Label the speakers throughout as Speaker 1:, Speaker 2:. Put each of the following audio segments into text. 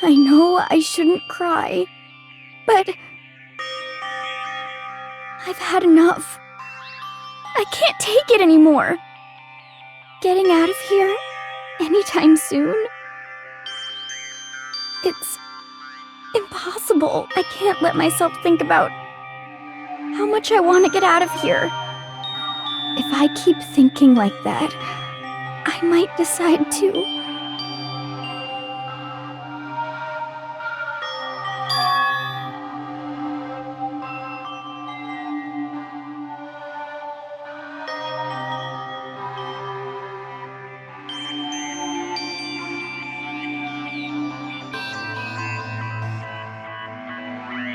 Speaker 1: I know I shouldn't cry, but I've had enough. I can't take it anymore. Getting out of here anytime soon? It's impossible. I can't let myself think about how much I want to get out of here. If I keep thinking like that, I might decide to.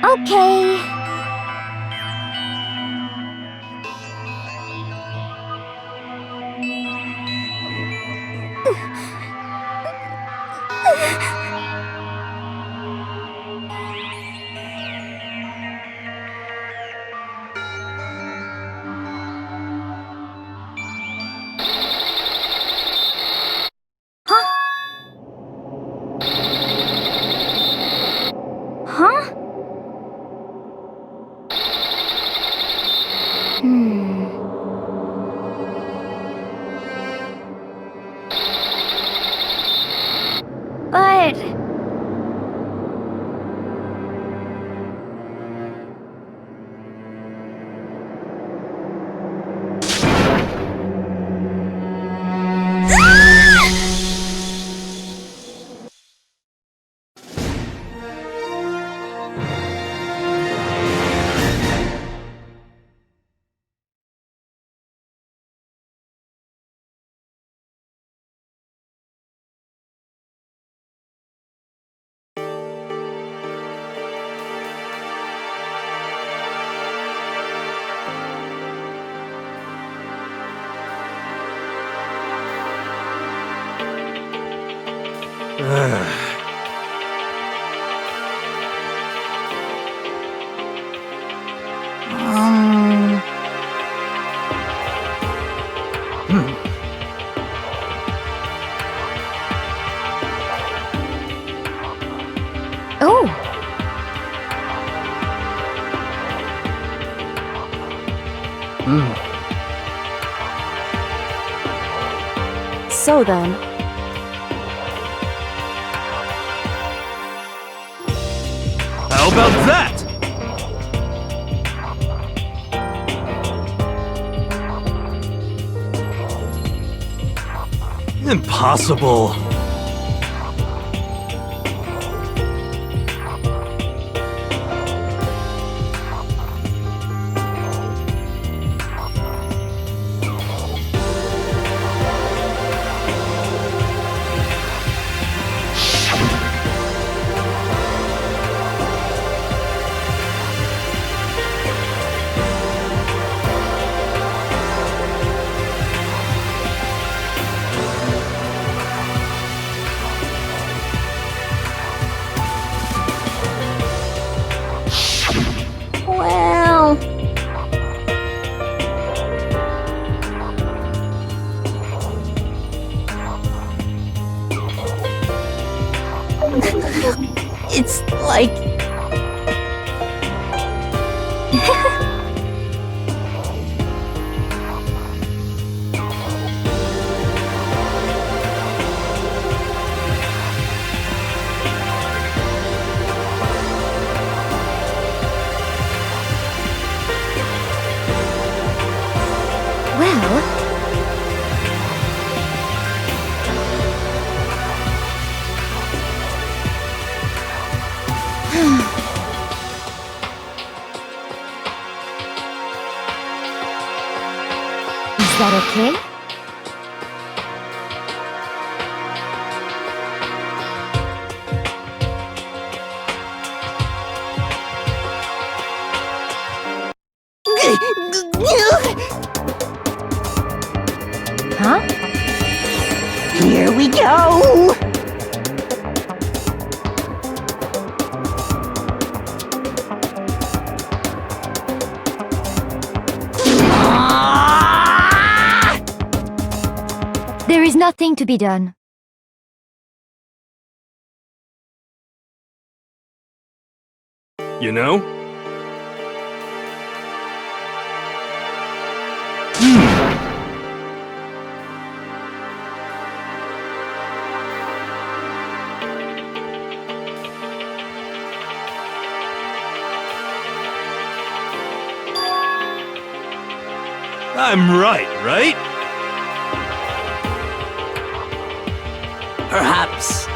Speaker 1: Okay. Huh? Huh? But... Oh! So then...
Speaker 2: How about that? Impossible.
Speaker 1: Well...
Speaker 2: It's like...
Speaker 1: Well... Is that okay? Huh?
Speaker 2: Here we go!
Speaker 1: There is nothing to be done.
Speaker 2: you know? I'm right?
Speaker 3: Perhaps.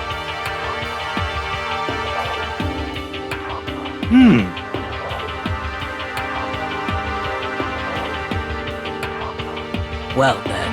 Speaker 3: Well then.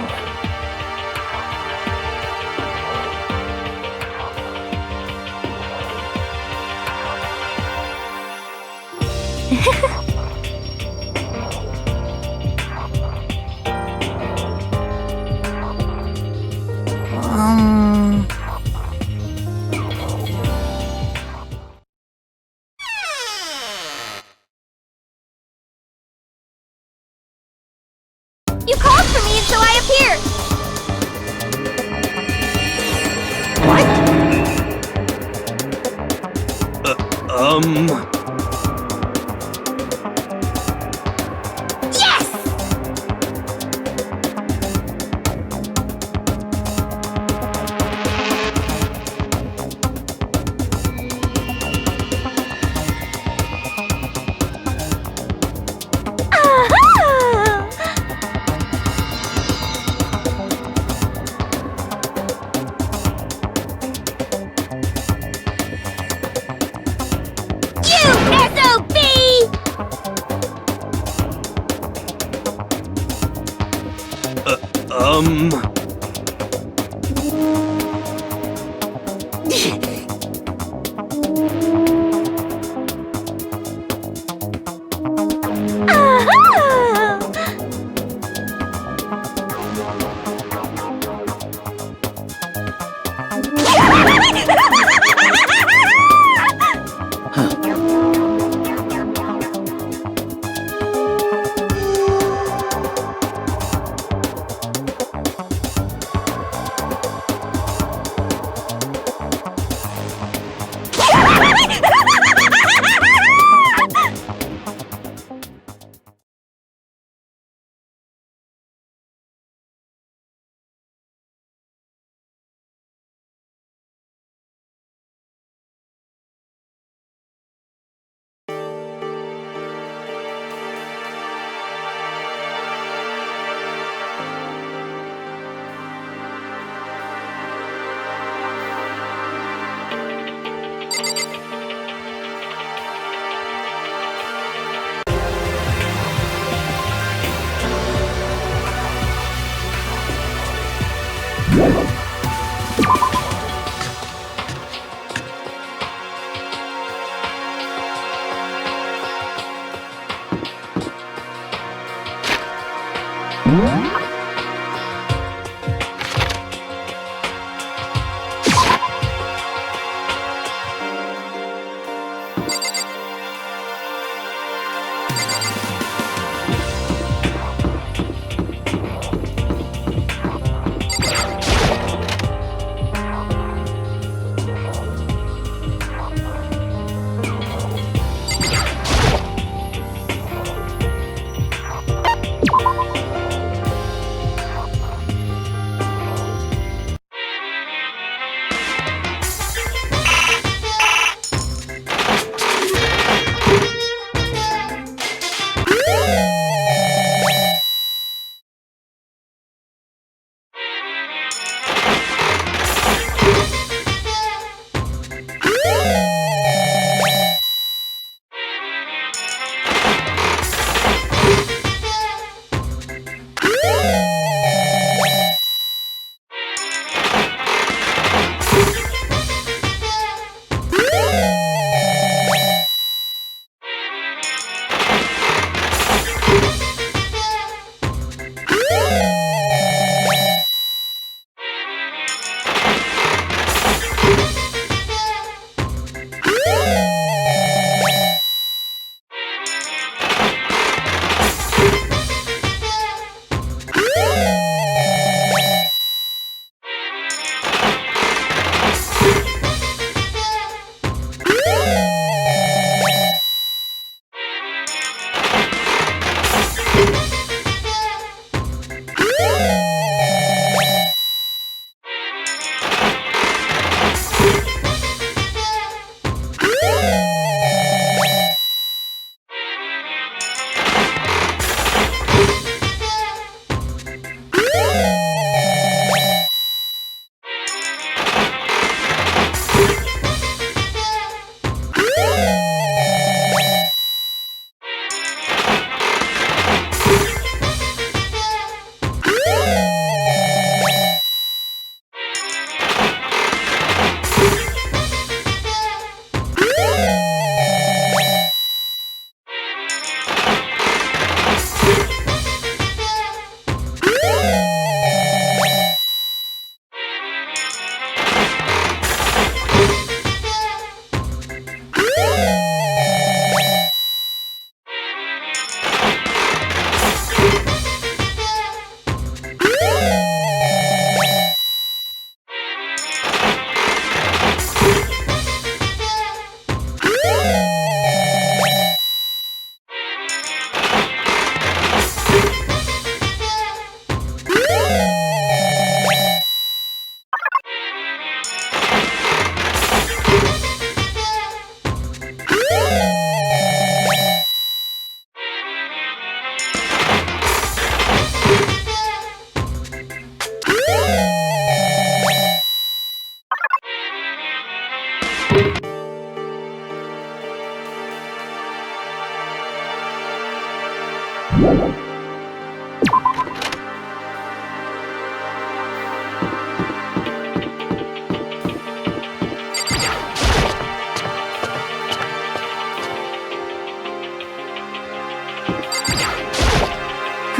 Speaker 1: You called for me, and so I appeared! Yes!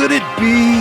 Speaker 2: Could it be...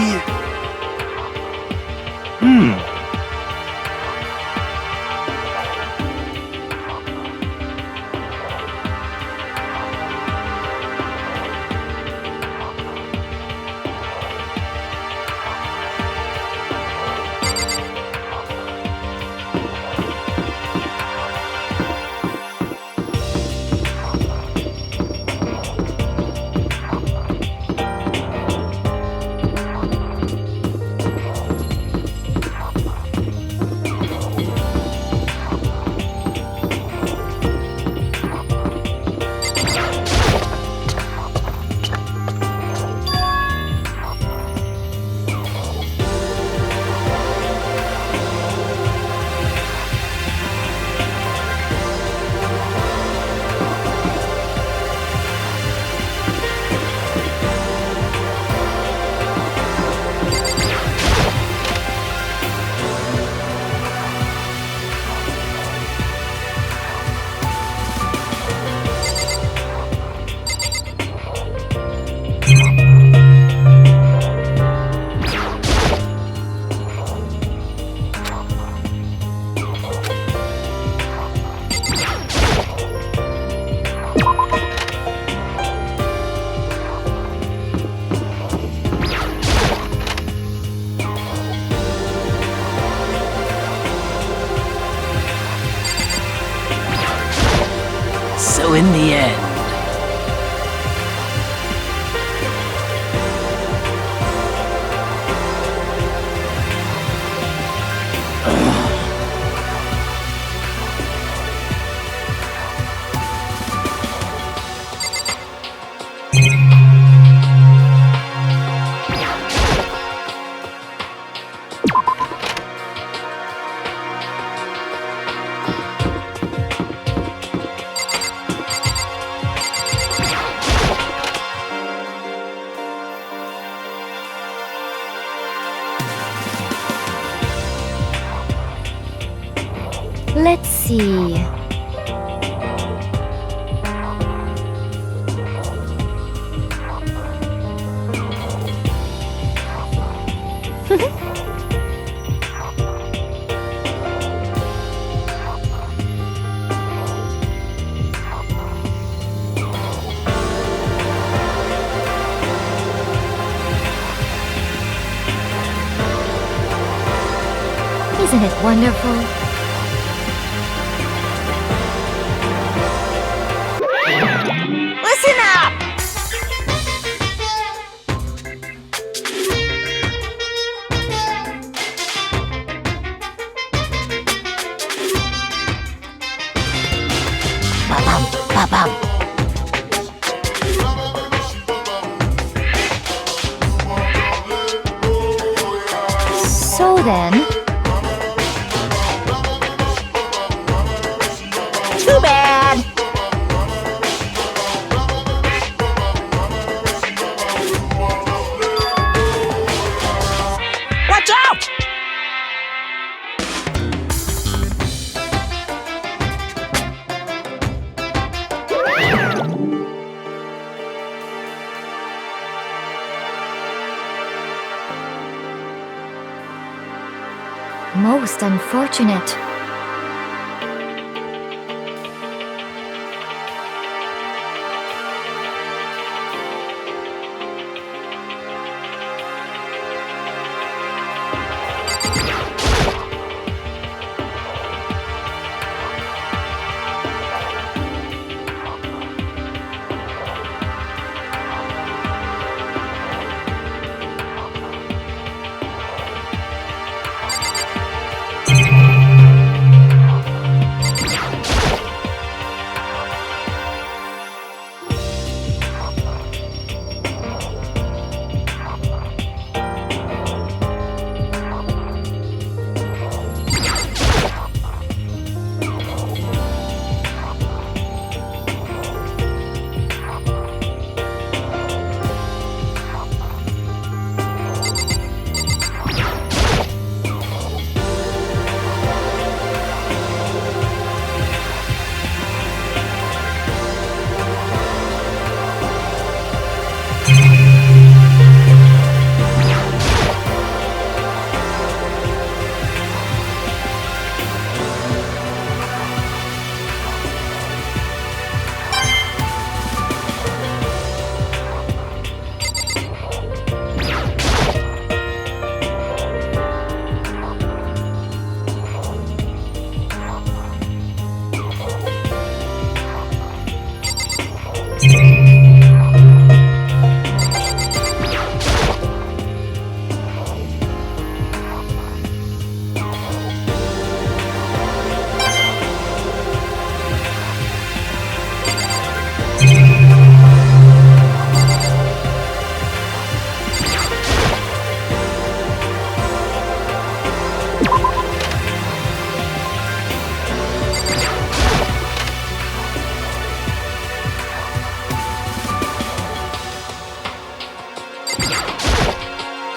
Speaker 3: So in the end...
Speaker 1: Let's see. Isn't it wonderful?
Speaker 3: Listen up! Ba-bum, ba-bum.
Speaker 1: So then,
Speaker 3: Too bad! Watch out!
Speaker 1: most unfortunate.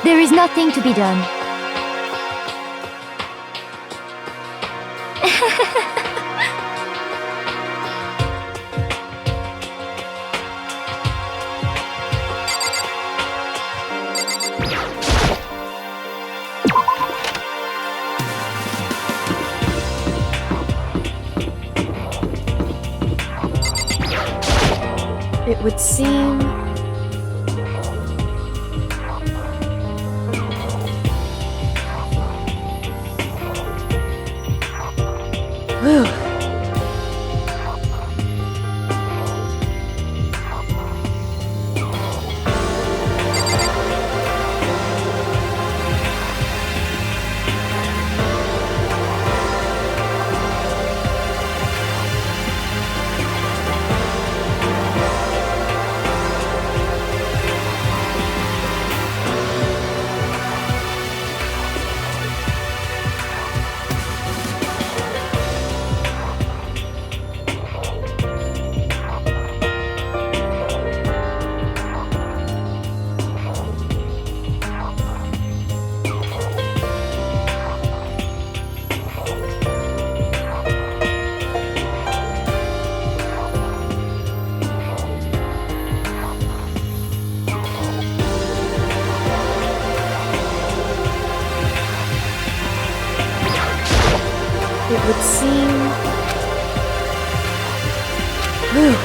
Speaker 4: There is nothing to be done.
Speaker 5: It would seem... Whew. It would seem... Whew.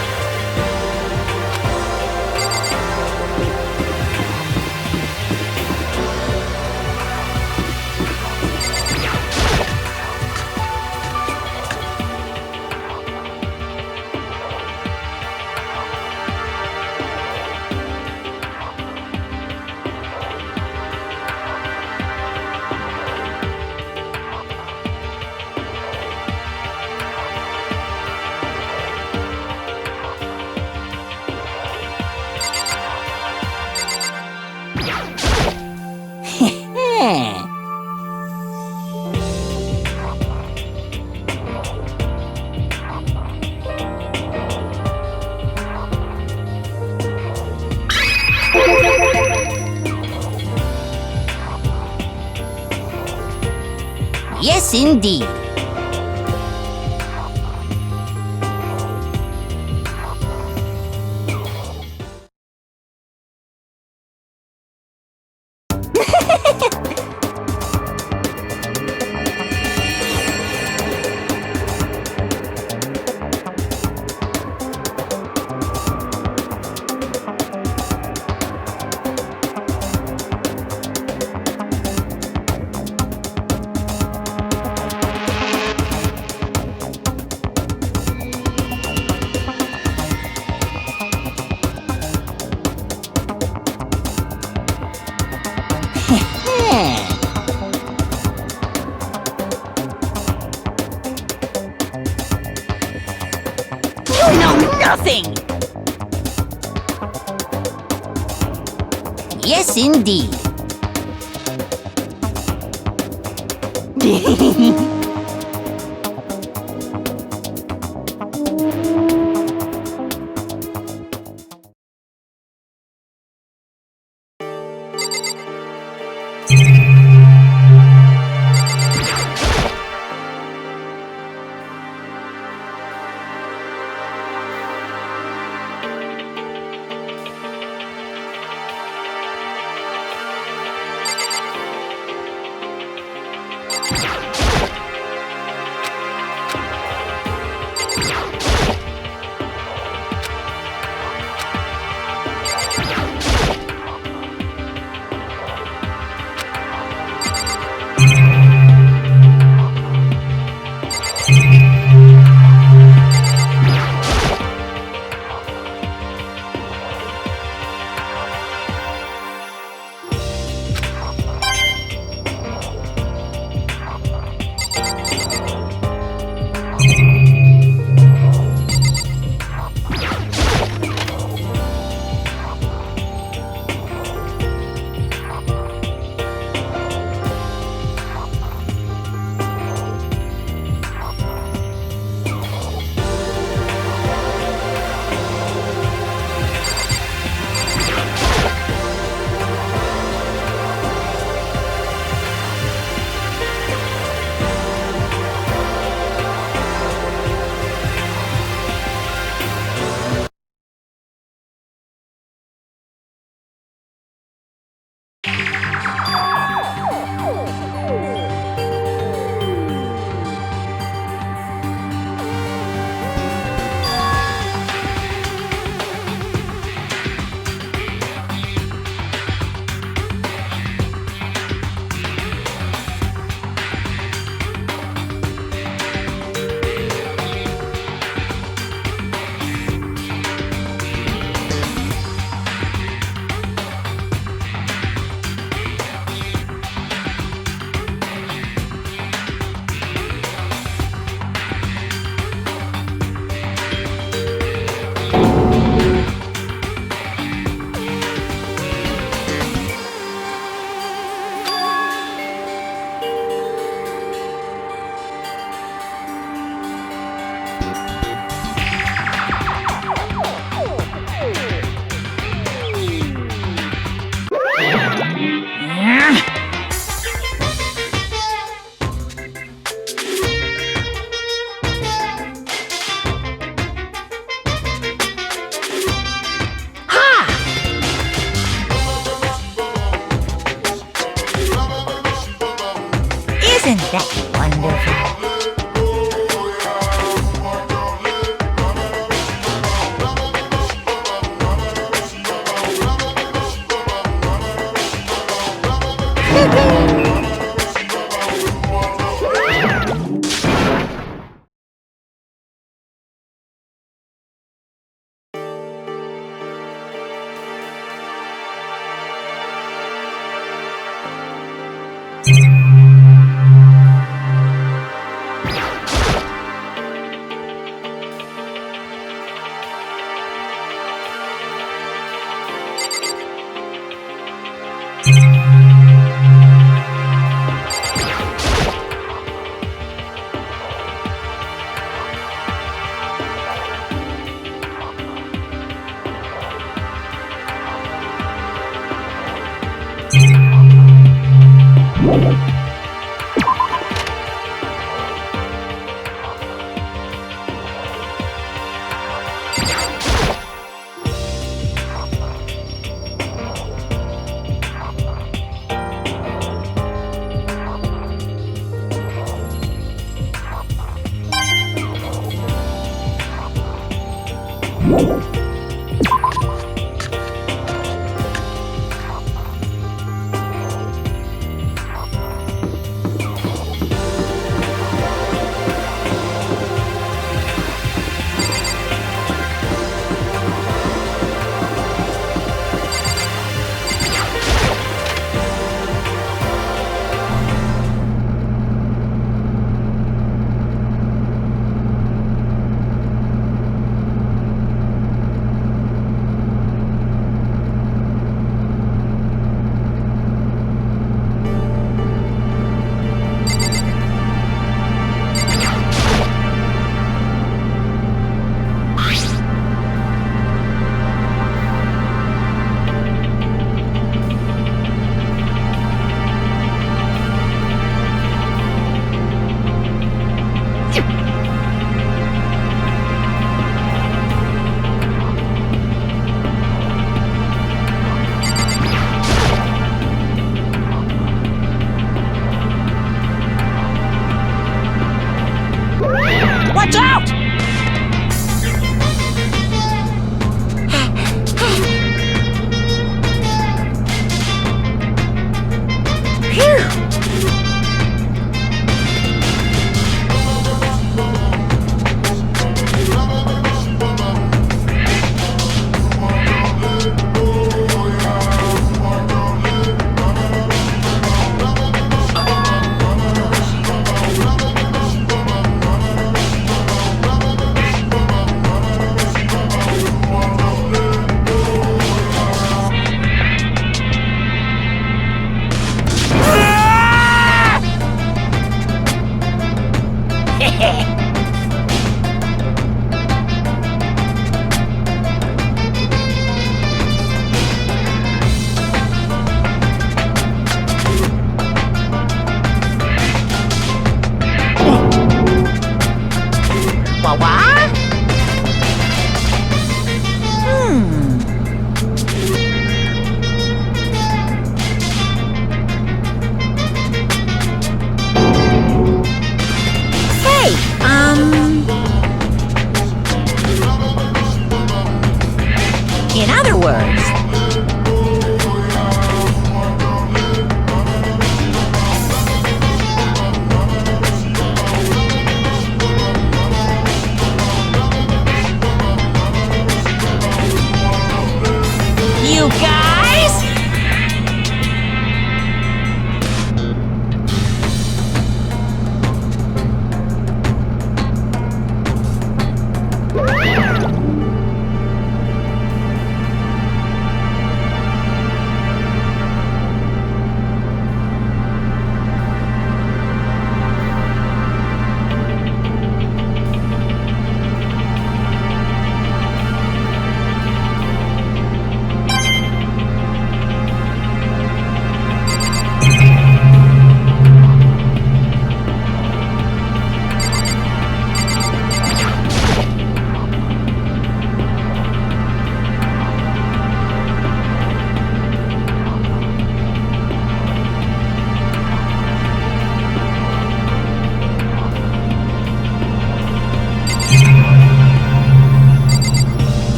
Speaker 3: Yes, indeed. You know nothing! Yes, indeed. that wonderful?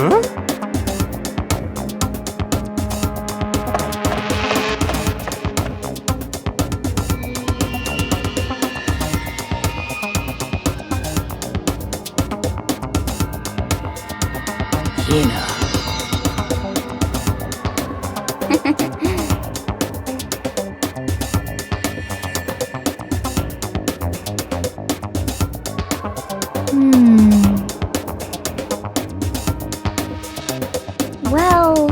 Speaker 3: Hina.
Speaker 1: Well...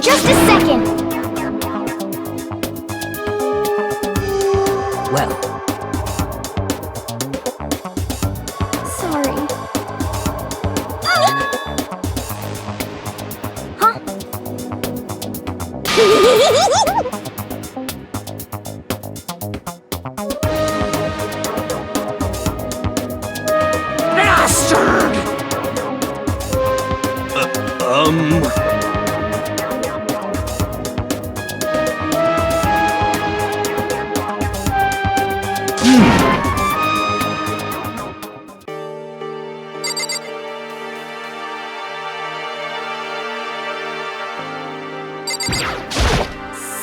Speaker 1: Just a second!
Speaker 3: Well,
Speaker 1: Sorry. Huh?
Speaker 3: bastard!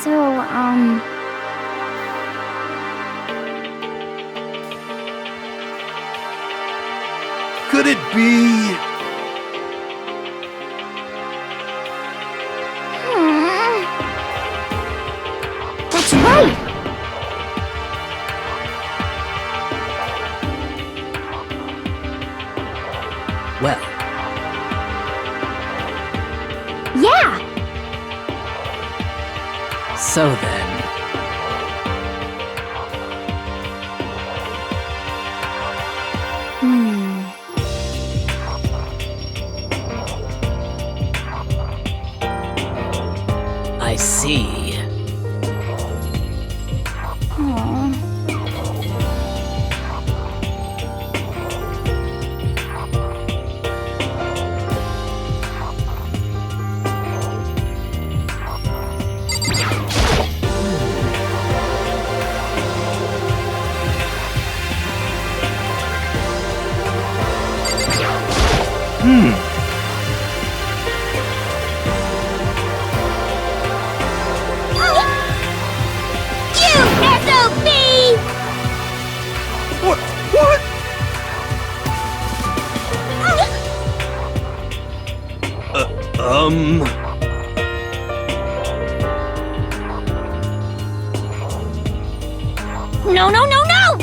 Speaker 1: So,
Speaker 2: Could it be?
Speaker 1: That's right!
Speaker 3: Well,
Speaker 1: Yeah!
Speaker 3: so then. I see.
Speaker 1: Aw. You SOB!
Speaker 2: What? What?
Speaker 1: No, no, no, no!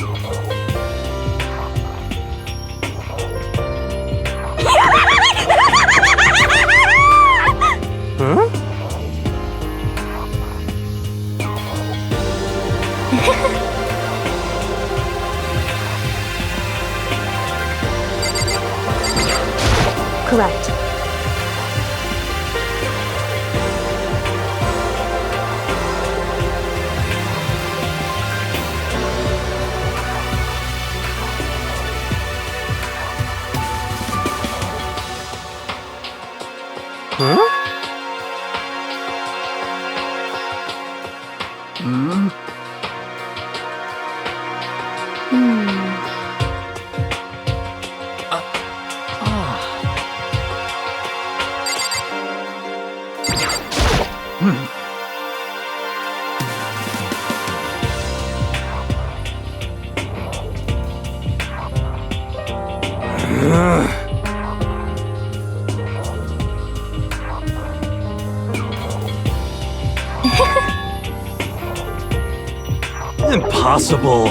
Speaker 2: Huh?
Speaker 5: Correct.
Speaker 2: Huh? Impossible.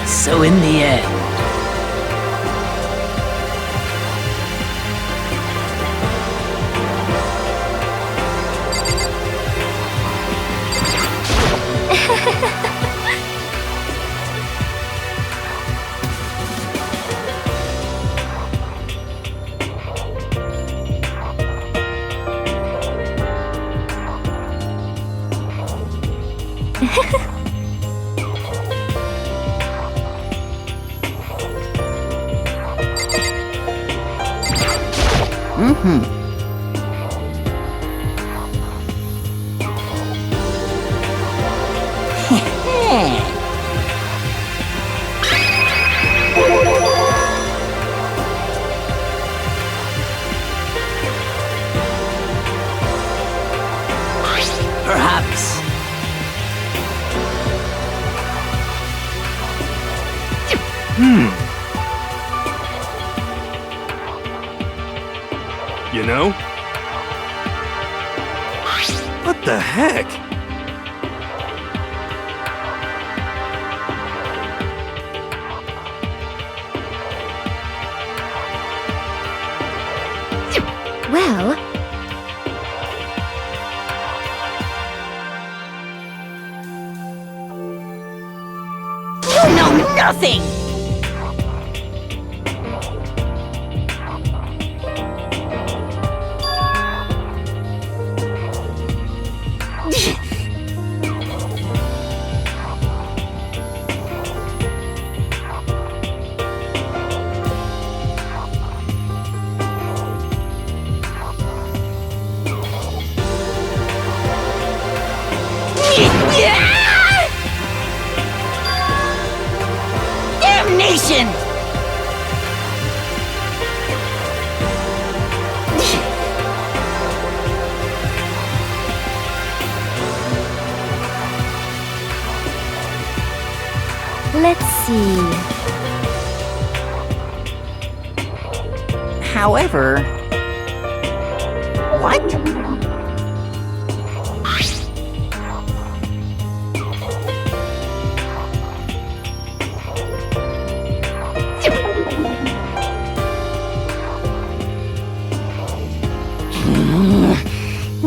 Speaker 3: So in the end, Perhaps.
Speaker 2: You know? What the heck?
Speaker 1: Well,
Speaker 3: You know nothing! Damnation!
Speaker 1: let's see.
Speaker 3: However... What?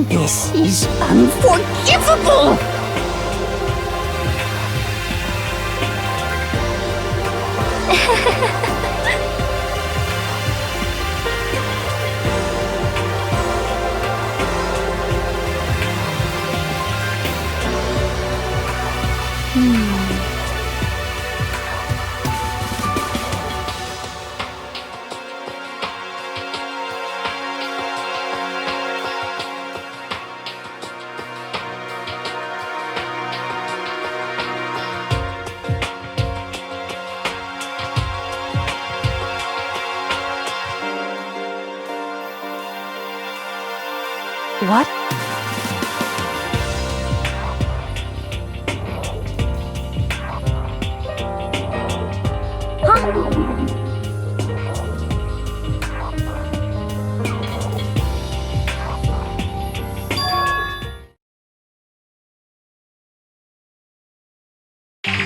Speaker 3: This is unforgivable!
Speaker 5: What?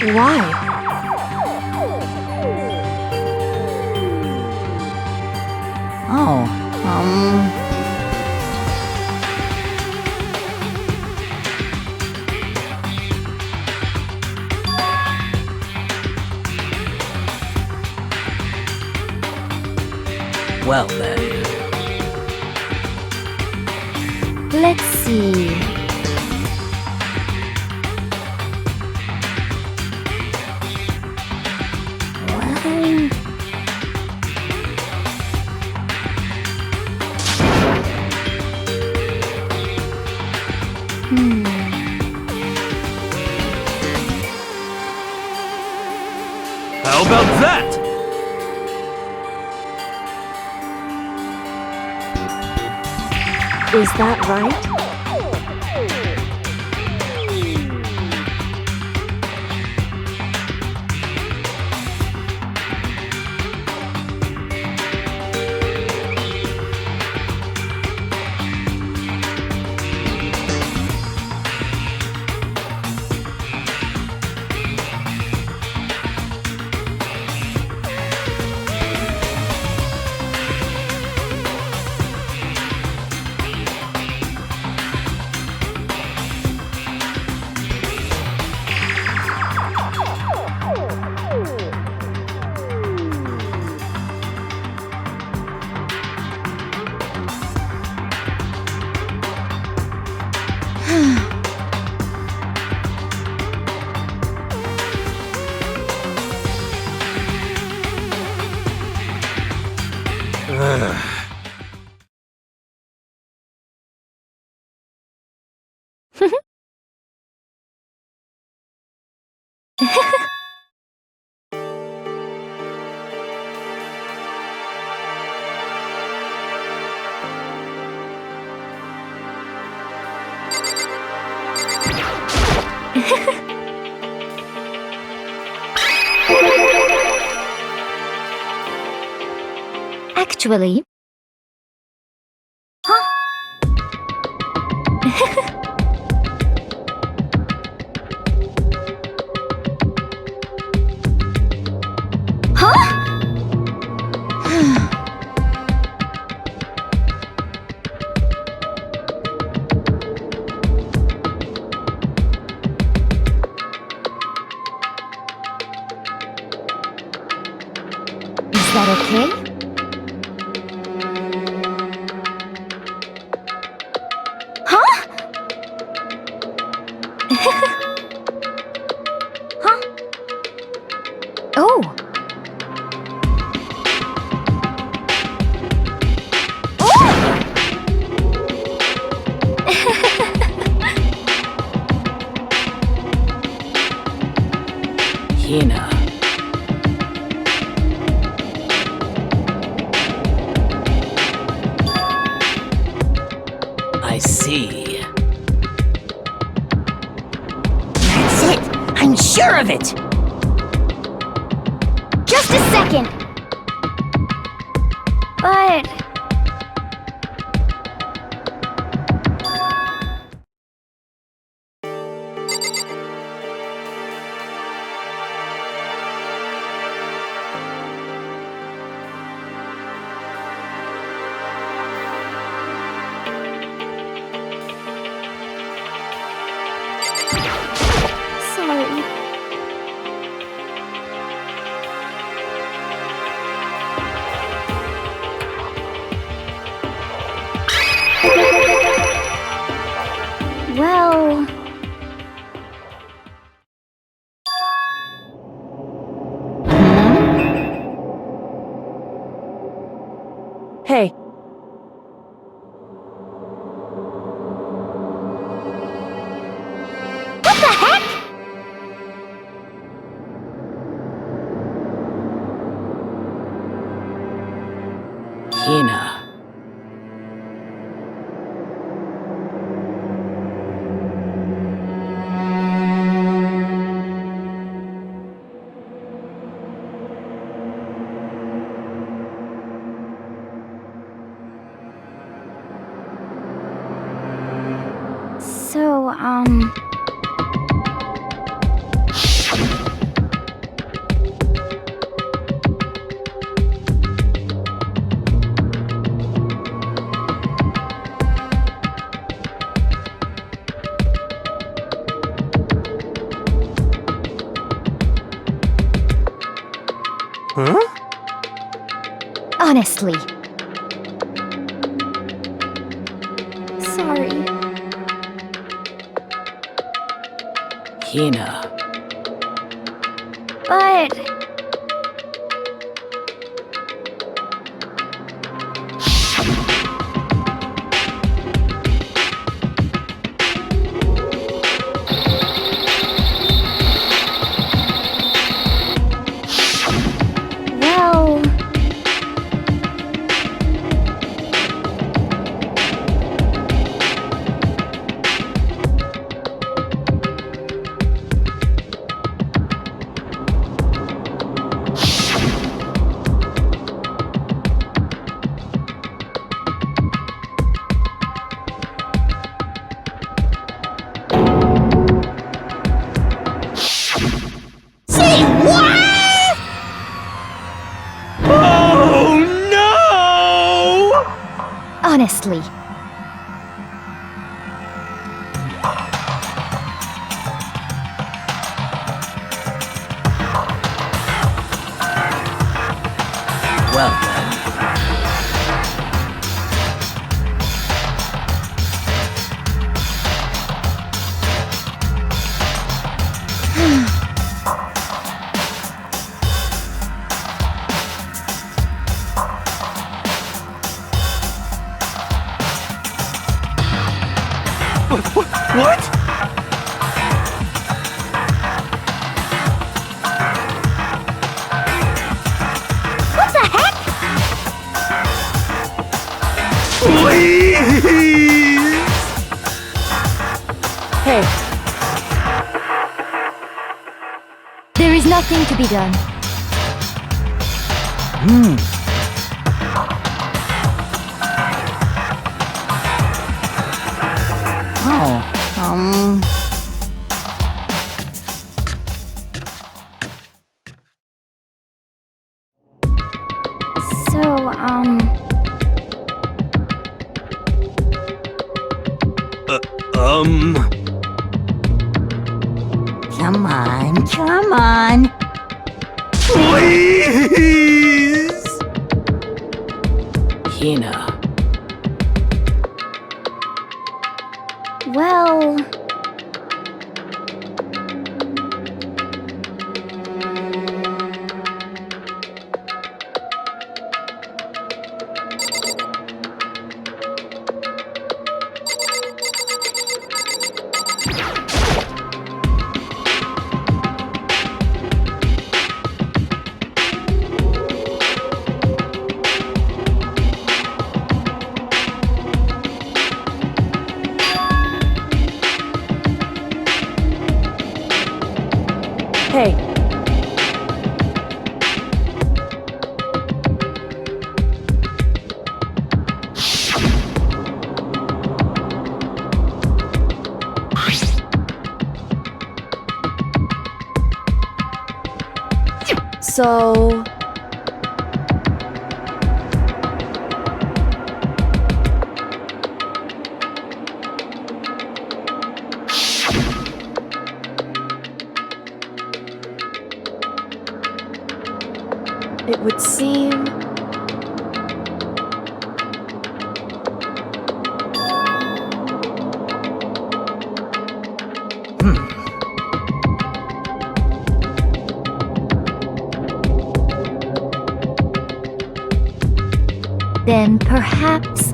Speaker 5: Why?
Speaker 3: Well then.
Speaker 1: Let's see. Well...
Speaker 2: How about that?
Speaker 5: Is that right?
Speaker 1: Actually... Huh? Huh? Is that okay? Huh? Huh? Oh.
Speaker 3: Hina. I see. That's it! I'm sure of it!
Speaker 1: Just a second. But... Sorry. Well...
Speaker 5: Hey,
Speaker 1: What the heck?
Speaker 3: Hina.
Speaker 1: So,
Speaker 2: Huh?
Speaker 1: honestly. Sorry.
Speaker 3: Hina.
Speaker 1: But... Well...
Speaker 3: Say what?!
Speaker 2: Oh no!
Speaker 1: Honestly.
Speaker 3: Well then.
Speaker 2: What? Please!
Speaker 5: Hey,
Speaker 1: There is nothing to be done. So,
Speaker 3: Come on, come on.
Speaker 2: Please!
Speaker 3: Hina.
Speaker 1: well,
Speaker 5: hey. So... It would seem...
Speaker 1: then perhaps.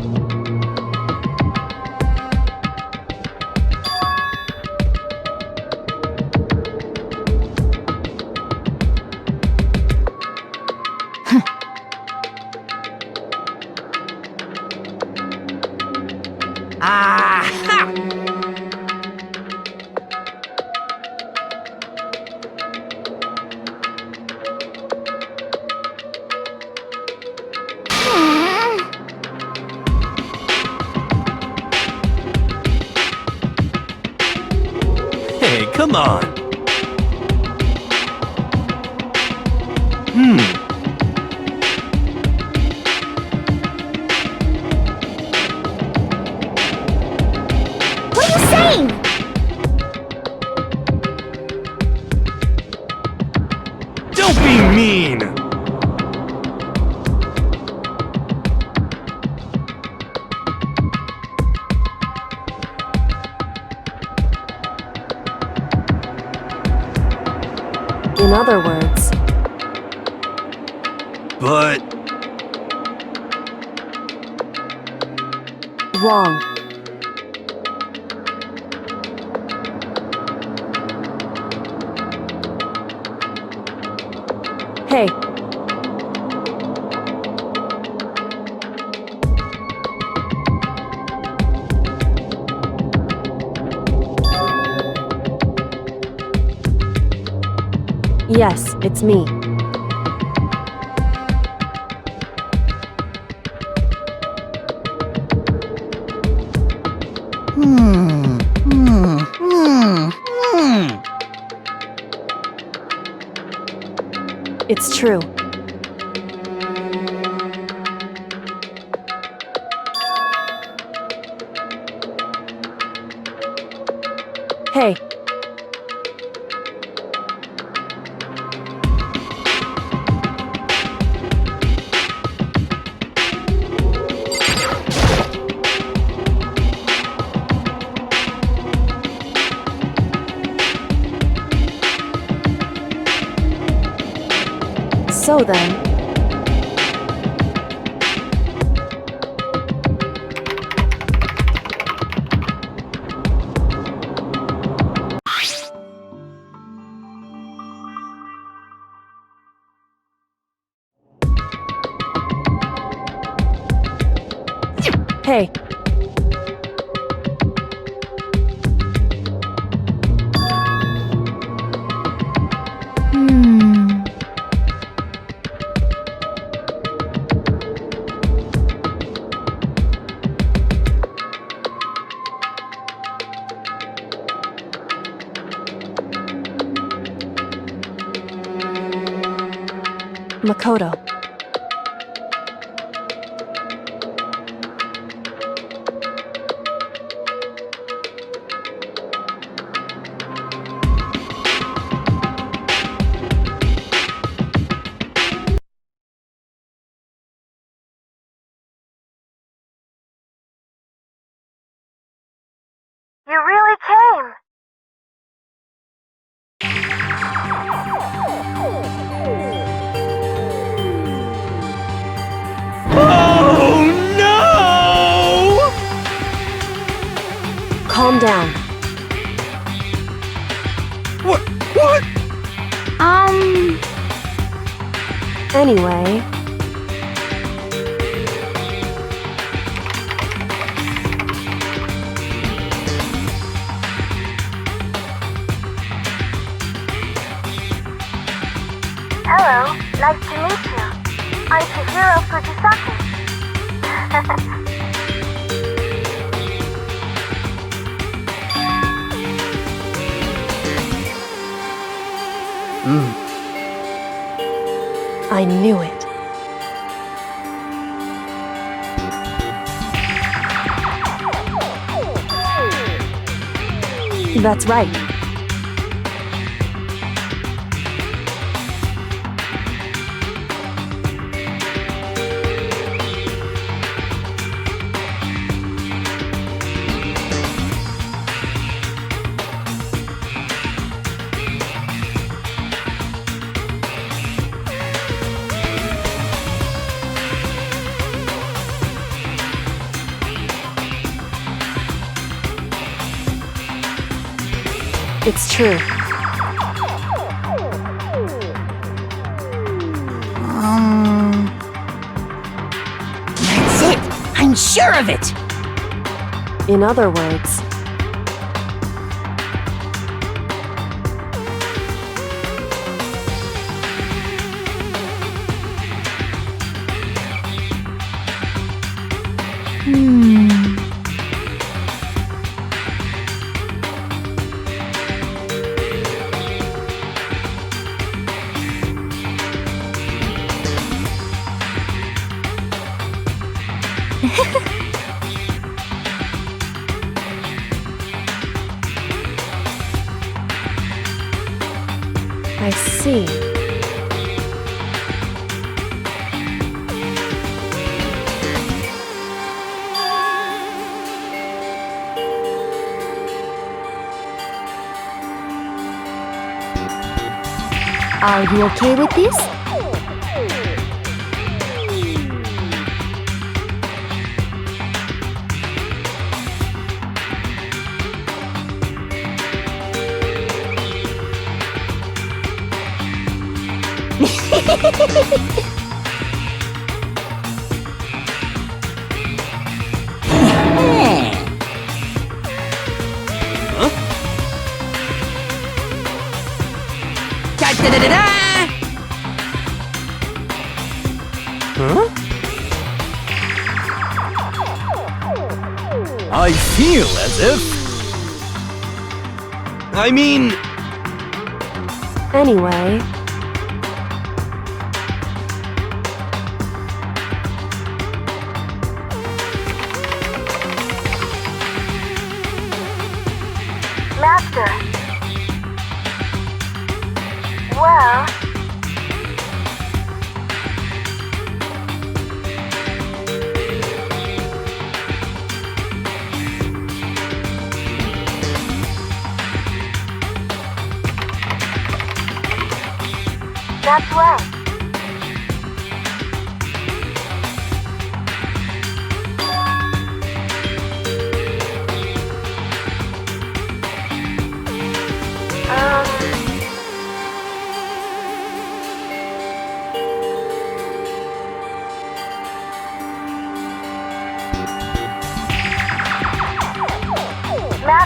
Speaker 3: Aha!
Speaker 2: Hey, come on!
Speaker 1: What are you saying?
Speaker 2: Don't be mean!
Speaker 5: In other words...
Speaker 2: But...
Speaker 5: wrong. Hey, yes, it's me. It's true. Hey, so then... Hey, Makoto.
Speaker 4: You really came!
Speaker 2: Oh no!
Speaker 5: Calm down.
Speaker 2: What? What?
Speaker 5: Anyway,
Speaker 4: Hello, nice to meet you. I'm Chihiro Fujisaki.
Speaker 5: I knew it. That's right. It's true.
Speaker 3: That's it. I'm sure of it.
Speaker 5: In other words, I see.
Speaker 1: Are you okay with this?
Speaker 3: Da-da-da-da-da!
Speaker 2: Huh? I feel as if... I mean...
Speaker 5: Anyway,
Speaker 4: Master. Well, that's right.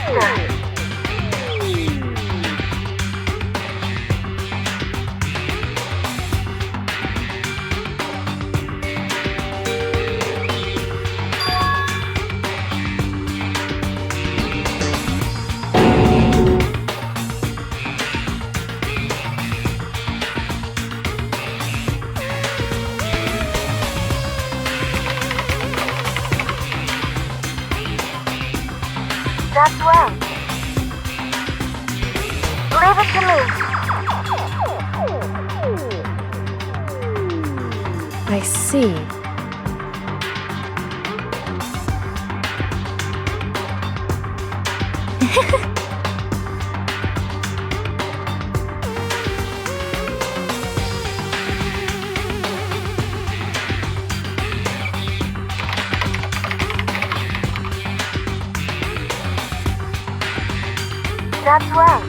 Speaker 4: faster. That's right. Leave it to me.
Speaker 5: I see.
Speaker 4: That's right.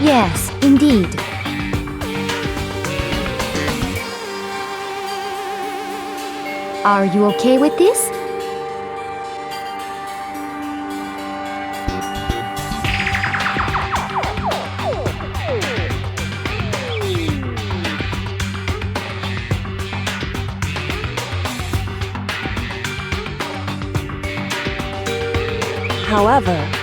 Speaker 1: Yes, indeed. Are you okay with this?
Speaker 5: However,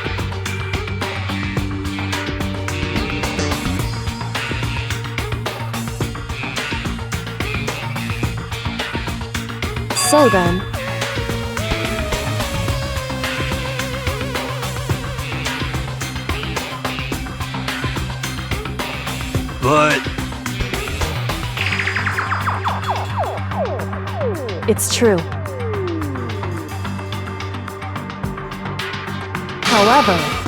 Speaker 5: so then,
Speaker 2: But
Speaker 5: it's true. However,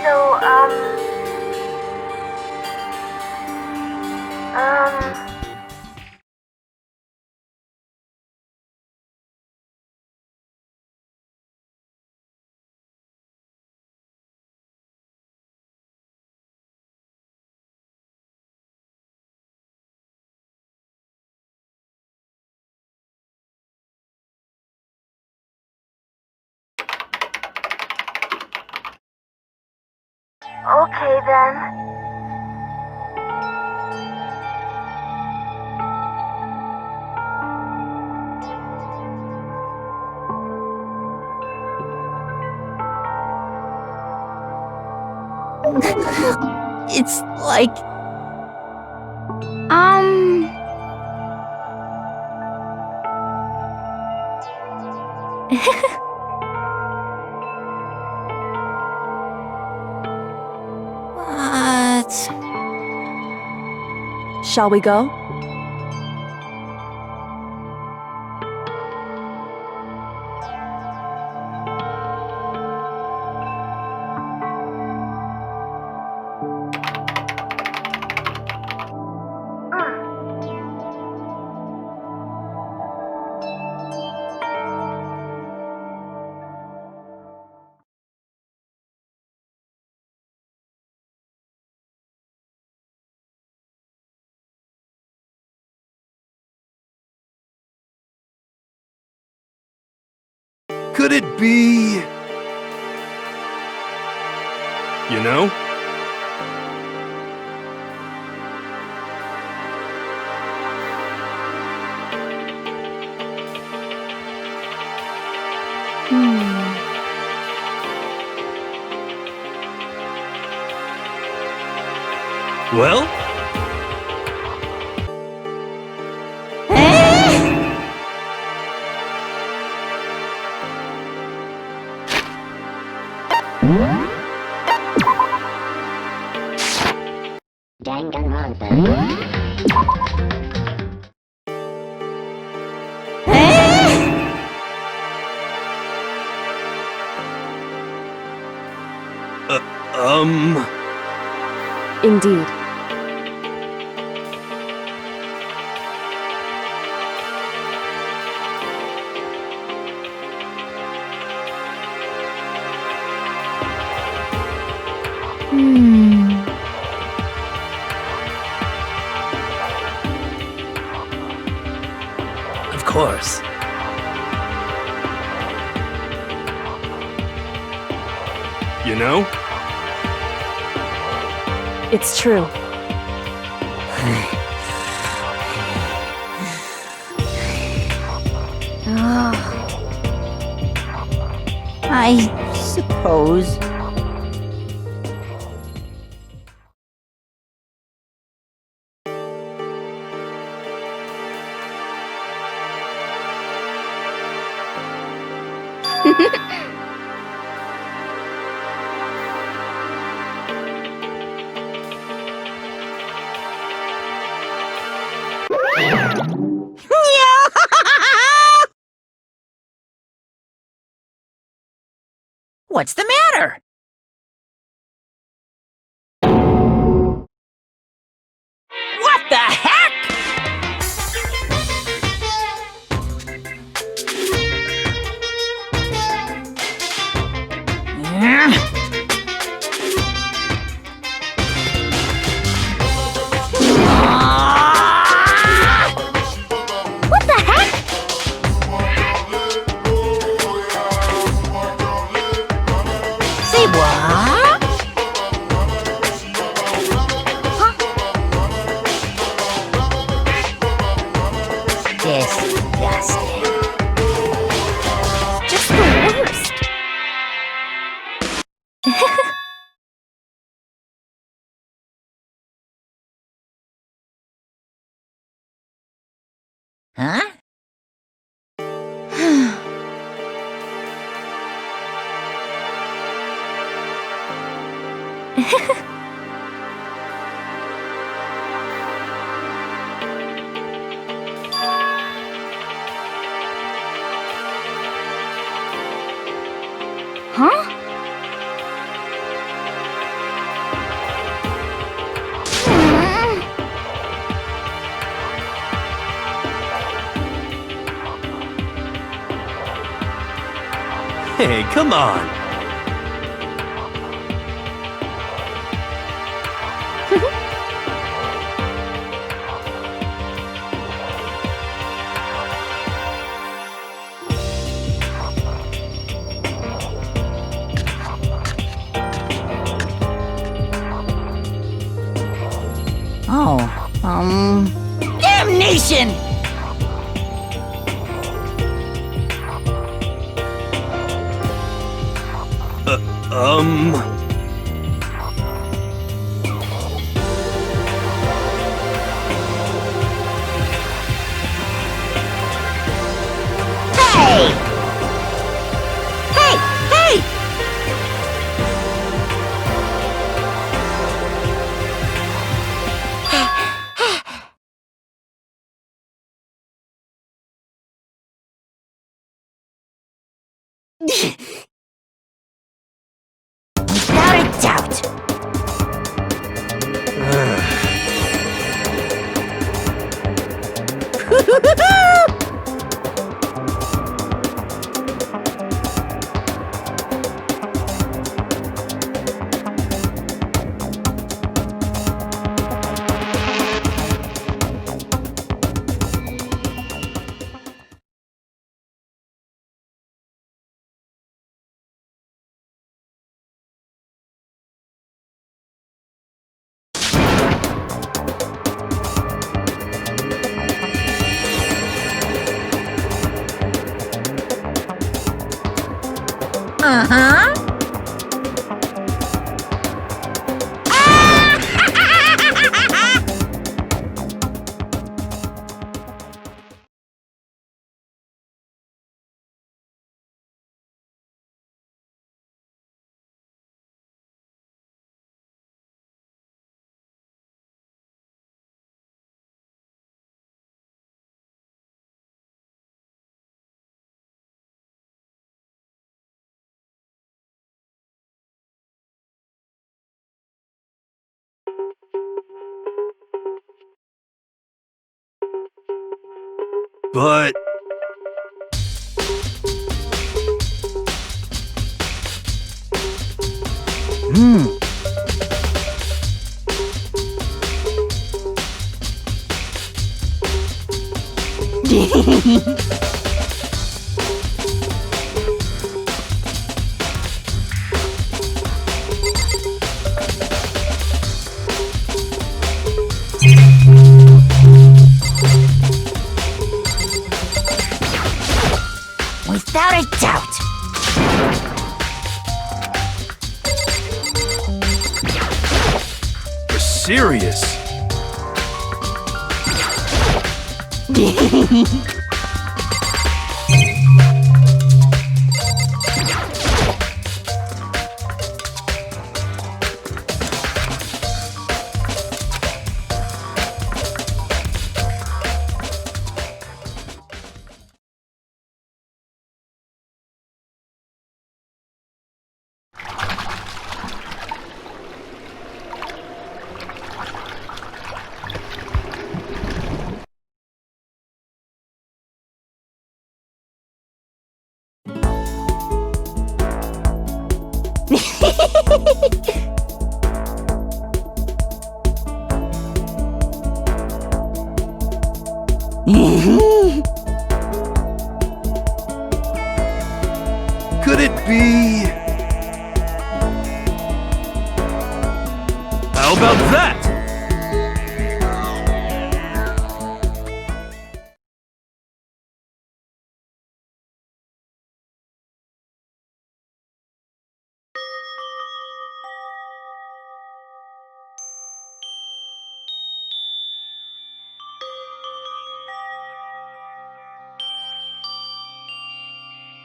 Speaker 4: So, okay then.
Speaker 3: It's like what?
Speaker 5: shall we go?
Speaker 2: could it be? You know? Well,
Speaker 3: Danganronpa.
Speaker 5: Indeed.
Speaker 2: of course. You know?
Speaker 5: It's true.
Speaker 3: I suppose. What's the matter? What the heck?
Speaker 1: What the heck?
Speaker 3: Say what? Disgusting.
Speaker 1: Just the worst.
Speaker 3: Huh?
Speaker 1: Huh?
Speaker 2: Hey, come on.
Speaker 3: Oh, damnation! Hey! Hey! Hey! Without a doubt. Uh-huh.
Speaker 2: But...
Speaker 3: Without a doubt.
Speaker 2: You're serious? Could it be... How about that?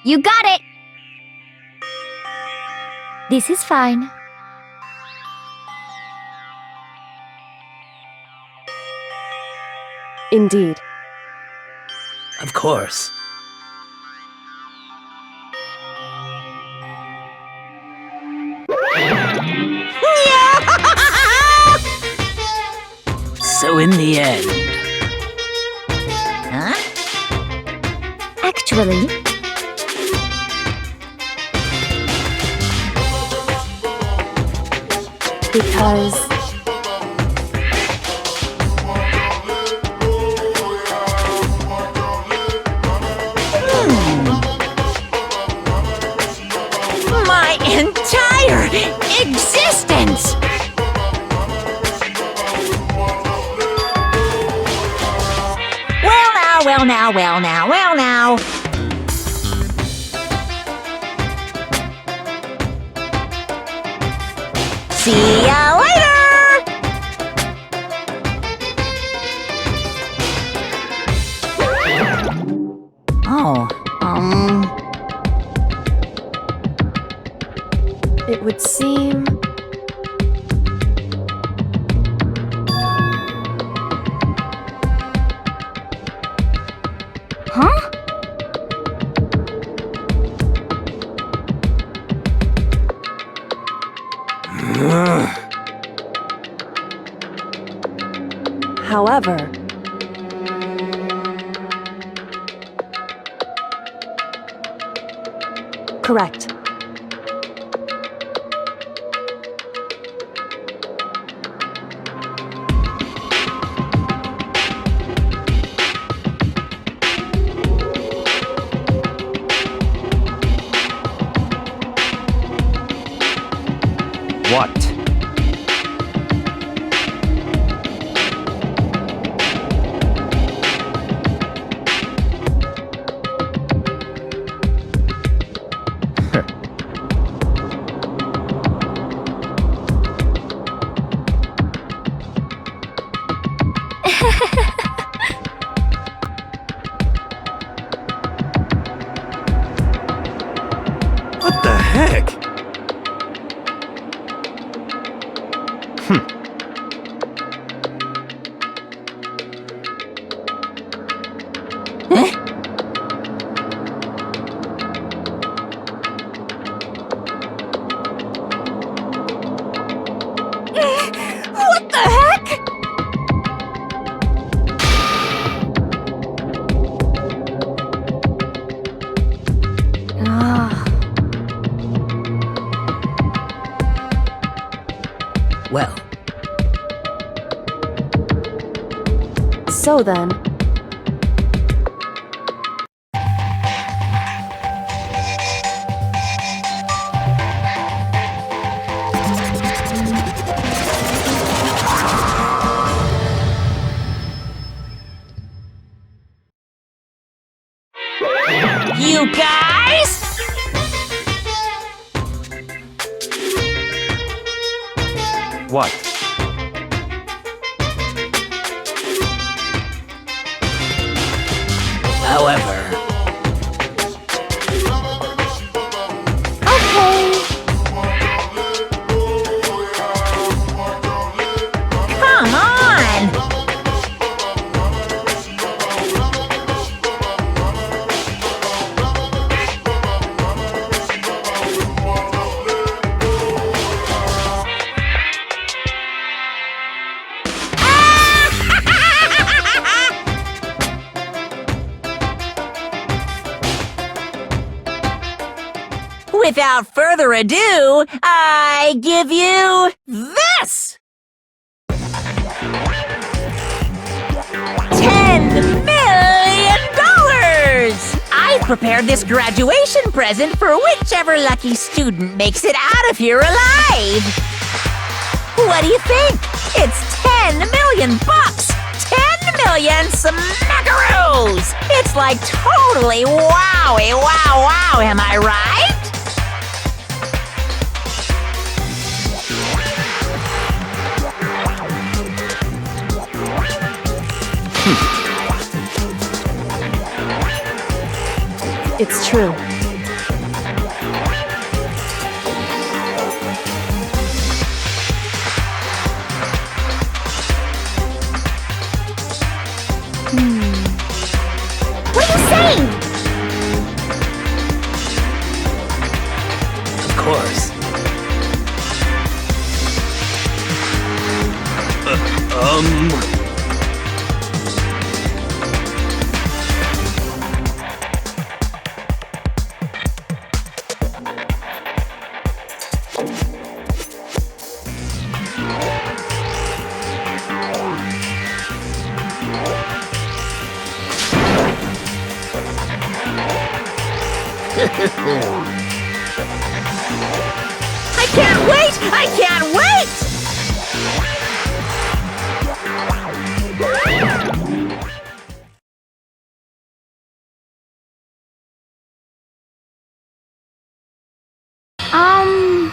Speaker 1: You got it! This is fine.
Speaker 5: Indeed.
Speaker 2: Of course.
Speaker 3: So in the end... Huh?
Speaker 1: Actually,
Speaker 5: Because
Speaker 3: My entire existence! Well now. See ya later! Oh,
Speaker 5: it would seem...
Speaker 1: huh?
Speaker 5: However... Correct.
Speaker 2: What?
Speaker 5: So then,
Speaker 3: You guys?
Speaker 2: What?
Speaker 3: However,
Speaker 1: Okay.
Speaker 3: come on! Without further ado, I give you this! $10 million! I've prepared this graduation present for whichever lucky student makes it out of here alive! What do you think? It's 10 million bucks! 10 million smackaroos! It's like totally wowie wow, am I right?
Speaker 5: it's true.
Speaker 1: What are you saying?
Speaker 2: Of course.
Speaker 3: I can't wait! I can't wait!
Speaker 1: Um...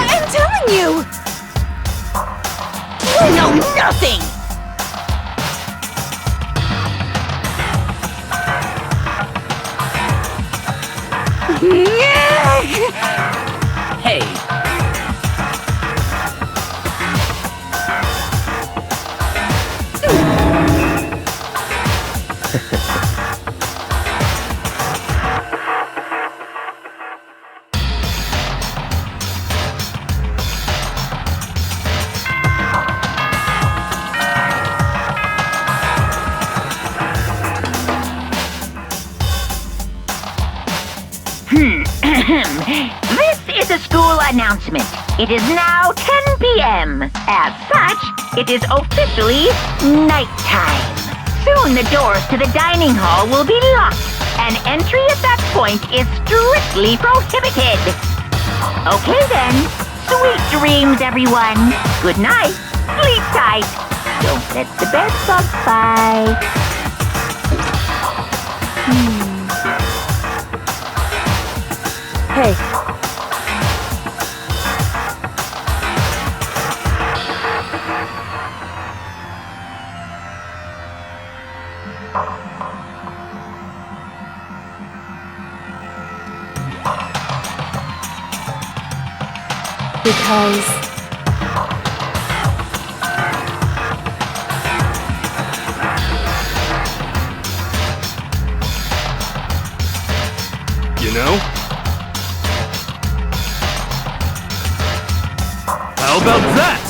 Speaker 1: I'm telling you!
Speaker 3: You know nothing!
Speaker 2: Hey,
Speaker 6: This is a school announcement. It is now 10 p.m. As such, it is officially nighttime. Soon the doors to the dining hall will be locked, and entry at that point is strictly prohibited. Okay then, sweet dreams, everyone. Good night. Sleep tight. Don't let the bed bugs bite.
Speaker 5: Hey, because
Speaker 7: know? How about that?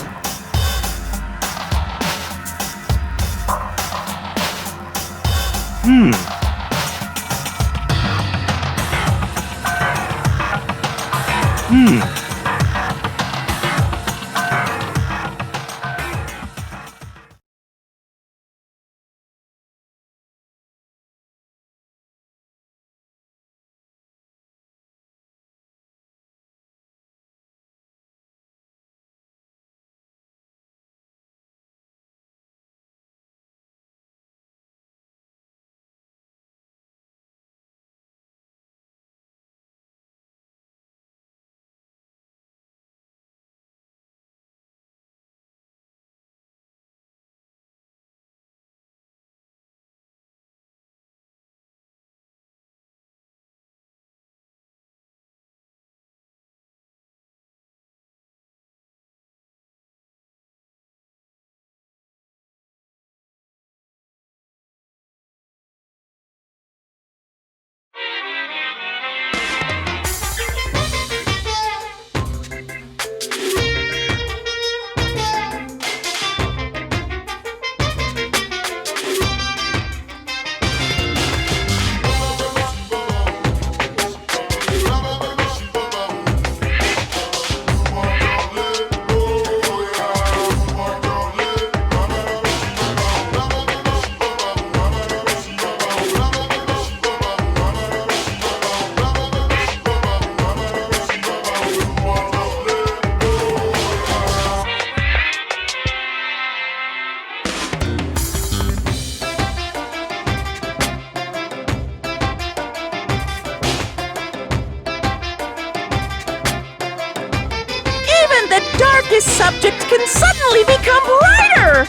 Speaker 3: Even the darkest subject can suddenly become brighter!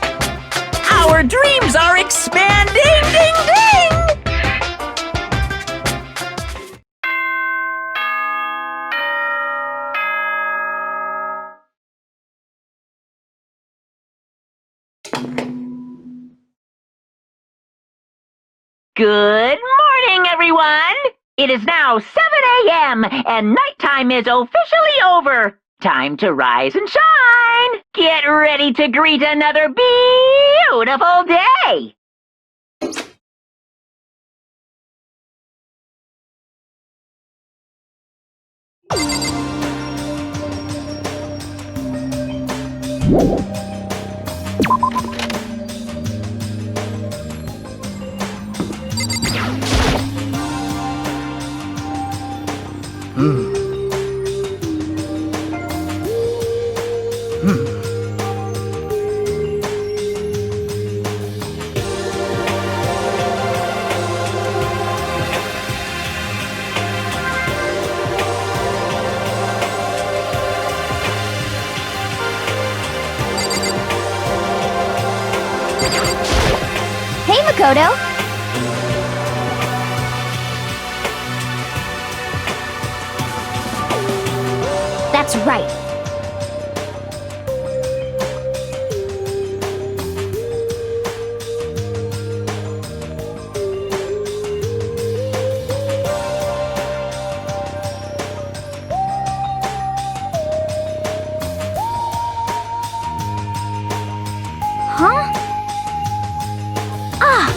Speaker 3: Our dreams are expanding! Ding ding!
Speaker 6: Good morning, everyone! It is now 7 a.m. and nighttime is officially over. Time to rise and shine! Get ready to greet another beautiful day!
Speaker 1: Hey, Makoto! That's right. Huh? Ah!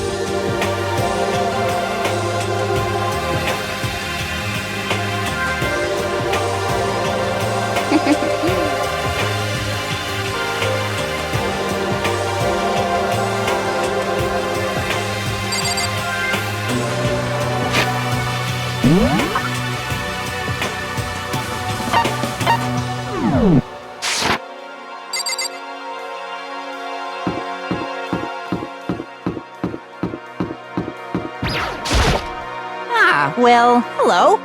Speaker 3: Well, hello.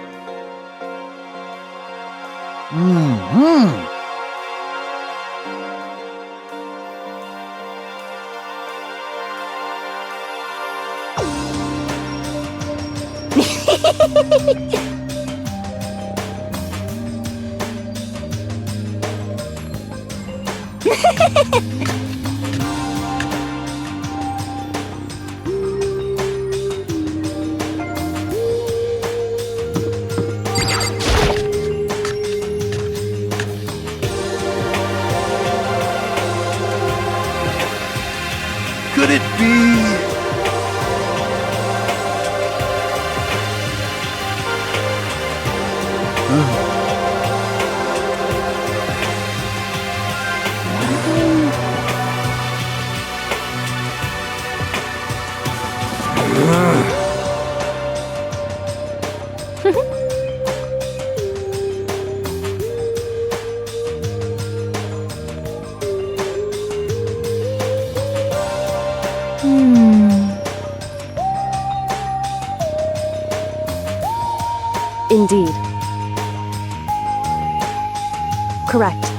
Speaker 5: Indeed. Correct.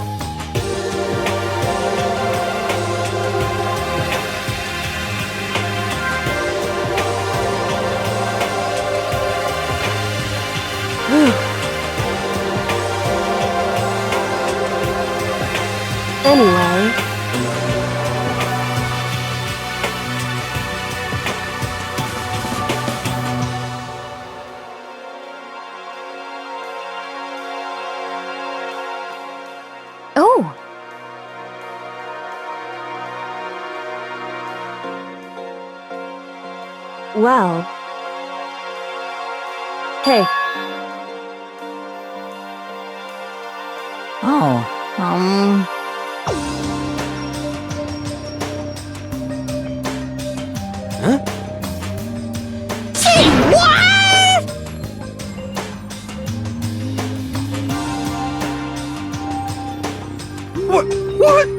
Speaker 5: Anyway.
Speaker 1: Oh,
Speaker 5: Well. Hey,
Speaker 3: Oh, Say what?
Speaker 2: What?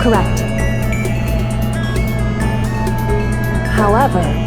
Speaker 5: correct. However,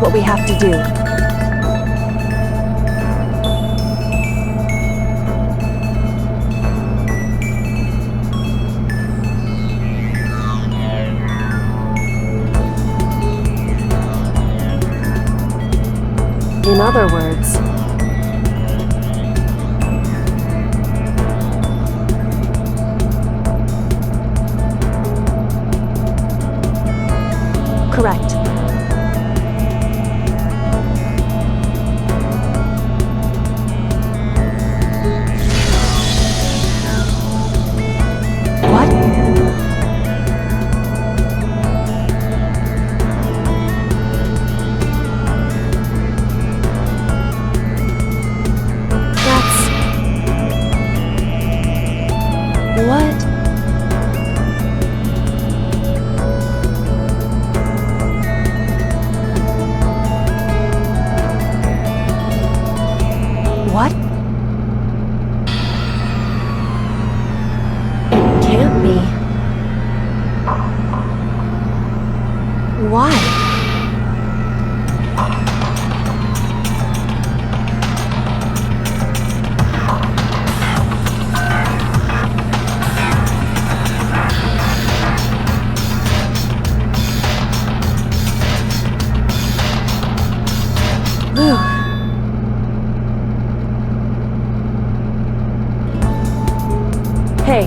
Speaker 5: what we have to do. In other words, correct. What? That's... What? What? It can't be. Why? Whew. Hey.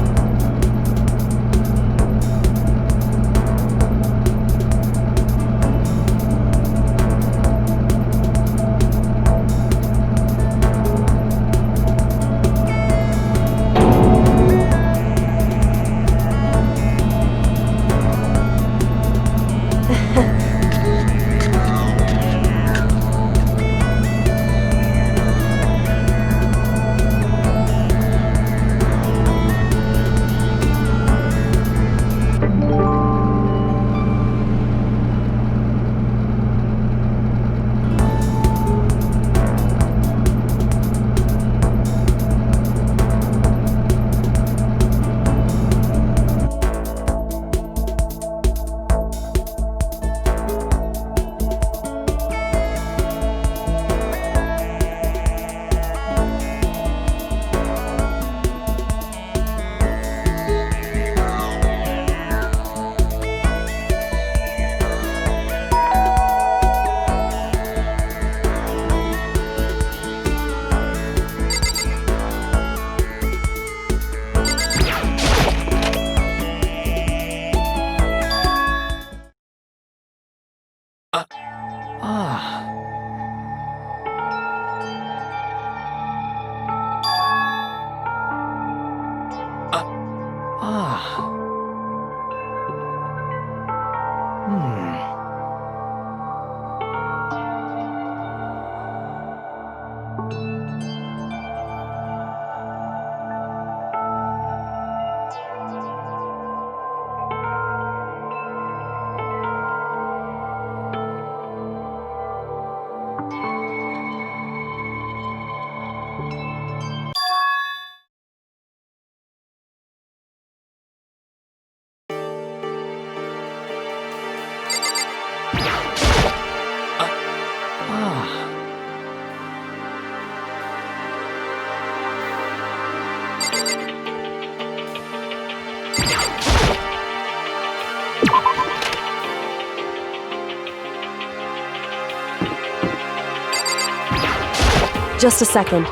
Speaker 5: Just a second.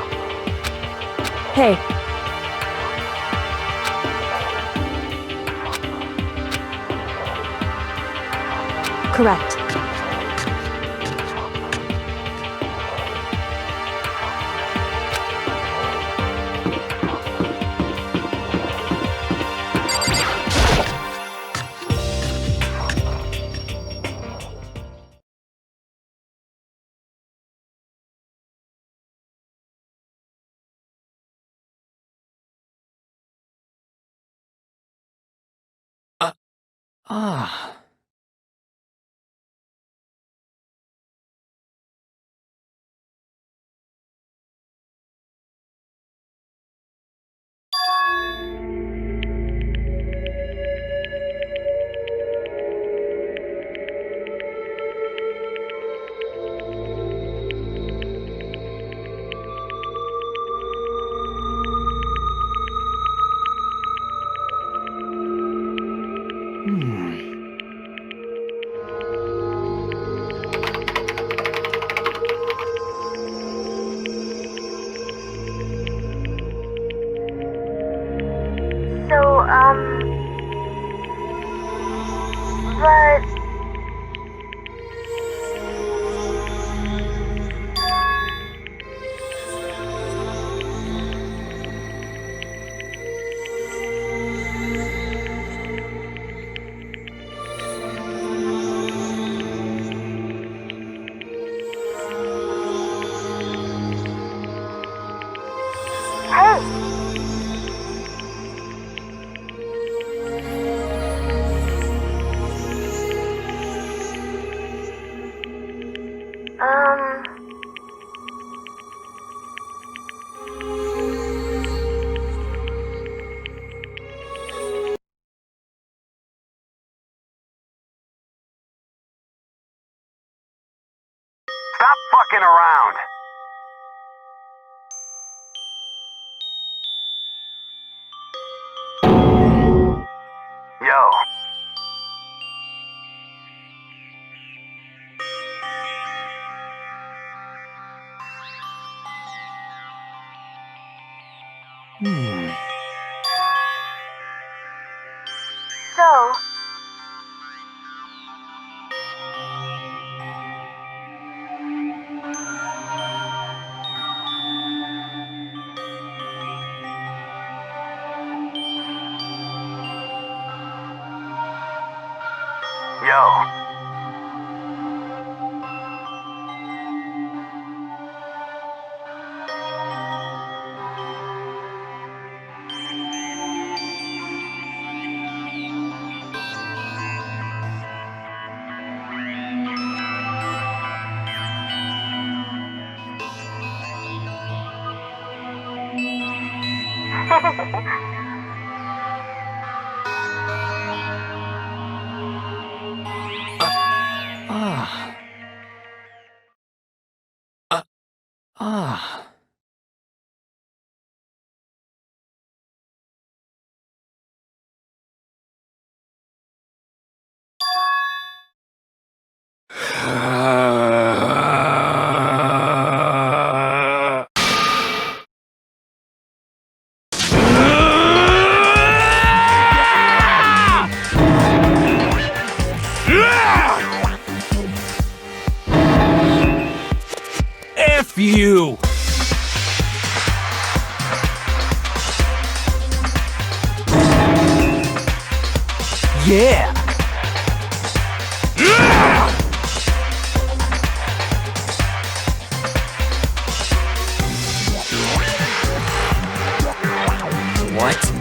Speaker 5: Hey. Correct.
Speaker 7: fucking around. Yo.
Speaker 4: So,
Speaker 7: Yo.
Speaker 2: F you! Yeah! What?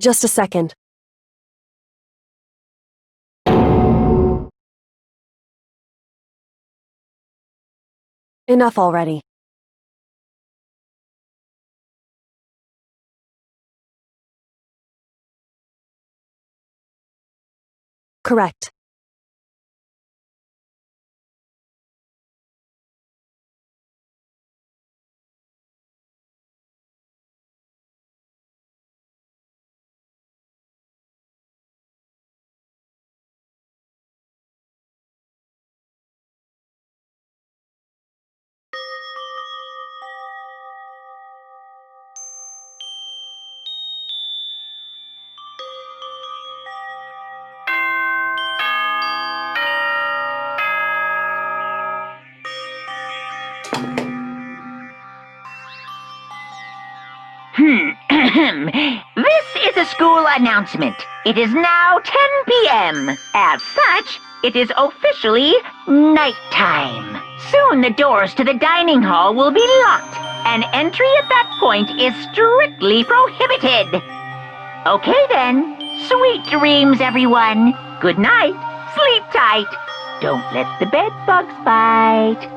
Speaker 5: Just a second. Enough already. Correct.
Speaker 6: This is a school announcement. It is now 10 p.m. As such, it is officially nighttime. Soon the doors to the dining hall will be locked, and entry at that point is strictly prohibited. Okay then. Sweet dreams, everyone. Good night. Sleep tight. Don't let the bed bugs bite.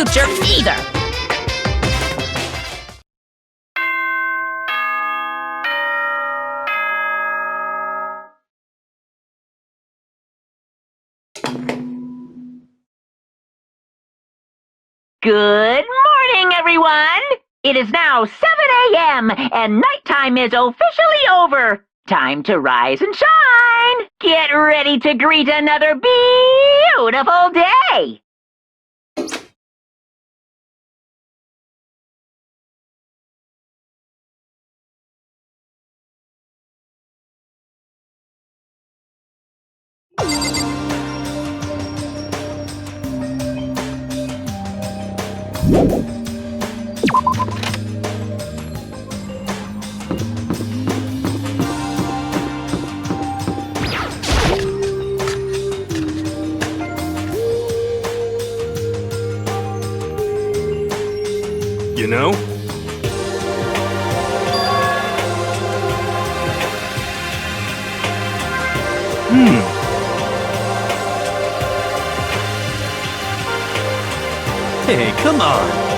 Speaker 3: future either.
Speaker 6: Good morning, everyone! It is now 7 a.m. and nighttime is officially over. Time to rise and shine! Get ready to greet another beautiful day!
Speaker 2: You know? Hey, come on!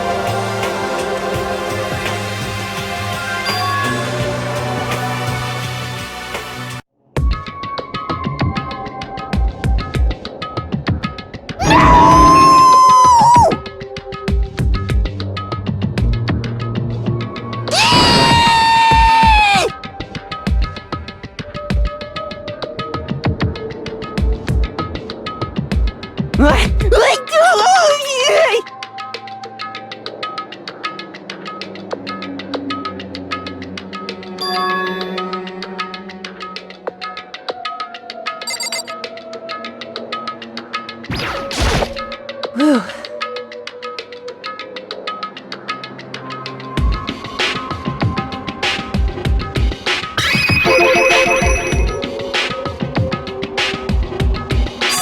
Speaker 5: Whew.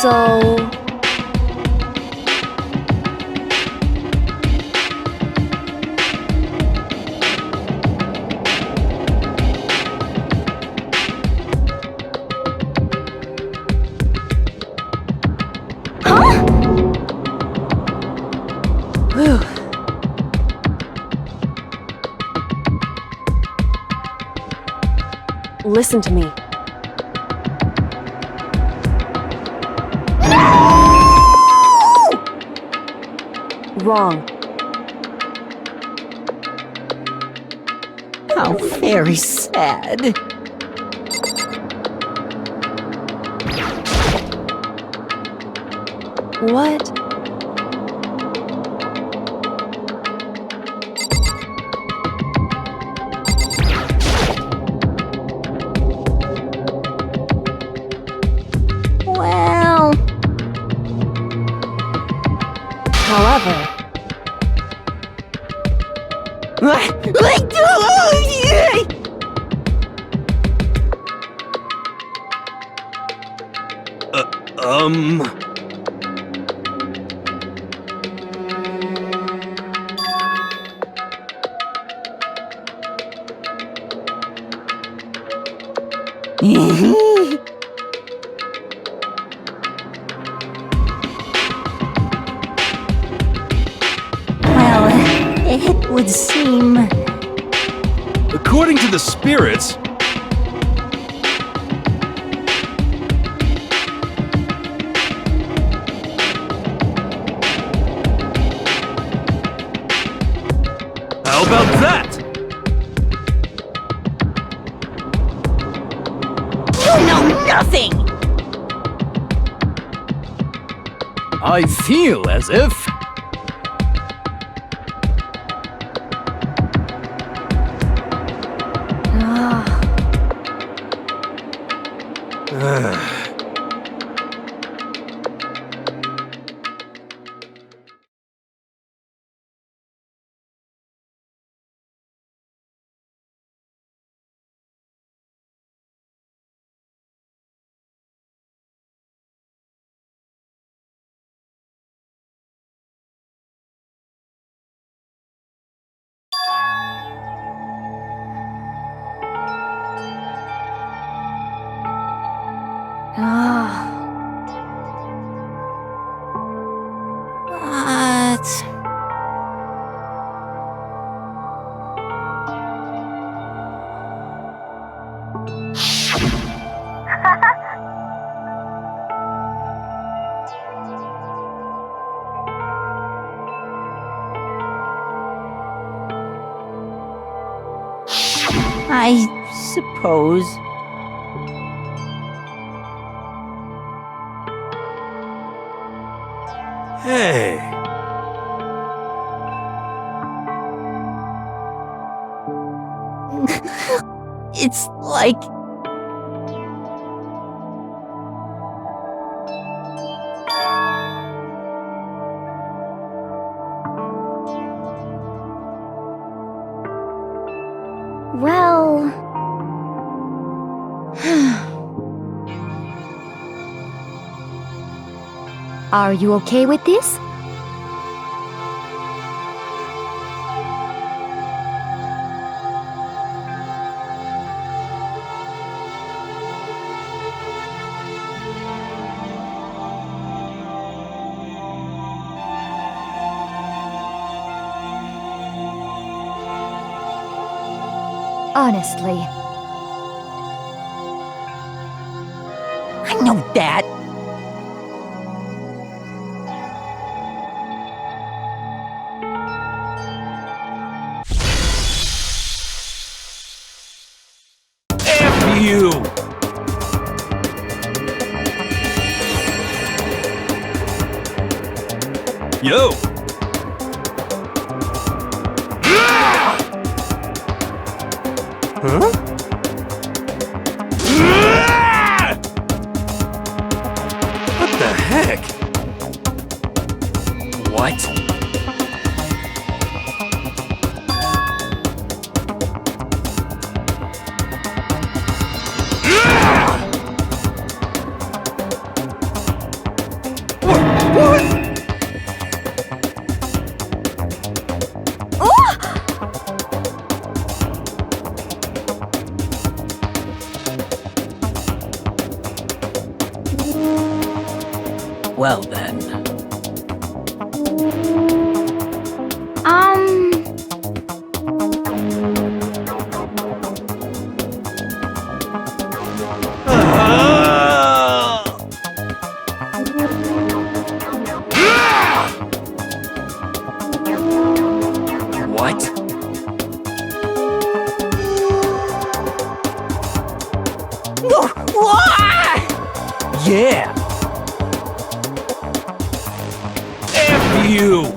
Speaker 5: So... Whew. Listen to me. Wrong.
Speaker 3: How very sad.
Speaker 5: What?
Speaker 3: Well...
Speaker 5: However...
Speaker 2: Um...
Speaker 3: Well, it would seem...
Speaker 2: According to the spirits... How about that?
Speaker 3: You know nothing!
Speaker 2: I feel as if...
Speaker 3: What? I suppose.
Speaker 2: Hey.
Speaker 3: It's like...
Speaker 1: Well... Are you okay with this? Honestly.
Speaker 3: I know that.
Speaker 2: F you! Yo! Huh? What the heck? What? Well then. What? Yeah! F you!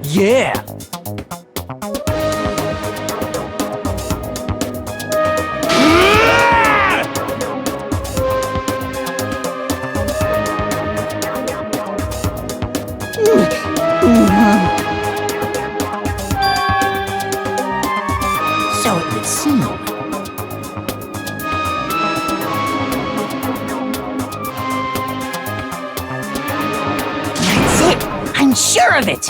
Speaker 2: Yeah!
Speaker 3: So it would seem. That's it! I'm sure of it!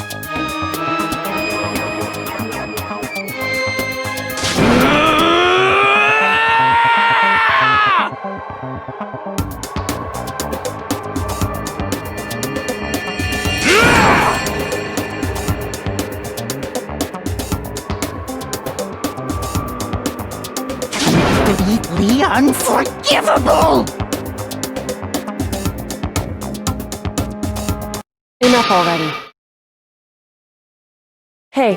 Speaker 3: Completely unforgivable!
Speaker 5: Enough already. Hey,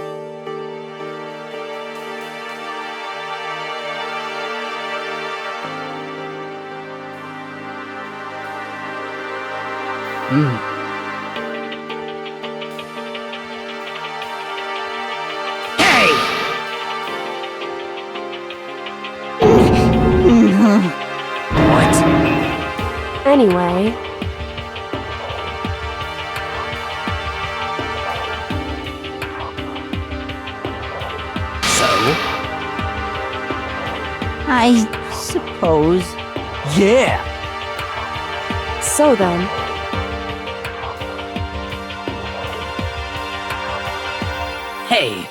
Speaker 3: Hey! What?
Speaker 5: anyway,
Speaker 2: So?
Speaker 3: I suppose.
Speaker 2: Yeah!
Speaker 5: so then,
Speaker 2: Hey!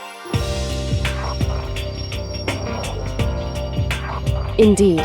Speaker 5: indeed.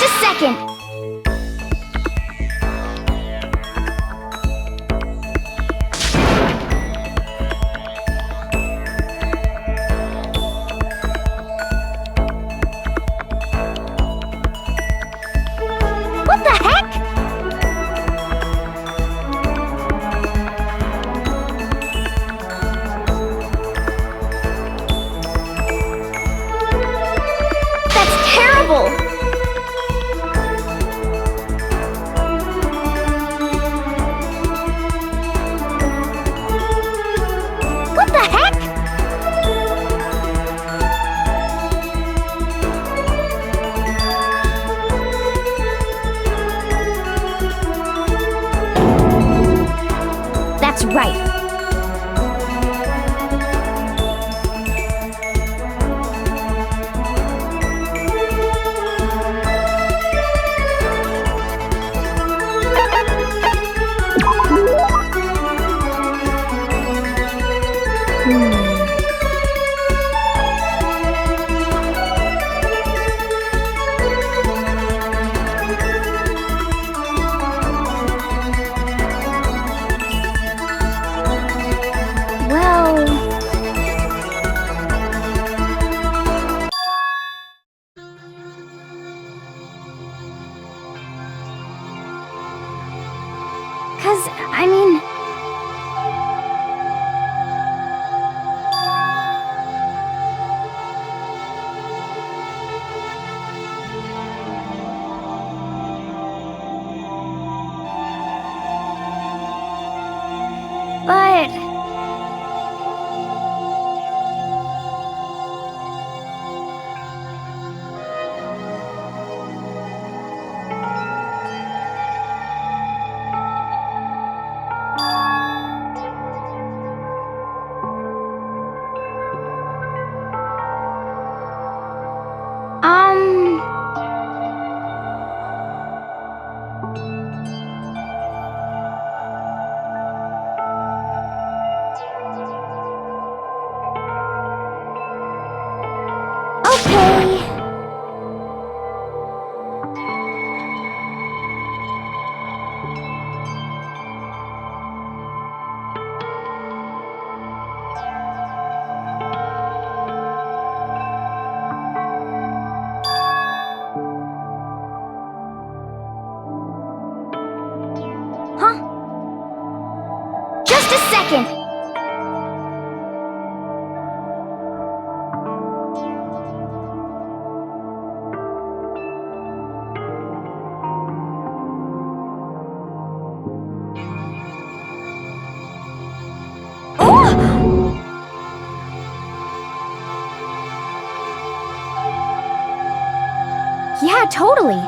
Speaker 1: Just a second! What the heck? That's terrible! What the heck? That's right. Well... I mean... But... Okay. Huh? Just a second! Oh! Yeah, totally.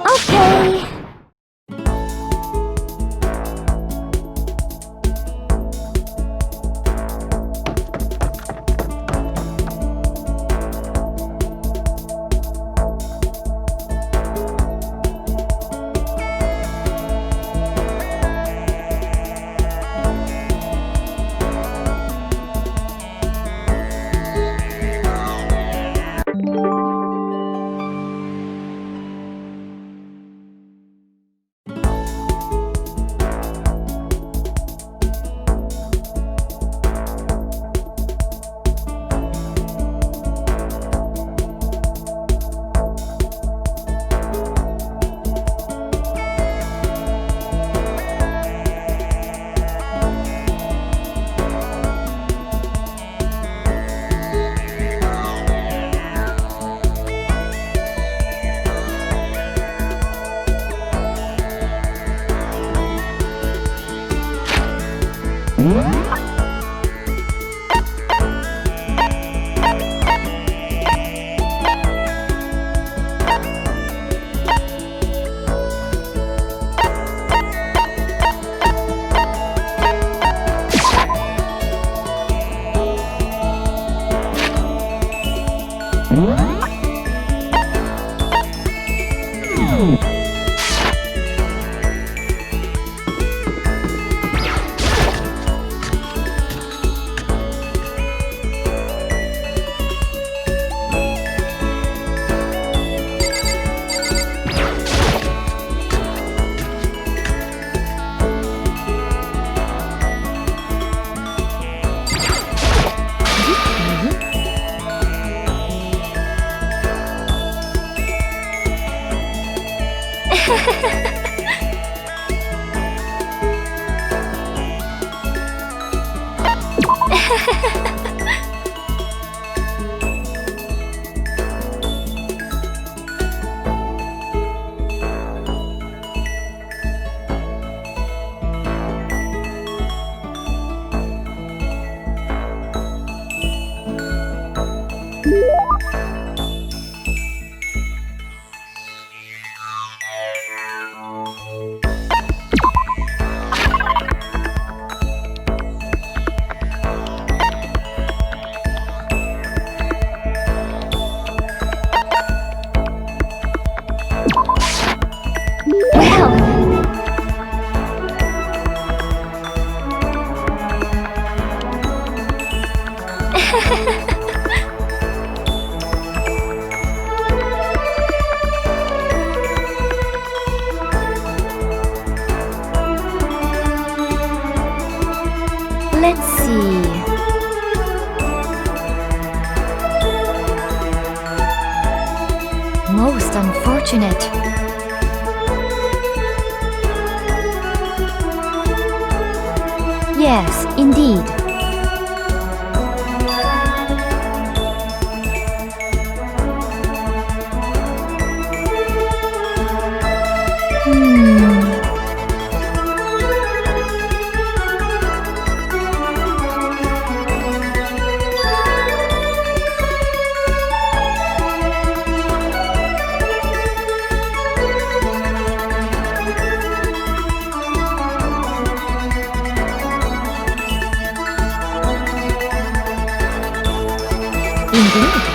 Speaker 1: Okay. Let's see. Most unfortunate. Yes, indeed. Indeed.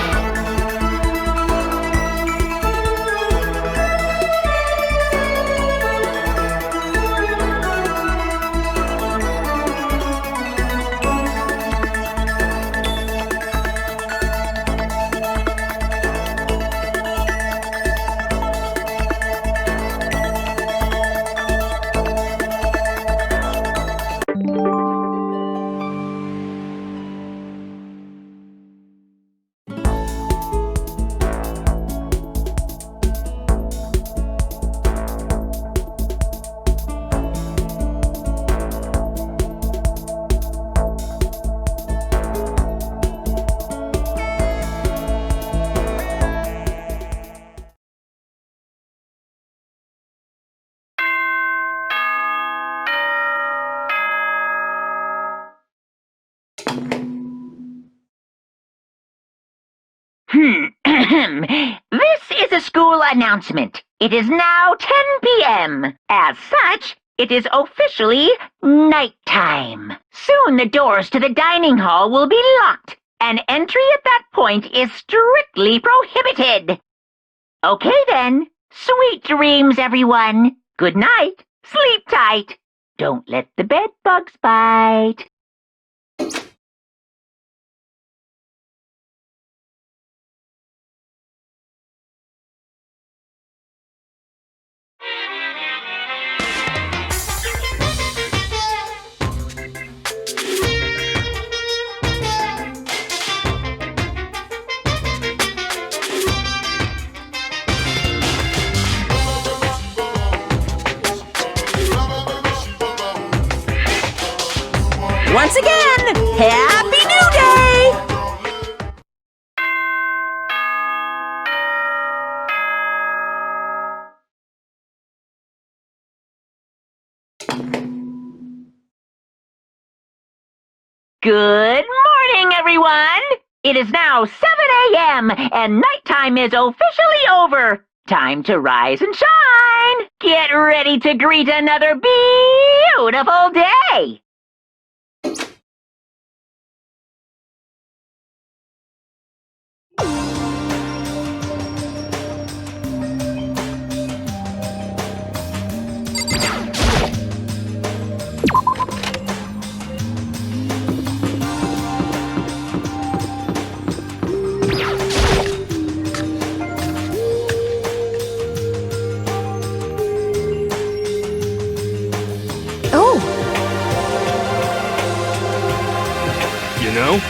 Speaker 6: This is a school announcement. It is now 10 p.m. As such, it is officially nighttime. Soon the doors to the dining hall will be locked, and entry at that point is strictly prohibited. Okay then. Sweet dreams, everyone. Good night. Sleep tight. Don't let the bed bugs bite.
Speaker 3: Once again, Happy New Day!
Speaker 6: Good morning, everyone! It is now 7 a.m. and nighttime is officially over. Time to rise and shine! Get ready to greet another beautiful day!
Speaker 1: Oh,
Speaker 2: You know?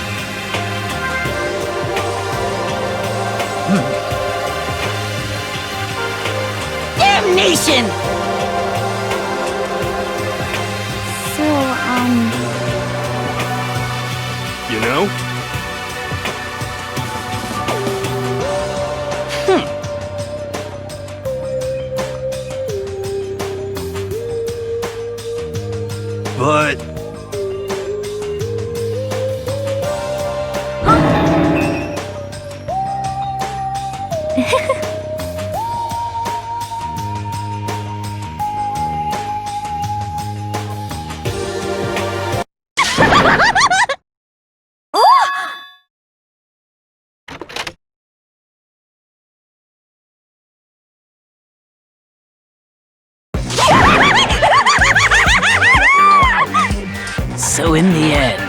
Speaker 3: graduation!
Speaker 1: So,
Speaker 2: You know? But...
Speaker 3: So in the end...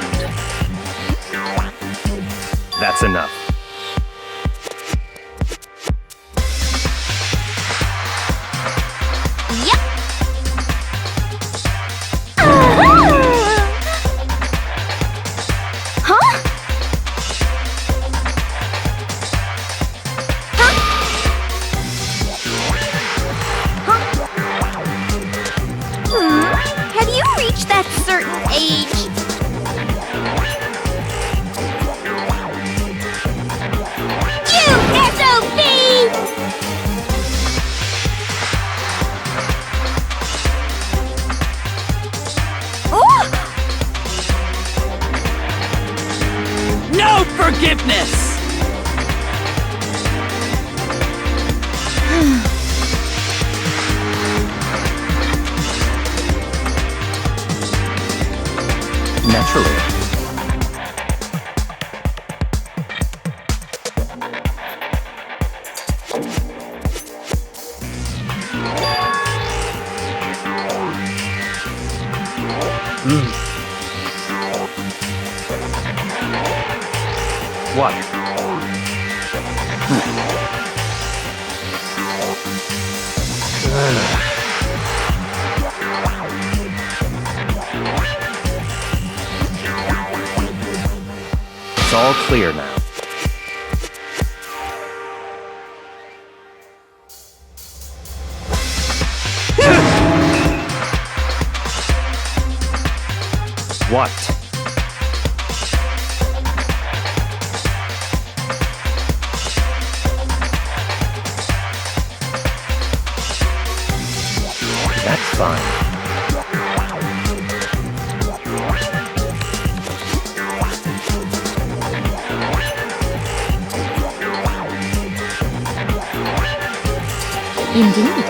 Speaker 2: That's enough.
Speaker 1: yep. Huh? Have you reached that certain age? You SOB! Oh!
Speaker 3: No forgiveness!
Speaker 2: Naturally. What? It's all clear now. What? That's fine.
Speaker 1: Indeed.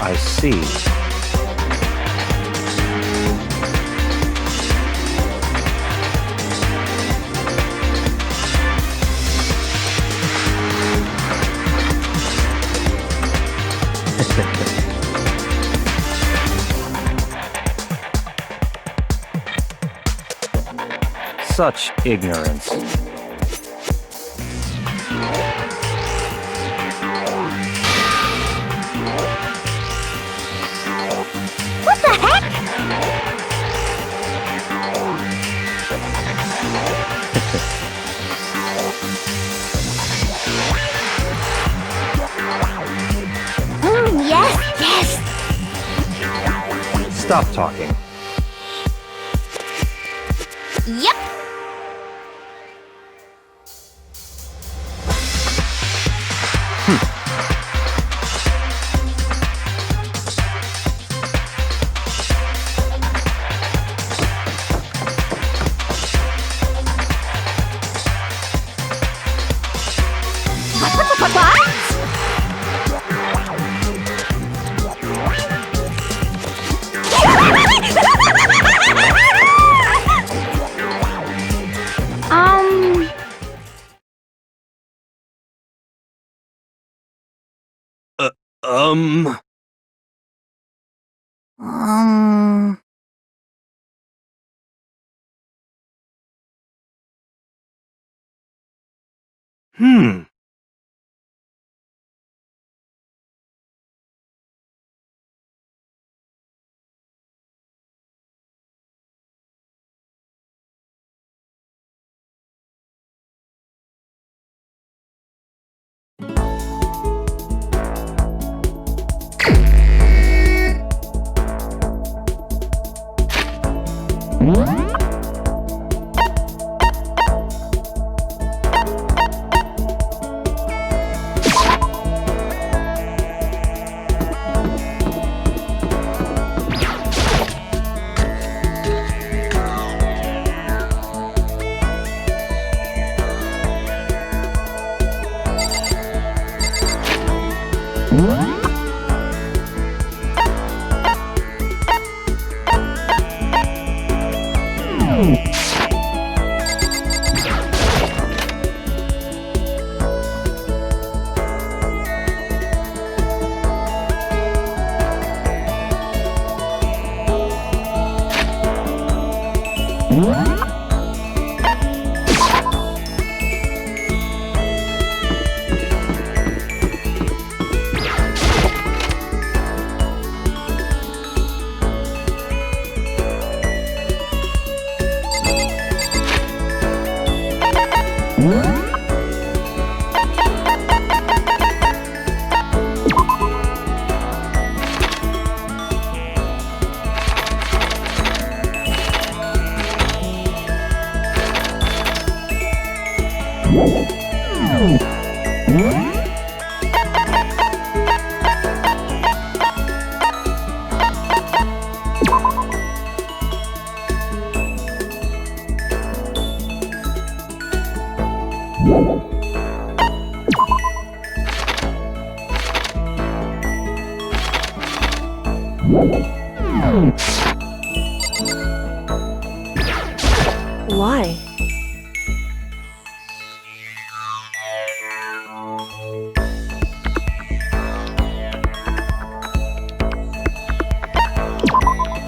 Speaker 2: I see. Such ignorance.
Speaker 1: What the heck? Yes, yes.
Speaker 2: Stop talking.
Speaker 1: Yep.
Speaker 2: Um...
Speaker 3: Um...
Speaker 2: Hmm.
Speaker 5: Why?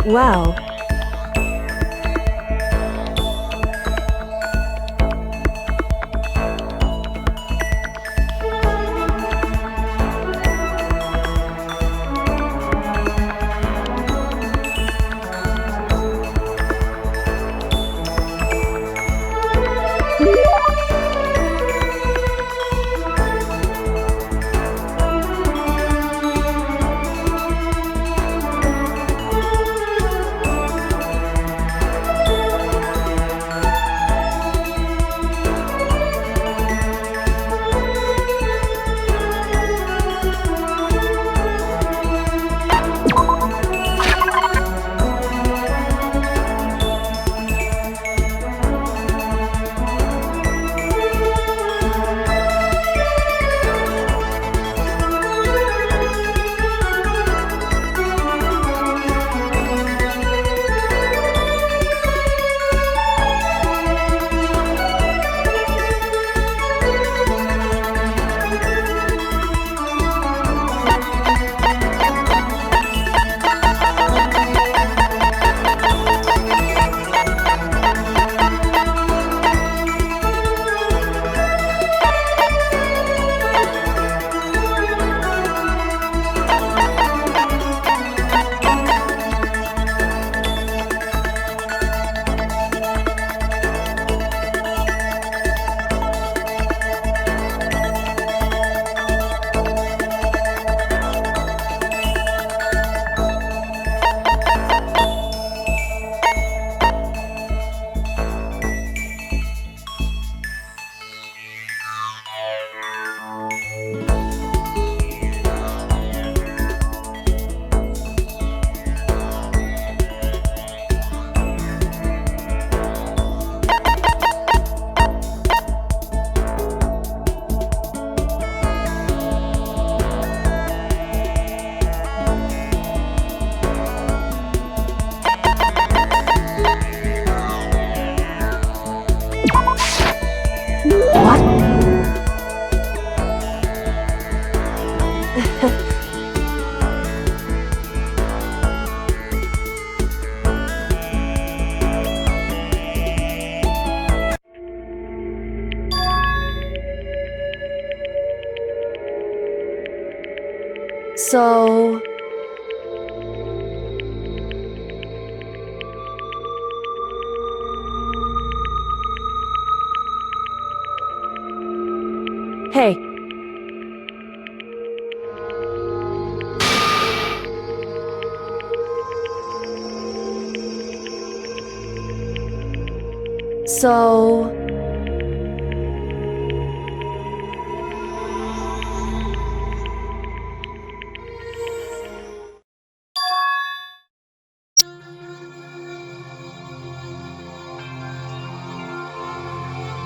Speaker 5: Well, so... Hey. So...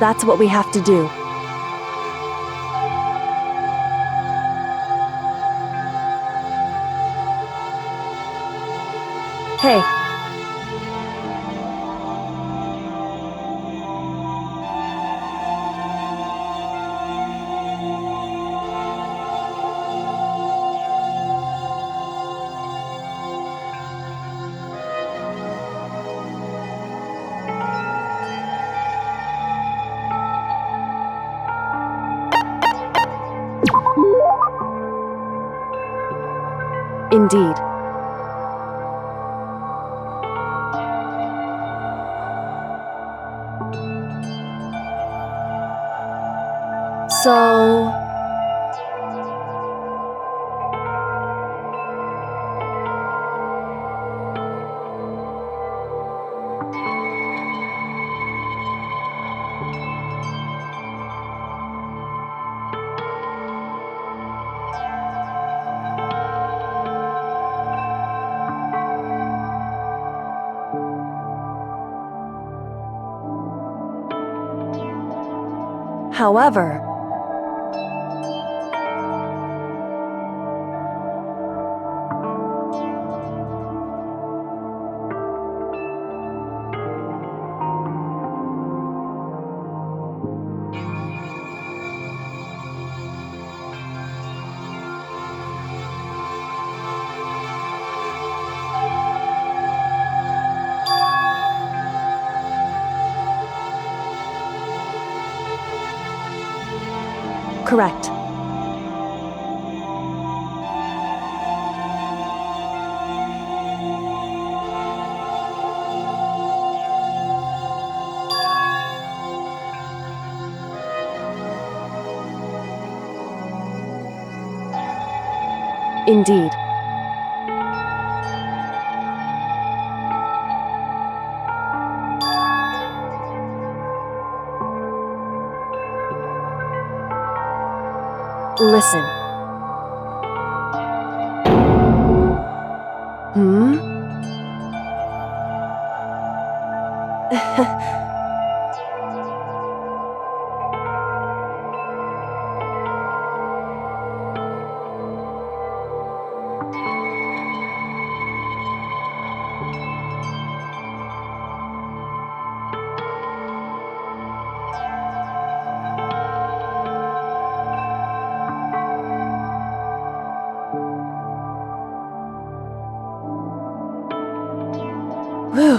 Speaker 5: That's what we have to do. Hey. Indeed. So... However... Correct. Indeed. Listen. Hmm? Whew.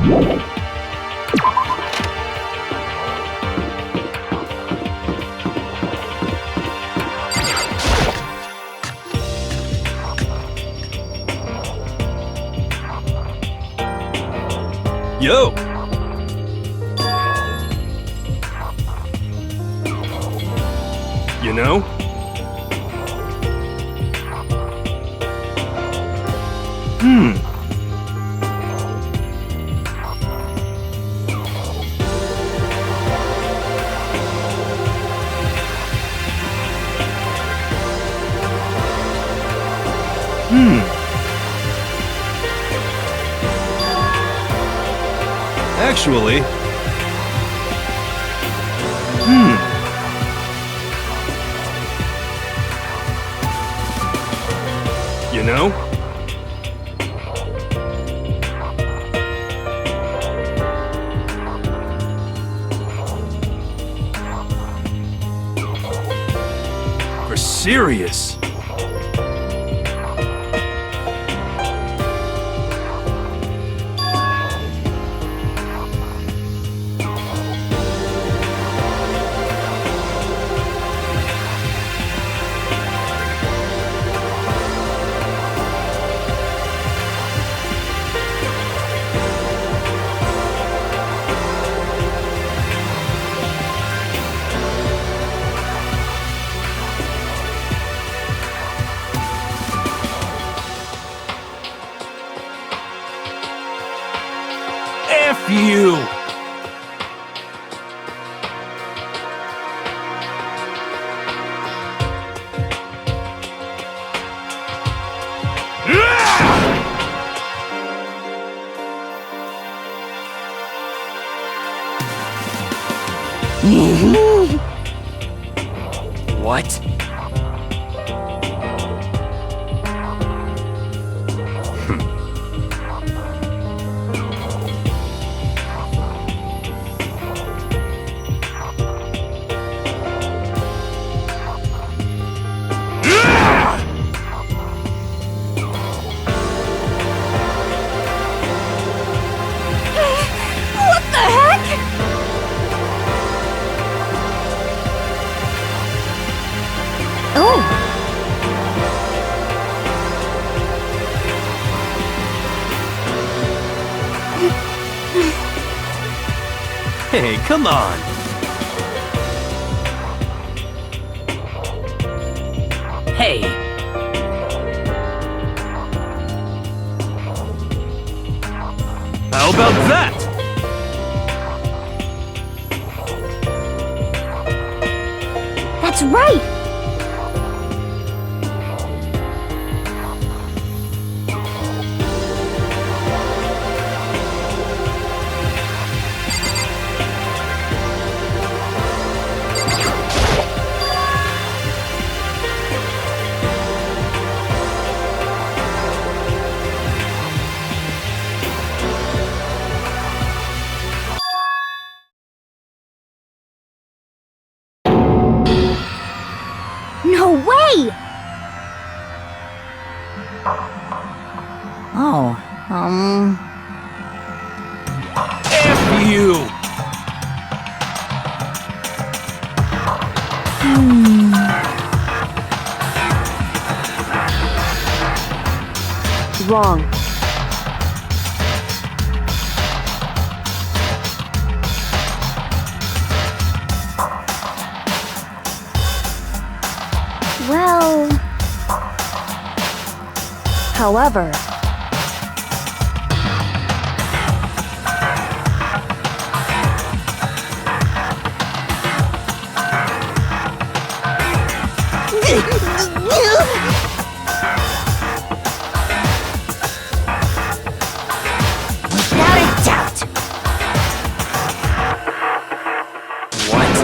Speaker 8: Yo! You know? Actually... You know? For serious. F you! What?
Speaker 1: What the heck? Oh.
Speaker 8: Hey, come on!
Speaker 3: Hey,
Speaker 8: How about that?
Speaker 1: That's right. No way!
Speaker 3: oh,
Speaker 8: F you!
Speaker 5: Wrong.
Speaker 1: Well,
Speaker 5: However,
Speaker 3: without a doubt. What?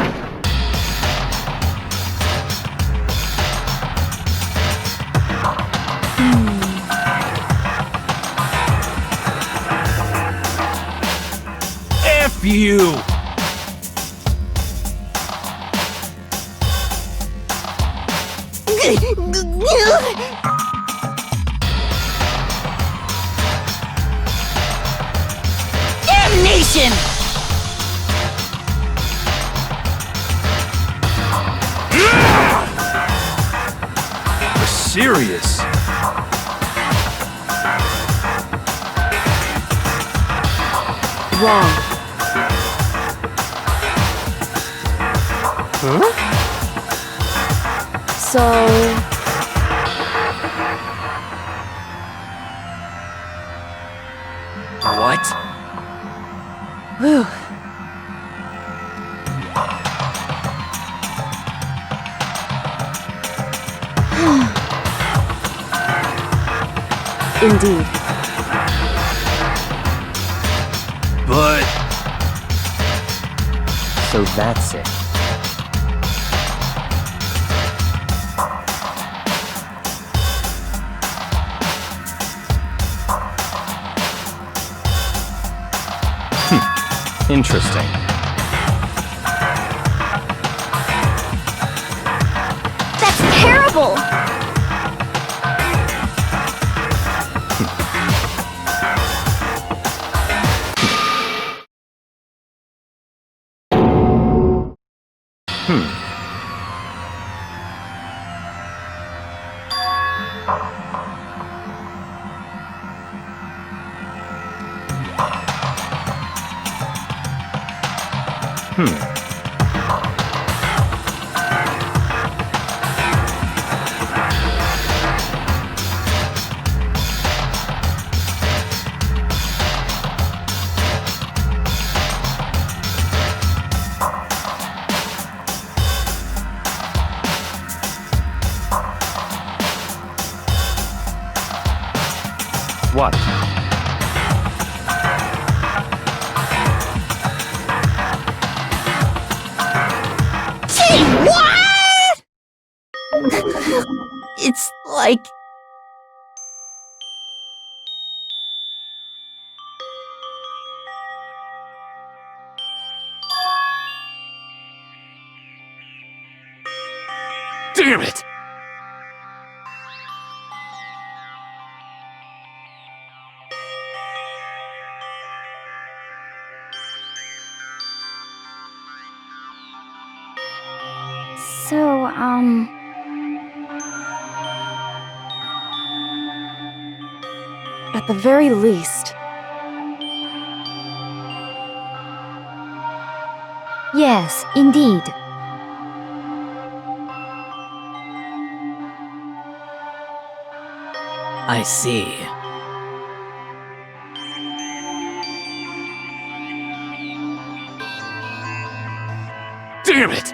Speaker 8: F you!
Speaker 3: graduation!
Speaker 8: You're serious?
Speaker 5: Wrong.
Speaker 8: Huh?
Speaker 5: So,
Speaker 8: What?
Speaker 5: whew. Indeed.
Speaker 8: But
Speaker 2: So that's it. Interesting.
Speaker 1: That's terrible!
Speaker 2: What?
Speaker 3: Gee, what? It's like...
Speaker 8: damn it!
Speaker 1: So,
Speaker 5: At the very least,
Speaker 1: yes, indeed.
Speaker 3: I see.
Speaker 8: Damn it!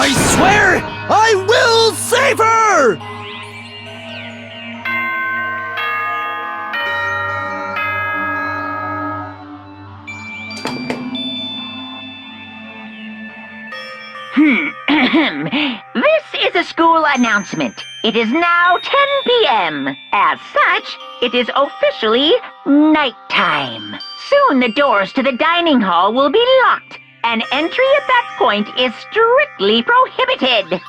Speaker 8: I swear I will save her!
Speaker 6: This is a school announcement. It is now 10 p.m. As such, it is officially nighttime. Soon the doors to the dining hall will be locked, and entry at that point is strictly prohibited.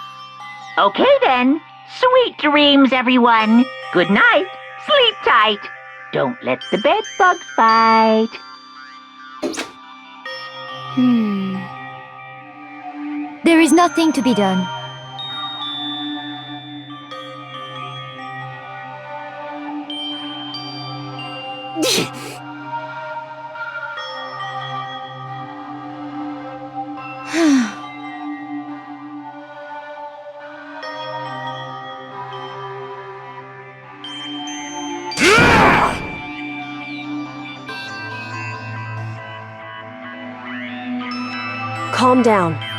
Speaker 6: Okay then. Sweet dreams, everyone. Good night. Sleep tight. Don't let the bed bugs bite.
Speaker 1: There is nothing to be done.
Speaker 5: calm down.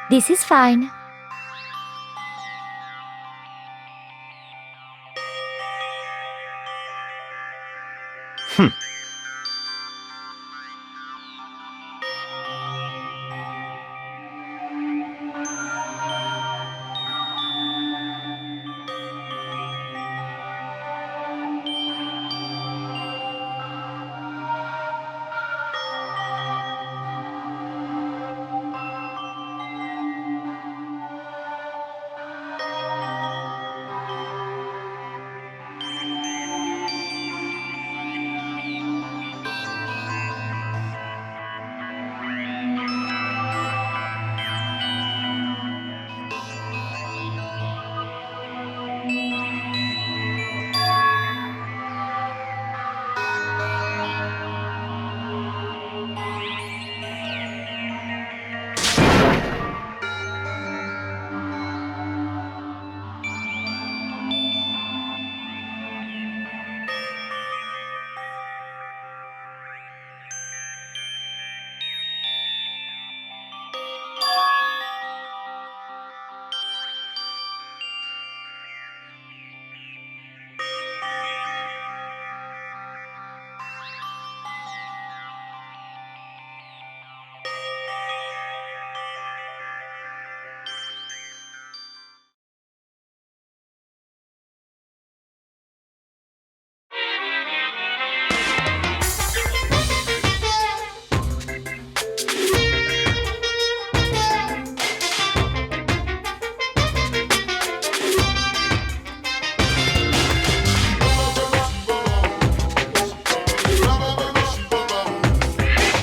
Speaker 1: This is fine.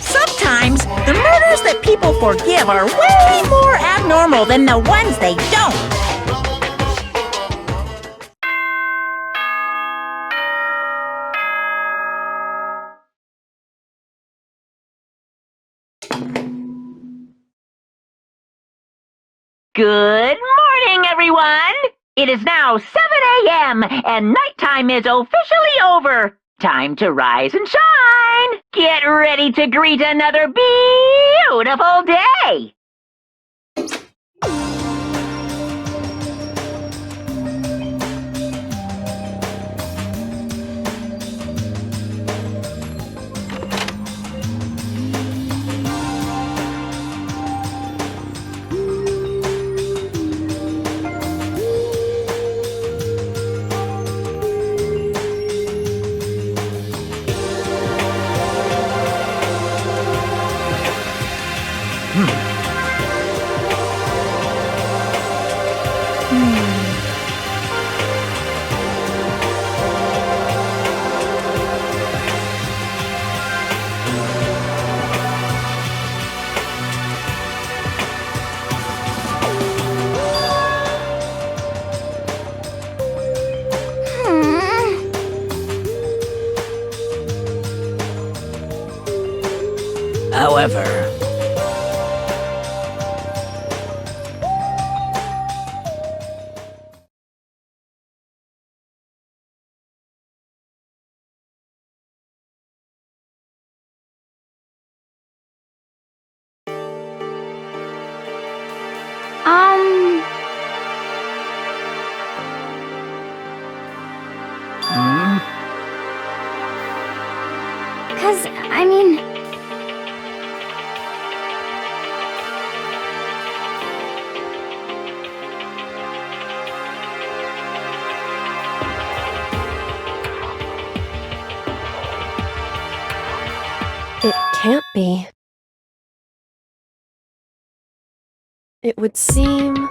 Speaker 3: Sometimes the murders that people forgive are way more abnormal than the ones they don't.
Speaker 6: Good morning, everyone! It is now 7 a.m. and nighttime is officially over. Time to rise and shine! Get ready to greet another beautiful day!
Speaker 3: However,
Speaker 1: Because, I mean...
Speaker 5: It can't be. It would seem...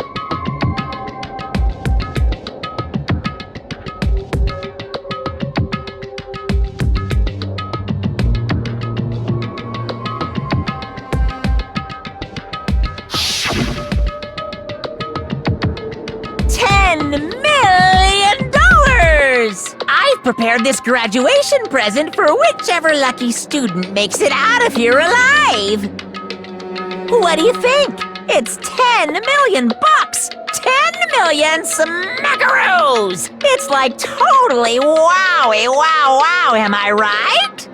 Speaker 3: $10 million! I've prepared this graduation present for whichever lucky student makes it out of here alive. What do you think? It's 10 million bucks! 10 million smackaroos! It's like totally wowie wow wow, am I right?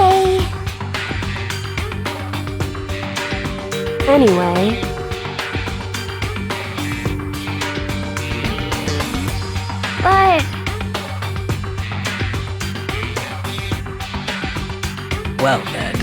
Speaker 1: Okay.
Speaker 5: Anyway,
Speaker 1: But
Speaker 3: Well then.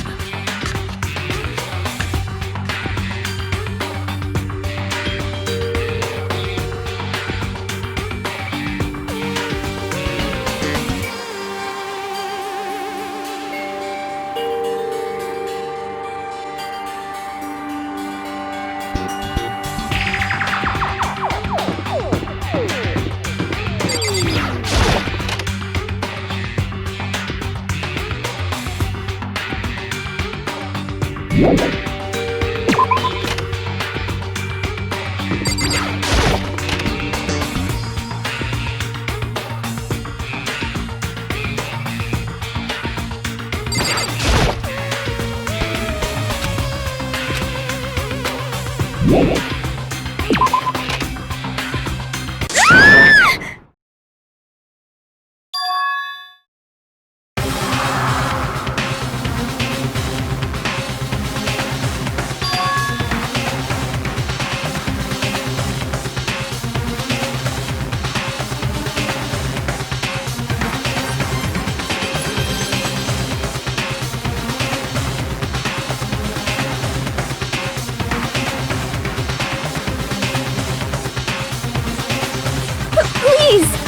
Speaker 1: please!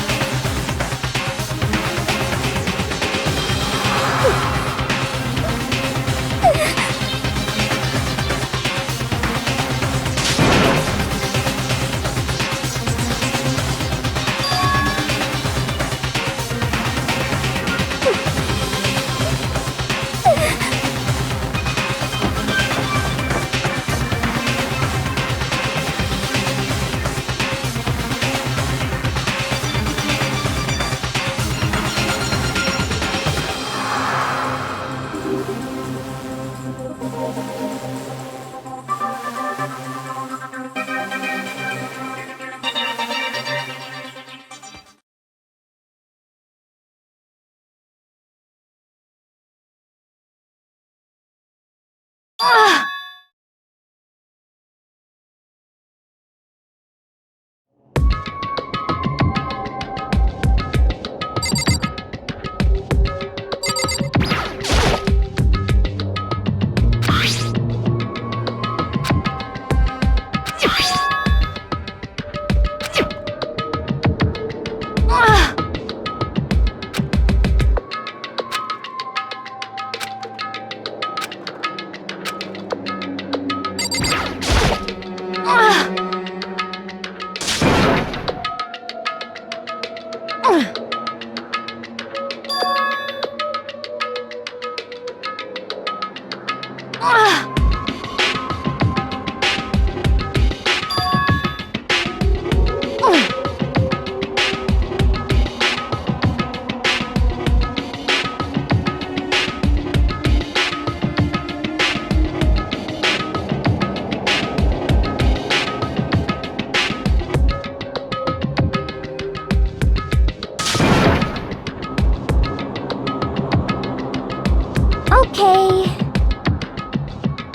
Speaker 1: Okay.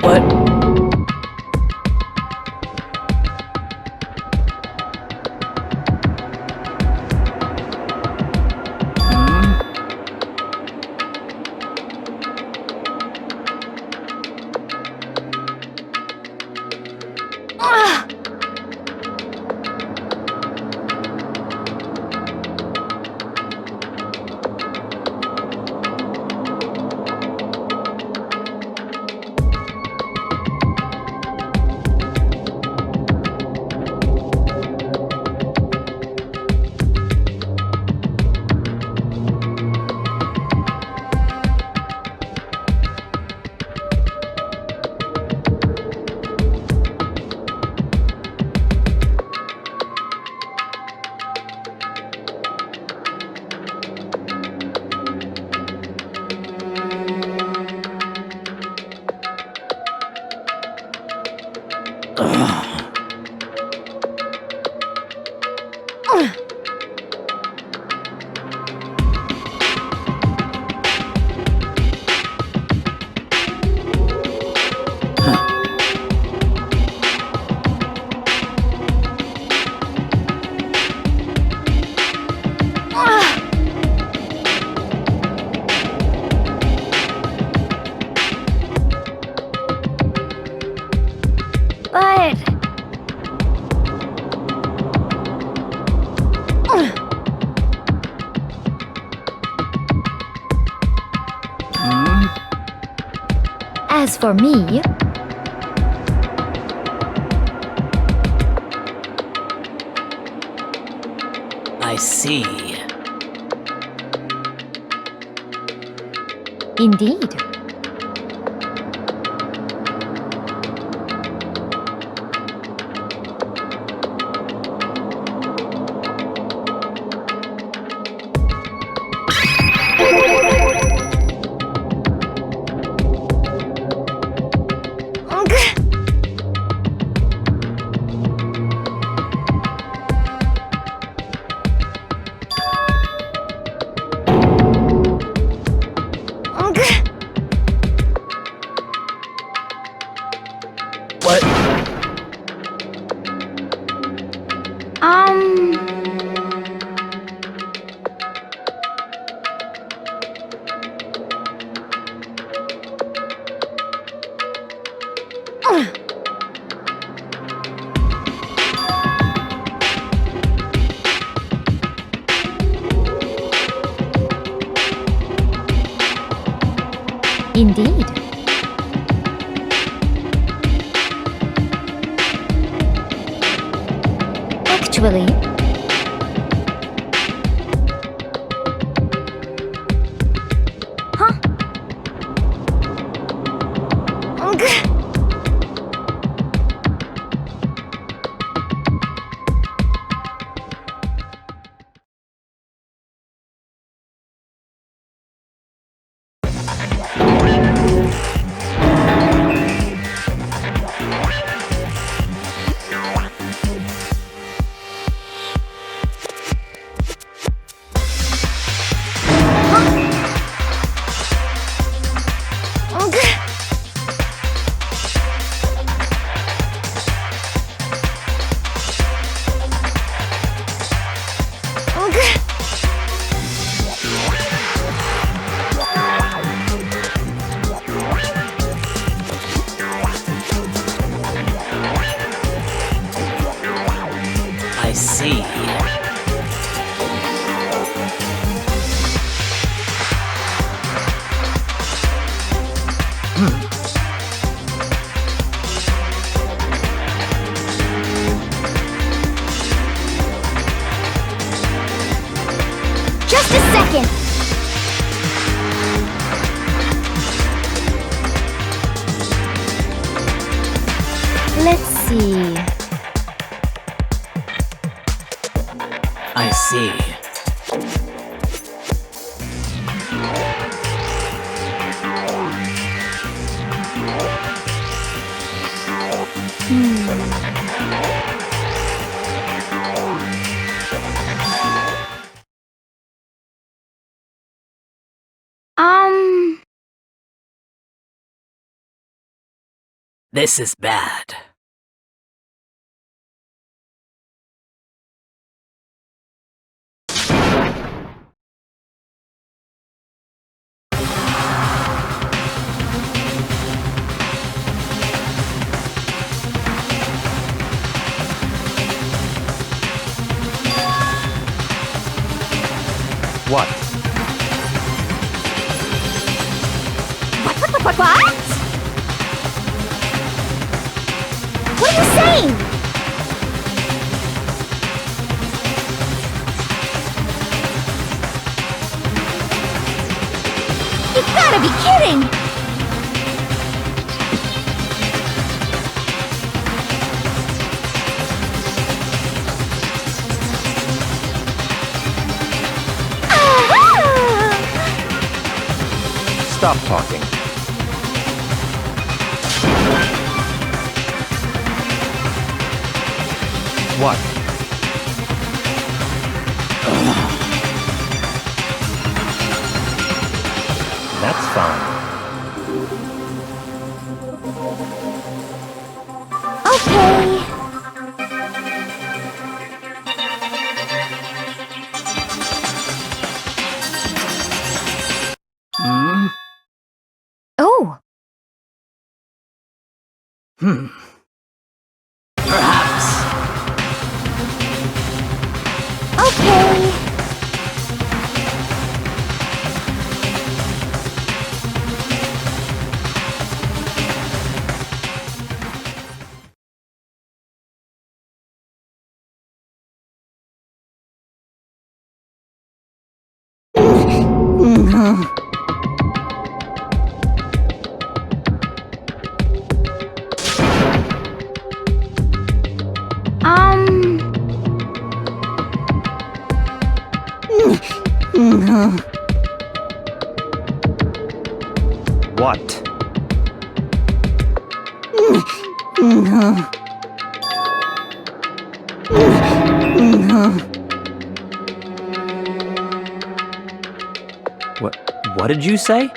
Speaker 3: What?
Speaker 1: As for me,
Speaker 8: I see.
Speaker 1: indeed.
Speaker 8: What?
Speaker 1: Indeed. Actually, huh?
Speaker 8: I see.
Speaker 1: Just a second. Let's see.
Speaker 8: I see. This is bad.
Speaker 2: What?
Speaker 1: What? What are you saying? You gotta be kidding!
Speaker 2: Stop talking. What? That's fine.
Speaker 1: Okay.
Speaker 8: Hmm?
Speaker 1: Oh,
Speaker 8: Perhaps.
Speaker 1: okay.
Speaker 2: What? What did you say?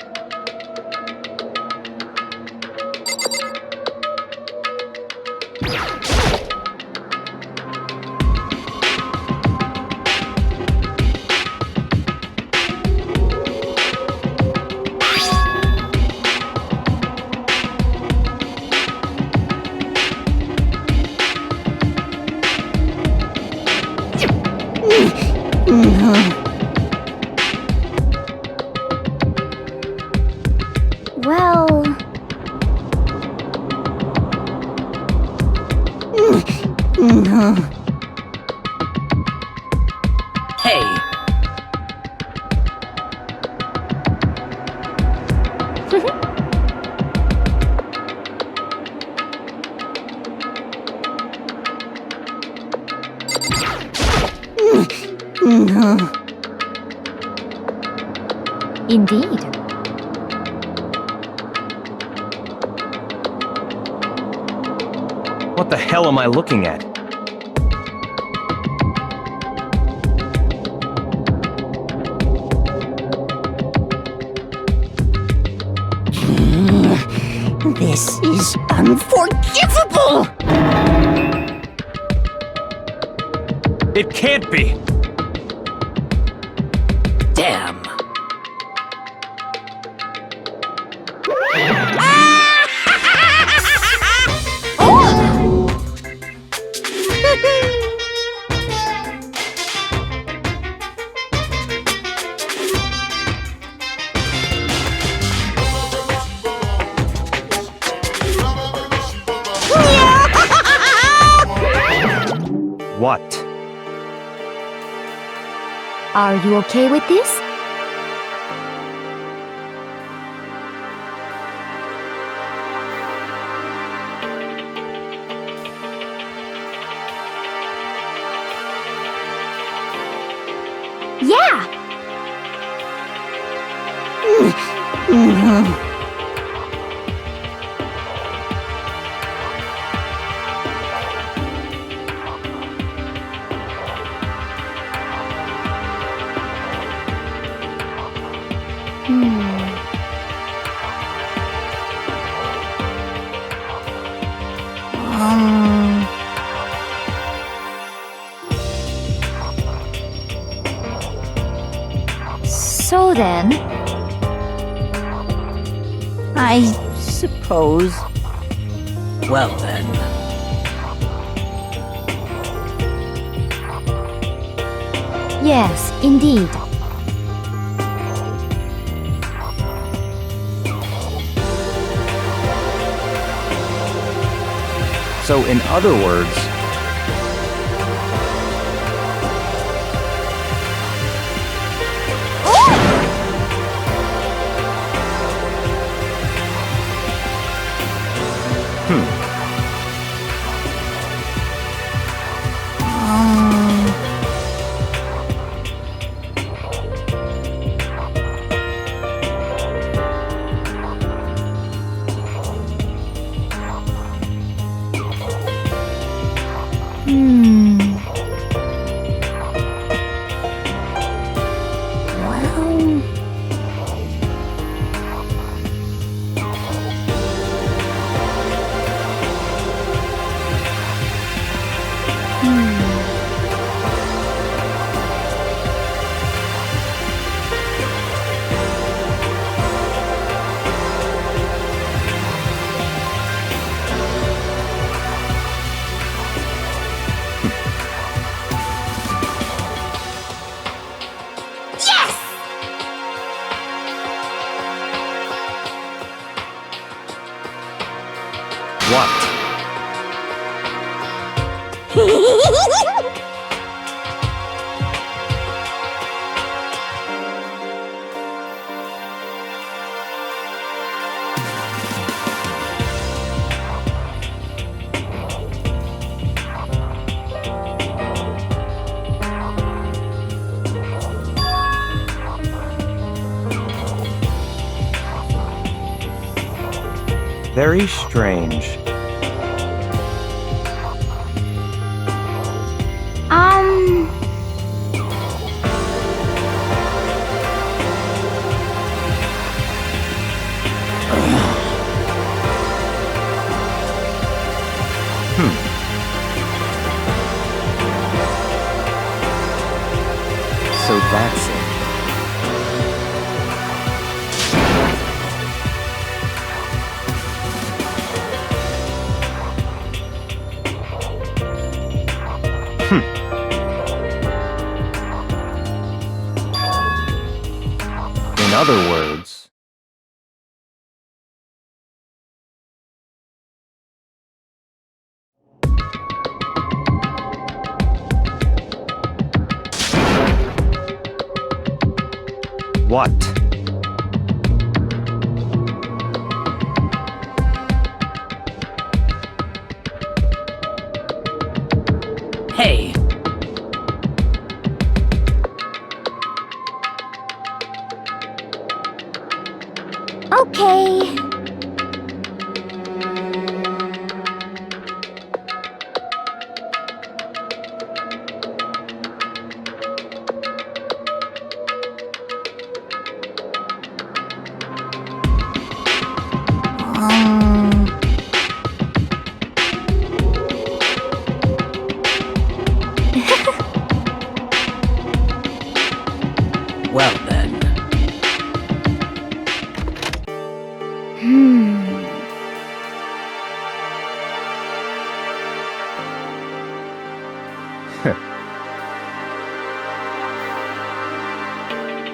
Speaker 1: Well...
Speaker 8: Hey!
Speaker 1: Indeed.
Speaker 2: What the hell am I looking at?
Speaker 3: This is unforgivable!
Speaker 2: It can't be!
Speaker 8: Damn!
Speaker 2: What?
Speaker 1: Are you okay with this? Yeah! So then...
Speaker 3: I suppose.
Speaker 8: Well then.
Speaker 1: Yes, indeed.
Speaker 2: So, in other words,
Speaker 1: Well...
Speaker 2: what? Very strange. So that's it. In other words, what?
Speaker 3: Hey,
Speaker 1: Okay.
Speaker 3: well then.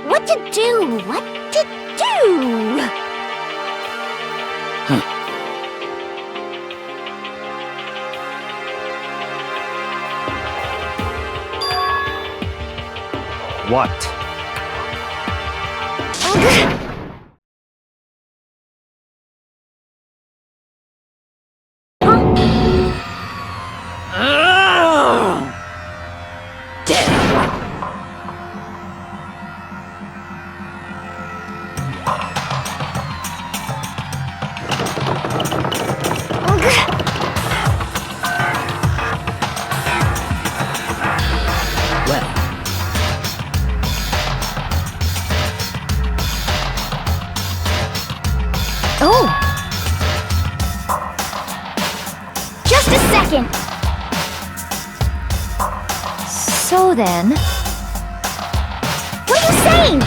Speaker 1: What to do? What to do?
Speaker 2: What?
Speaker 3: Well,
Speaker 1: Oh! Just a second! So then... What are you saying?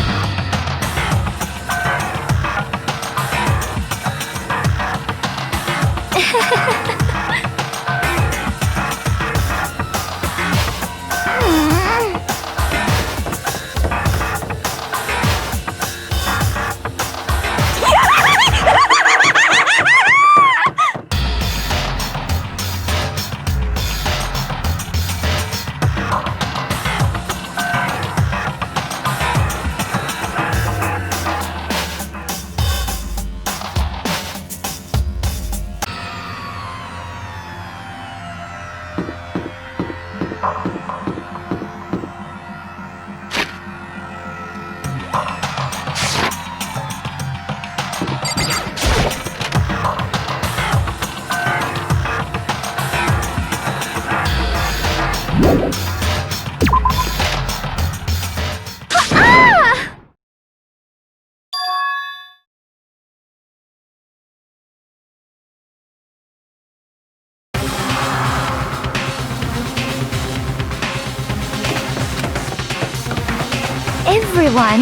Speaker 1: Everyone.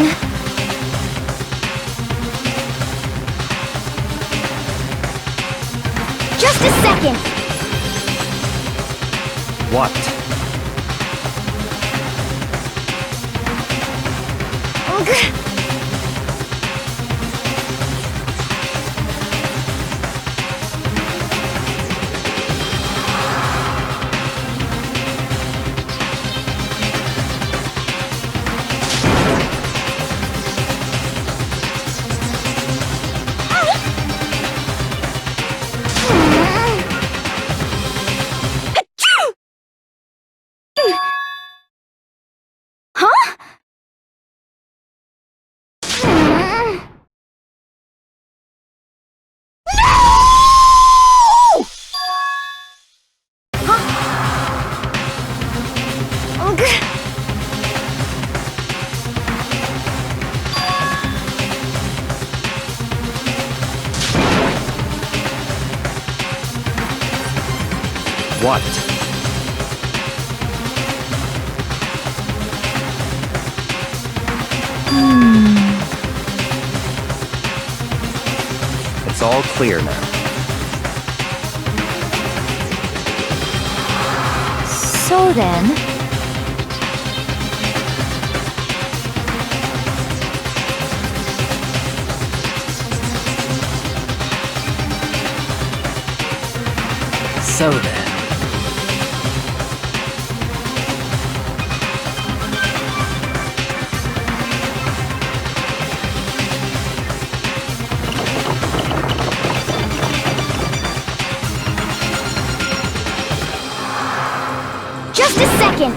Speaker 1: Just a second.
Speaker 2: What? What? It's all clear now.
Speaker 1: So then...
Speaker 3: So then.
Speaker 1: Just a second!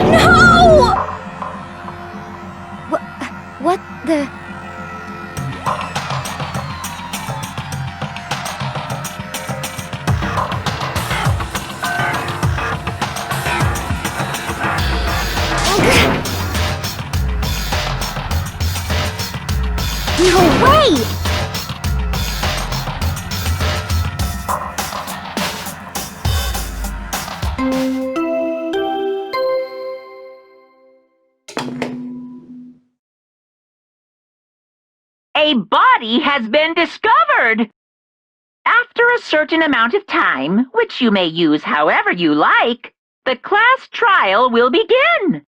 Speaker 1: No! What the... No way!
Speaker 6: A body has been discovered! After a certain amount of time, which you may use however you like, the class trial will begin.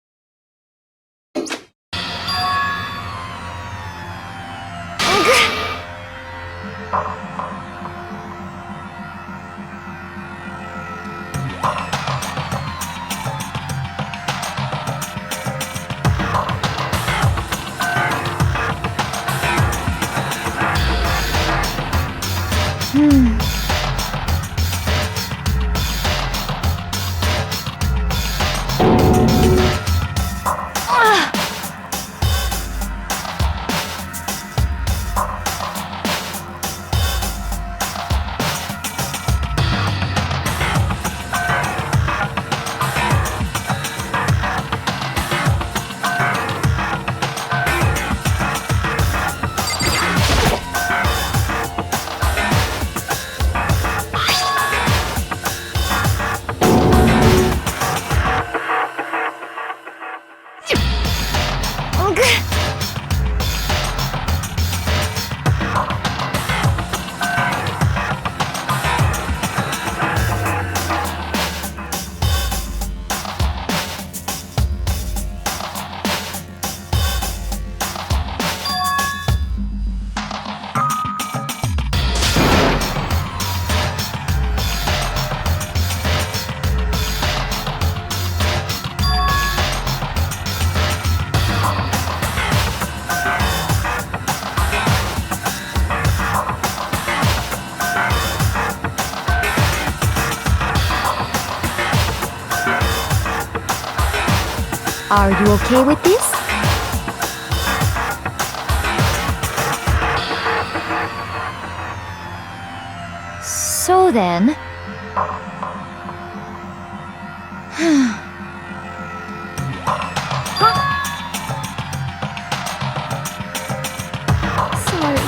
Speaker 1: Are you okay with this? So then... Sorry.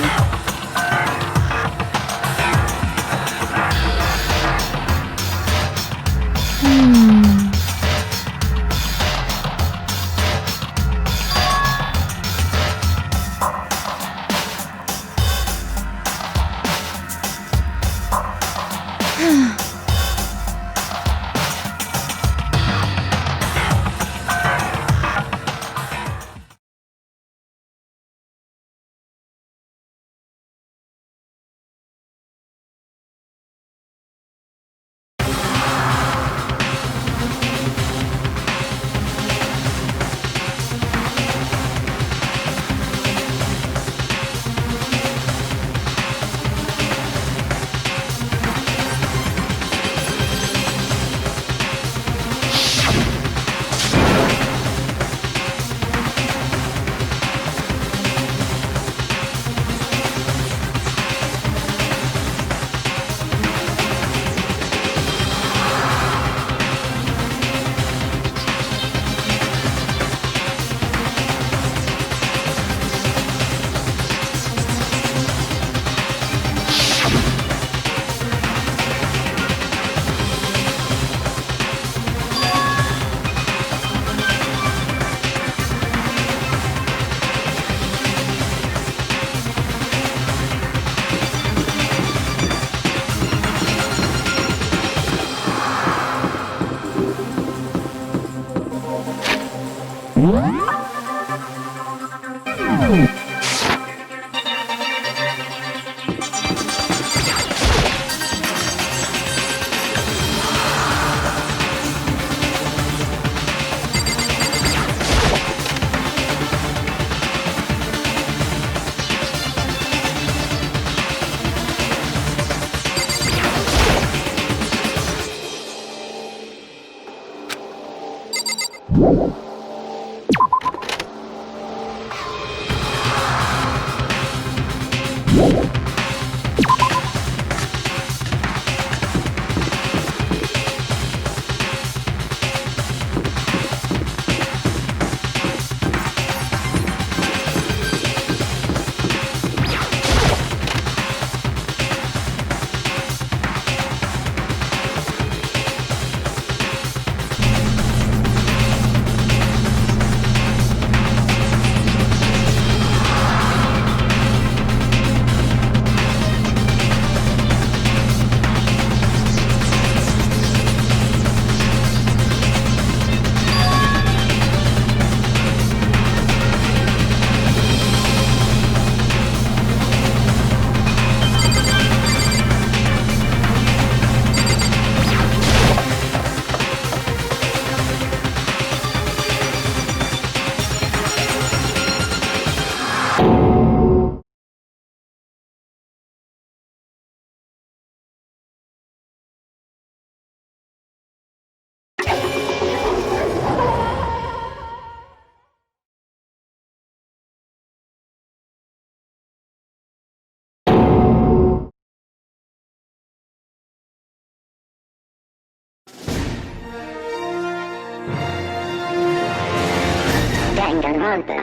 Speaker 6: Danganronpa.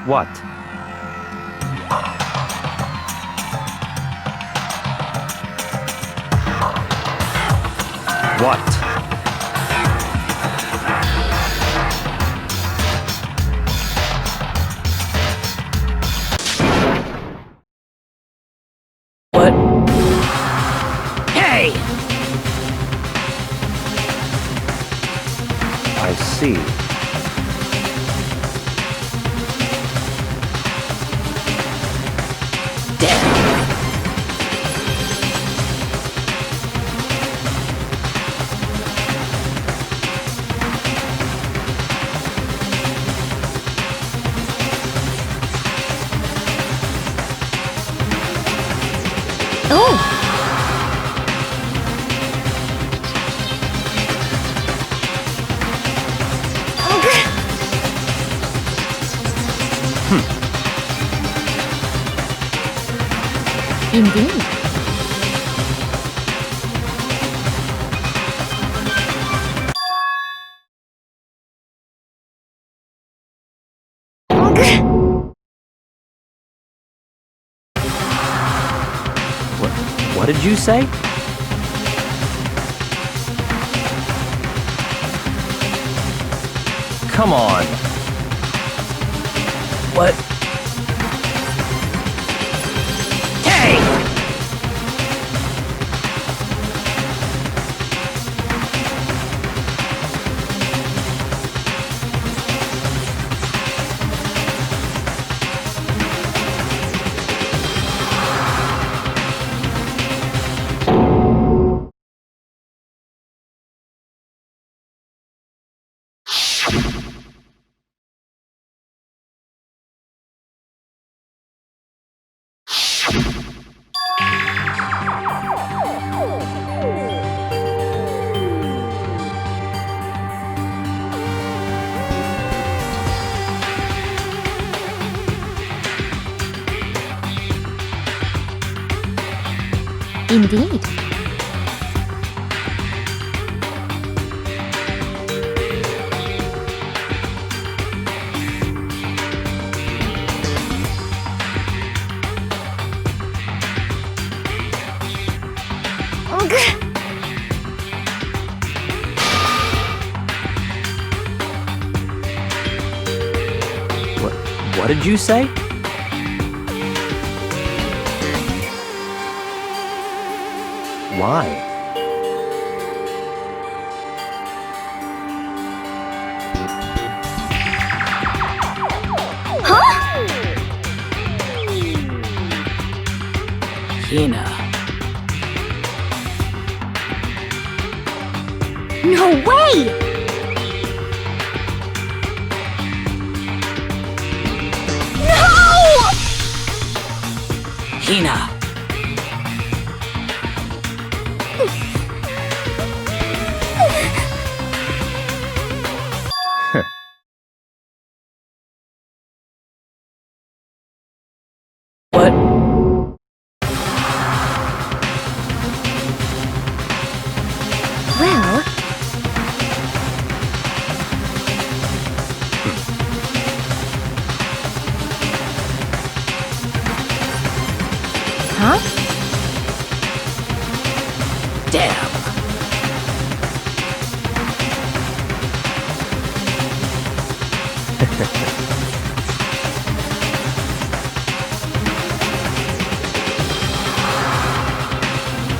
Speaker 2: What? What?
Speaker 3: What? Hey!
Speaker 2: I see.
Speaker 1: Indeed.
Speaker 2: What did you say? Come on.
Speaker 8: What? Hey!
Speaker 1: Indeed.
Speaker 2: What did you say? Why?
Speaker 8: Hina.
Speaker 1: No way! No!
Speaker 8: Hina. What?
Speaker 1: Well, huh?
Speaker 8: Damn.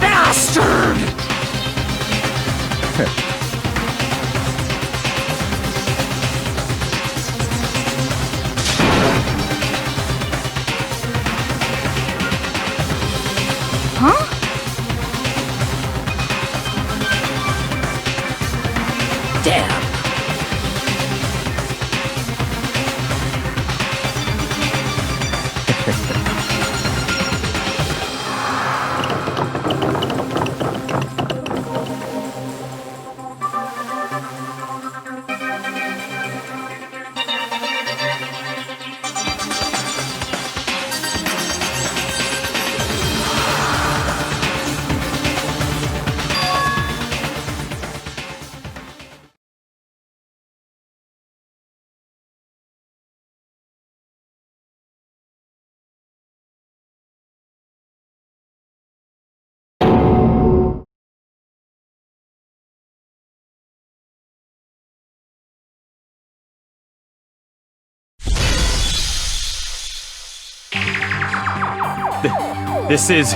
Speaker 8: Bastard!
Speaker 1: Huh?
Speaker 8: Damn.
Speaker 2: This is...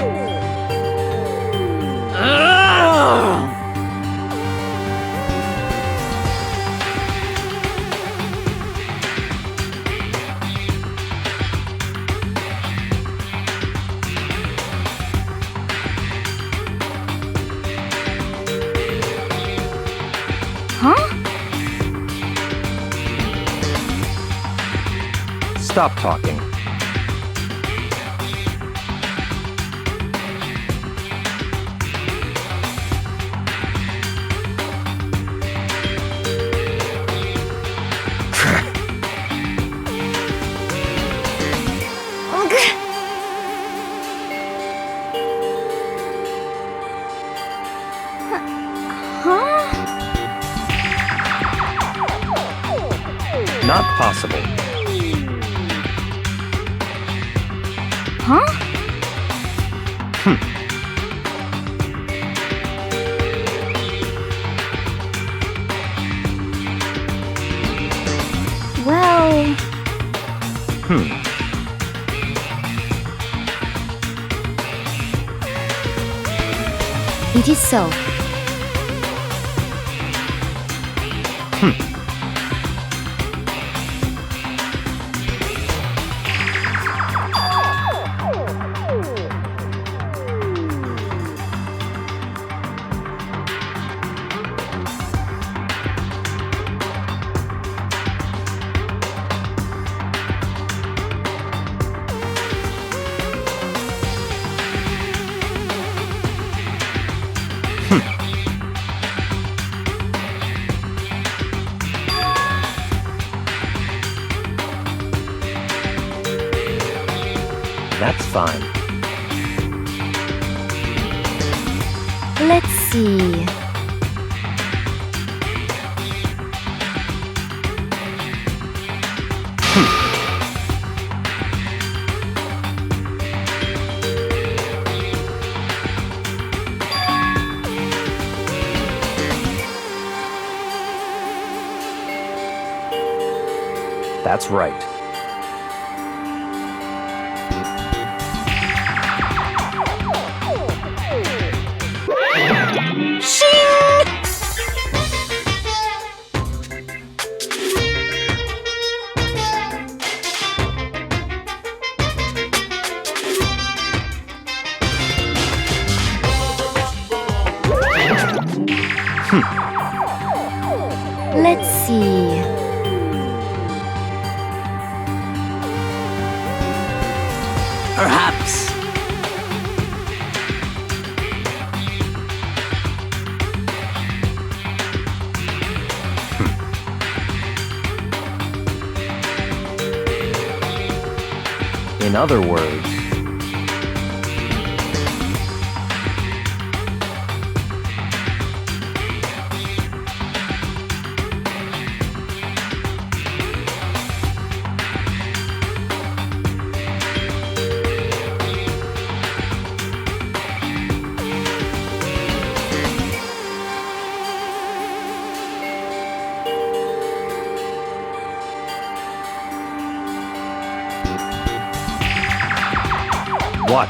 Speaker 1: Huh?
Speaker 2: Stop talking.
Speaker 1: Huh?
Speaker 2: Not possible.
Speaker 1: Huh? Well...
Speaker 5: It is so.
Speaker 2: That's fine.
Speaker 5: Let's see.
Speaker 2: That's right.
Speaker 5: Let's see.
Speaker 8: Perhaps.
Speaker 2: In other words, what?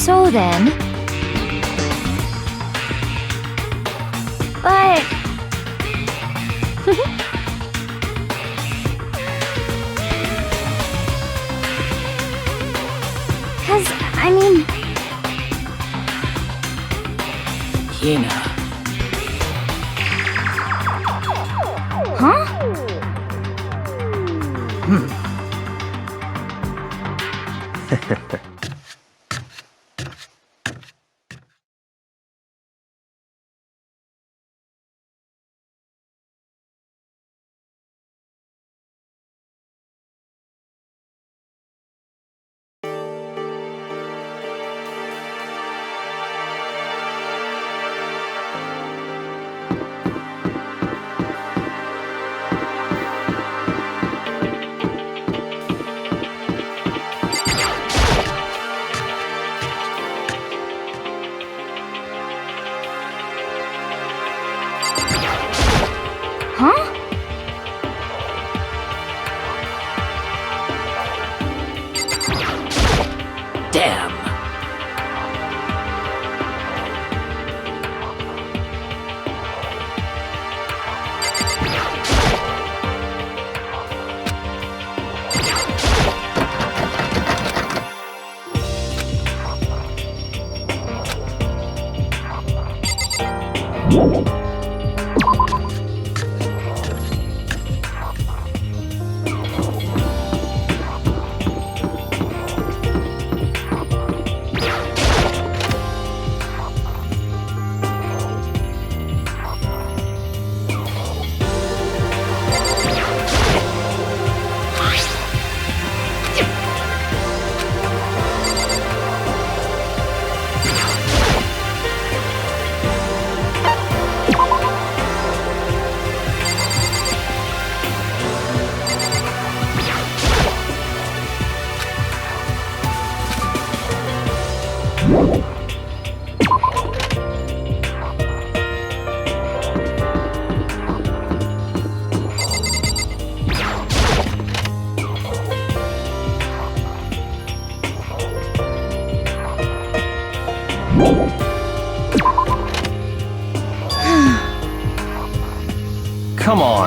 Speaker 5: So then,
Speaker 1: But... Cause, I mean...
Speaker 8: Hina.
Speaker 1: Huh?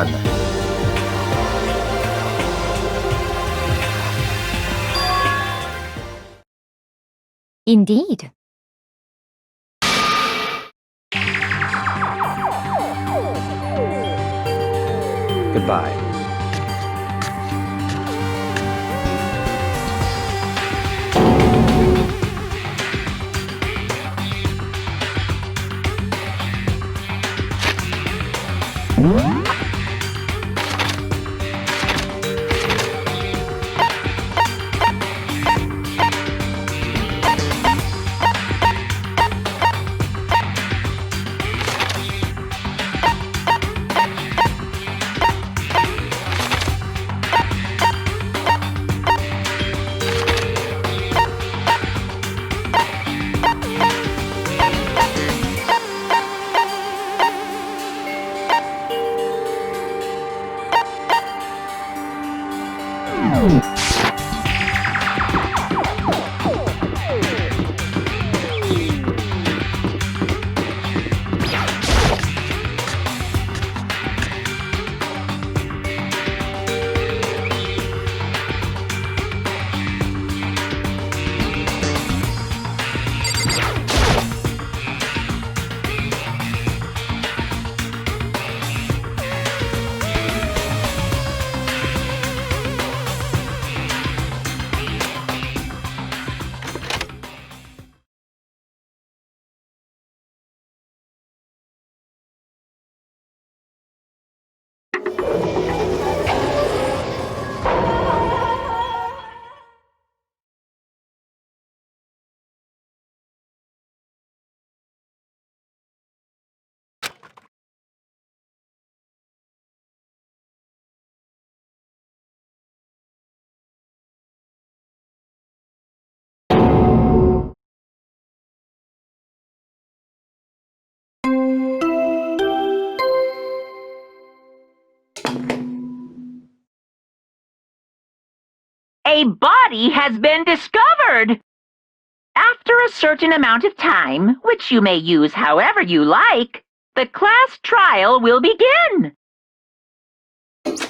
Speaker 2: on!
Speaker 5: Indeed.
Speaker 2: Goodbye.
Speaker 6: A body has been discovered! After a certain amount of time, which you may use however you like, the class trial will begin.
Speaker 3: It's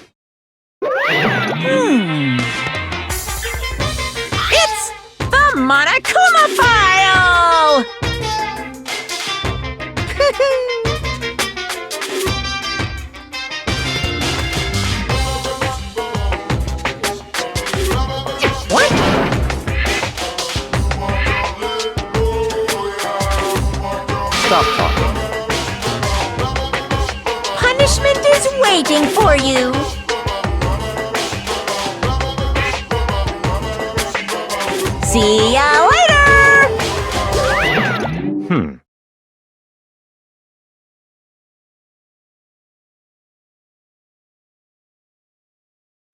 Speaker 3: the Monokuma file! What?
Speaker 2: Stop talking.
Speaker 3: Punishment is waiting for you. See ya later!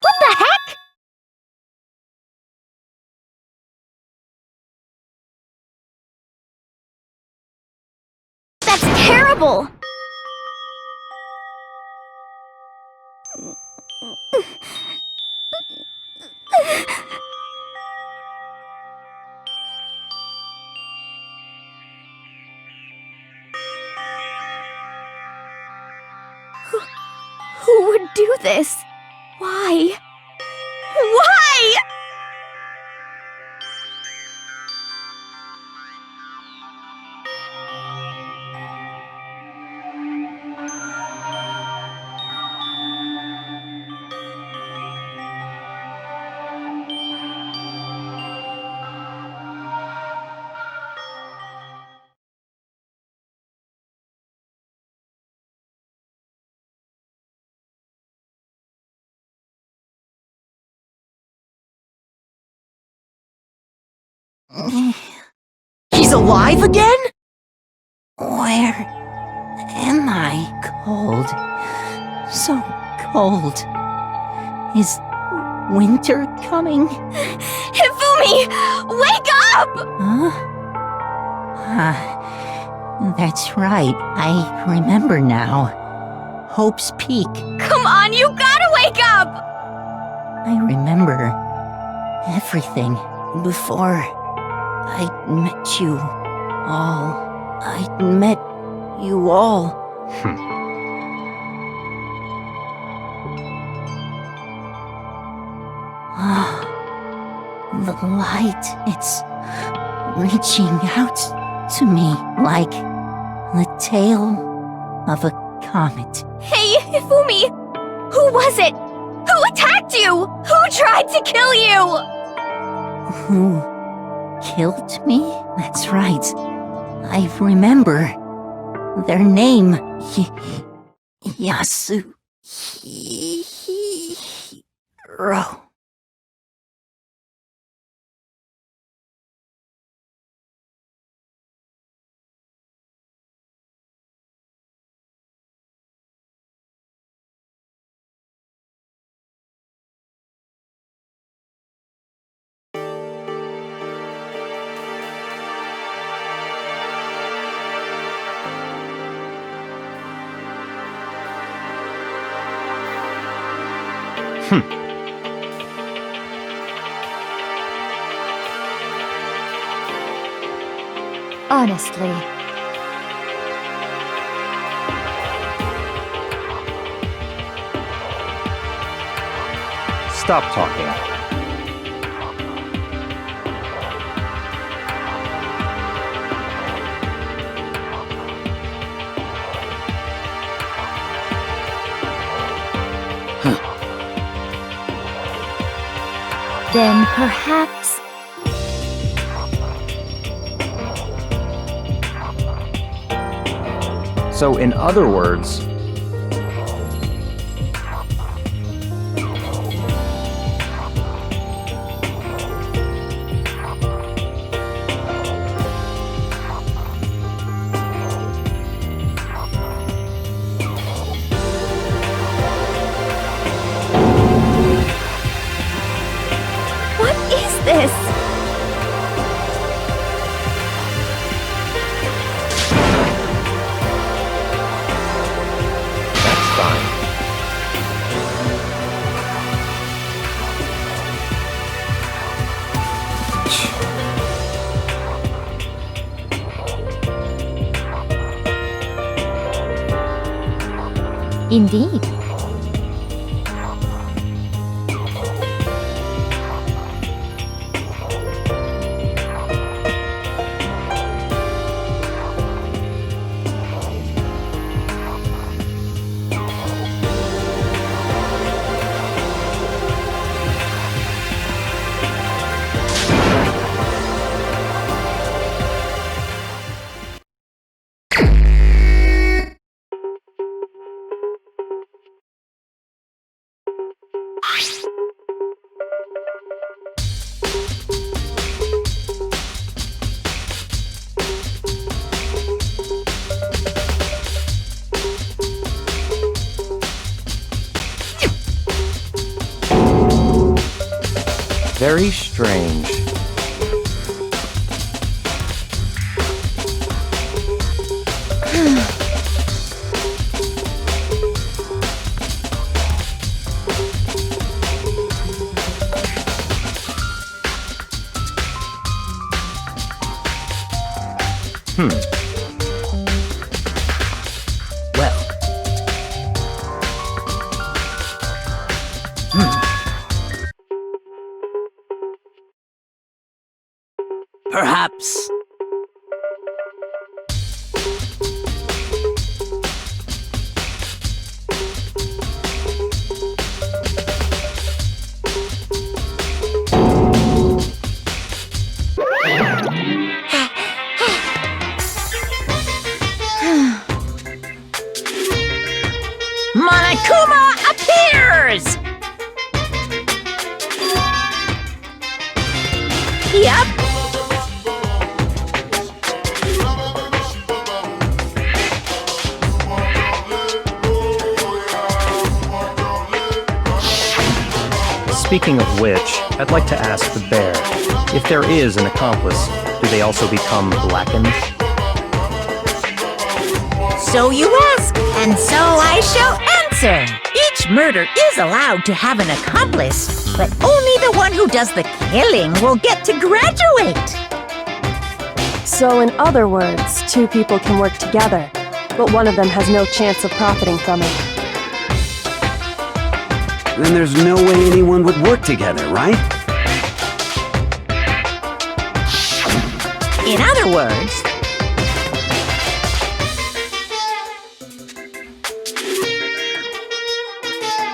Speaker 1: What the heck? That's terrible! Who would do this? Why? Why?
Speaker 3: He's alive again? Where am I? Cold. So cold. Is winter coming?
Speaker 1: Hifumi! Wake up!
Speaker 3: Huh? That's right. I remember now. Hope's Peak.
Speaker 1: Come on, you gotta wake up!
Speaker 3: I remember everything before I met you all. I met you all. The light, it's reaching out to me like the tail of a comet.
Speaker 1: Hey, Ifumi! Who was it? Who attacked you? Who tried to kill you?
Speaker 3: Who killed me? That's right. I remember. Their name. Yasuhiro.
Speaker 5: Honestly,
Speaker 2: Stop talking.
Speaker 5: then perhaps
Speaker 2: So, in other words,
Speaker 1: What is this?
Speaker 2: that's fine.
Speaker 5: indeed.
Speaker 2: Very strange.
Speaker 8: Well. Perhaps.
Speaker 3: Monokuma appears! Yep.
Speaker 2: Speaking of which, I'd like to ask the bear, if there is an accomplice, do they also become blackened?
Speaker 3: So you ask, and so I shall answer. Each murder is allowed to have an accomplice, but only the one who does the killing will get to graduate.
Speaker 9: So in other words, two people can work together, but one of them has no chance of profiting from it.
Speaker 8: Then there's no way anyone would work together, right?
Speaker 3: In other words,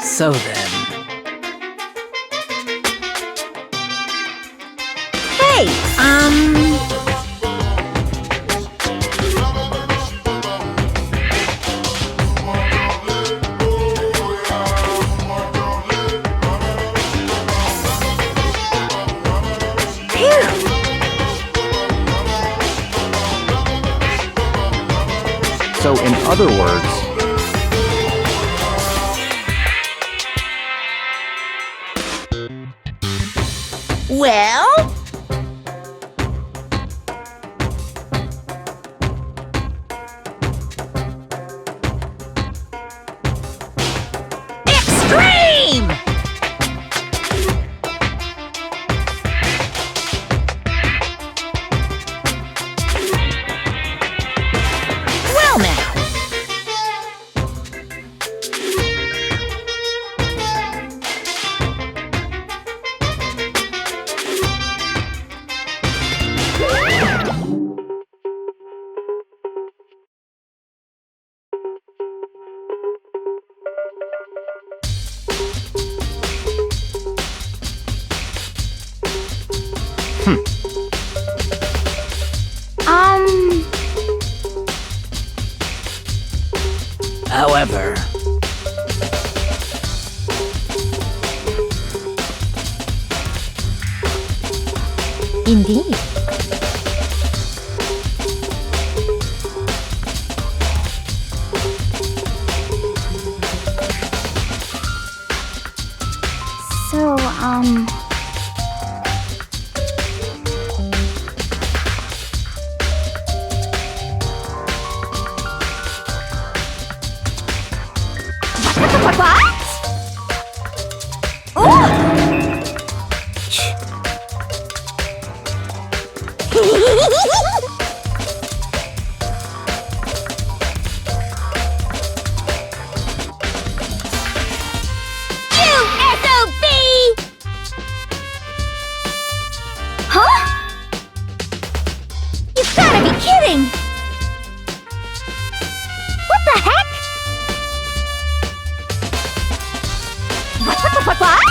Speaker 8: So then,
Speaker 3: hey,
Speaker 2: So, in other words,
Speaker 3: well, extreme! Well now,
Speaker 8: however,
Speaker 5: Indeed.
Speaker 1: So,
Speaker 3: what?
Speaker 1: huh? You've gotta be kidding! What the heck?
Speaker 3: What?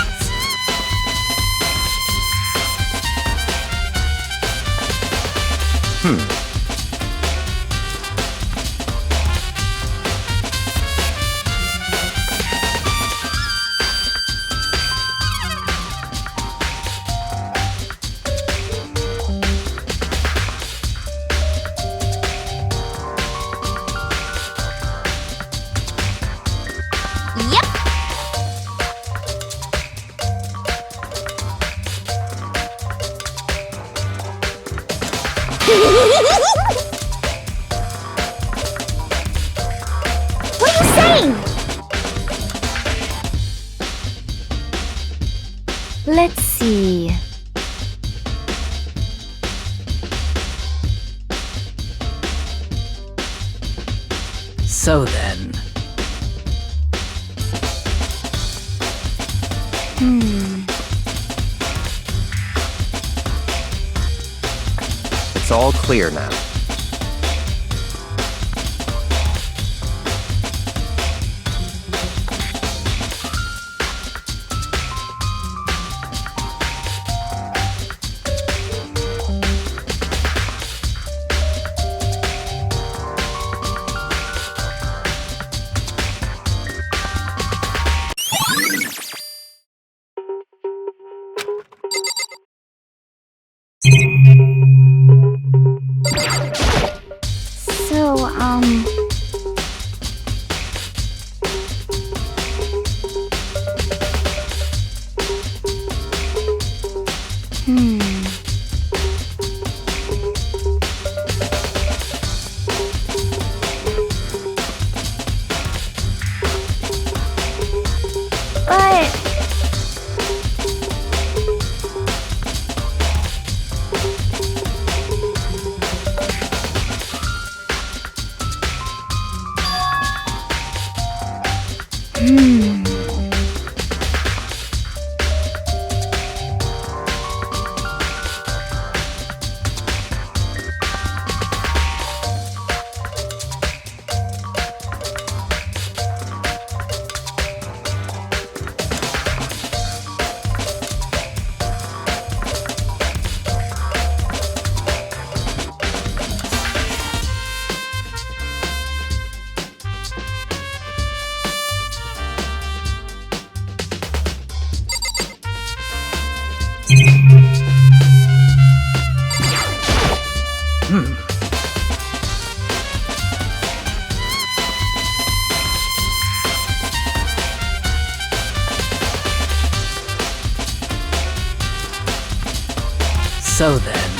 Speaker 1: Yep! What are you saying?
Speaker 5: Let's see.
Speaker 8: so then,
Speaker 2: it's all clear now.
Speaker 1: So, But...
Speaker 8: So then.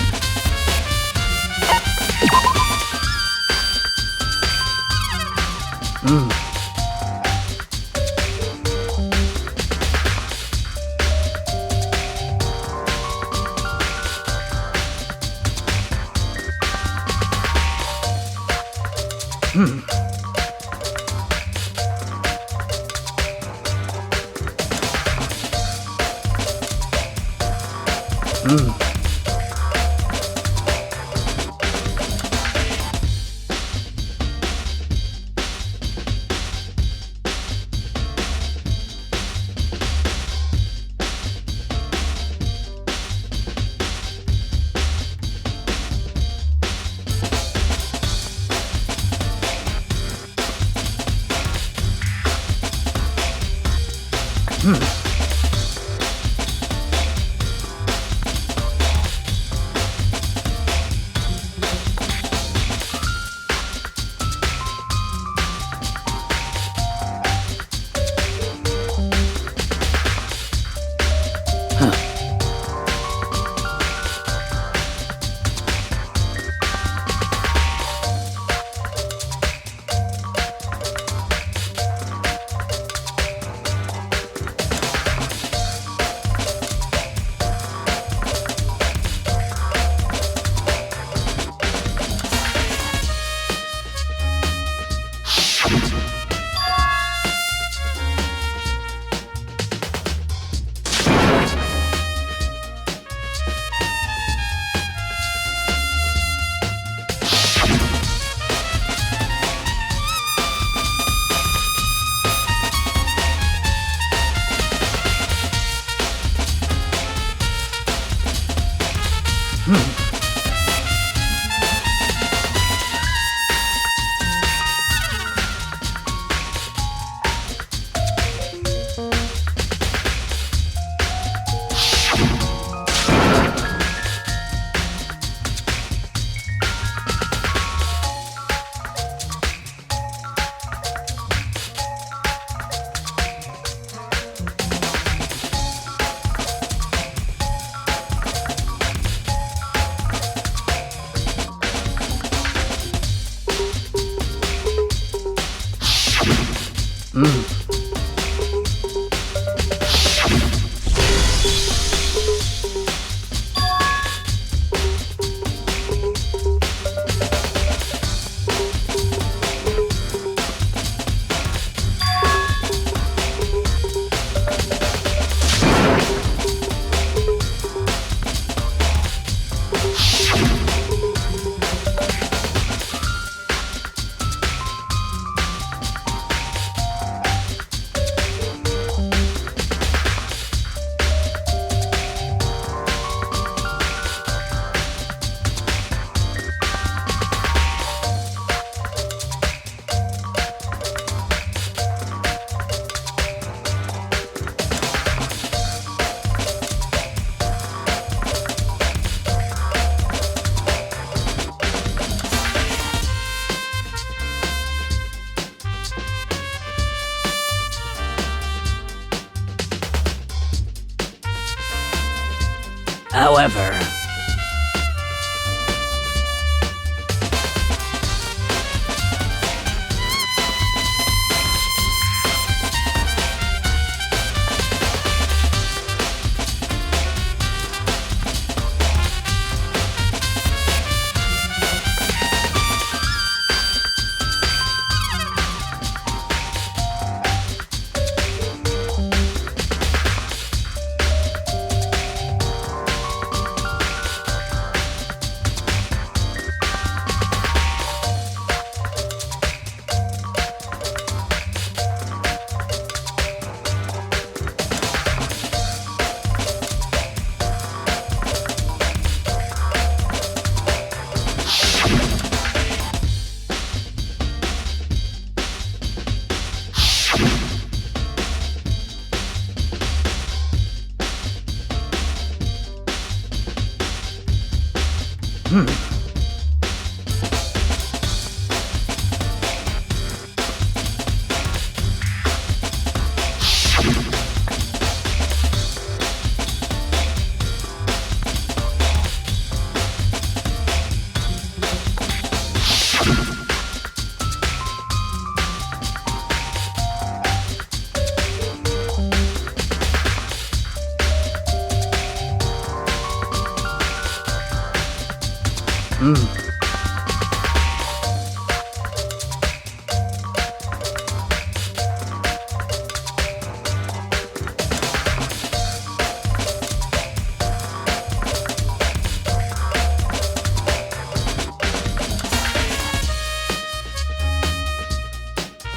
Speaker 8: However,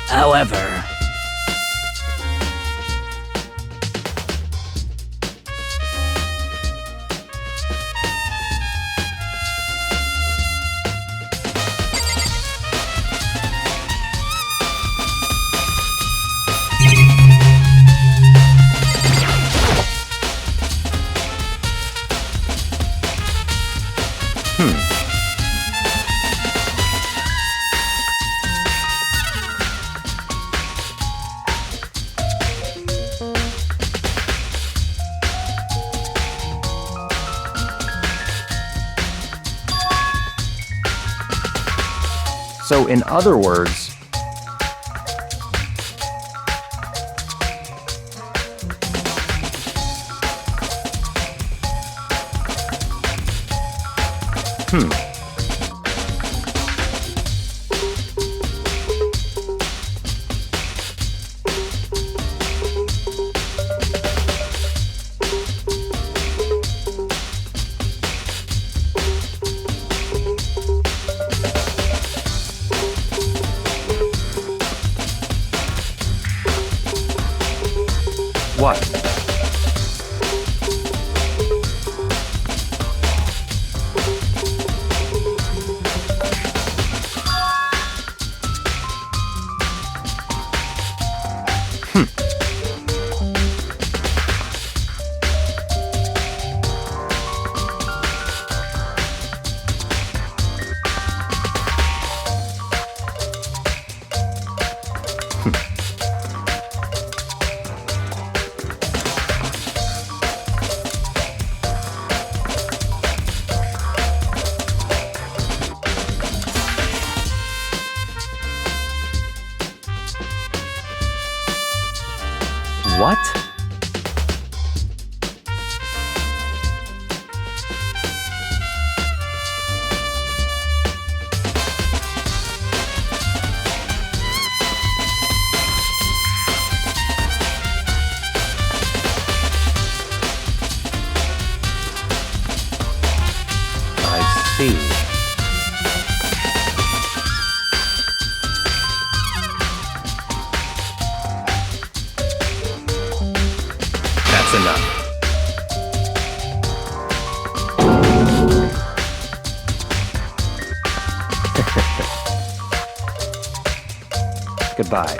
Speaker 3: However,
Speaker 2: So, in other words, what? What? I see. That's enough. Goodbye.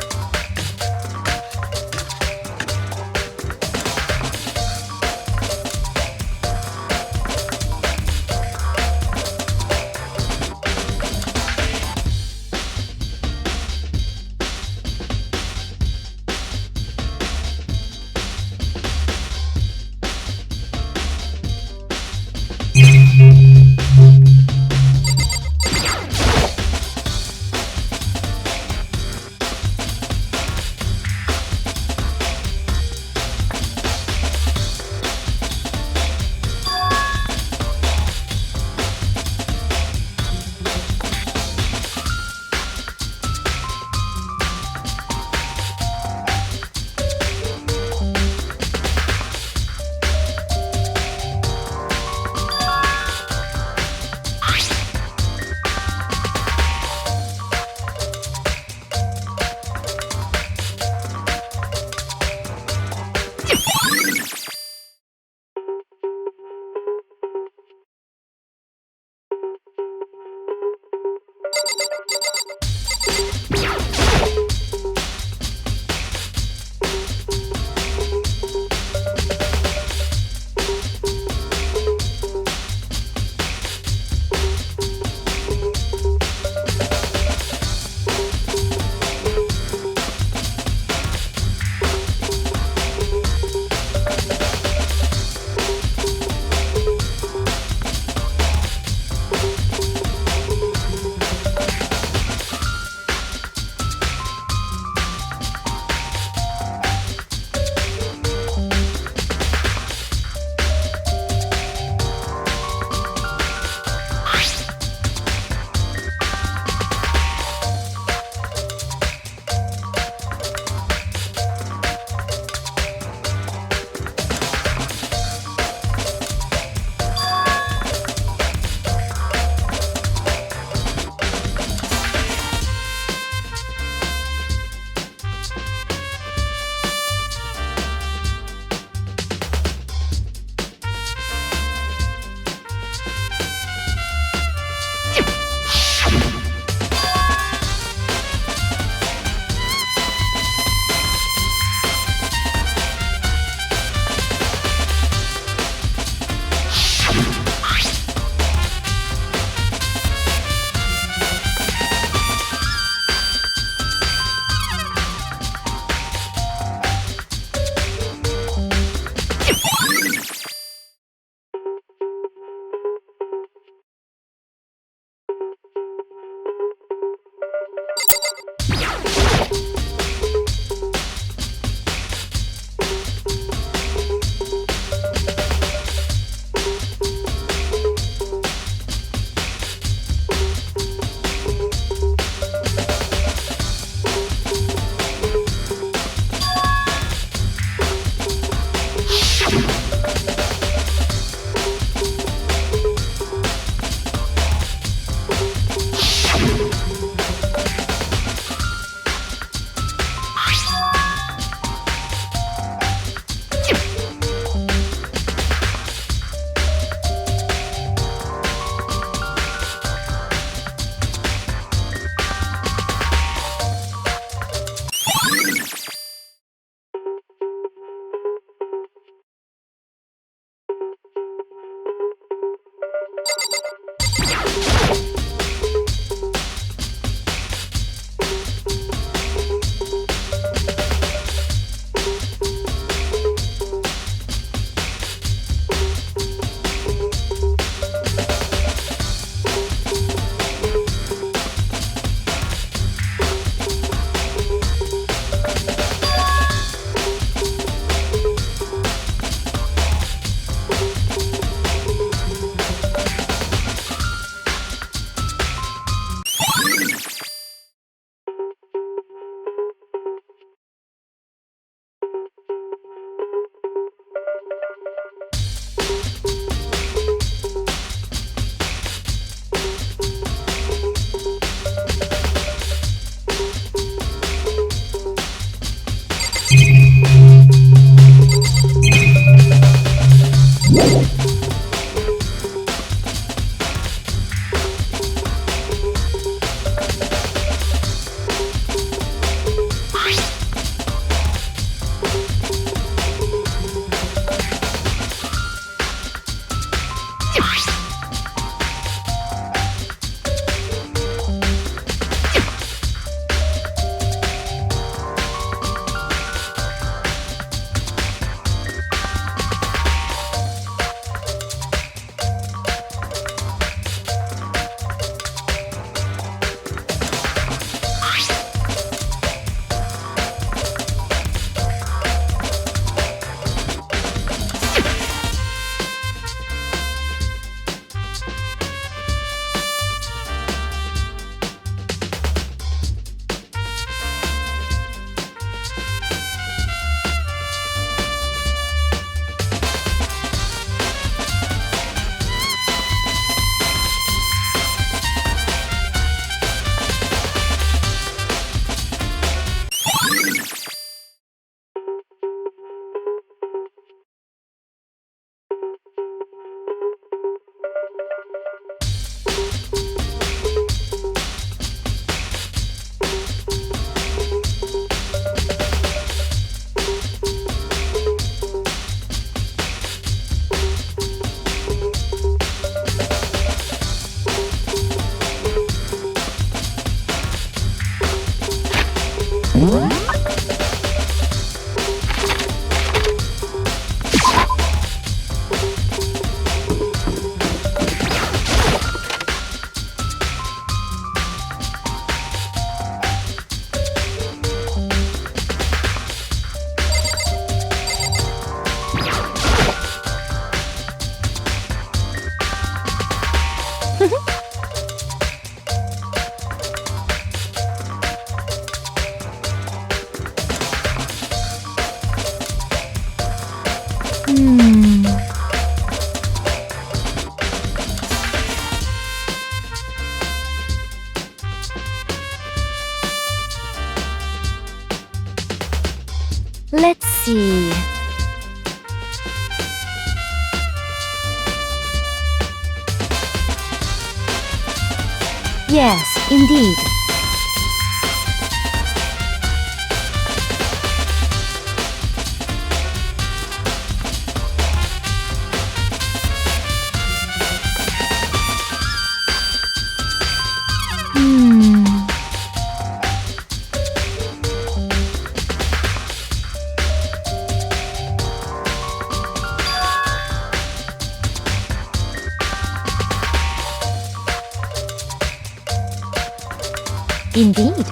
Speaker 5: Let's see. Yes, indeed. Indeed.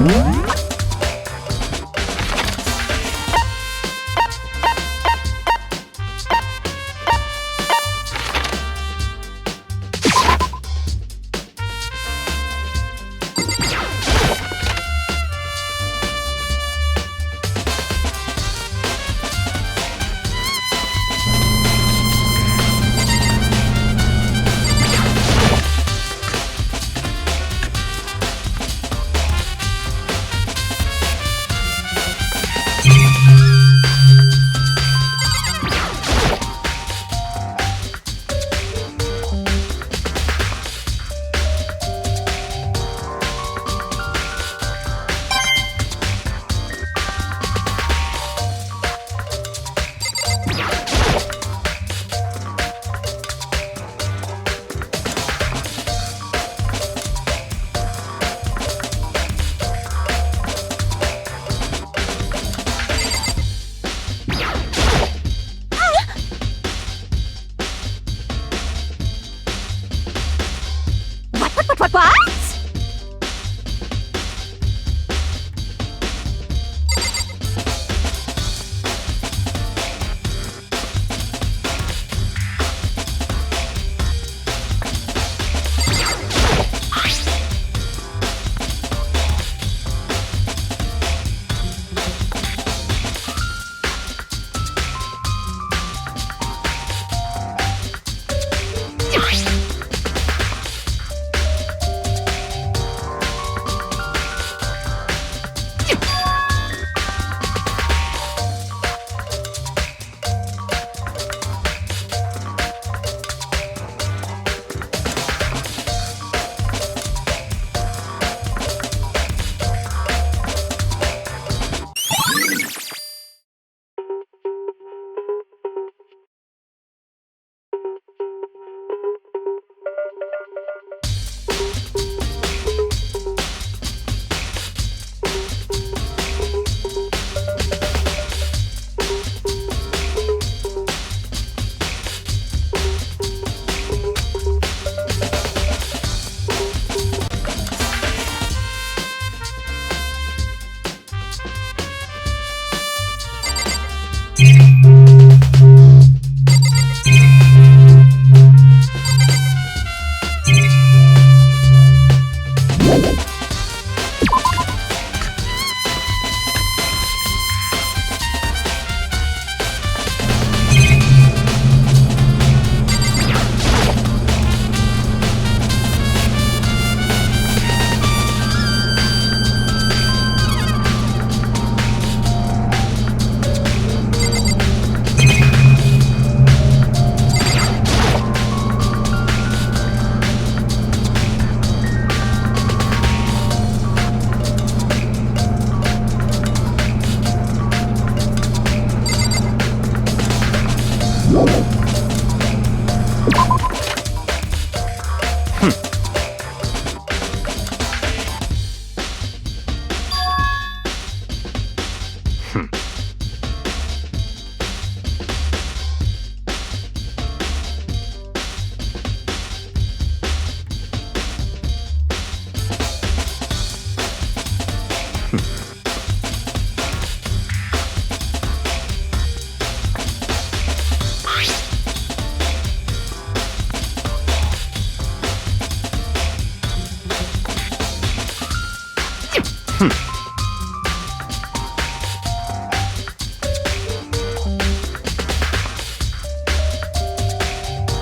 Speaker 3: What?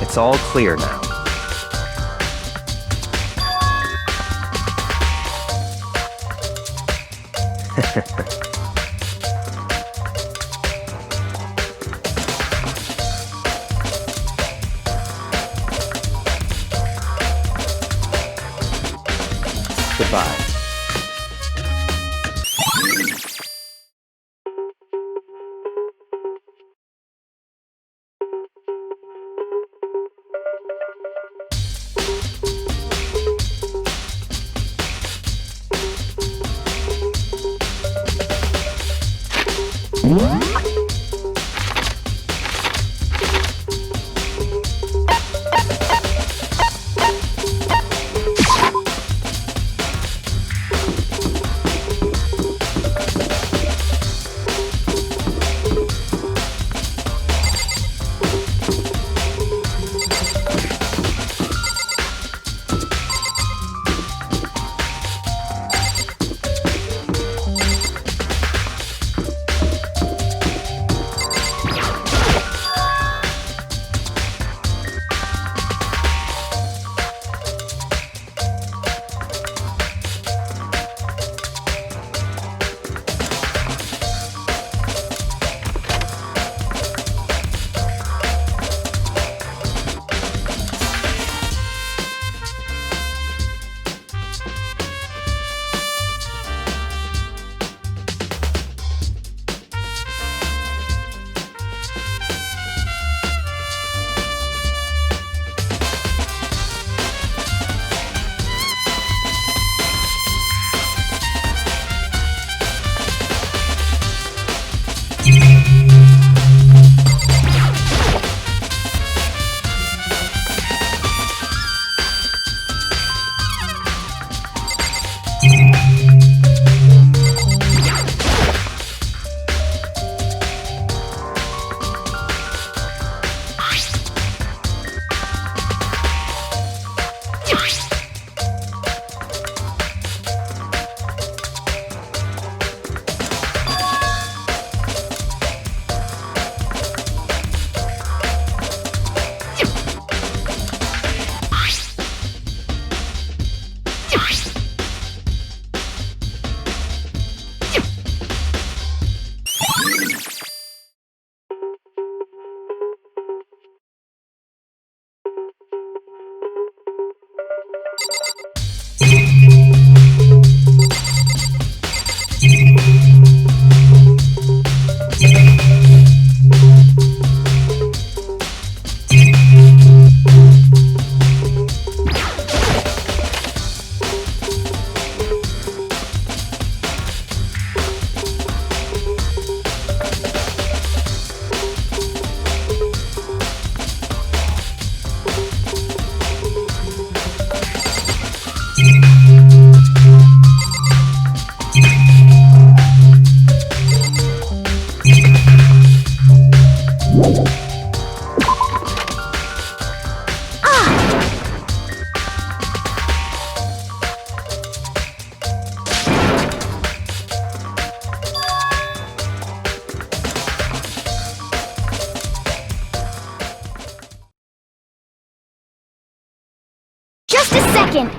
Speaker 2: It's all clear now. Goodbye.
Speaker 1: Just a second!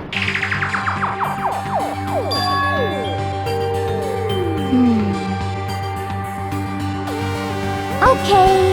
Speaker 1: Okay.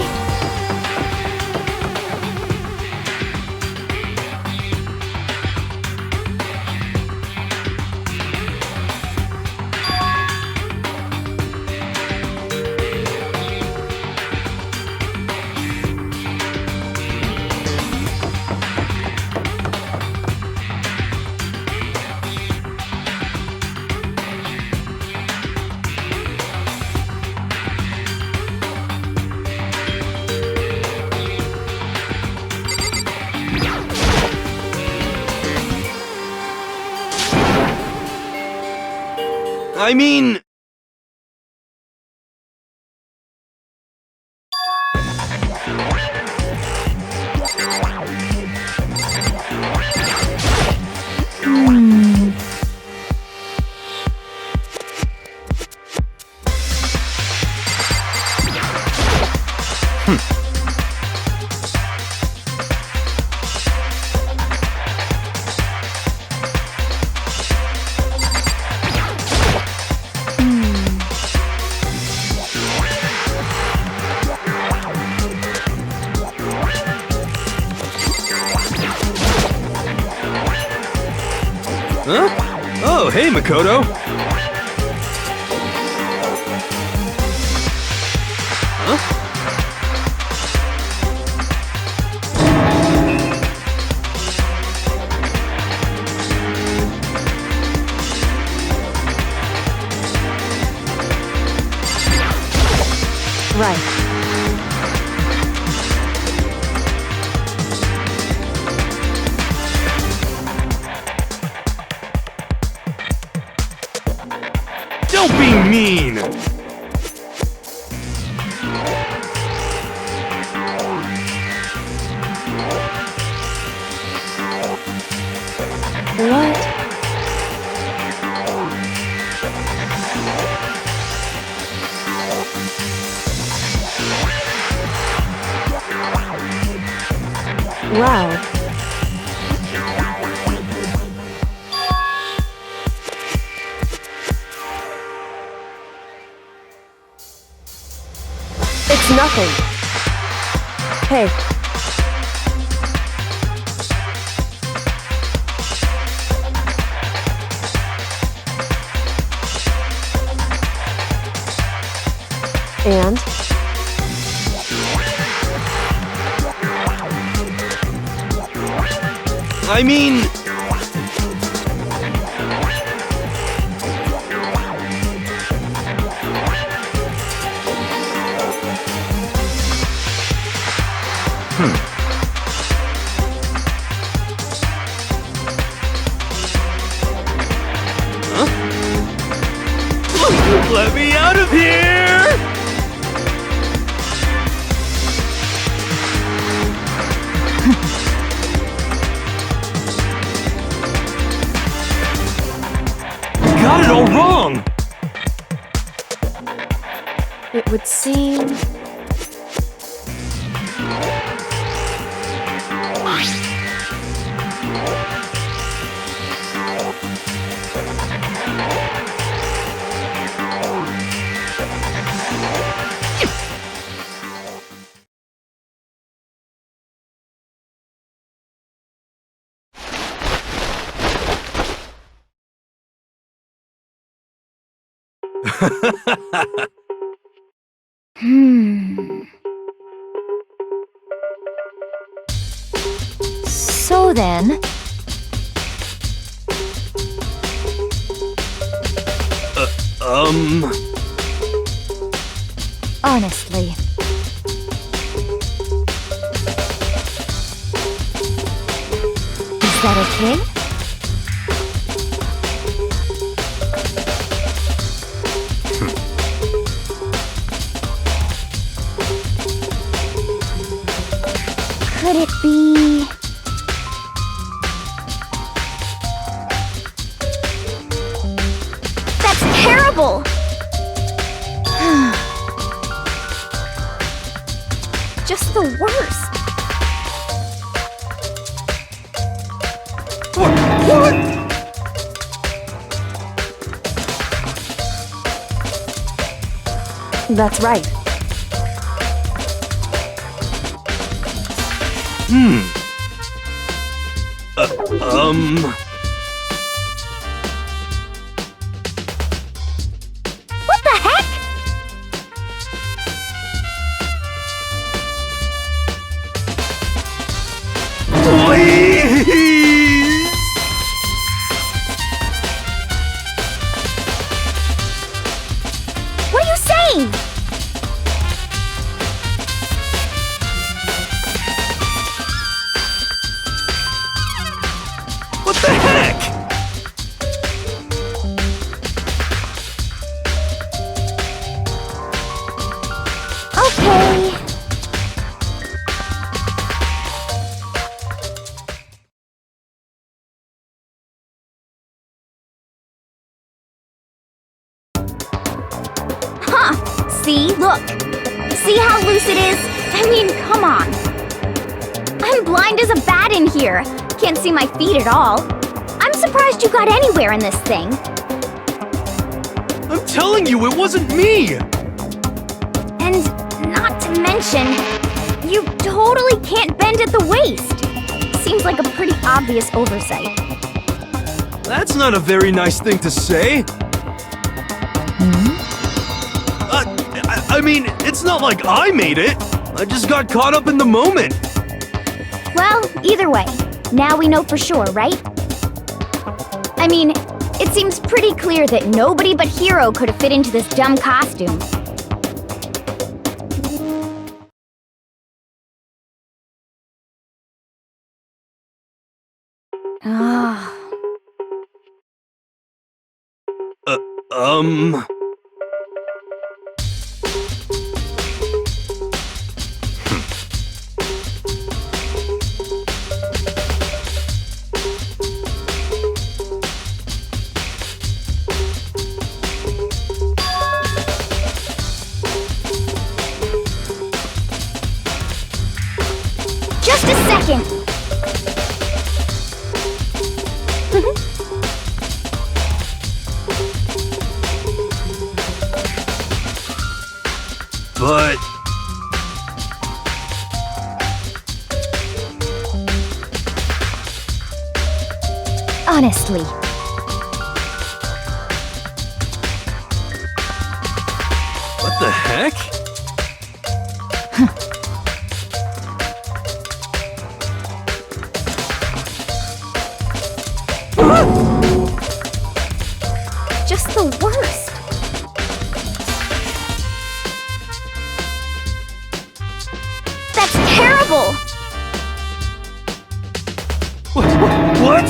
Speaker 8: I mean... Huh? Oh, hey, Makoto! Huh?
Speaker 9: Right.
Speaker 8: Don't be mean!
Speaker 9: What? Wow. It's nothing. Hey. And?
Speaker 8: I mean... Let me out of here!
Speaker 9: would seem...
Speaker 5: So then, honestly, is that okay?
Speaker 1: Could it be... That's terrible! Just the worst.
Speaker 8: What?
Speaker 9: That's right.
Speaker 1: What the heck?
Speaker 8: Please!
Speaker 1: What are you saying?
Speaker 8: What the heck?
Speaker 1: Okay. Huh. See? Look. See how loose it is? I mean, come on. I'm blind as a bat in here. Can't see my feet at all. I'm surprised you got anywhere in this thing.
Speaker 8: I'm telling you, it wasn't me!
Speaker 1: And not to mention, you totally can't bend at the waist. Seems like a pretty obvious oversight.
Speaker 8: That's not a very nice thing to say. I mean, it's not like I made it. I just got caught up in the moment.
Speaker 1: Well, either way, now we know for sure, right? I mean, it seems pretty clear that nobody but Hero could have fit into this dumb costume. Ah. Just a second!
Speaker 8: But...
Speaker 5: Honestly,
Speaker 8: what the heck?
Speaker 1: Just the worst. That's terrible!
Speaker 8: What?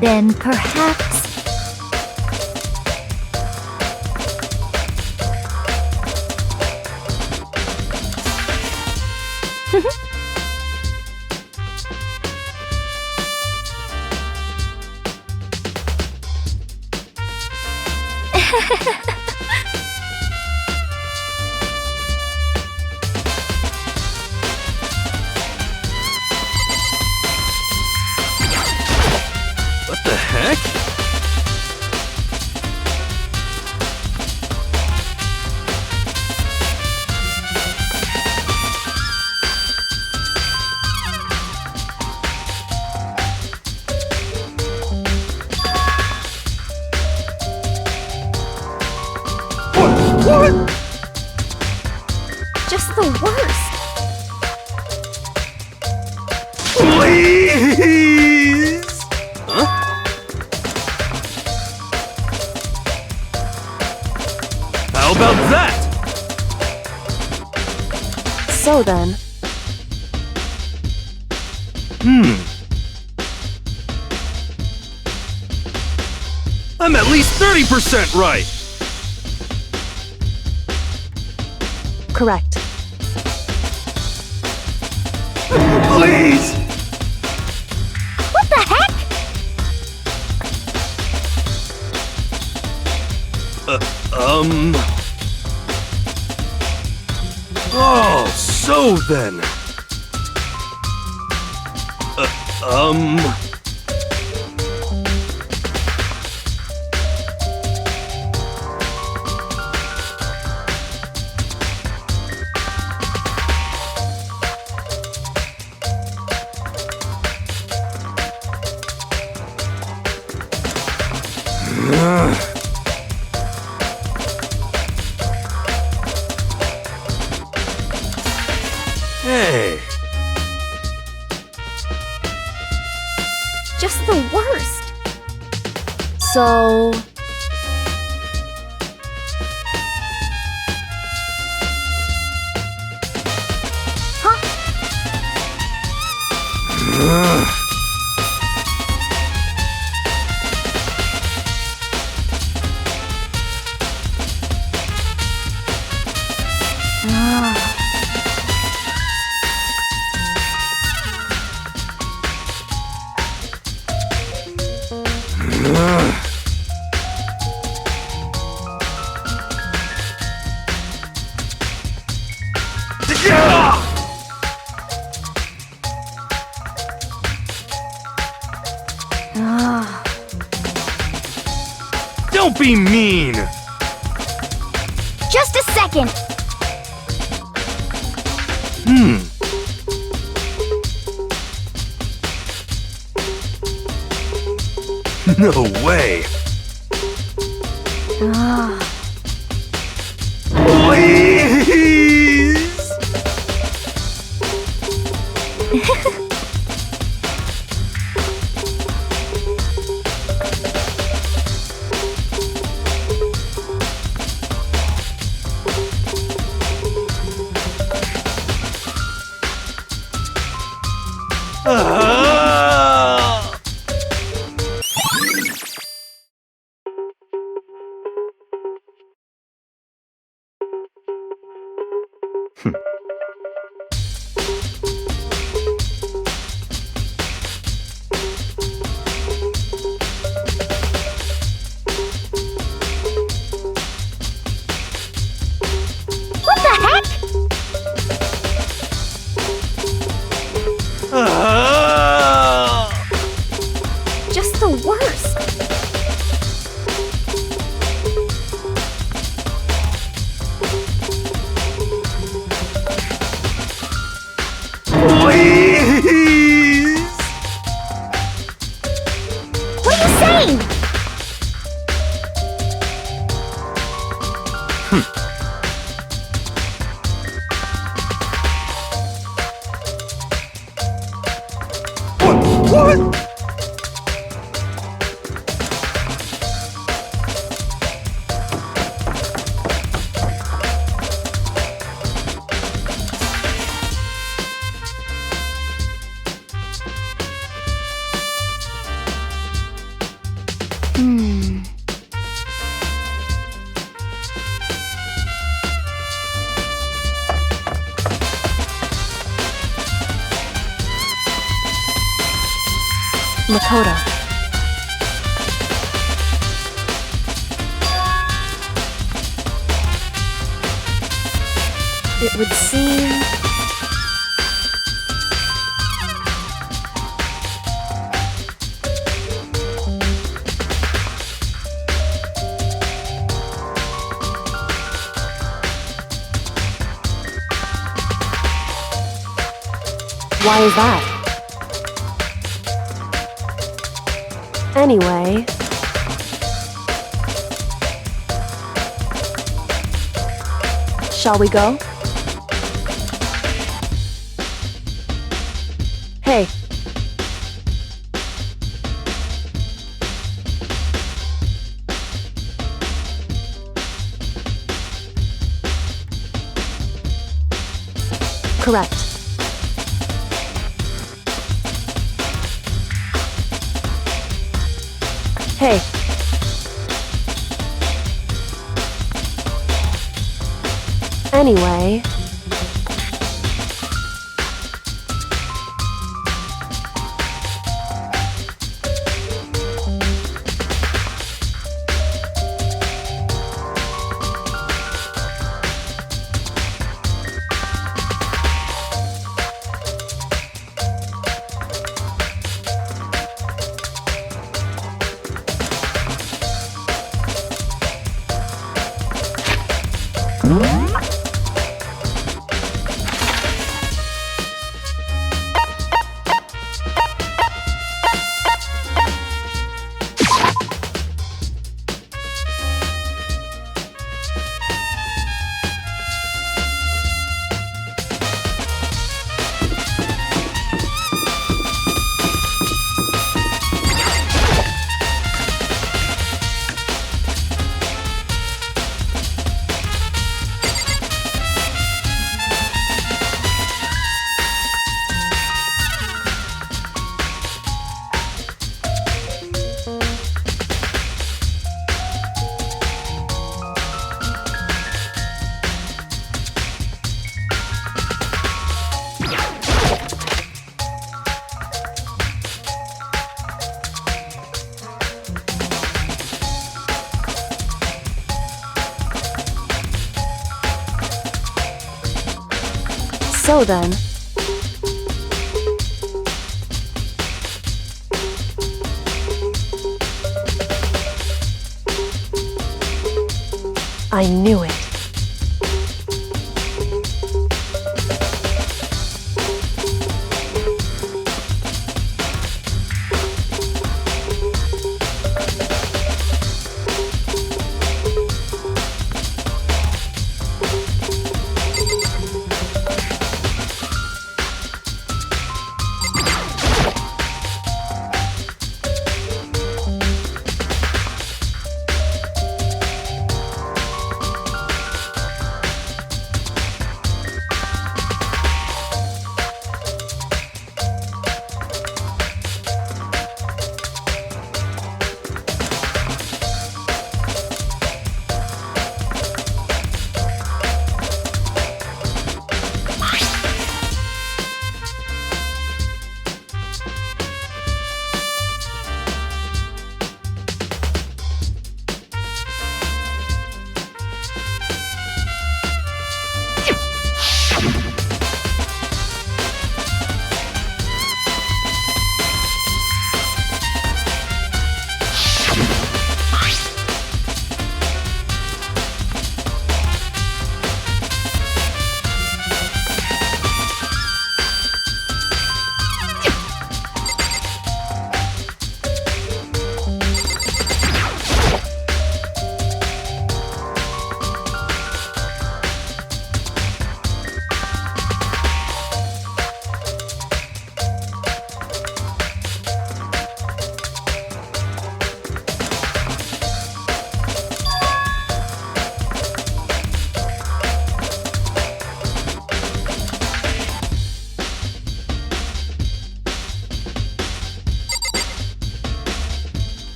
Speaker 5: Then perhaps...
Speaker 8: What the heck? What?
Speaker 1: Just the worst.
Speaker 8: Please? Huh? How about that?
Speaker 9: So then,
Speaker 8: I'm at least 30% right.
Speaker 9: correct.
Speaker 8: Please!
Speaker 1: What the heck?
Speaker 8: Oh, so then. Hey.
Speaker 1: Just the worst.
Speaker 9: So,
Speaker 8: Don't be mean!
Speaker 1: Just a second.
Speaker 8: No way! Please!
Speaker 1: What the heck? Just the worst.
Speaker 9: Makoto. It would seem... Why is that? Anyway... Shall we go? Hey. Correct. Hey. Anyway... So then... I knew it.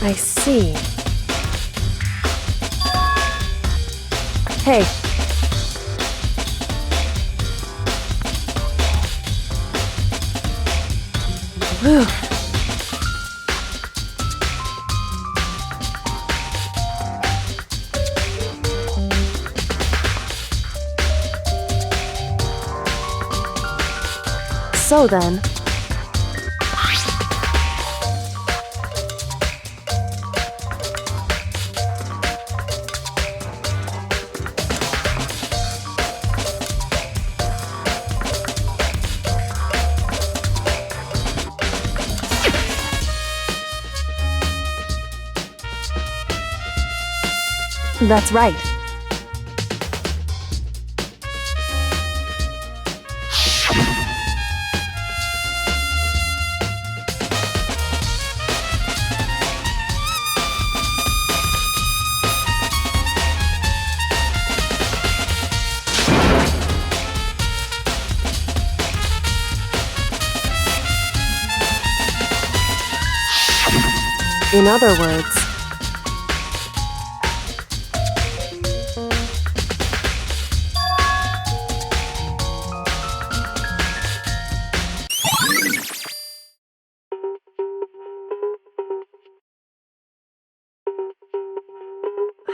Speaker 9: I see. Hey. Whew. So then, that's right. In other words,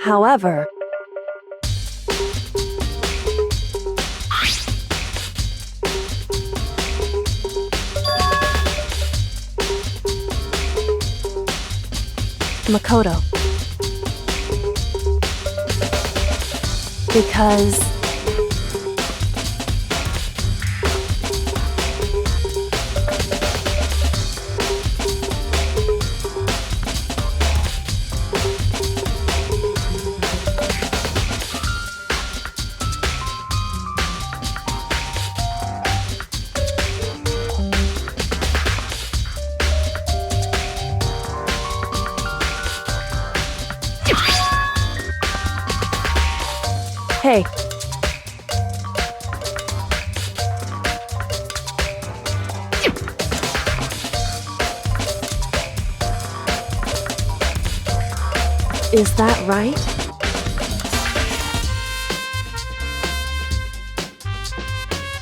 Speaker 9: however, Makoto. Because hey. Is that right?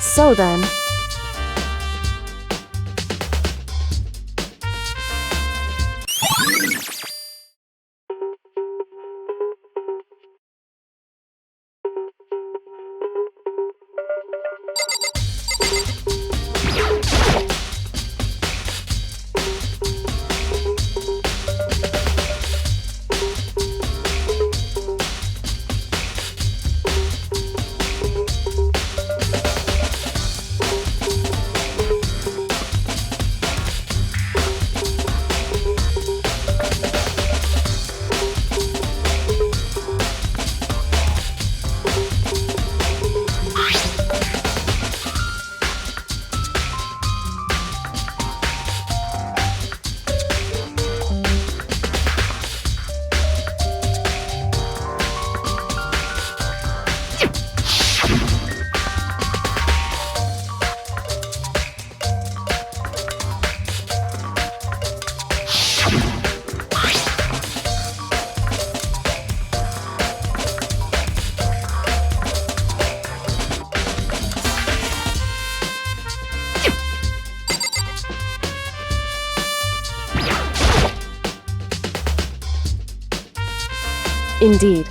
Speaker 9: So then, indeed.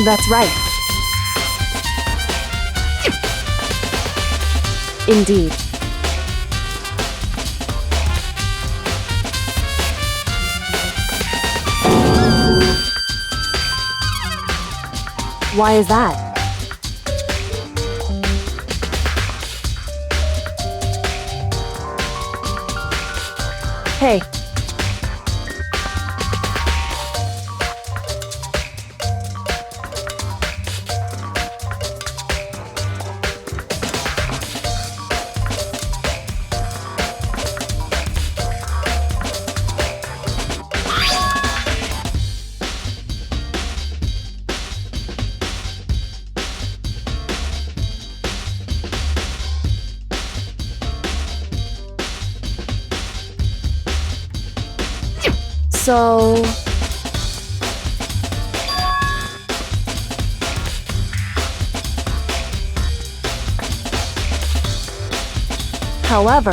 Speaker 9: That's right. Indeed. Why is that? Hey. So... However...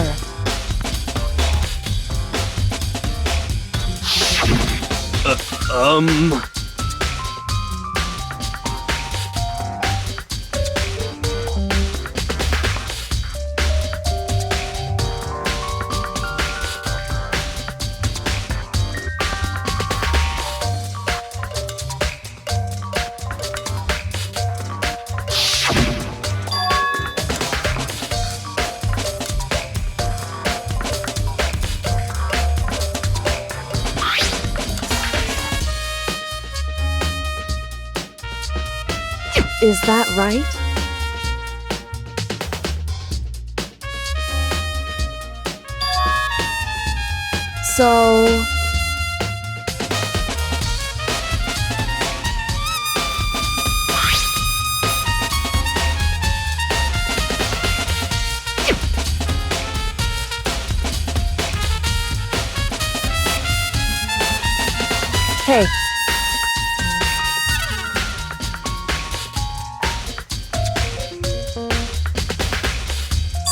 Speaker 9: Is that right? So... Hey.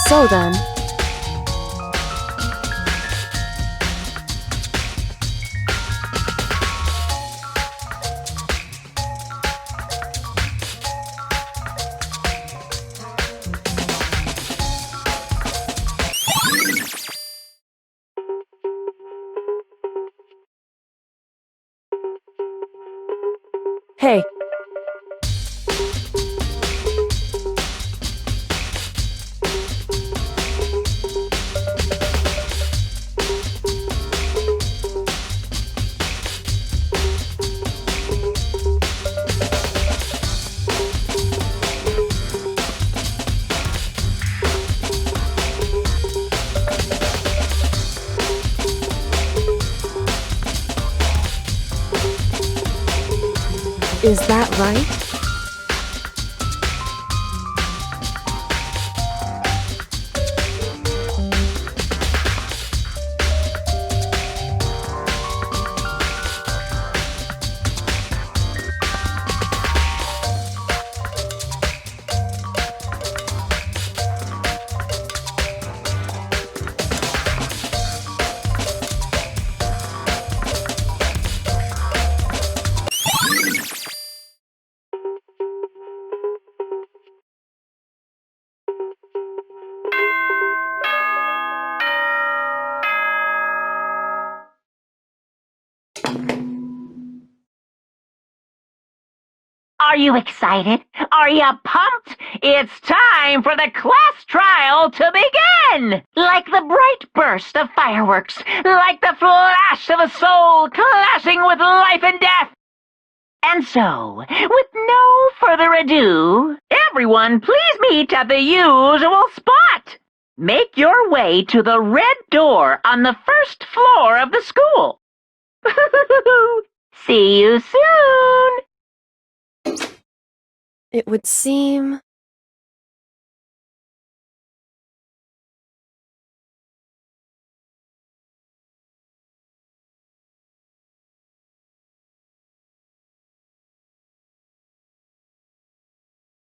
Speaker 9: So then... Hey. Is that right?
Speaker 6: Are you excited? Are you pumped? It's time for the class trial to begin! Like the bright burst of fireworks, like the flash of a soul clashing with life and death. And so, with no further ado, everyone please meet at the usual spot. Make your way to the red door on the first floor of the school. See you soon!
Speaker 9: It would seem...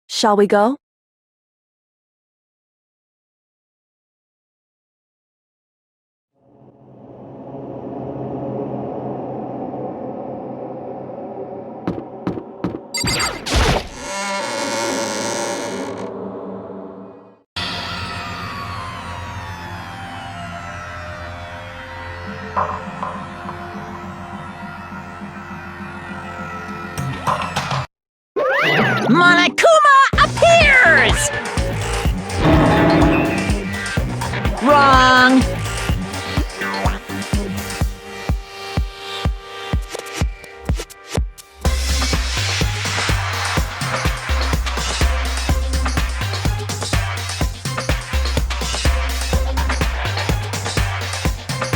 Speaker 9: Shall we go?
Speaker 3: Monokuma appears! Wrong!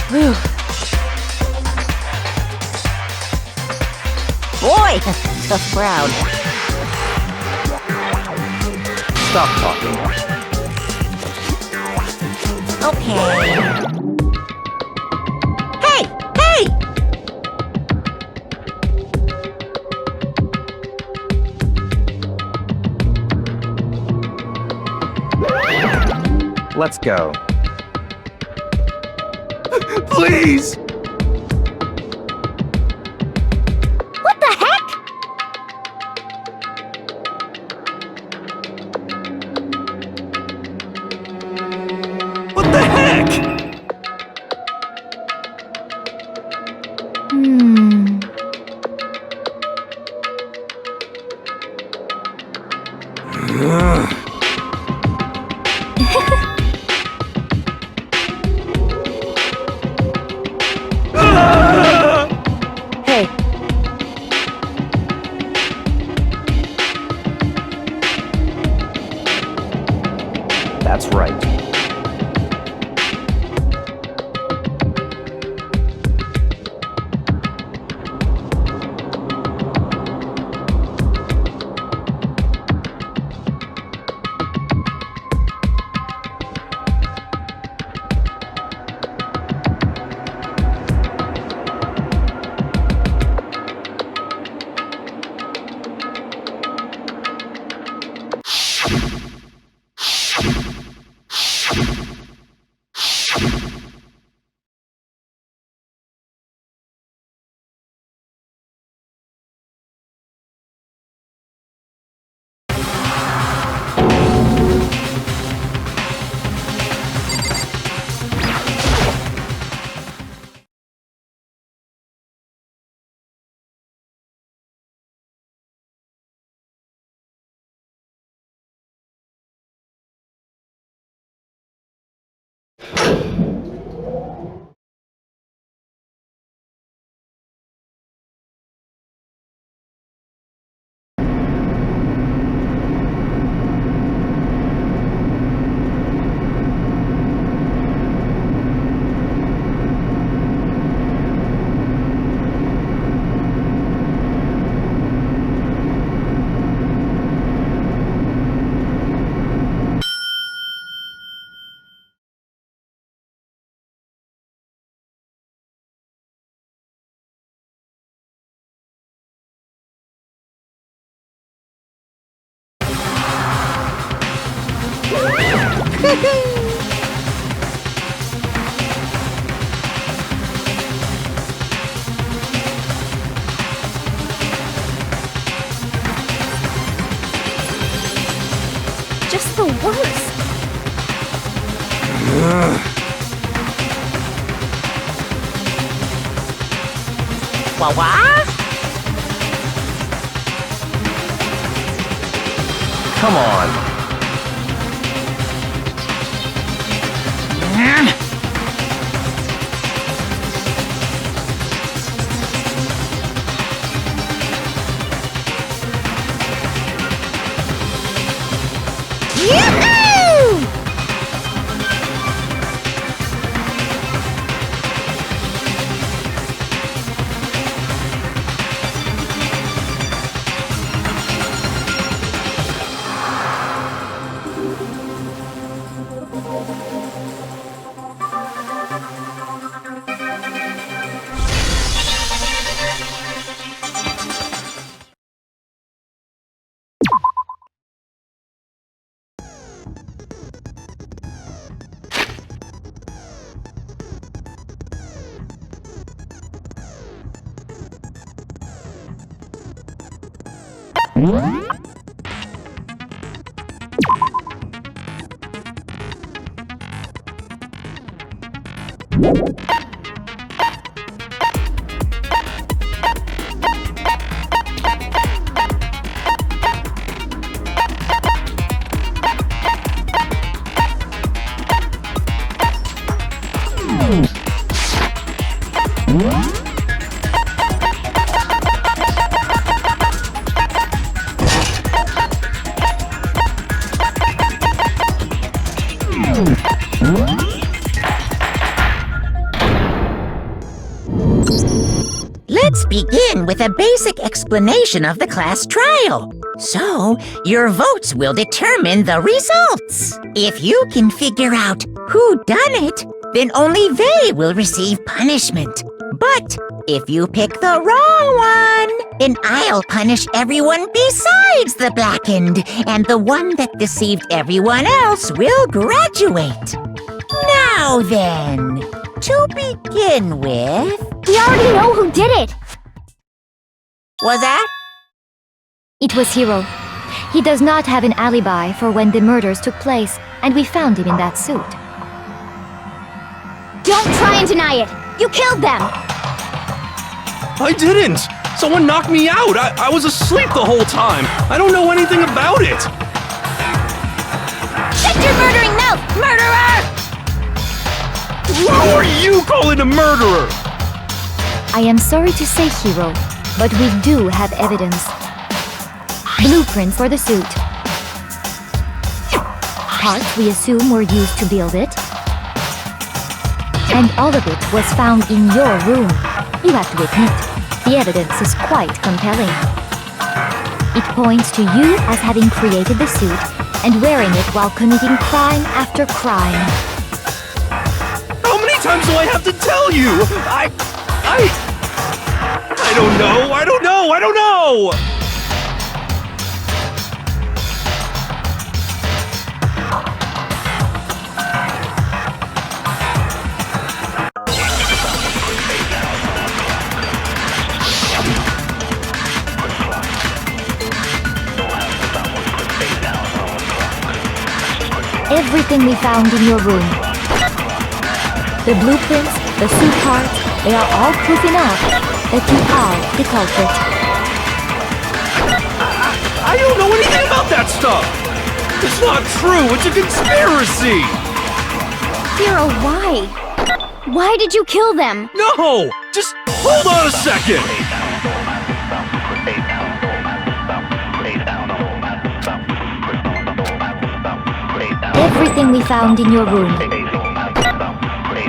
Speaker 9: Whew.
Speaker 3: Boy, tough crowd.
Speaker 2: Stop talking.
Speaker 3: Okay. Hey! Hey!
Speaker 2: let's go.
Speaker 8: Please!
Speaker 5: What the heck?
Speaker 8: What the heck?
Speaker 9: Hey,
Speaker 2: That's right.
Speaker 1: Just the worst.
Speaker 3: What?
Speaker 2: Come on.
Speaker 3: Yoo-hoo! Let's begin with a basic explanation of the class trial. So, your votes will determine the results. If you can figure out who done it, then only they will receive punishment. But If you pick the wrong one, then I'll punish everyone besides the blackened, and the one that deceived everyone else will graduate. Now then, to begin with...
Speaker 5: We already know who did it!
Speaker 3: Was that?
Speaker 5: It was Hiro. He does not have an alibi for when the murders took place, and we found him in that suit. Don't try and deny it! You killed them!
Speaker 8: I didn't! Someone knocked me out! I was asleep the whole time! I don't know anything about it!
Speaker 5: Shut your murdering mouth, murderer!
Speaker 8: Who are you calling a murderer?
Speaker 5: I am sorry to say, Hiro, but we do have evidence. Blueprints for the suit. Parts we assume were used to build it. And all of it was found in your room. You have to admit, the evidence is quite compelling. It points to you as having created the suit and wearing it while committing crime after crime.
Speaker 8: How many times do I have to tell you? I don't know! I don't know!
Speaker 5: Everything we found in your room. The blueprints, the suit parts, they are all proof enough that you are the culprit.
Speaker 8: I don't know anything about that stuff! It's not true! It's a conspiracy!
Speaker 1: Hiro, why? Why did you kill them?
Speaker 8: No! Just hold on a second!
Speaker 5: Everything we found in your room.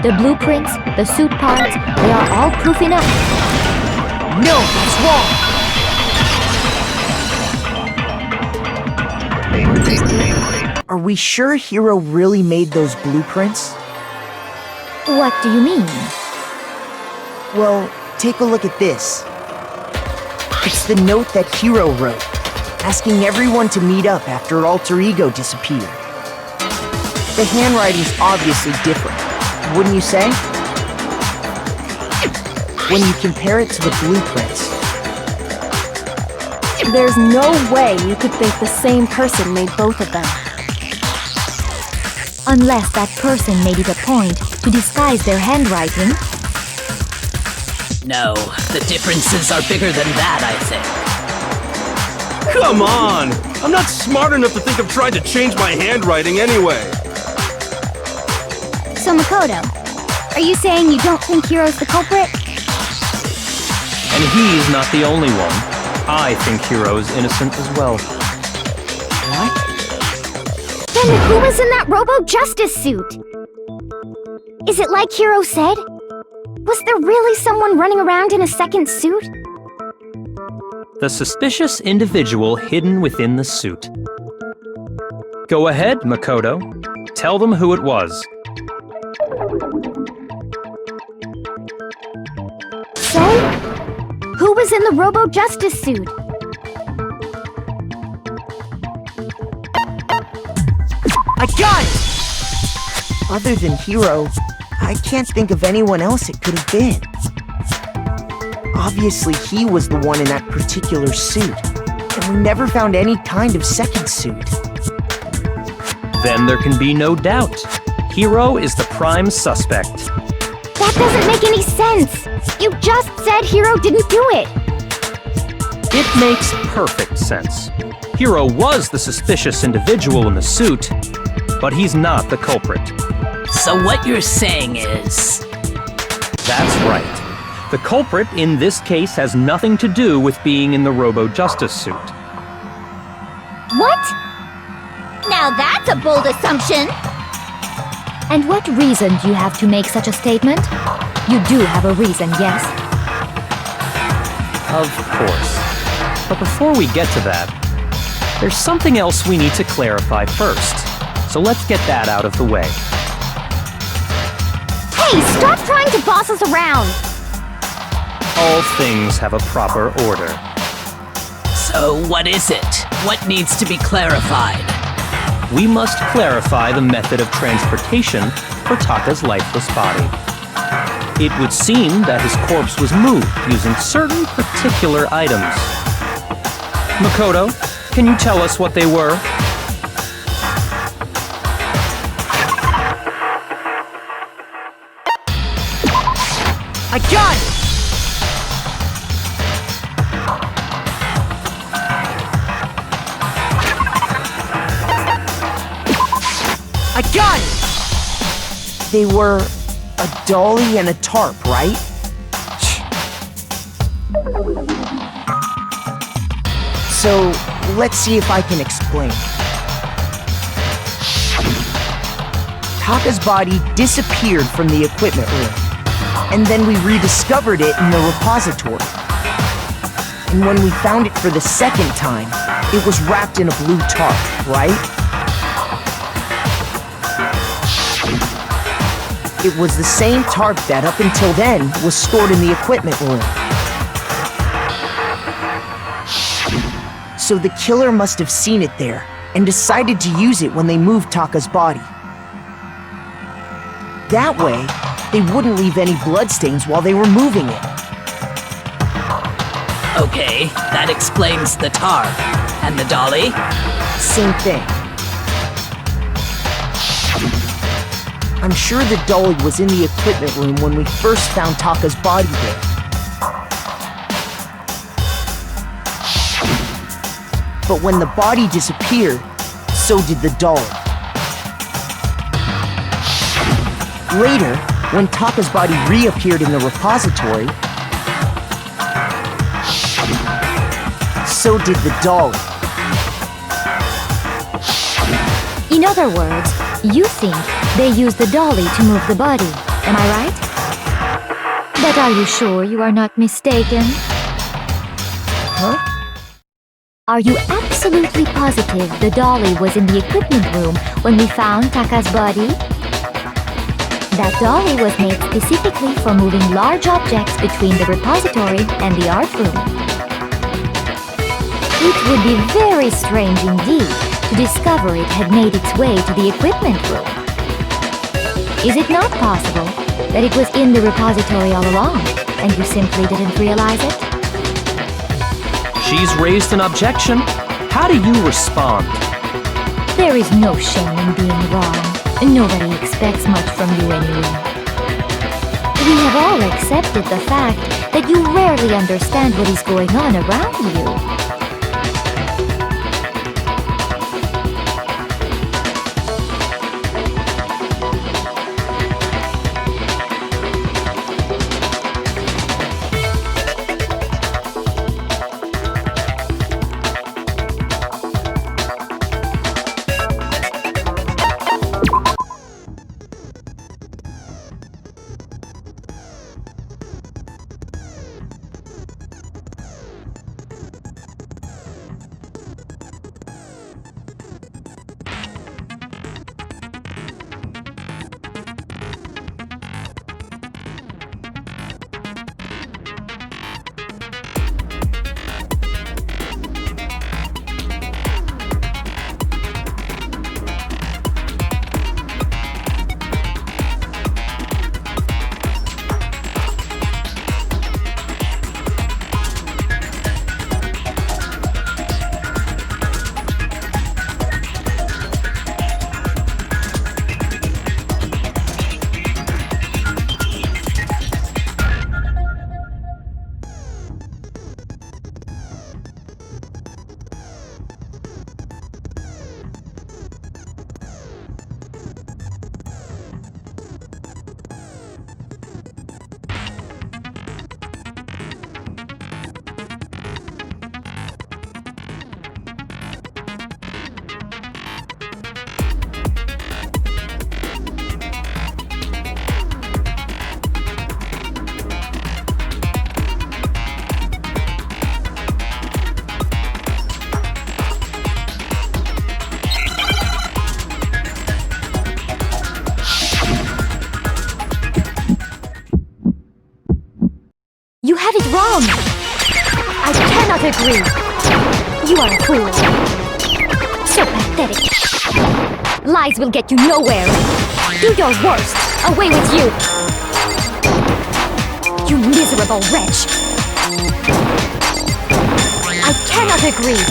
Speaker 5: The blueprints, the suit parts, they are all proof enough.
Speaker 3: No, that's wrong!
Speaker 10: Are we sure Hiro really made those blueprints?
Speaker 5: What do you mean?
Speaker 10: Well, take a look at this. It's the note that Hiro wrote, asking everyone to meet up after Alter Ego disappeared. The handwriting's obviously different, wouldn't you say? When you compare it to the blueprints.
Speaker 9: There's no way you could think the same person made both of them.
Speaker 5: Unless that person made it a point to disguise their handwriting.
Speaker 11: No, the differences are bigger than that, I think.
Speaker 8: Come on! I'm not smart enough to think of trying to change my handwriting anyway.
Speaker 1: So Makoto, are you saying you don't think Hiro's the culprit?
Speaker 2: And he's not the only one. I think Hiro's innocent as well.
Speaker 10: What?
Speaker 1: Then who was in that Robo-Justice suit? Is it like Hiro said? Was there really someone running around in a second suit?
Speaker 2: The suspicious individual hidden within the suit. Go ahead, Makoto. Tell them who it was.
Speaker 1: So? Who was in the Robo-Justice suit?
Speaker 10: I got it! Other than Hiro, I can't think of anyone else it could have been. Obviously, he was the one in that particular suit, and we never found any kind of second suit.
Speaker 2: Then there can be no doubt. Hiro is the prime suspect.
Speaker 1: That doesn't make any sense! You just said Hiro didn't do it!
Speaker 2: It makes perfect sense. Hiro was the suspicious individual in the suit, but he's not the culprit.
Speaker 11: So what you're saying is...
Speaker 2: That's right. The culprit in this case has nothing to do with being in the Robo-Justice suit.
Speaker 1: What? Now that's a bold assumption!
Speaker 5: And what reason do you have to make such a statement? You do have a reason, yes?
Speaker 2: Of course. But before we get to that, there's something else we need to clarify first. So let's get that out of the way.
Speaker 1: Hey, stop trying to boss us around!
Speaker 2: All things have a proper order.
Speaker 11: So what is it? What needs to be clarified?
Speaker 2: We must clarify the method of transportation for Taka's lifeless body. It would seem that his corpse was moved using certain particular items. Makoto, can you tell us what they were?
Speaker 3: A gun! A gun!
Speaker 10: They were a dolly and a tarp, right? So, let's see if I can explain. Taka's body disappeared from the equipment room, and then we rediscovered it in the repository. And when we found it for the second time, it was wrapped in a blue tarp, right? It was the same tarp that, up until then, was stored in the equipment room. So the killer must have seen it there, and decided to use it when they moved Taka's body. That way, they wouldn't leave any bloodstains while they were moving it.
Speaker 11: Okay, that explains the tarp. And the dolly?
Speaker 10: Same thing. I'm sure the dolly was in the equipment room when we first found Taka's body there. But when the body disappeared, so did the dolly. Later, when Taka's body reappeared in the repository, so did the dolly.
Speaker 5: In other words, you think they used the dolly to move the body, am I right? But are you sure you are not mistaken?
Speaker 10: Huh?
Speaker 5: Are you absolutely positive the dolly was in the equipment room when we found Taka's body? That dolly was made specifically for moving large objects between the repository and the art room. It would be very strange indeed to discover it had made its way to the equipment room. Is it not possible that it was in the repository all along, and you simply didn't realize it?
Speaker 2: She's raised an objection. How do you respond?
Speaker 5: There is no shame in being wrong. Nobody expects much from you anyway. We have all accepted the fact that you rarely understand what is going on around you. cannot agree. You are a fool. So pathetic. Lies will get you nowhere. Do your worst. Away with you. You miserable wretch. I cannot agree.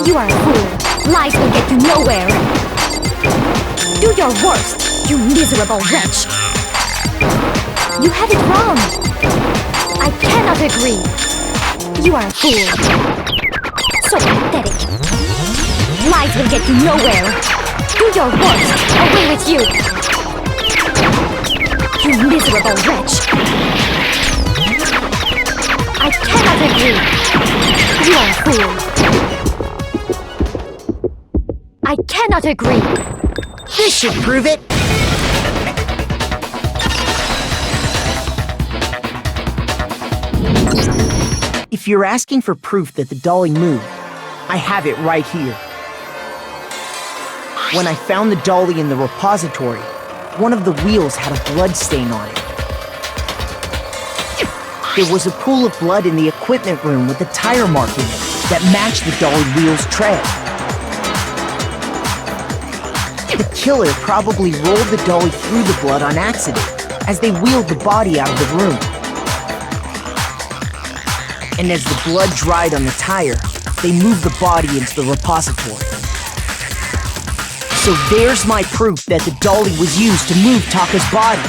Speaker 5: You are a fool. Lies will get you nowhere. Do your worst, you miserable wretch. You have it wrong. I cannot agree. You are a fool. So pathetic. Lies will get you nowhere. Do your worst. Away with you. You miserable wretch. I cannot agree. You are a fool. I cannot agree.
Speaker 10: This should prove it. If you're asking for proof that the dolly moved, I have it right here. When I found the dolly in the repository, one of the wheels had a blood stain on it. There was a pool of blood in the equipment room with a tire mark in it that matched the dolly wheel's tread. The killer probably rolled the dolly through the blood on accident as they wheeled the body out of the room. And as the blood dried on the tire, they moved the body into the repository. So there's my proof that the dolly was used to move Taka's body.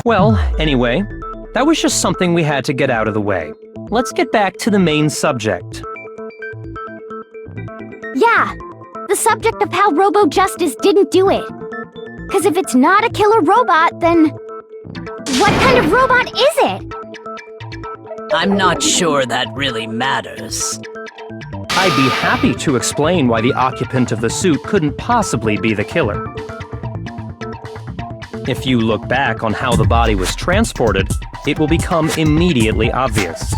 Speaker 2: Well, anyway, that was just something we had to get out of the way. Let's get back to the main subject.
Speaker 1: Yeah, the subject of how Robo-Justice didn't do it. Because if it's not a killer robot, then what kind of robot is it?
Speaker 11: I'm not sure that really matters.
Speaker 2: I'd be happy to explain why the occupant of the suit couldn't possibly be the killer. If you look back on how the body was transported, it will become immediately obvious.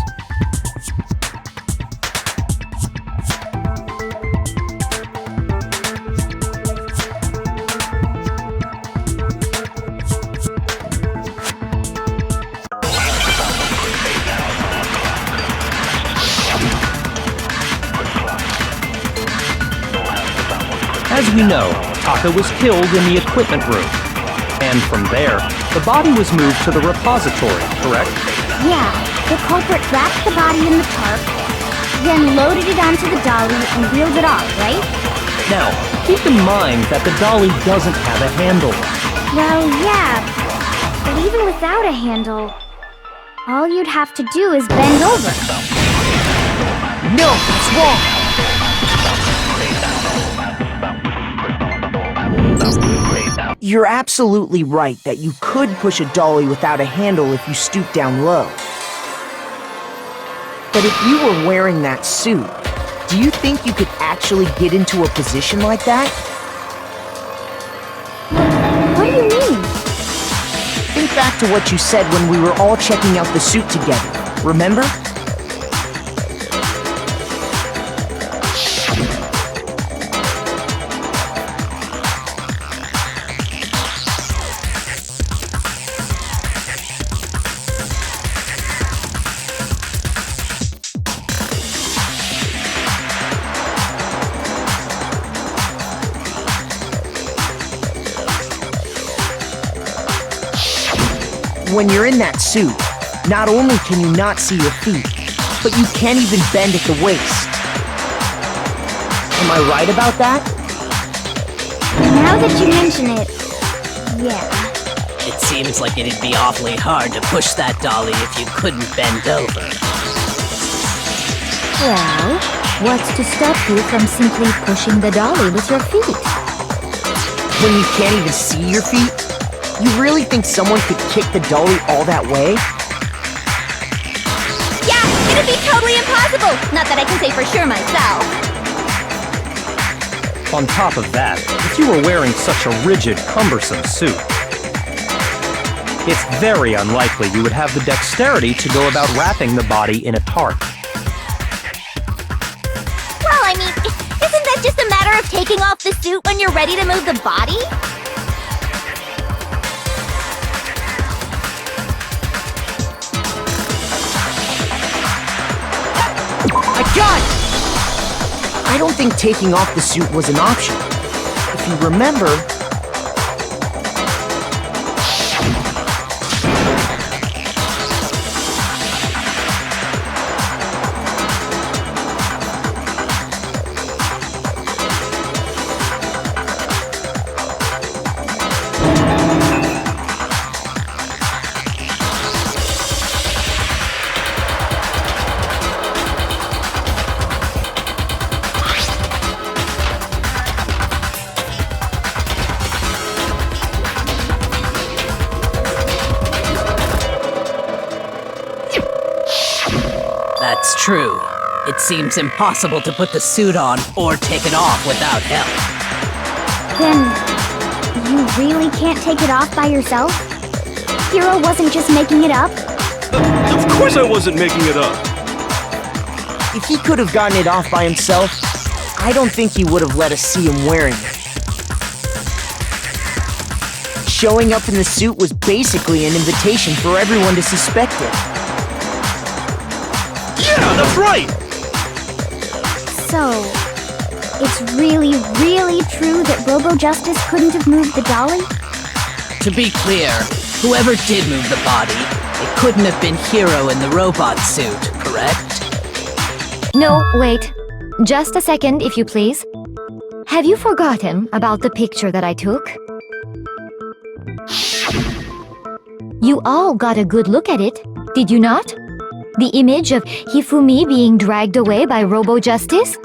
Speaker 2: As we know, Taka was killed in the equipment room. And from there, the body was moved to the repository, correct?
Speaker 1: Yeah, the culprit wrapped the body in the tarp, then loaded it onto the dolly and wheeled it off, right?
Speaker 2: Now, keep in mind that the dolly doesn't have a handle.
Speaker 1: Well, yeah, but even without a handle, all you'd have to do is bend over.
Speaker 10: No, that's wrong! You're absolutely right that you could push a dolly without a handle if you stoop down low. But if you were wearing that suit, do you think you could actually get into a position like that?
Speaker 1: What do you mean?
Speaker 10: Think back to what you said when we were all checking out the suit together, remember? When you're in that suit, not only can you not see your feet, but you can't even bend at the waist. Am I right about that?
Speaker 1: Now that you mention it, yeah.
Speaker 11: It seems like it'd be awfully hard to push that dolly if you couldn't bend over.
Speaker 5: Well, what's to stop you from simply pushing the dolly with your feet?
Speaker 10: When you can't even see your feet? You really think someone could kick the dolly all that way?
Speaker 1: Yeah, it'd be totally impossible! Not that I can say for sure myself.
Speaker 2: On top of that, if you were wearing such a rigid, cumbersome suit, it's very unlikely you would have the dexterity to go about wrapping the body in a tarp.
Speaker 1: Well, I mean, isn't that just a matter of taking off the suit when you're ready to move the body?
Speaker 10: don't think taking off the suit was an option. If you remember,
Speaker 11: That's true. It seems impossible to put the suit on or take it off without help.
Speaker 1: Then, you really can't take it off by yourself? Hiro wasn't just making it up?
Speaker 8: Of course I wasn't making it up.
Speaker 10: if he could have gotten it off by himself, I don't think he would have let us see him wearing it. Showing up in the suit was basically an invitation for everyone to suspect it.
Speaker 8: Yeah, that's right!
Speaker 1: So, it's really, really true that Robo Justice couldn't have moved the dolly?
Speaker 11: To be clear, whoever did move the body, it couldn't have been Hiro in the robot suit, correct?
Speaker 5: No, wait. Just a second, if you please. Have you forgotten about the picture that I took? You all got a good look at it, did you not? The image of Hifumi being dragged away by Robo Justice?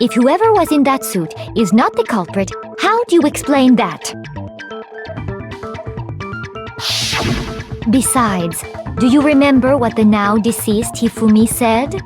Speaker 5: If whoever was in that suit is not the culprit, how do you explain that? Besides, do you remember what the now deceased Hifumi said?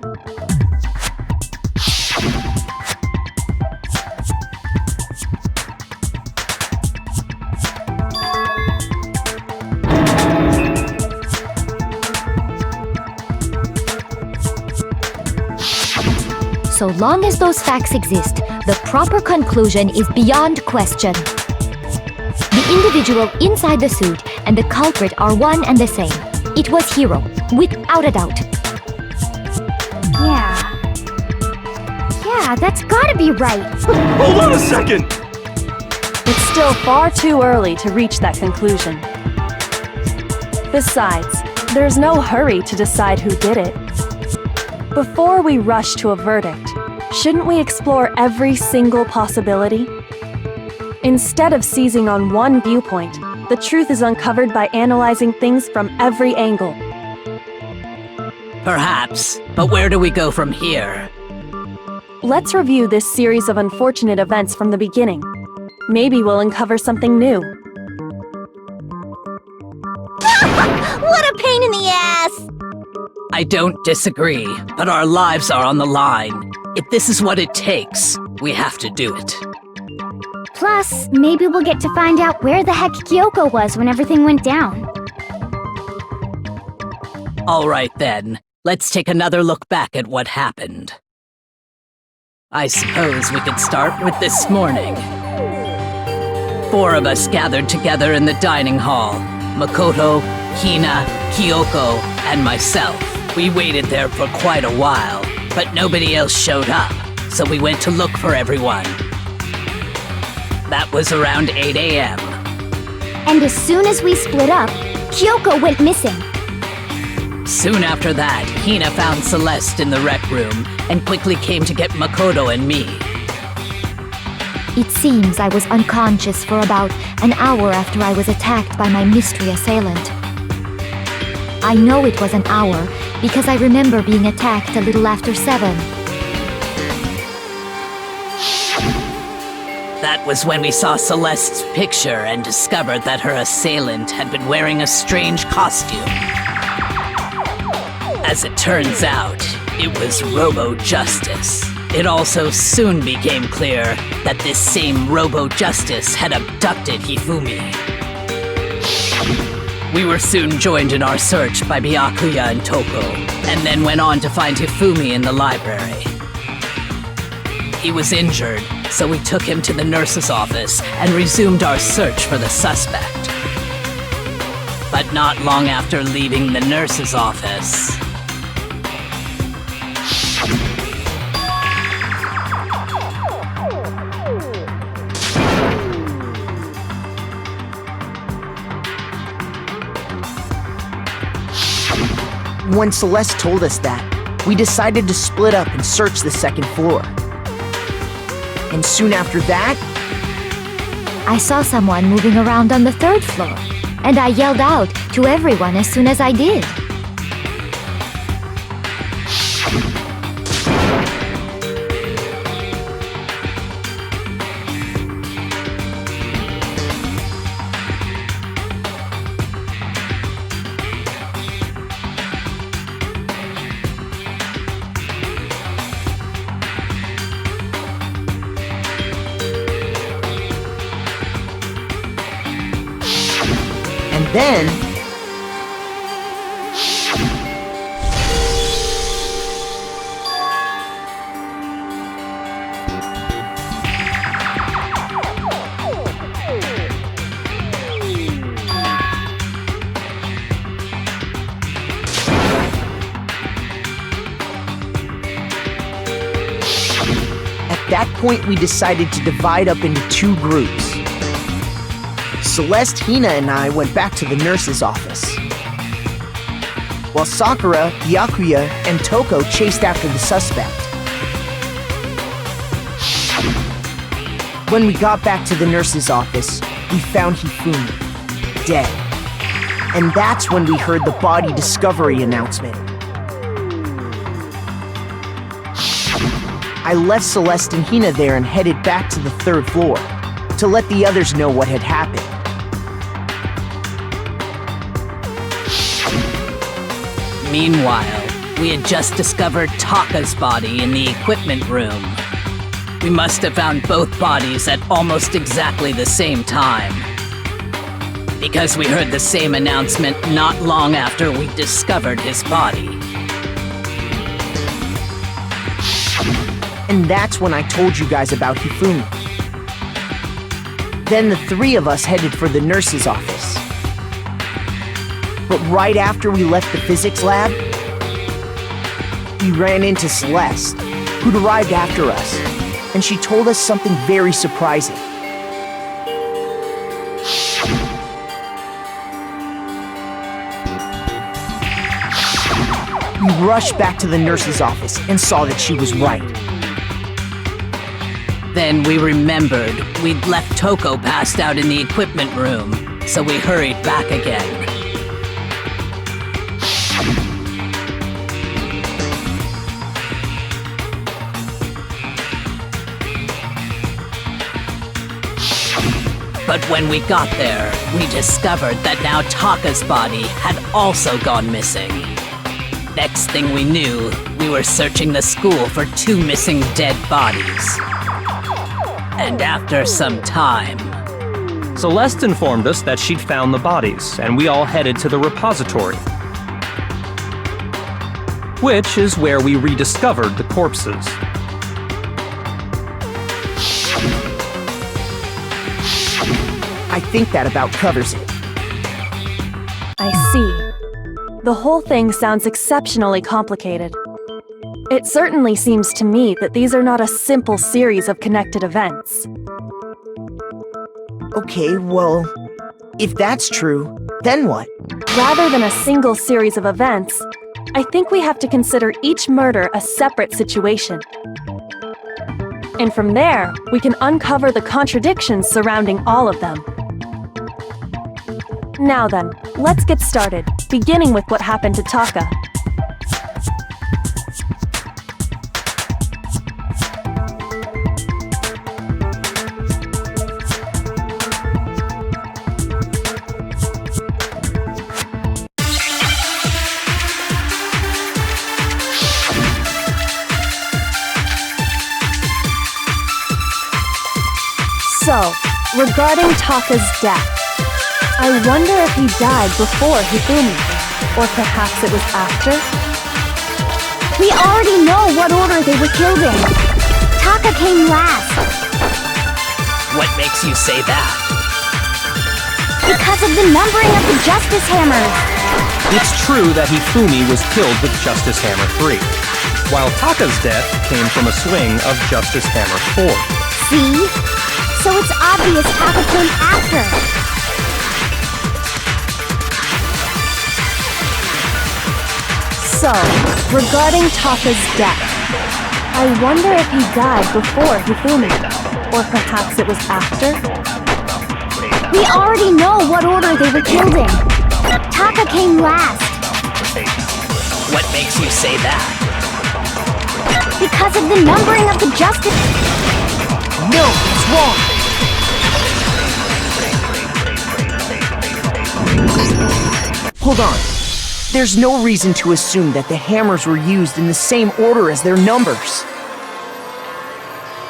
Speaker 5: So long as those facts exist, the proper conclusion is beyond question. The individual inside the suit and the culprit are one and the same. It was Hiro, without a doubt.
Speaker 1: Yeah, that's gotta be right.
Speaker 8: Hold on a second!
Speaker 9: It's still far too early to reach that conclusion. Besides, there's no hurry to decide who did it. Before we rush to a verdict, shouldn't we explore every single possibility? Instead of seizing on one viewpoint, the truth is uncovered by analyzing things from every angle.
Speaker 11: Perhaps, but where do we go from here?
Speaker 9: Let's review this series of unfortunate events from the beginning. Maybe we'll uncover something new.
Speaker 1: What a pain in the ass!
Speaker 11: I don't disagree, but our lives are on the line. If this is what it takes, we have to do it.
Speaker 1: Plus, maybe we'll get to find out where the heck Kyoko was when everything went down.
Speaker 11: All right then, let's take another look back at what happened. I suppose we could start with this morning. 4 of us gathered together in the dining hall. Makoto, Hina, Kyoko, and myself. We waited there for quite a while, but nobody else showed up, so we went to look for everyone. That was around 8 a.m.
Speaker 1: And as soon as we split up, Kyoko went missing.
Speaker 11: Soon after that, Hina found Celeste in the rec room and quickly came to get Makoto and me.
Speaker 5: It seems I was unconscious for about an hour after I was attacked by my mystery assailant. I know it was an hour because I remember being attacked a little after 7.
Speaker 11: That was when we saw Celeste's picture and discovered that her assailant had been wearing a strange costume. As it turns out, it was Robo Justice. It also soon became clear that this same Robo Justice had abducted Hifumi. We were soon joined in our search by Byakuya and Toko, and then went on to find Hifumi in the library. He was injured, so we took him to the nurse's office and resumed our search for the suspect. But not long after leaving the nurse's office...
Speaker 10: When Celeste told us that, we decided to split up and search the second floor. And soon after that,
Speaker 5: I saw someone moving around on the third floor, and I yelled out to everyone as soon as I did.
Speaker 10: and then... At that point, we decided to divide up into two groups. Celeste, Hina, and I went back to the nurse's office, while Sakura, Byakuya, and Toko chased after the suspect. When we got back to the nurse's office, we found Hifumi, dead. And that's when we heard the body discovery announcement. I left Celeste and Hina there and headed back to the third floor to let the others know what had happened.
Speaker 11: Meanwhile, we had just discovered Taka's body in the equipment room. We must have found both bodies at almost exactly the same time, because we heard the same announcement not long after we discovered his body.
Speaker 10: And that's when I told you guys about Hifumi. Then the three of us headed for the nurse's office. But right after we left the physics lab, we ran into Celeste, who'd arrived after us, and she told us something very surprising. We rushed back to the nurse's office and saw that she was right.
Speaker 11: Then we remembered we'd left Toko passed out in the equipment room, so we hurried back again. But when we got there, we discovered that now Taka's body had also gone missing. Next thing we knew, we were searching the school for 2 missing dead bodies. And after some time...
Speaker 2: Celeste informed us that she'd found the bodies, and we all headed to the repository, which is where we rediscovered the corpses.
Speaker 10: I think that about covers it.
Speaker 9: I see. The whole thing sounds exceptionally complicated. It certainly seems to me that these are not a simple series of connected events.
Speaker 10: Okay, well, if that's true, then what?
Speaker 9: Rather than a single series of events, I think we have to consider each murder a separate situation. And from there, we can uncover the contradictions surrounding all of them. Now then, let's get started, beginning with what happened to Taka. So, regarding Taka's death, I wonder if he died before Hifumi, or perhaps it was after?
Speaker 1: We already know what order they were killed in. Taka came last.
Speaker 11: What makes you say that?
Speaker 1: Because of the numbering of the Justice Hammers.
Speaker 2: It's true that Hifumi was killed with Justice Hammer 3, while Taka's death came from a swing of Justice Hammer 4.
Speaker 1: See? So it's obvious Taka came after.
Speaker 9: So, regarding Taka's death, I wonder if he died before Hifumi, or perhaps it was after?
Speaker 1: We already know what order they were killed in. Taka came last.
Speaker 11: What makes you say that?
Speaker 1: Because of the numbering of the justice.
Speaker 10: No, it's wrong. Hold on. There's no reason to assume that the hammers were used in the same order as their numbers.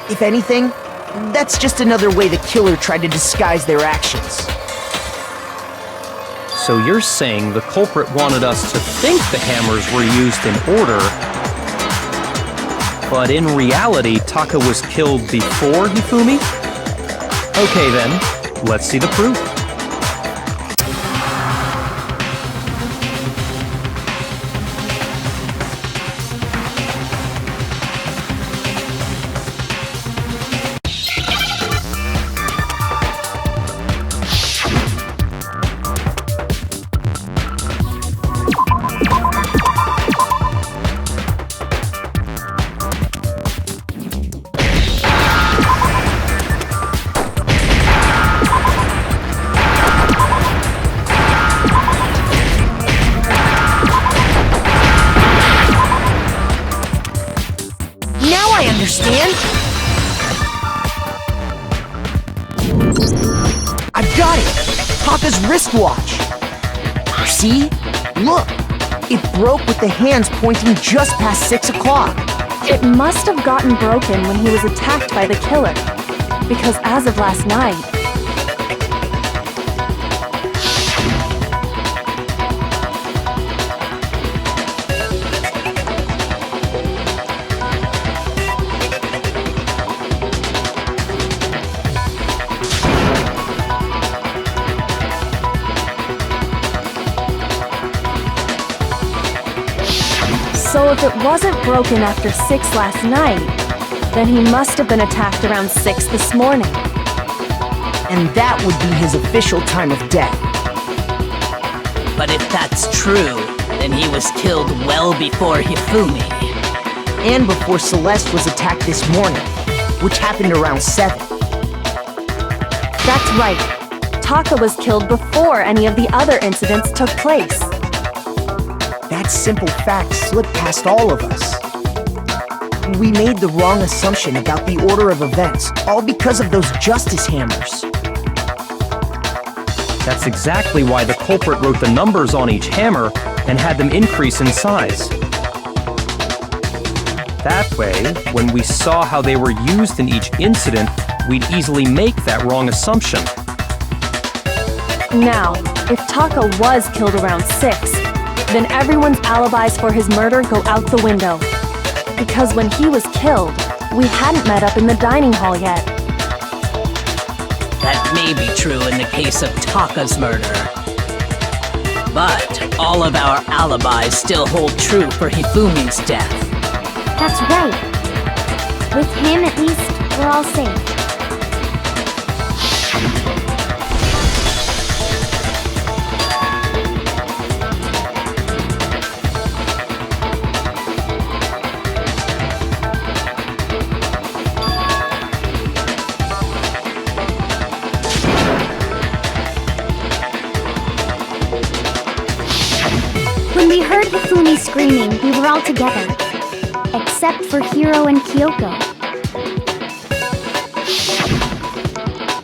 Speaker 10: If anything, that's just another way the killer tried to disguise their actions.
Speaker 2: So you're saying the culprit wanted us to think the hammers were used in order, but in reality, Taka was killed before Hifumi? Okay then, let's see the proof.
Speaker 10: Understand? I've got it! Taka's wristwatch! See? Look! It broke with the hands pointing just past 6 o'clock.
Speaker 9: It must have gotten broken when he was attacked by the killer, because as of last night, so if it wasn't broken after 6 last night, then he must have been attacked around 6 this morning.
Speaker 10: And that would be his official time of death.
Speaker 11: But if that's true, then he was killed well before Hifumi.
Speaker 10: And before Celeste was attacked this morning, which happened around 7.
Speaker 9: That's right. Taka was killed before any of the other incidents took place.
Speaker 10: That simple fact slipped past all of us. We made the wrong assumption about the order of events, all because of those justice hammers.
Speaker 2: That's exactly why the culprit wrote the numbers on each hammer and had them increase in size. That way, when we saw how they were used in each incident, we'd easily make that wrong assumption.
Speaker 9: Now, if Taka was killed around 6, then everyone's alibis for his murder go out the window. Because when he was killed, we hadn't met up in the dining hall yet.
Speaker 11: That may be true in the case of Taka's murder. But all of our alibis still hold true for Hifumi's death.
Speaker 1: That's right. With him, at least, we're all safe. When we heard Hifumi screaming, we were all together. Except for Hiro and Kyoko.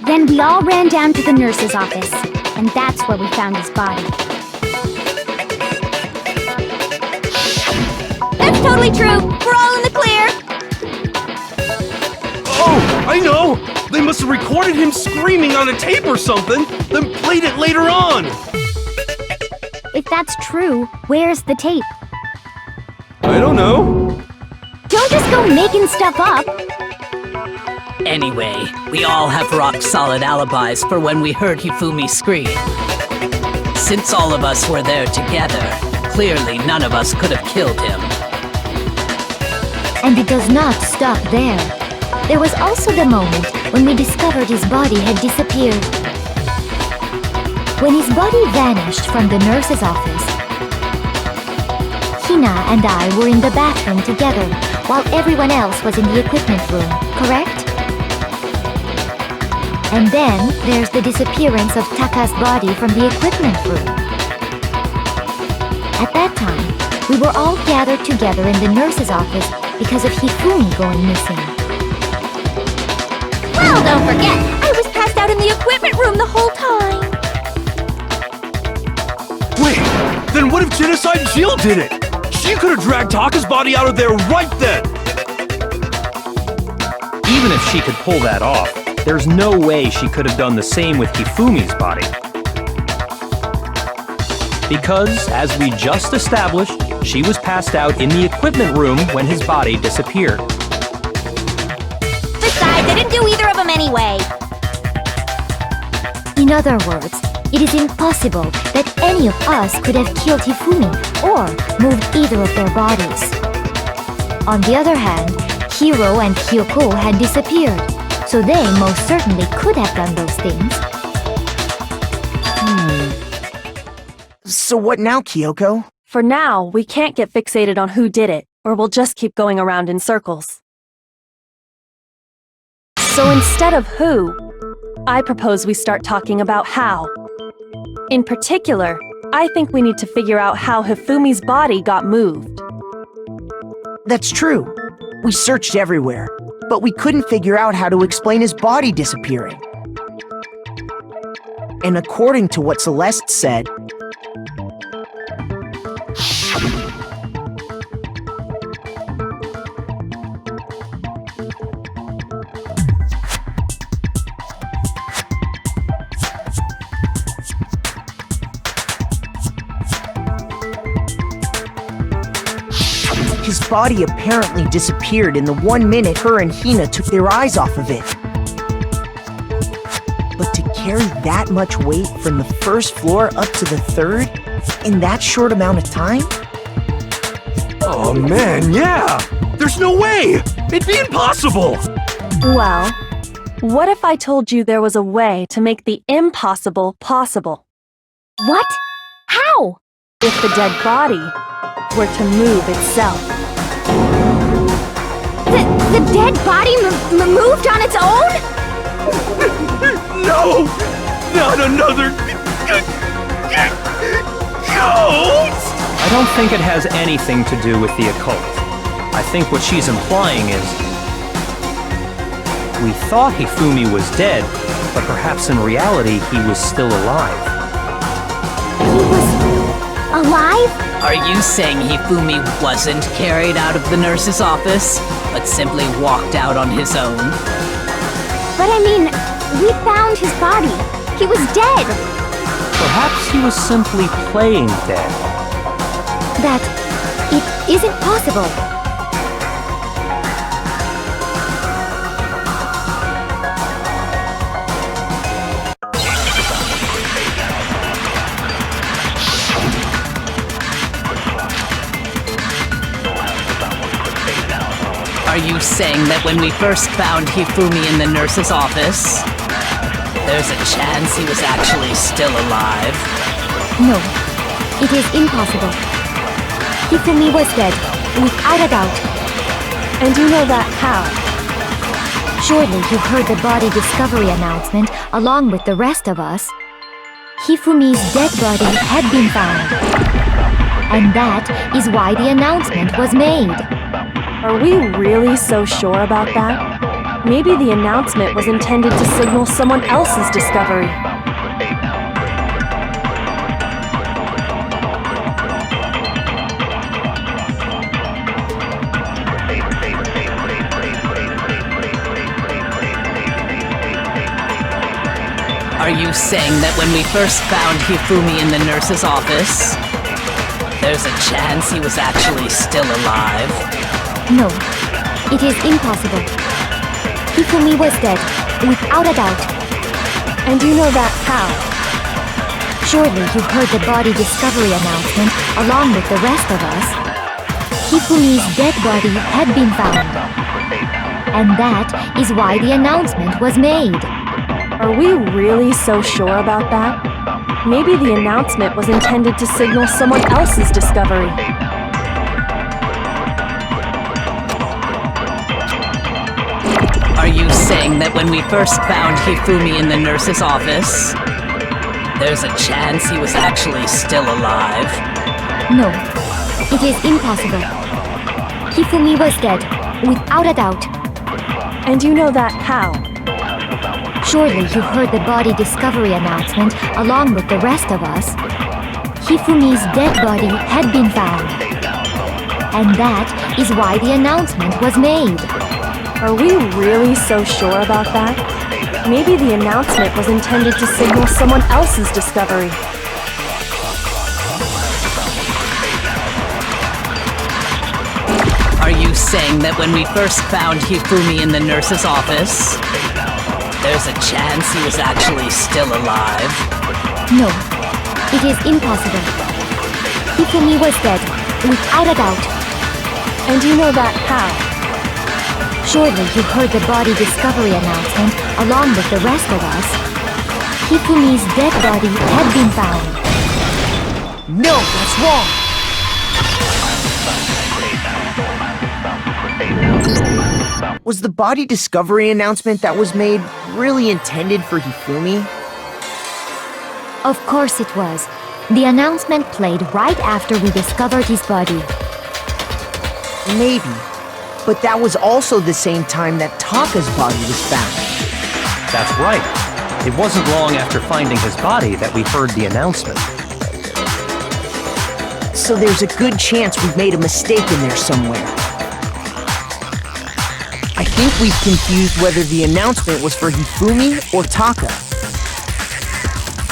Speaker 1: Then we all ran down to the nurse's office, and that's where we found his body. That's totally true! We're all in the clear!
Speaker 8: Oh, I know! They must have recorded him screaming on a tape or something, then played it later on!
Speaker 1: If that's true, where's the tape?
Speaker 8: I don't know.
Speaker 1: Don't just go making stuff up!
Speaker 11: Anyway, we all have rock-solid alibis for when we heard Hifumi scream. Since all of us were there together, clearly none of us could have killed him.
Speaker 5: And it does not stop there. There was also the moment when we discovered his body had disappeared. When his body vanished from the nurse's office, he Hina and I were in the bathroom together, while everyone else was in the equipment room, correct? And then there's the disappearance of Taka's body from the equipment room. At that time, we were all gathered together in the nurse's office because of Hifumi going missing.
Speaker 1: Well, don't forget, I was passed out in the equipment room the whole time.
Speaker 8: Wait, then what if Genocide Jill did it? She could have dragged Taka's body out of there right then!
Speaker 2: Even if she could pull that off, there's no way she could have done the same with Hifumi's body. Because, as we just established, she was passed out in the equipment room when his body disappeared.
Speaker 1: Besides, I didn't do either of them anyway.
Speaker 5: In other words, it is impossible that any of us could have killed Hifumi or moved either of their bodies. On the other hand, Hiro and Kyoko had disappeared, so they most certainly could have done those things.
Speaker 10: So what now, Kyoko?
Speaker 9: For now, we can't get fixated on who did it, or we'll just keep going around in circles. So instead of who, I propose we start talking about how. In particular, I think we need to figure out how Hifumi's body got moved.
Speaker 10: That's true. We searched everywhere, but we couldn't figure out how to explain his body disappearing. And according to what Celeste said, his body apparently disappeared in the 1 minute her and Hina took their eyes off of it. But to carry that much weight from the first floor up to the third in that short amount of time?
Speaker 8: Oh man, yeah! There's no way! It'd be impossible!
Speaker 9: Well, what if I told you there was a way to make the impossible possible?
Speaker 1: What? How?
Speaker 9: If the dead body were to move itself.
Speaker 1: The dead body moved on its own?
Speaker 8: No! Not another... ghost!
Speaker 2: I don't think it has anything to do with the occult. I think what she's implying is... we thought Hifumi was dead, but perhaps in reality he was still alive.
Speaker 1: He was... alive?
Speaker 11: Are you saying Hifumi wasn't carried out of the nurse's office, but simply walked out on his own?
Speaker 1: But I mean, we found his body. He was dead.
Speaker 2: Perhaps he was simply playing dead.
Speaker 5: That it isn't possible.
Speaker 11: Are you saying that when we first found Hifumi in the nurse's office, there's a chance he was actually still alive?
Speaker 5: No, it is impossible. Hifumi was dead, without a doubt.
Speaker 9: And you know that how?
Speaker 5: Surely you heard the body discovery announcement along with the rest of us. Hifumi's dead body had been found. And that is why the announcement was made.
Speaker 9: Are we really so sure about that? Maybe the announcement was intended to signal someone else's discovery.
Speaker 11: Are you saying that when we first found Hifumi in the nurse's office, there's a chance he was actually still alive?
Speaker 5: No, it is impossible. Hifumi was dead, without a doubt.
Speaker 9: And you know that how?
Speaker 5: Surely you heard the body discovery announcement along with the rest of us. Hifumi's dead body had been found. And that is why the announcement was made.
Speaker 9: Are we really so sure about that? Maybe the announcement was intended to signal someone else's discovery.
Speaker 11: saying that when we first found Hifumi in the nurse's office, there's a chance he was actually still alive?
Speaker 5: No, it is impossible. Hifumi was dead, without a doubt.
Speaker 9: And you know that how?
Speaker 5: Surely you heard the body discovery announcement along with the rest of us. Hifumi's dead body had been found. And that is why the announcement was made.
Speaker 9: Are we really so sure about that? Maybe the announcement was intended to signal someone else's discovery.
Speaker 11: Are you saying that when we first found Hifumi in the nurse's office, there's a chance he was actually still alive?
Speaker 5: No, it is impossible. Hifumi was dead, without a doubt.
Speaker 9: And you know that how?
Speaker 5: Surely you heard the body discovery announcement along with the rest of us. Hifumi's dead body had been found.
Speaker 10: No, that's wrong! Was the body discovery announcement that was made really intended for Hifumi?
Speaker 5: Of course it was. The announcement played right after we discovered his body.
Speaker 10: Maybe. But that was also the same time that Taka's body was found.
Speaker 2: That's right. It wasn't long after finding his body that we heard the announcement.
Speaker 10: So there's a good chance we've made a mistake in there somewhere. I think we've confused whether the announcement was for Hifumi or Taka.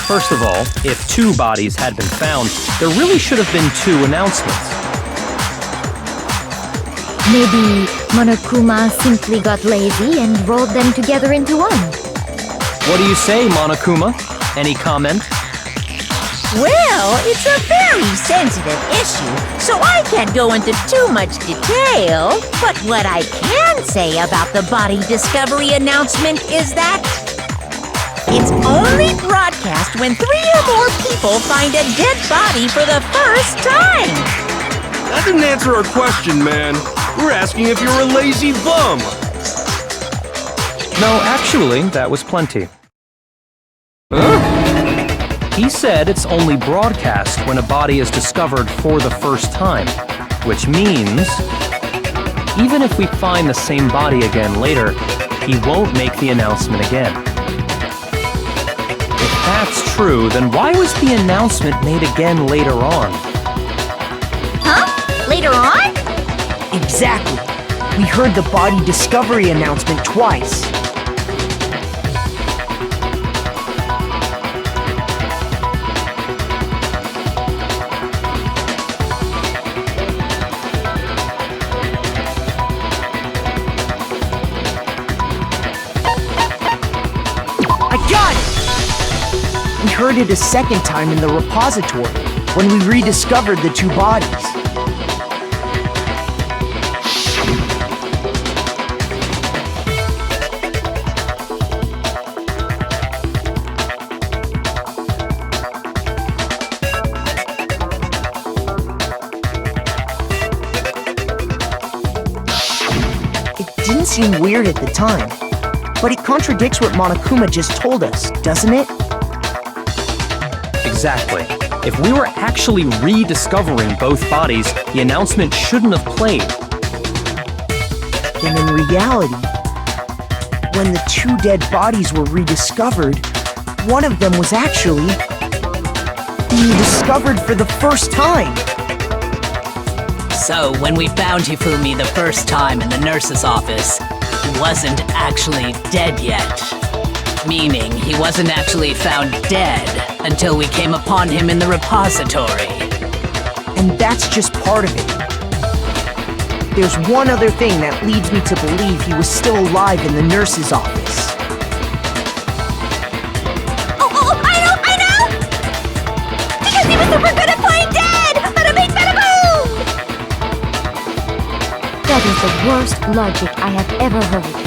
Speaker 2: First of all, if 2 bodies had been found, there really should have been 2 announcements.
Speaker 5: Maybe Monokuma simply got lazy and rolled them together into one.
Speaker 2: What do you say, Monokuma? Any comment?
Speaker 3: Well, it's a very sensitive issue, so I can't go into too much detail. But what I can say about the body discovery announcement is that it's only broadcast when 3 or more people find a dead body for the first time.
Speaker 8: That didn't answer our question, man. We're asking if you're a lazy bum.
Speaker 2: No, actually, that was plenty. Huh? He said it's only broadcast when a body is discovered for the first time, which means even if we find the same body again later, he won't make the announcement again. If that's true, then why was the announcement made again later on?
Speaker 1: Huh? Later on?
Speaker 10: Exactly. We heard the body discovery announcement twice. I got it! We heard it a second time in the repository, when we rediscovered the 2 bodies. It didn't seem weird at the time, but it contradicts what Monokuma just told us, doesn't it?
Speaker 2: Exactly. If we were actually rediscovering both bodies, the announcement shouldn't have played.
Speaker 10: Then in reality, when the 2 dead bodies were rediscovered, one of them was actually being discovered for the first time.
Speaker 11: So, when we found Hifumi the first time in the nurse's office, he wasn't actually dead yet. Meaning, he wasn't actually found dead until we came upon him in the repository.
Speaker 10: And that's just part of it. There's one other thing that leads me to believe he was still alive in the nurse's office.
Speaker 1: Oh, I know! Because he was super good at playing dead! Bada bing, bada boom!
Speaker 5: That is the worst logic I have ever heard.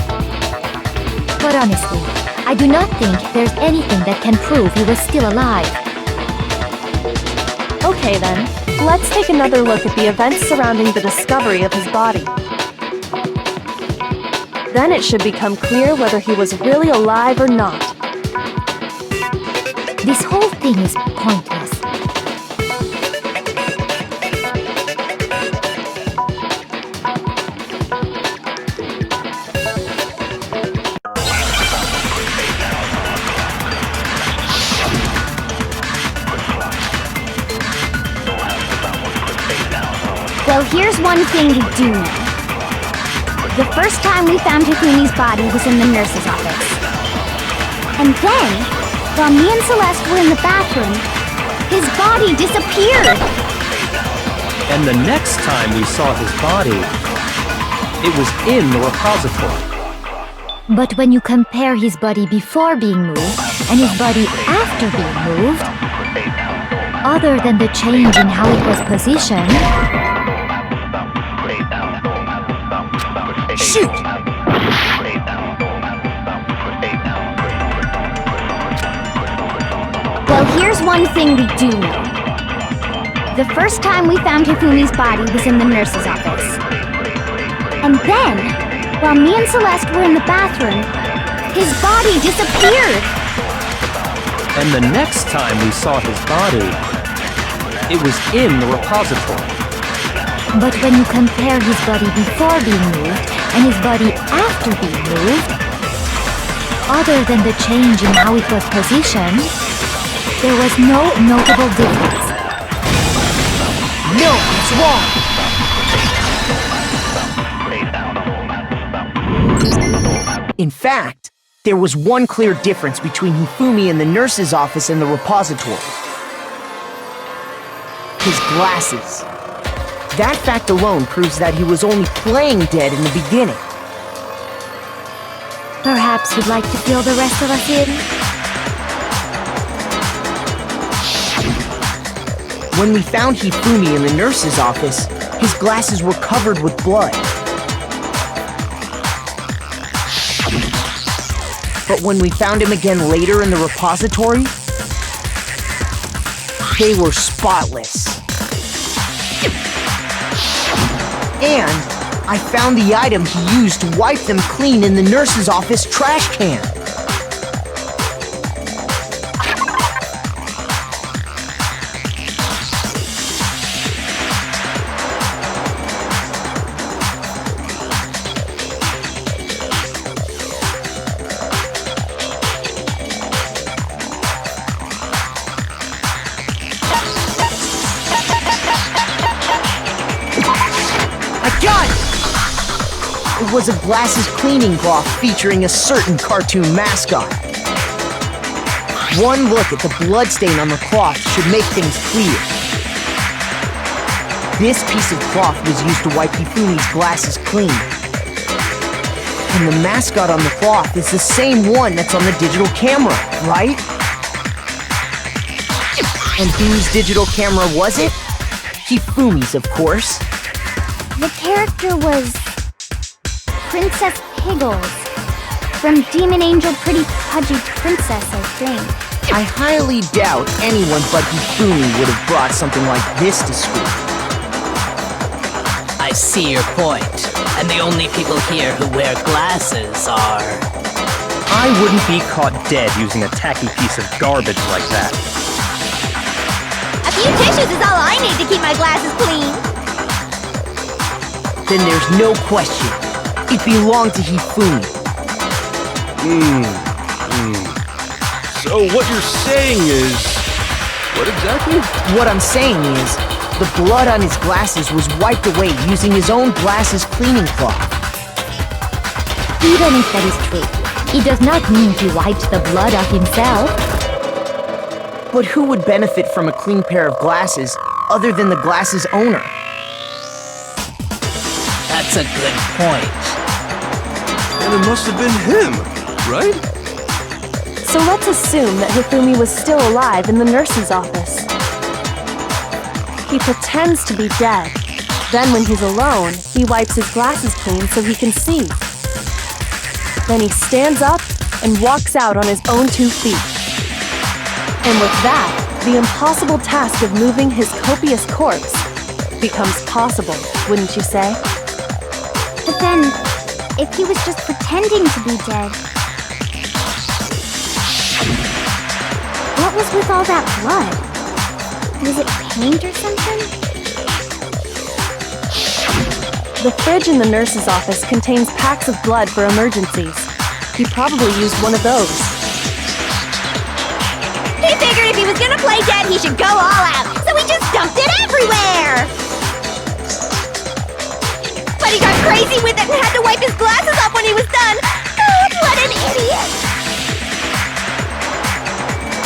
Speaker 5: But honestly, I do not think there's anything that can prove he was still alive.
Speaker 9: Okay then, let's take another look at the events surrounding the discovery of his body. Then it should become clear whether he was really alive or not.
Speaker 5: This whole thing is pointless.
Speaker 1: Well, here's one thing we do know. The first time we found Hifumi's body was in the nurse's office. And then, while me and Celeste were in the bathroom, his body disappeared.
Speaker 2: And the next time we saw his body, it was in the repository.
Speaker 5: But when you compare his body before being moved and his body after being moved, other than the change in how it was positioned...
Speaker 10: Shoot!
Speaker 1: Well, here's one thing we do know. The first time we found Hifumi's body was in the nurse's office. And then, while me and Celeste were in the bathroom, his body disappeared.
Speaker 2: And the next time we saw his body, it was in the repository.
Speaker 5: But when you compare his body before being moved and his body after being moved, other than the change in how it was positioned, there was no notable difference.
Speaker 10: No, it's wrong! In fact, there was one clear difference between Hifumi in the nurse's office and the repository. His glasses. That fact alone proves that he was only playing dead in the beginning.
Speaker 5: Perhaps you'd like to fill the rest of us in?
Speaker 10: When we found Hifumi in the nurse's office, his glasses were covered with blood. But when we found him again later in the repository, they were spotless. And I found the item he used to wipe them clean in the nurse's office trash can. It was a glasses cleaning cloth featuring a certain cartoon mascot. One look at the bloodstain on the cloth should make things clear. This piece of cloth was used to wipe Hifumi's glasses clean. And the mascot on the cloth is the same one that's on the digital camera, right? And whose digital camera was it? Hifumi's, of course.
Speaker 1: The character was Princess Piggles from Demon Angel Pretty Pudgy Princess, I think.
Speaker 10: I highly doubt anyone but Hifumi would have brought something like this to school.
Speaker 11: I see your point. And the only people here who wear glasses are...
Speaker 2: I wouldn't be caught dead using a tacky piece of garbage like that.
Speaker 1: A few tissues is all I need to keep my glasses clean.
Speaker 10: Then there's no question. It belonged to Hifumi.
Speaker 8: So what you're saying is... What exactly?
Speaker 10: What I'm saying is, the blood on his glasses was wiped away using his own glasses cleaning cloth.
Speaker 5: Even if that is true, it does not mean he wiped the blood off himself.
Speaker 10: But who would benefit from a clean pair of glasses other than the glasses owner?
Speaker 11: That's a good point.
Speaker 8: And it must have been him, right?
Speaker 9: So let's assume that Hifumi was still alive in the nurse's office. He pretends to be dead. Then when he's alone, he wipes his glasses clean so he can see. Then he stands up and walks out on his own 2 feet. And with that, the impossible task of moving his copious corpse becomes possible, wouldn't you say?
Speaker 1: But then, if he was just pretending to be dead. What was with all that blood? Was it paint or something?
Speaker 9: The fridge in the nurse's office contains packs of blood for emergencies. He probably used one of those.
Speaker 3: He figured if he was gonna play dead, he should go all out, so he just dumped it everywhere! But he got crazy with it and had to wipe his glasses off when he was done! God, what an idiot!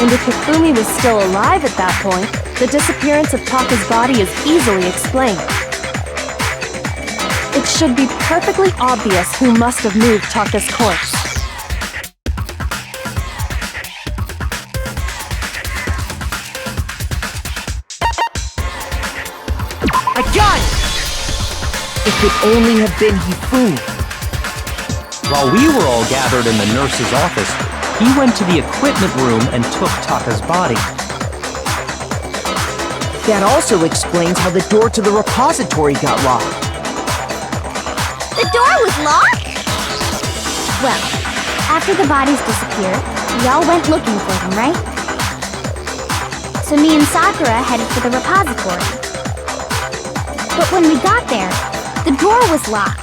Speaker 9: And if Hifumi was still alive at that point, the disappearance of Taka's body is easily explained. It should be perfectly obvious who must have moved Taka's corpse.
Speaker 10: I got it! If it only had been Hifumi.
Speaker 2: While we were all gathered in the nurse's office, he went to the equipment room and took Taka's body.
Speaker 10: That also explains how the door to the repository got locked.
Speaker 3: The door was locked?
Speaker 1: Well, after the bodies disappeared, we all went looking for them, right? So me and Sakura headed for the repository. But when we got there, the door was locked.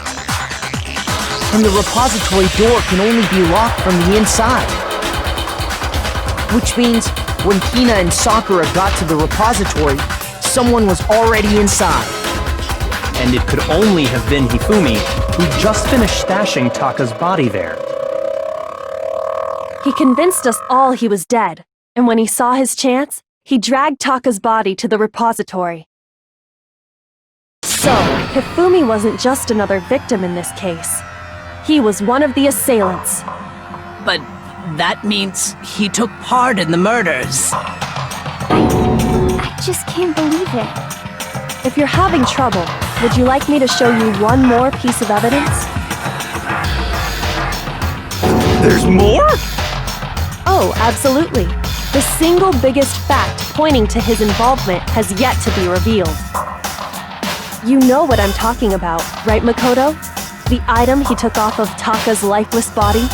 Speaker 10: And the repository door can only be locked from the inside. Which means, when Hina and Sakura got to the repository, someone was already inside.
Speaker 2: And it could only have been Hifumi, who just finished stashing Taka's body there.
Speaker 9: He convinced us all he was dead, and when he saw his chance, he dragged Taka's body to the repository. So, Hifumi wasn't just another victim in this case. He was one of the assailants.
Speaker 11: But that means he took part in the murders.
Speaker 1: I just can't believe it.
Speaker 9: If you're having trouble, would you like me to show you one more piece of evidence?
Speaker 8: There's more?
Speaker 9: Oh, absolutely. The single biggest fact pointing to his involvement has yet to be revealed. You know what I'm talking about, right, Makoto? The item he took off of Taka's lifeless body?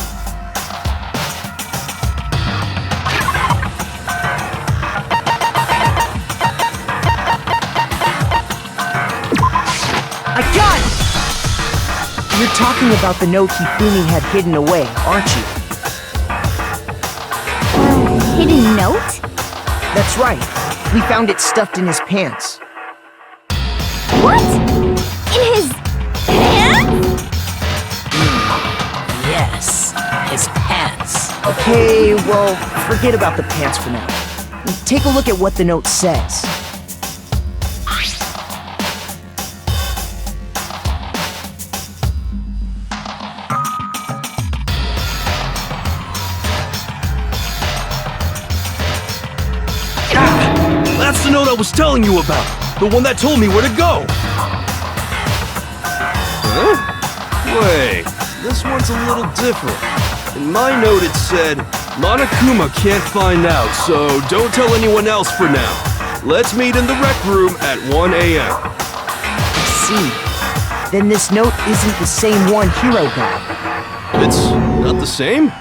Speaker 10: I got it! You're talking about the note Hifumi had hidden away, aren't you?
Speaker 1: Hidden note?
Speaker 10: That's right. We found it stuffed in his pants.
Speaker 1: What? In his pants?
Speaker 11: Yes, his pants.
Speaker 10: Okay, well, forget about the pants for now. Take a look at what the note says.
Speaker 8: That's the note I was telling you about. The one that told me where to go. Huh? Wait, this one's a little different. In my note it said, Monokuma can't find out, so don't tell anyone else for now. Let's meet in the rec room at 1 a.m.
Speaker 10: I see. Then this note isn't the same one Hiro got.
Speaker 8: It's not the same?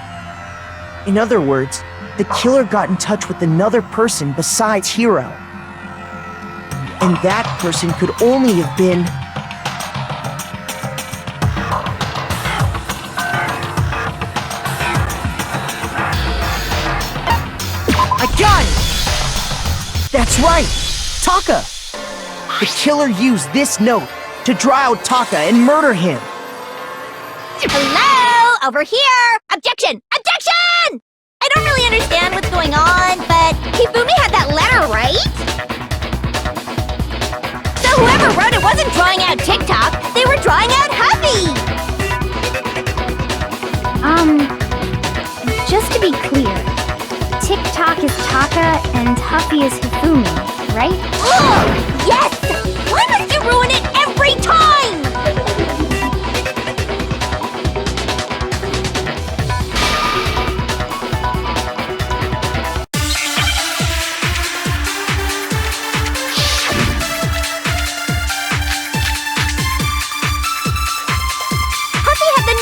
Speaker 10: In other words, the killer got in touch with another person besides Hiro. And that person could only have been... I got it! That's right! Taka! The killer used this note to draw out Taka and murder him.
Speaker 3: Hello? Over here! Objection! Objection! I don't really understand what's going on, but Hifumi had that letter, right? So whoever wrote it wasn't drawing out TikTok, they were drawing out Huffy!
Speaker 1: Just to be clear, TikTok is Taka and Huffy is Hifumi, right?
Speaker 3: Ugh! Yes! Why must you ruin it every time? Huffy had the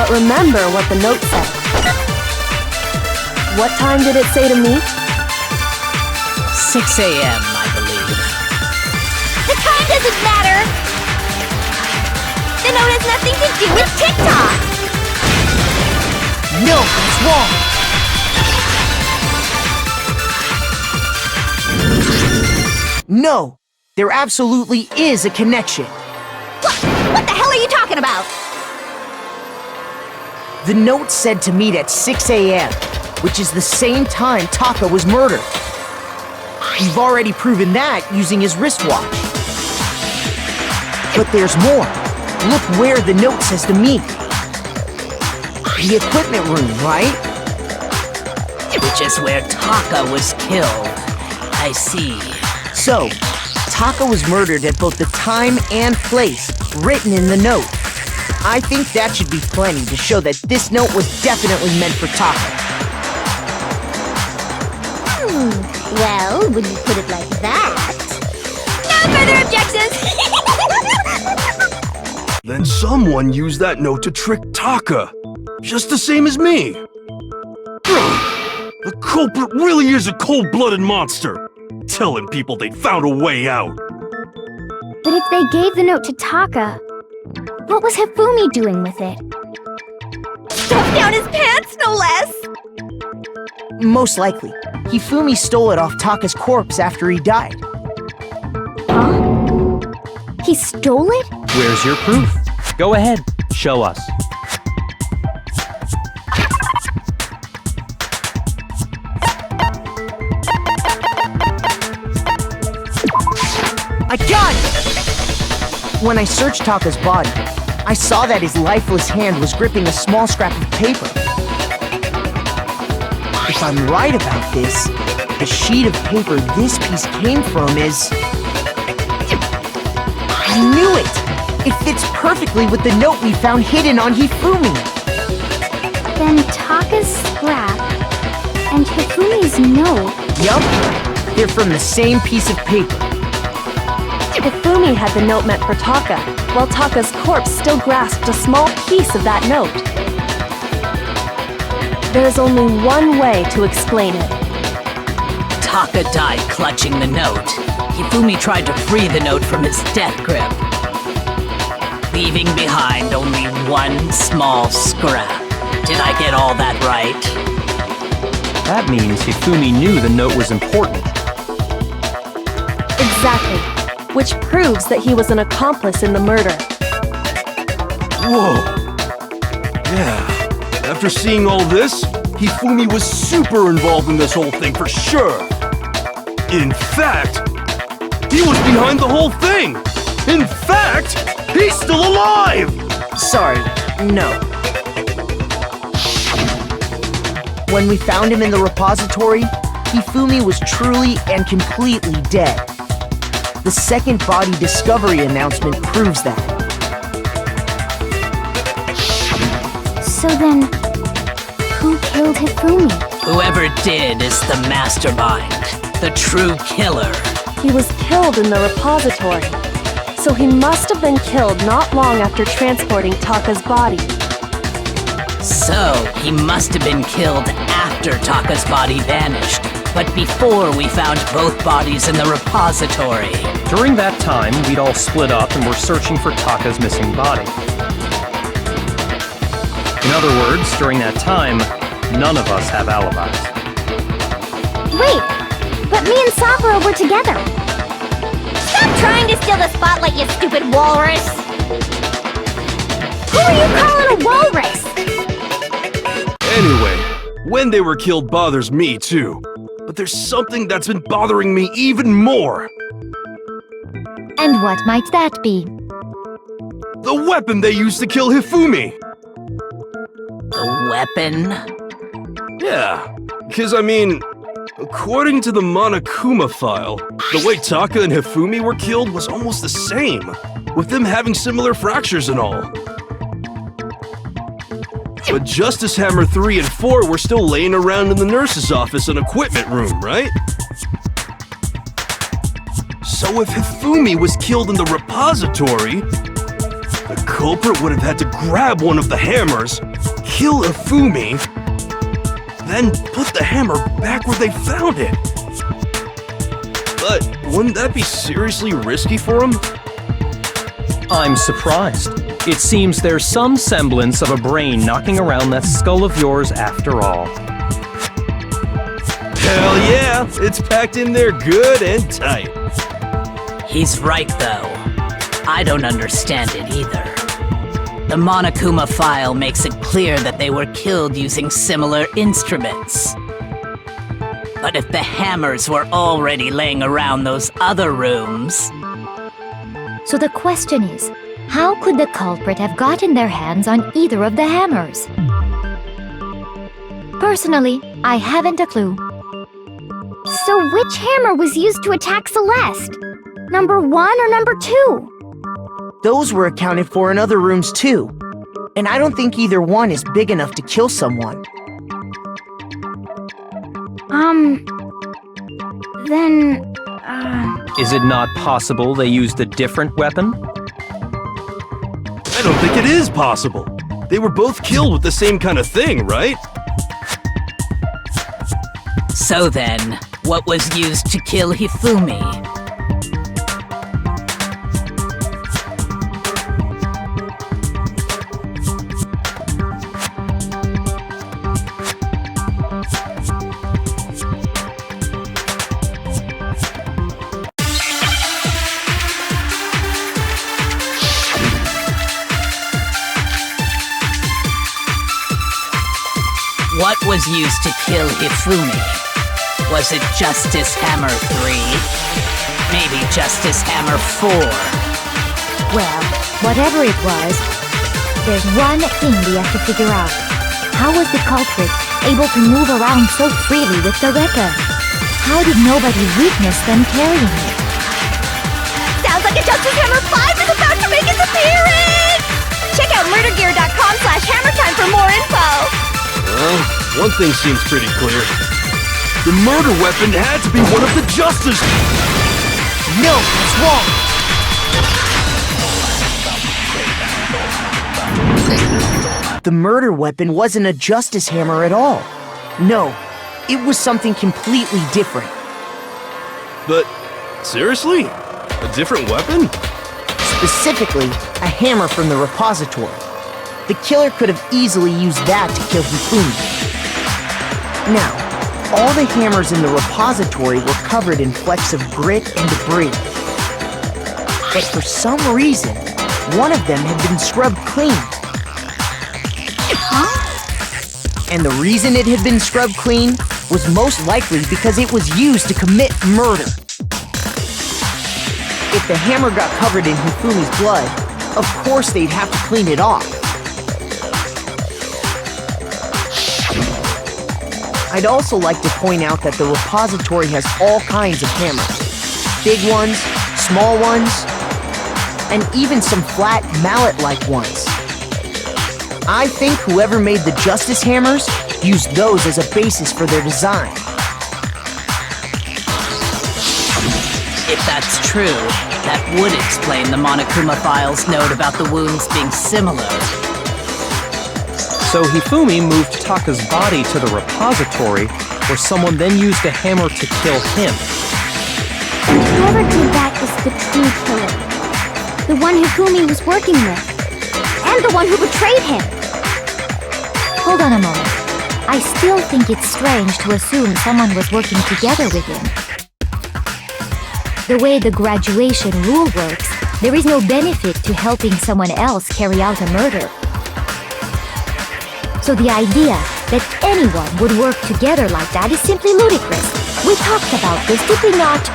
Speaker 9: But remember what the note said. What time did it say to meet?
Speaker 11: 6 a.m., I believe.
Speaker 1: The time doesn't matter! The note has nothing to do with TikTok!
Speaker 10: No, that's wrong! No, there absolutely is a connection.
Speaker 1: What the hell are you talking about?
Speaker 10: The note said to meet at 6 a.m., which is the same time Taka was murdered. We've already proven that using his wristwatch. But there's more. Look where the note says to meet. The equipment room, right?
Speaker 11: Which is where Taka was killed. I see.
Speaker 10: So, Taka was murdered at both the time and place written in the note. I think that should be plenty to show that this note was definitely meant for Taka.
Speaker 1: Well, when you put it like that... No further objections!
Speaker 8: Then someone used that note to trick Taka. Just the same as me. The culprit really is a cold-blooded monster. Telling people they found a way out.
Speaker 1: But if they gave the note to Taka, what was Hifumi doing with it? Stuffed down his pants, no less!
Speaker 10: Most likely, Hifumi stole it off Taka's corpse after he died.
Speaker 1: Huh? He stole it?
Speaker 2: Where's your proof? Go ahead, show us.
Speaker 10: I got it! When I searched Taka's body, I saw that his lifeless hand was gripping a small scrap of paper. If I'm right about this, the sheet of paper this piece came from is... I knew it! It fits perfectly with the note we found hidden on Hifumi.
Speaker 1: Then Taka's scrap and Hifumi's note...
Speaker 10: Yup, they're from the same piece of paper.
Speaker 9: Hifumi had the note meant for Taka, while Taka's corpse still grasped a small piece of that note. There's only one way to explain it.
Speaker 11: Taka died clutching the note. Hifumi tried to free the note from his death grip, leaving behind only one small scrap. Did I get all that right?
Speaker 2: That means Hifumi knew the note was important.
Speaker 9: Exactly. Which proves that he was an accomplice in the murder.
Speaker 8: Whoa. Yeah. After seeing all this, Hifumi was super involved in this whole thing for sure. In fact, he was behind the whole thing. In fact, he's still alive!
Speaker 10: Sorry, no. When we found him in the repository, Hifumi was truly and completely dead. The second body discovery announcement proves that.
Speaker 1: So then, who killed Hifumi?
Speaker 11: Whoever did is the mastermind, the true killer.
Speaker 9: He was killed in the repository, so he must have been killed not long after transporting Taka's body.
Speaker 11: So, he must have been killed after Taka's body vanished, but before we found both bodies in the repository.
Speaker 2: During that time, we'd all split up and were searching for Taka's missing body. In other words, during that time, none of us have alibis.
Speaker 1: Wait, but me and Sakura were together. Stop trying to steal the spotlight, you stupid walrus! Who are you calling a walrus?
Speaker 8: Anyway, when they were killed bothers me too. But there's something that's been bothering me even more.
Speaker 5: And what might that be?
Speaker 8: The weapon they used to kill Hifumi!
Speaker 11: The weapon?
Speaker 8: Yeah, because I mean, according to the Monokuma file, the way Taka and Hifumi were killed was almost the same, with them having similar fractures and all. But Justice Hammer 3 and 4 were still laying around in the nurse's office and equipment room, right? So if Hifumi was killed in the repository, the culprit would have had to grab one of the hammers, kill Ifumi, then put the hammer back where they found it. But wouldn't that be seriously risky for him?
Speaker 2: I'm surprised. It seems there's some semblance of a brain knocking around that skull of yours after all.
Speaker 8: Hell yeah, it's packed in there good and tight.
Speaker 11: He's right, though. I don't understand it either. The Monokuma file makes it clear that they were killed using similar instruments. But if the hammers were already laying around those other rooms...
Speaker 5: So the question is, how could the culprit have gotten their hands on either of the hammers? Personally, I haven't a clue.
Speaker 1: So which hammer was used to attack Celeste? Number 1 or number 2?
Speaker 10: Those were accounted for in other rooms too. And I don't think either one is big enough to kill someone.
Speaker 1: Then,
Speaker 2: Is it not possible they used a different weapon?
Speaker 8: I don't think it is possible. They were both killed with the same kind of thing, right?
Speaker 11: So then, what was used to kill Hifumi? What was used to kill Hifumi? Was it Justice Hammer 3? Maybe Justice Hammer 4?
Speaker 5: Well, whatever it was, there's one thing we have to figure out. How was the culprit able to move around so freely with the weapon? How did nobody witness them carrying it?
Speaker 1: sounds like a Justice Hammer 5 is about to make its appearance! Check out murdergear.com/hammertime for more info!
Speaker 8: Well, one thing seems pretty clear. The murder weapon had to be one of the Justice...
Speaker 10: No, it's wrong! The murder weapon wasn't a Justice Hammer at all. No, it was something completely different.
Speaker 8: But, seriously? A different weapon?
Speaker 10: Specifically, a hammer from the repository. The killer could have easily used that to kill Hifumi. Now, all the hammers in the repository were covered in flecks of grit and debris. But for some reason, one of them had been scrubbed clean. And the reason it had been scrubbed clean was most likely because it was used to commit murder. If the hammer got covered in Hifumi's blood, of course they'd have to clean it off. I'd also like to point out that the repository has all kinds of hammers. Big ones, small ones, and even some flat mallet-like ones. I think whoever made the Justice Hammers used those as a basis for their design.
Speaker 11: If that's true, that would explain the Monokuma file's note about the wounds being similar.
Speaker 2: So Hifumi moved Taka's body to the repository, where someone then used a hammer to kill him.
Speaker 1: And whoever did that is the true killer. The one Hifumi was working with. And the one who betrayed him.
Speaker 5: Hold on a moment. I still think it's strange to assume someone was working together with him. The way the graduation rule works, there is no benefit to helping someone else carry out a murder. So the idea that anyone would work together like that is simply ludicrous. We talked about this, did we not?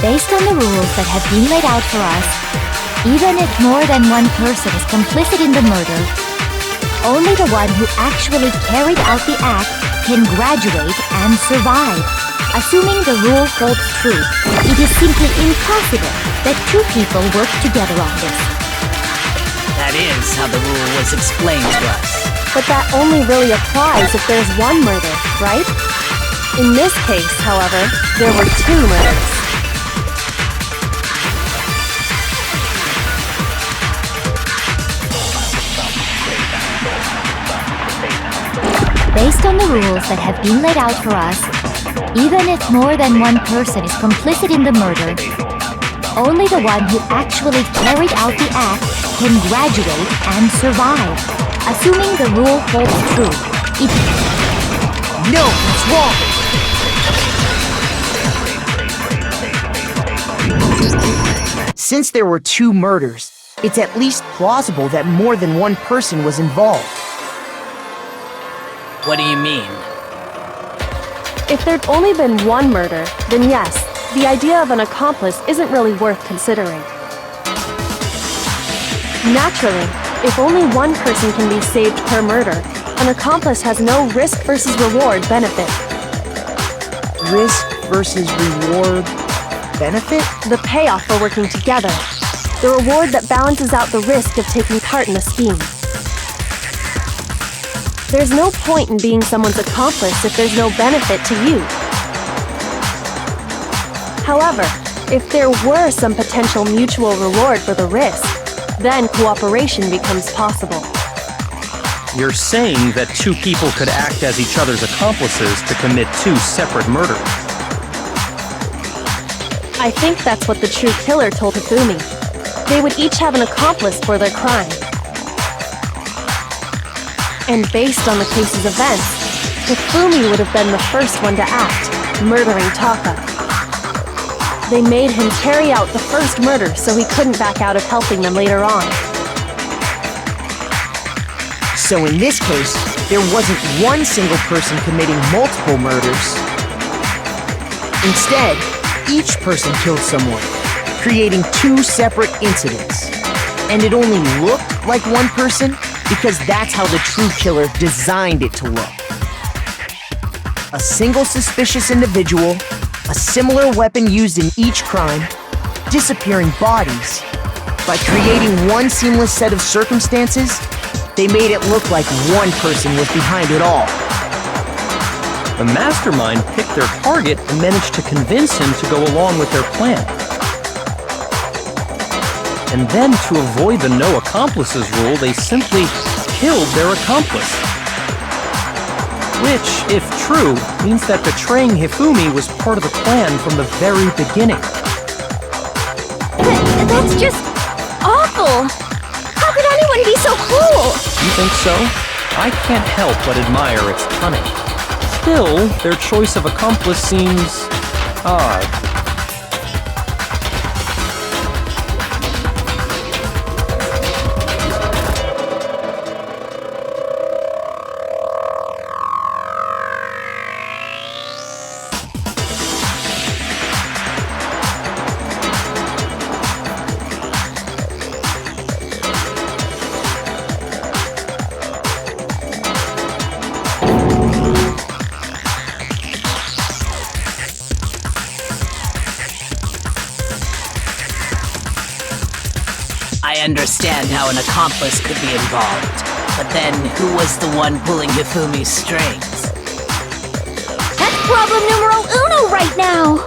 Speaker 5: Based on the rules that have been laid out for us, even if more than one person is complicit in the murder, Only the one who actually carried out the act can graduate and survive. Assuming the rule holds true, it is simply impossible that two people work together on this.
Speaker 11: That is how the rule was explained to us.
Speaker 9: But that only really applies if there's one murder, right? In this case, however, there were two murders.
Speaker 5: Based on the rules that have been laid out for us, even if more than one person is complicit in the murder, only the one who actually carried out the act can graduate and survive. Assuming the rule holds true, it...
Speaker 10: No, it's wrong! Since there were two murders, it's at least plausible that more than one person was involved.
Speaker 11: What do you mean?
Speaker 9: If there'd only been one murder, then yes, the idea of an accomplice isn't really worth considering. Naturally, if only one person can be saved per murder, an accomplice has no risk versus reward benefit.
Speaker 10: Risk versus reward benefit?
Speaker 9: The payoff for working together. The reward that balances out the risk of taking part in a scheme. There's no point in being someone's accomplice if there's no benefit to you. However, if there were some potential mutual reward for the risk, then cooperation becomes possible.
Speaker 2: You're saying that two people could act as each other's accomplices to commit two separate murders.
Speaker 9: I think that's what the true killer told Hifumi. They would each have an accomplice for their crime. And based on the case's events, Hifumi would have been the first one to act, murdering Taka. They made him carry out the first murder so he couldn't back out of helping them later on.
Speaker 10: So in this case, there wasn't one single person committing multiple murders. Instead, each person killed someone, creating two separate incidents. And it only looked like one person because that's how the true killer designed it to look. A single suspicious individual, a similar weapon used in each crime, disappearing bodies. By creating one seamless set of circumstances, they made it look like one person was behind it all.
Speaker 2: The mastermind picked their target and managed to convince him to go along with their plan. And then, to avoid the no accomplices rule, they simply killed their accomplice. Which, if true, means that betraying Hifumi was part of the plan from the very beginning.
Speaker 1: That's just awful! How could anyone be so cruel?
Speaker 2: You think so? I can't help but admire its cunning. Still, their choice of accomplice seems odd.
Speaker 11: I understand how an accomplice could be involved, but then who was the one pulling Hifumi's strings?
Speaker 1: That's problem numero uno right now!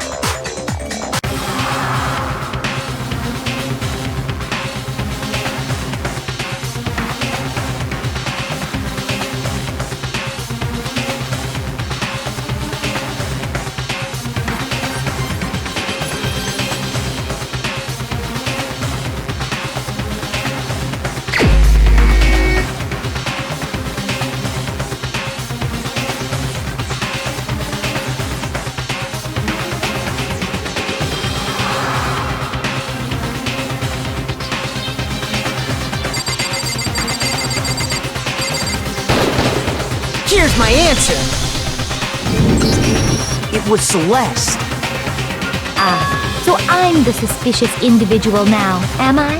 Speaker 10: Here's my answer. It was Celeste.
Speaker 5: Ah, so I'm the suspicious individual now, am I?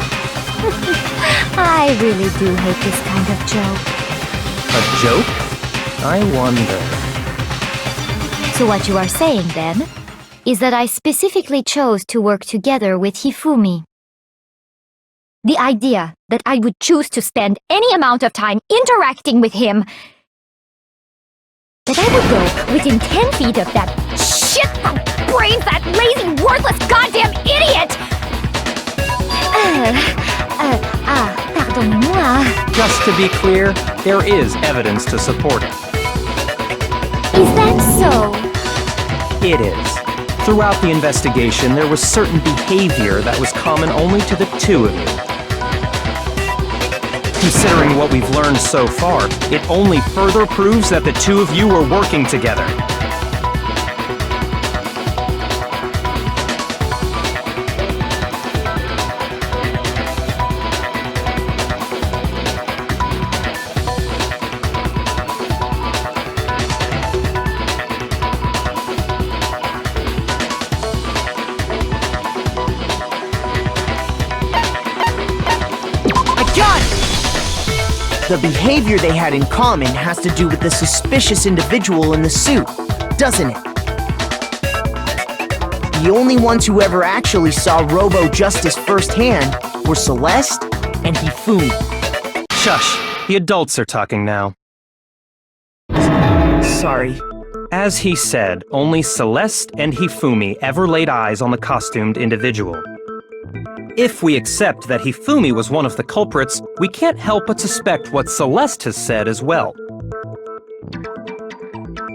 Speaker 5: I really do hate this kind of joke.
Speaker 2: A joke? I wonder.
Speaker 5: So what you are saying, then, is that I specifically chose to work together with Hifumi. The idea that I would choose to spend any amount of time interacting with him, that I would go within 10 feet of that shit for brains, that lazy, worthless goddamn idiot! Pardonnez-moi.
Speaker 2: Just to be clear, there is evidence to support it.
Speaker 5: Is that so?
Speaker 2: It is. Throughout the investigation, there was certain behavior that was common only to the two of you. Considering what we've learned so far, it only further proves that the two of you were working together.
Speaker 10: The behavior they had in common has to do with the suspicious individual in the suit, doesn't it? The only ones who ever actually saw Robo-Justice firsthand were Celeste and Hifumi.
Speaker 2: Shush, the adults are talking now.
Speaker 10: Sorry.
Speaker 2: As he said, only Celeste and Hifumi ever laid eyes on the costumed individual. If we accept that Hifumi was one of the culprits, we can't help but suspect what Celeste has said as well.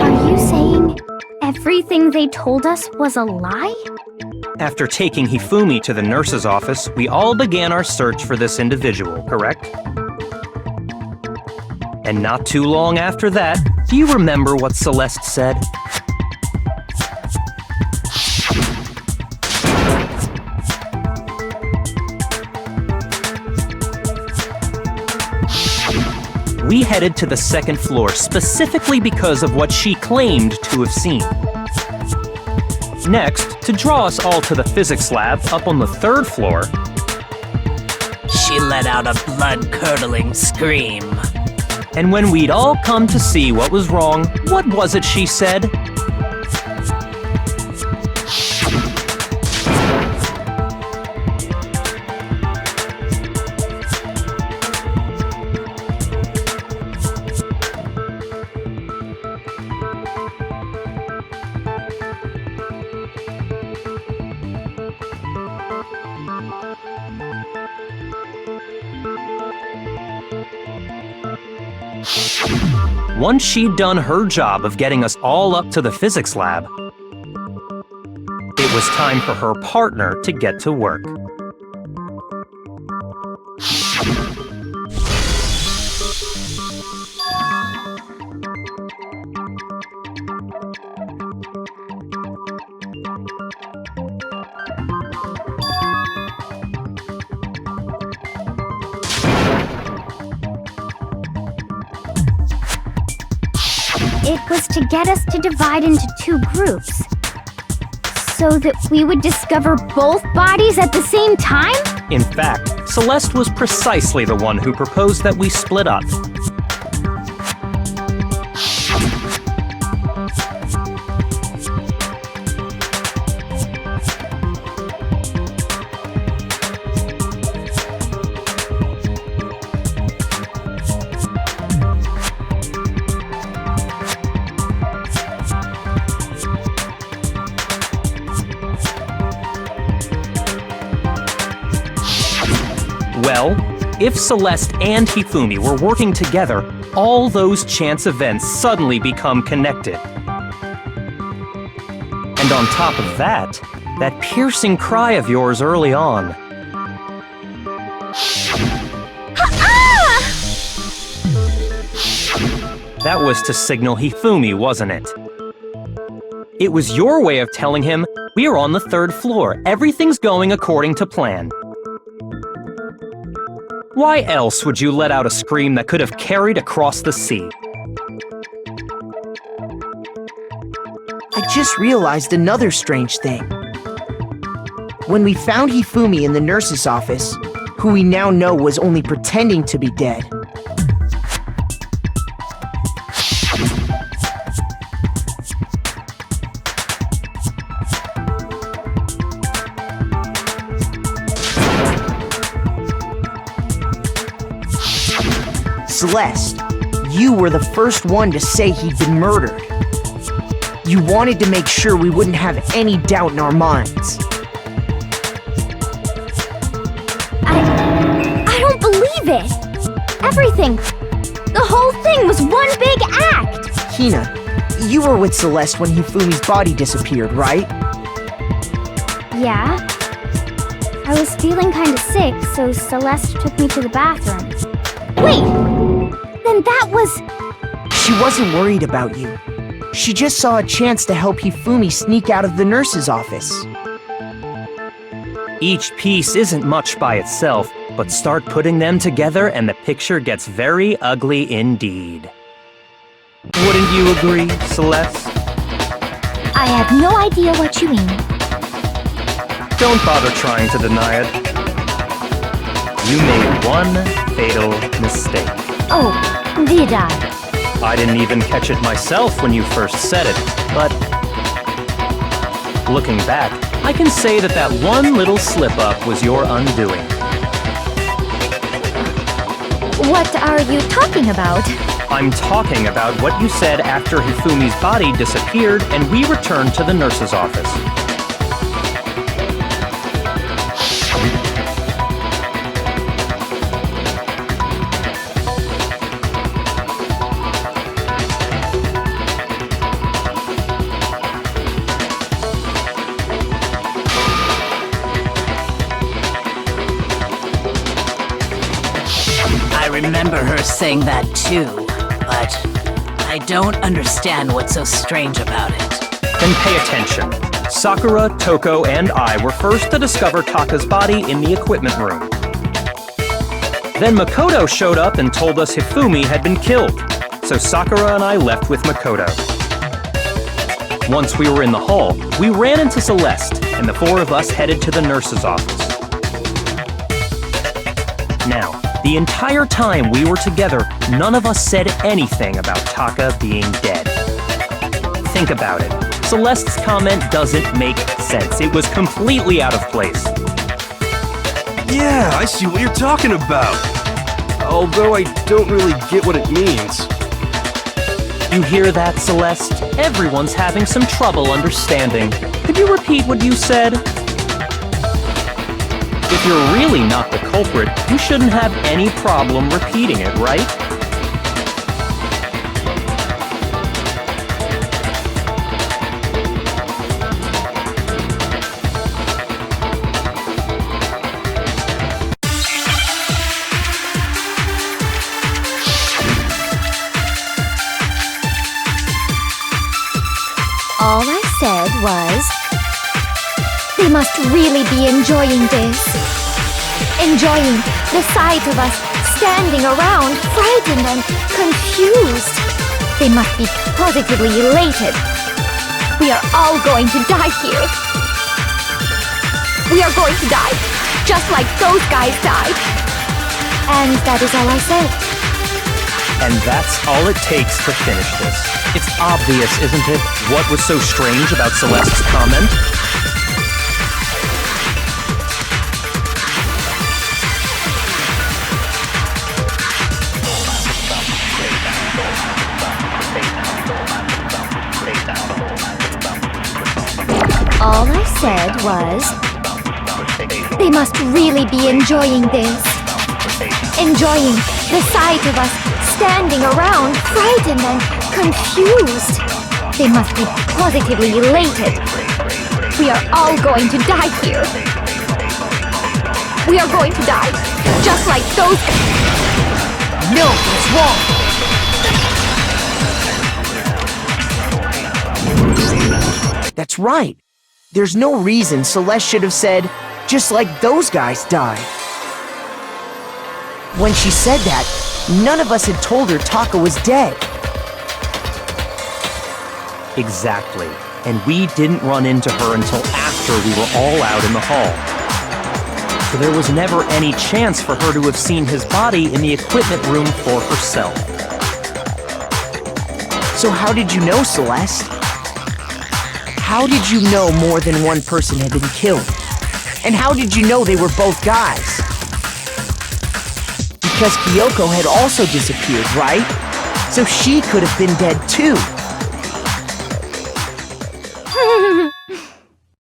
Speaker 1: Are you saying everything they told us was a lie?
Speaker 2: After taking Hifumi to the nurse's office, we all began our search for this individual, correct? And not too long after that, do you remember what Celeste said? We headed to the second floor specifically because of what she claimed to have seen. Next, to draw us all to the physics lab up on the third floor,
Speaker 11: She let out a blood-curdling scream.
Speaker 2: and when we'd all come to see what was wrong, what was it she said? Once she'd done her job of getting us all up to the physics lab, it was time for her partner to get to work.
Speaker 1: It was to get us to divide into two groups, so that we would discover both bodies at the same time?
Speaker 2: In fact, Celeste was precisely the one who proposed that we split up. Well, if Celeste and Hifumi were working together, all those chance events suddenly become connected. And on top of that, that piercing cry of yours early on. That was to signal Hifumi, wasn't it? It was your way of telling him, we're on the third floor, everything's going according to plan. Why else would you let out a scream that could have carried across the sea?
Speaker 10: I just realized another strange thing. When we found Hifumi in the nurse's office, who we now know was only pretending to be dead, Celeste, you were the first one to say he'd been murdered. You wanted to make sure we wouldn't have any doubt in our minds.
Speaker 1: I don't believe it! Everything, the whole thing was one big act!
Speaker 10: Hina, you were with Celeste when Hifumi's body disappeared, right?
Speaker 1: Yeah? I was feeling kinda sick, so Celeste took me to the bathroom. Wait! Then that was...
Speaker 10: She wasn't worried about you. She just saw a chance to help Hifumi sneak out of the nurse's office.
Speaker 2: Each piece isn't much by itself, but start putting them together and the picture gets very ugly indeed. Wouldn't you agree, Celeste?
Speaker 5: I have no idea what you mean.
Speaker 2: Don't bother trying to deny it. You made one fatal mistake.
Speaker 5: Oh, did I?
Speaker 2: I didn't even catch it myself when you first said it, but looking back, I can say that that one little slip-up was your undoing.
Speaker 5: What are you talking about?
Speaker 2: I'm talking about what you said after Hifumi's body disappeared and we returned to the nurse's office.
Speaker 11: I remember her saying that too, but I don't understand what's so strange about it.
Speaker 2: Then pay attention. Sakura, Toko, and I were first to discover Taka's body in the equipment room. Then Makoto showed up and told us Hifumi had been killed, so Sakura and I left with Makoto. Once we were in the hall, we ran into Celeste, and the four of us headed to the nurse's office. Now, the entire time we were together, none of us said anything about Taka being dead. Think about it. Celeste's comment doesn't make sense. It was completely out of place.
Speaker 8: Yeah, I see what you're talking about. Although I don't really get what it means.
Speaker 2: You hear that, Celeste? Everyone's having some trouble understanding. Could you repeat what you said? If you're really not the culprit, you shouldn't have any problem repeating it, right?
Speaker 5: All I said was, they must really be enjoying this. Enjoying the sight of us standing around, frightened and confused. They must be positively elated. We are all going to die here. We are going to die, just like those guys died. And that is all I said.
Speaker 2: And that's all it takes to finish this. It's obvious, isn't it? What was so strange about Celeste's comment?
Speaker 5: All I said was, they must really be enjoying this. Enjoying the sight of us standing around, frightened and confused. They must be positively elated. We are all going to die here. We are going to die, just like those guys.
Speaker 10: No, it's wrong. That's right. There's no reason Celeste should have said, just like those guys died. When she said that, none of us had told her Taka was dead.
Speaker 2: Exactly. And we didn't run into her until after we were all out in the hall. So there was never any chance for her to have seen his body in the equipment room for herself.
Speaker 10: So how did you know, Celeste? How did you know more than one person had been killed? And how did you know they were both guys? Because Kyoko had also disappeared, right? So she could have been dead too.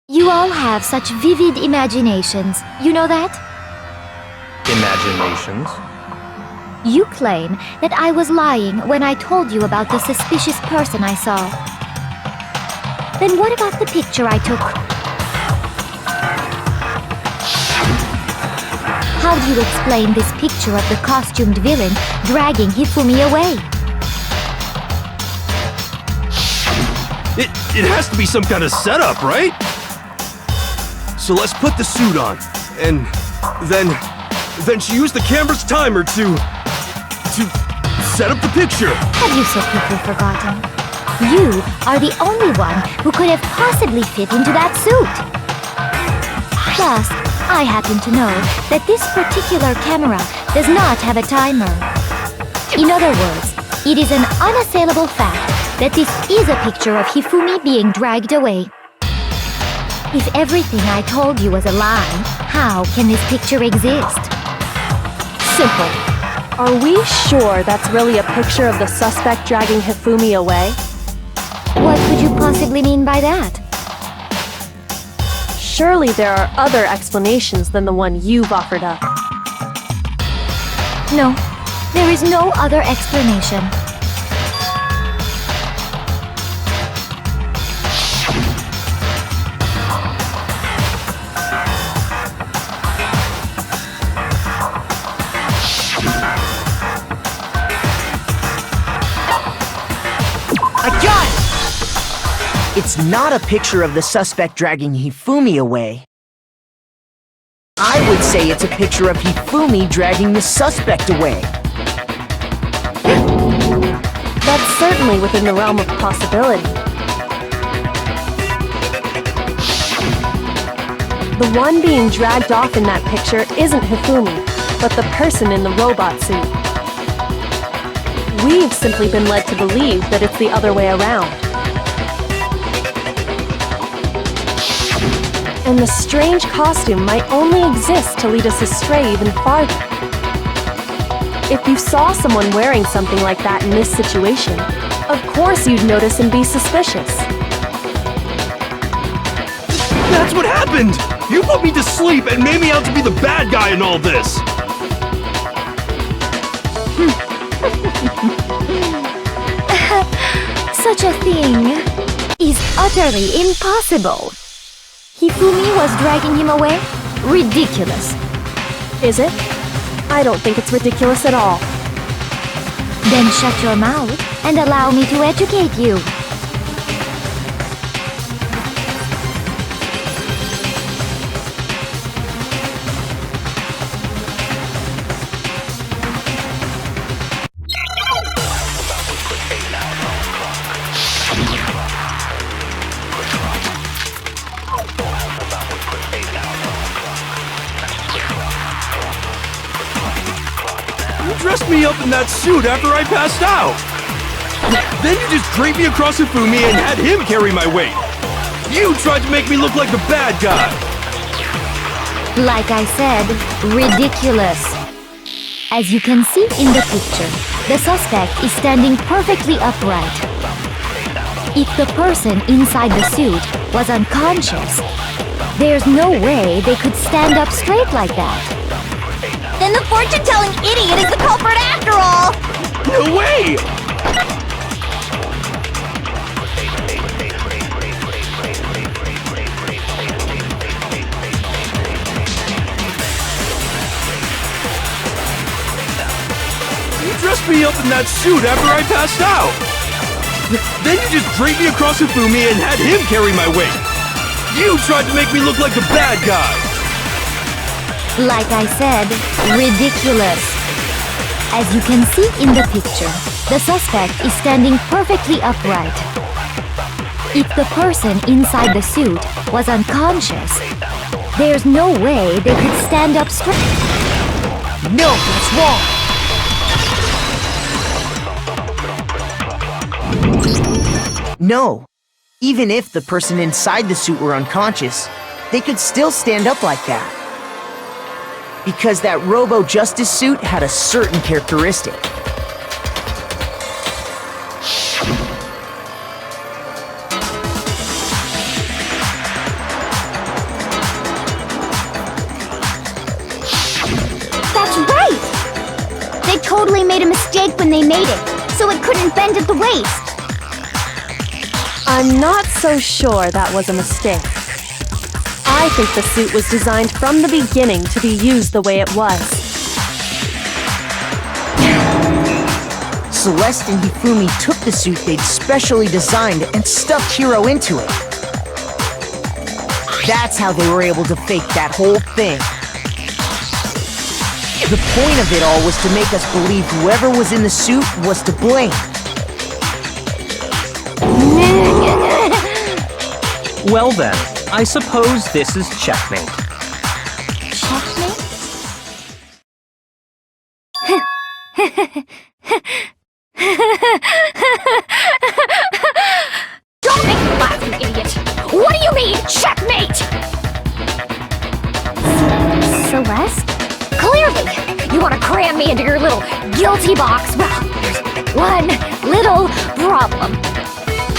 Speaker 5: You all have such vivid imaginations. You know that?
Speaker 2: Imaginations?
Speaker 5: You claim that I was lying when I told you about the suspicious person I saw. Then what about the picture I took? How do you explain this picture of the costumed villain dragging Hifumi away?
Speaker 8: It has to be some kind of setup, right? So let's put the suit on, and then she used the camera's timer to set up the picture.
Speaker 5: Have you so quickly forgotten? You are the only one who could have possibly fit into that suit. Plus, I happen to know that this particular camera does not have a timer. In other words, it is an unassailable fact that this is a picture of Hifumi being dragged away. If everything I told you was a lie, how can this picture exist?
Speaker 9: Simple. Are we sure that's really a picture of the suspect dragging Hifumi away?
Speaker 5: What could you possibly mean by that?
Speaker 9: Surely there are other explanations than the one you've offered up.
Speaker 5: No, there is no other explanation.
Speaker 10: I got it! It's not a picture of the suspect dragging Hifumi away. I would say it's a picture of Hifumi dragging the suspect away.
Speaker 9: That's certainly within the realm of possibility. The one being dragged off in that picture isn't Hifumi, but the person in the robot suit. We've simply been led to believe that it's the other way around. And the strange costume might only exist to lead us astray even farther. If you saw someone wearing something like that in this situation, of course you'd notice and be suspicious.
Speaker 8: That's what happened! You put me to sleep and made me out to be the bad guy in all this!
Speaker 5: Such a thing is utterly impossible. Hifumi was dragging him away? Ridiculous.
Speaker 9: Is it? I don't think it's ridiculous at all.
Speaker 5: Then shut your mouth and allow me to educate you.
Speaker 8: Dressed me up in that suit after I passed out. Then you just draped me across Hifumi and had him carry my weight. You tried to make me look like the bad guy.
Speaker 5: Like I said, ridiculous. As you can see in the picture, the suspect is standing perfectly upright. If the person inside the suit was unconscious, there's no way they could stand up straight like that.
Speaker 1: Then the fortune-telling idiot is the culprit after all!
Speaker 8: No way! You dressed me up in that suit after I passed out. Then you just draped me across Hifumi and had him carry my weight. You tried to make me look like the bad guy.
Speaker 5: Like I said, ridiculous. As you can see in the picture, the suspect is standing perfectly upright. If the person inside the suit was unconscious, there's no way they could stand up straight.
Speaker 10: No, that's wrong! No. Even if the person inside the suit were unconscious, they could still stand up like that. Because that Robo-Justice suit had a certain characteristic.
Speaker 1: That's right! They totally made a mistake when they made it, so it couldn't bend at the waist.
Speaker 9: I'm not so sure that was a mistake. I think the suit was designed from the beginning to be used the way it was.
Speaker 10: Celeste and Hifumi took the suit they'd specially designed and stuffed Hiro into it. That's how they were able to fake that whole thing. The point of it all was to make us believe whoever was in the suit was to blame.
Speaker 2: Well then, I suppose this is checkmate.
Speaker 1: Checkmate? Don't make me laugh, you idiot! What do you mean, checkmate? Celeste? Clearly! You want to cram me into your little guilty box. Well, there's one little problem.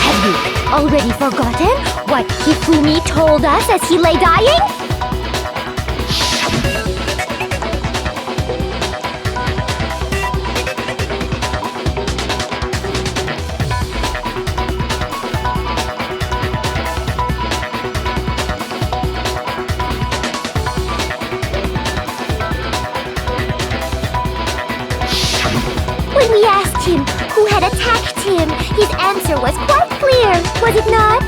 Speaker 1: Have you already forgotten what Hifumi told us as he lay dying? When we asked him who had attacked him, his answer was quite clear, was it not?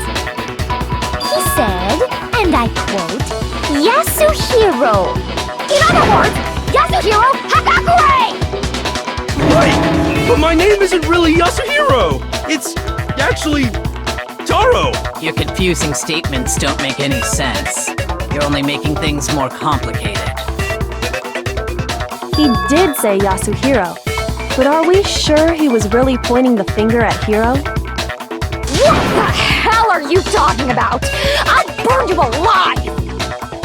Speaker 1: He said, and I quote, Yasuhiro. In other words, Yasuhiro Hagakure!
Speaker 8: Wait! But my name isn't really Yasuhiro! It's actually Taro!
Speaker 11: Your confusing statements don't make any sense. You're only making things more complicated.
Speaker 9: He did say Yasuhiro, but are we sure he was really pointing the finger at Hiro?
Speaker 1: What the hell are you talking about? I'd burn you alive!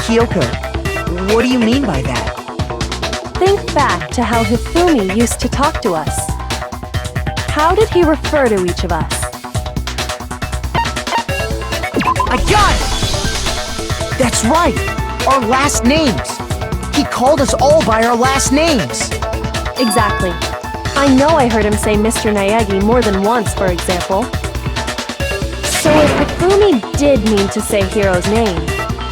Speaker 10: Kyoko, what do you mean by that?
Speaker 9: Think back to how Hifumi used to talk to us. How did he refer to each of us?
Speaker 10: I got it! That's right! Our last names! He called us all by our last names!
Speaker 9: Exactly. I know I heard him say Mr. Naegi more than once, for example. So if Hifumi did mean to say Hiro's name,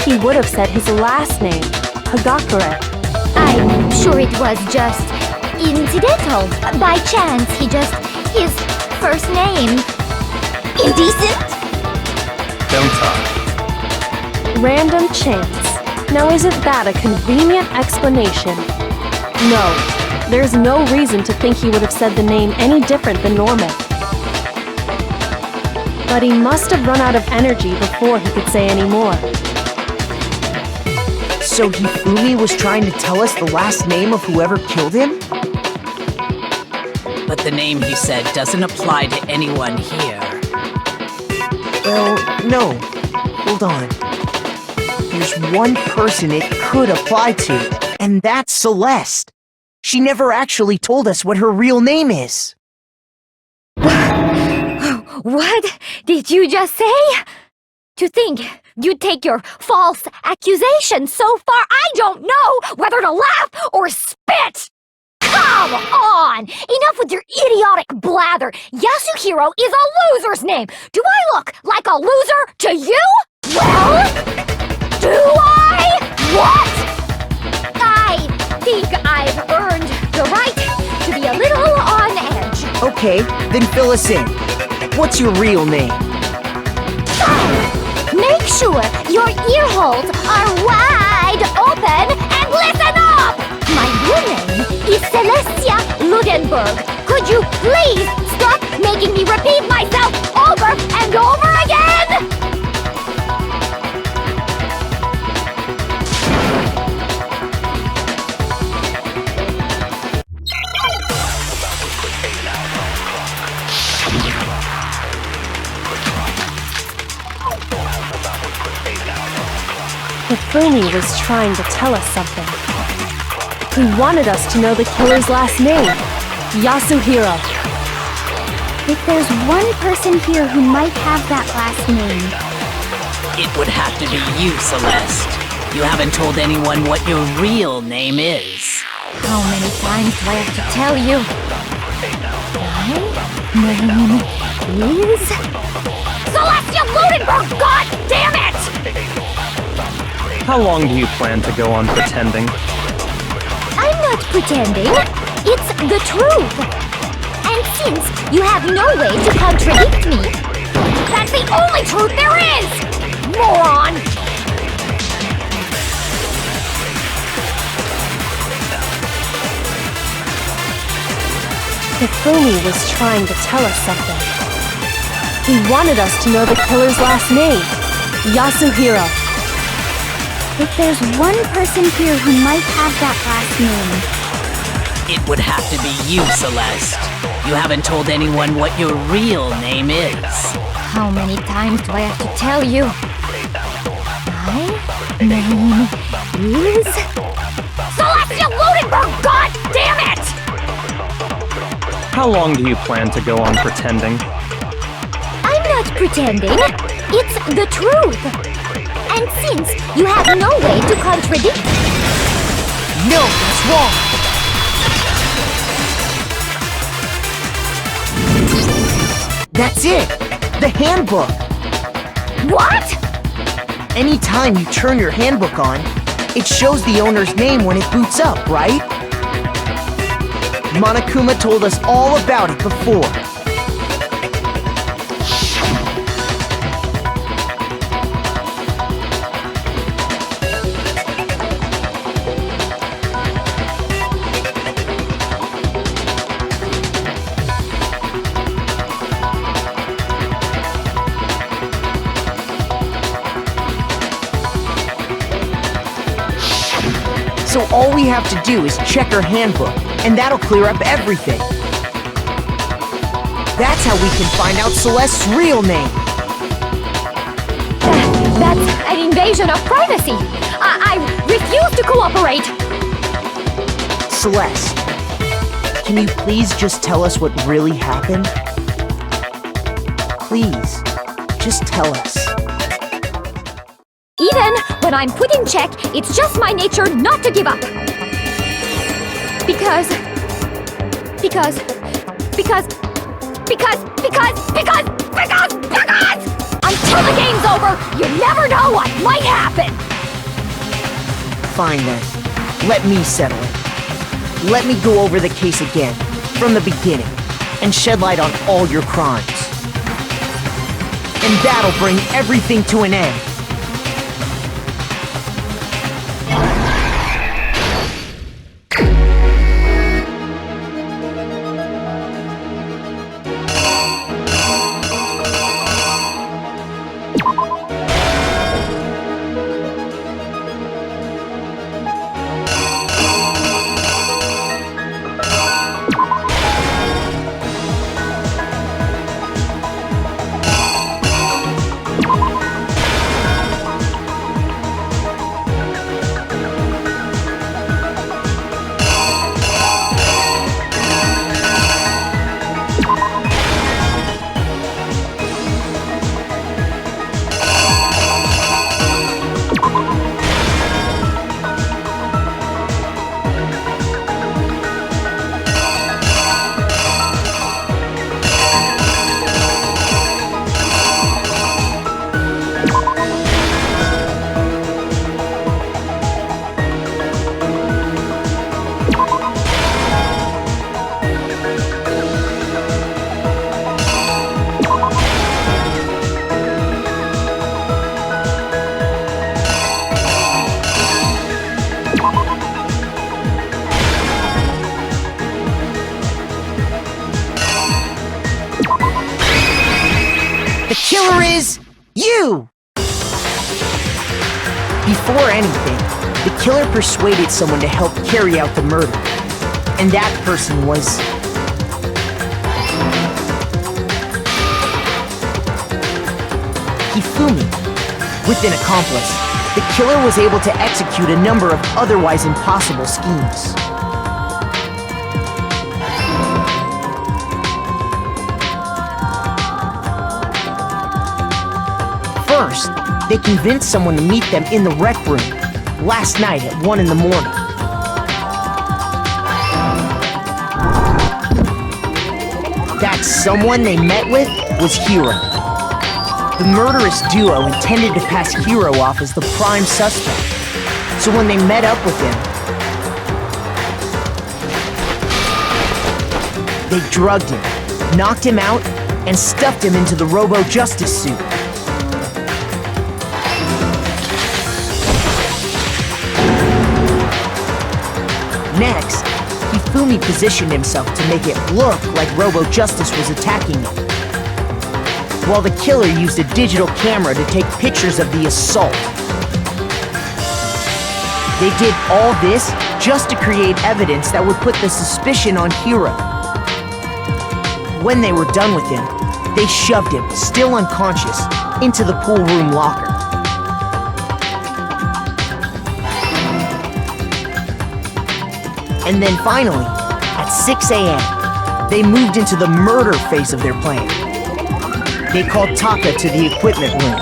Speaker 9: he would have said his last name, Hagakure.
Speaker 1: I'm sure it was just incidental. By chance, his first name. Indecent?
Speaker 2: Don't talk.
Speaker 9: Random chance. Now isn't that a convenient explanation? No, there's no reason to think he would have said the name any different than normal. But he must have run out of energy before he could say any more.
Speaker 10: So Hifumi was trying to tell us the last name of whoever killed him?
Speaker 11: But the name he said doesn't apply to anyone here.
Speaker 10: Well, no. Hold on. There's one person it could apply to, and that's Celeste. She never actually told us what her real name is.
Speaker 1: What did you just say? To think you'd take your false accusation so far, I don't know whether to laugh or spit! Come on! Enough with your idiotic blather! Yasuhiro is a loser's name! Do I look like a loser to you? Well, do I? What? I think I've earned the right to be a little on edge.
Speaker 10: Okay, then fill us in. What's your real name?
Speaker 1: Make sure your ear holes are wide open and listen up! My real name is Celestia Ludenberg. Could you please stop making me repeat myself over and over again?
Speaker 9: Hifumi was trying to tell us something. He wanted us to know the killer's last name, Yasuhiro.
Speaker 1: If there's one person here who might have that last name,
Speaker 11: It would have to be you, Celeste. You haven't told anyone what your real name is.
Speaker 5: How many times do I have to tell you? My name is...
Speaker 1: Celestia Ludenberg, god damn it!
Speaker 2: How long do you plan to go on pretending?
Speaker 5: I'm not pretending. It's the truth. And since you have no way to contradict me,
Speaker 1: That's the only truth there is! Moron!
Speaker 9: Hifumi was trying to tell us something. He wanted us to know the killer's last name, Yasuhiro.
Speaker 1: If there's one person here who might have that last name,
Speaker 11: It would have to be you, Celeste. You haven't told anyone what your real name is.
Speaker 5: how many times do I have to tell you? My name is...
Speaker 1: Celestia Ludenberg, god damn it!
Speaker 2: How long do you plan to go on pretending?
Speaker 5: I'm not pretending. It's the truth. And since you have no way to contradict...
Speaker 10: No, that's wrong! That's it! The handbook!
Speaker 1: What?
Speaker 10: Anytime you turn your handbook on, it shows the owner's name when it boots up, right? Monokuma told us all about it before. So all we have to do is check her handbook, and that'll clear up everything. That's how we can find out Celeste's real name.
Speaker 1: That's an invasion of privacy! I refuse to cooperate!
Speaker 10: Celeste, can you please just tell us what really happened? Please, just tell us.
Speaker 1: Even when I'm put in check, it's just my nature not to give up. Because until the game's over, you never know what might happen.
Speaker 10: Fine then. Let me settle it. Let me go over the case again, from the beginning, and shed light on all your crimes. And that'll bring everything to an end. Killer is you! Before anything, the killer persuaded someone to help carry out the murder. And that person was... Hifumi, with an accomplice. the killer was able to execute a number of otherwise impossible schemes. First, they convinced someone to meet them in the rec room last night at 1 in the morning. That someone they met with was Hiro. The murderous duo intended to pass Hiro off as the prime suspect, so when they met up with him, they drugged him, knocked him out, and stuffed him into the Robo-Justice suit. Next, Hifumi positioned himself to make it look like Robo-Justice was attacking him, while the killer used a digital camera to take pictures of the assault. They did all this just to create evidence that would put the suspicion on Hiro. When they were done with him, they shoved him, still unconscious, into the pool room locker. And then finally, at 6 a.m., they moved into the murder phase of their plan. They called Taka to the equipment room.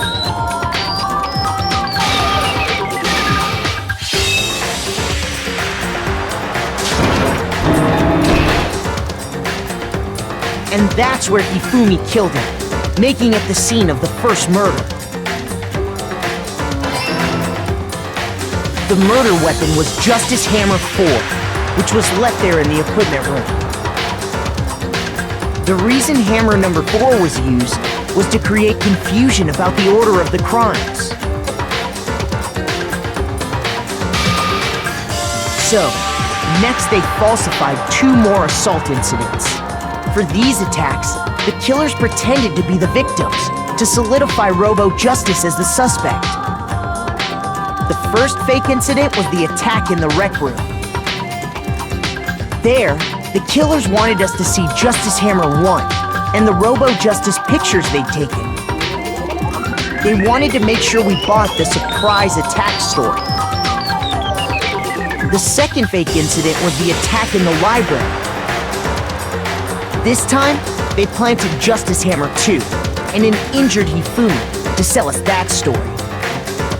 Speaker 10: And that's where Hifumi killed him, making it the scene of the first murder. The murder weapon was Justice Hammer 4, which was left there in the equipment room. The reason hammer number 4 was used was to create confusion about the order of the crimes. So, next they falsified 2 more assault incidents. For these attacks, the killers pretended to be the victims to solidify Robo-Justice as the suspect. The first fake incident was the attack in the rec room. There, the killers wanted us to see Justice Hammer 1 and the Robo-Justice pictures they'd taken. They wanted to make sure we bought the surprise attack story. The second fake incident was the attack in the library. This time, they planted Justice Hammer 2 and an injured Hifumi to sell us that story.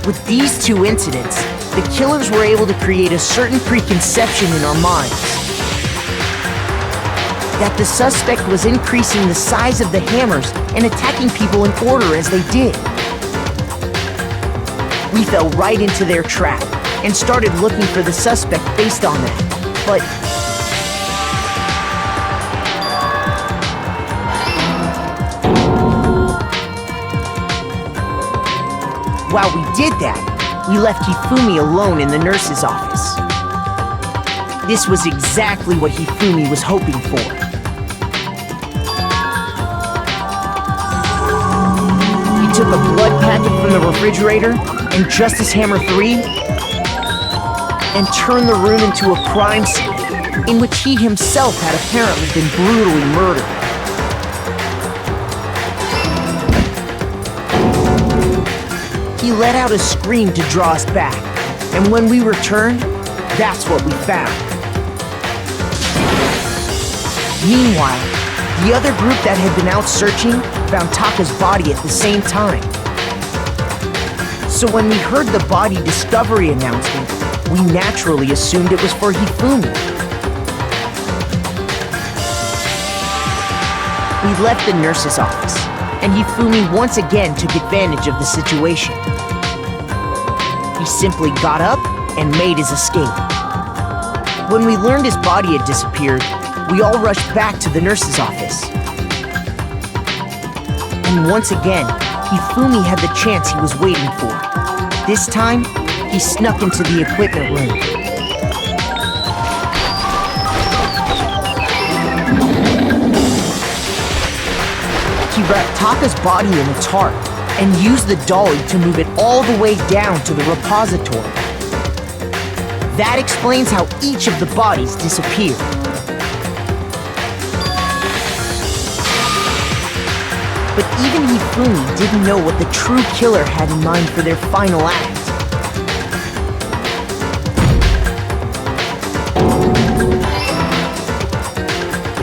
Speaker 10: With these 2 incidents, the killers were able to create a certain preconception in our minds that the suspect was increasing the size of the hammers and attacking people in order as they did. We fell right into their trap and started looking for the suspect based on that. But while we did that, we left Hifumi alone in the nurse's office. This was exactly what Hifumi was hoping for. He took a blood packet from the refrigerator and Justice Hammer 3 and turned the room into a crime scene in which he himself had apparently been brutally murdered. He let out a scream to draw us back, and when we returned, that's what we found. Meanwhile, the other group that had been out searching found Taka's body at the same time. So when we heard the body discovery announcement, we naturally assumed it was for Hifumi. We left the nurse's office, and Hifumi once again took advantage of the situation. He simply got up and made his escape. When we learned his body had disappeared, we all rushed back to the nurse's office. And once again, Hifumi had the chance he was waiting for. This time, he snuck into the equipment room. He wrapped Taka's body in a tarp and used the dolly to move it all the way down to the repository. That explains how each of the bodies disappeared. But even Hifumi didn't know what the true killer had in mind for their final act.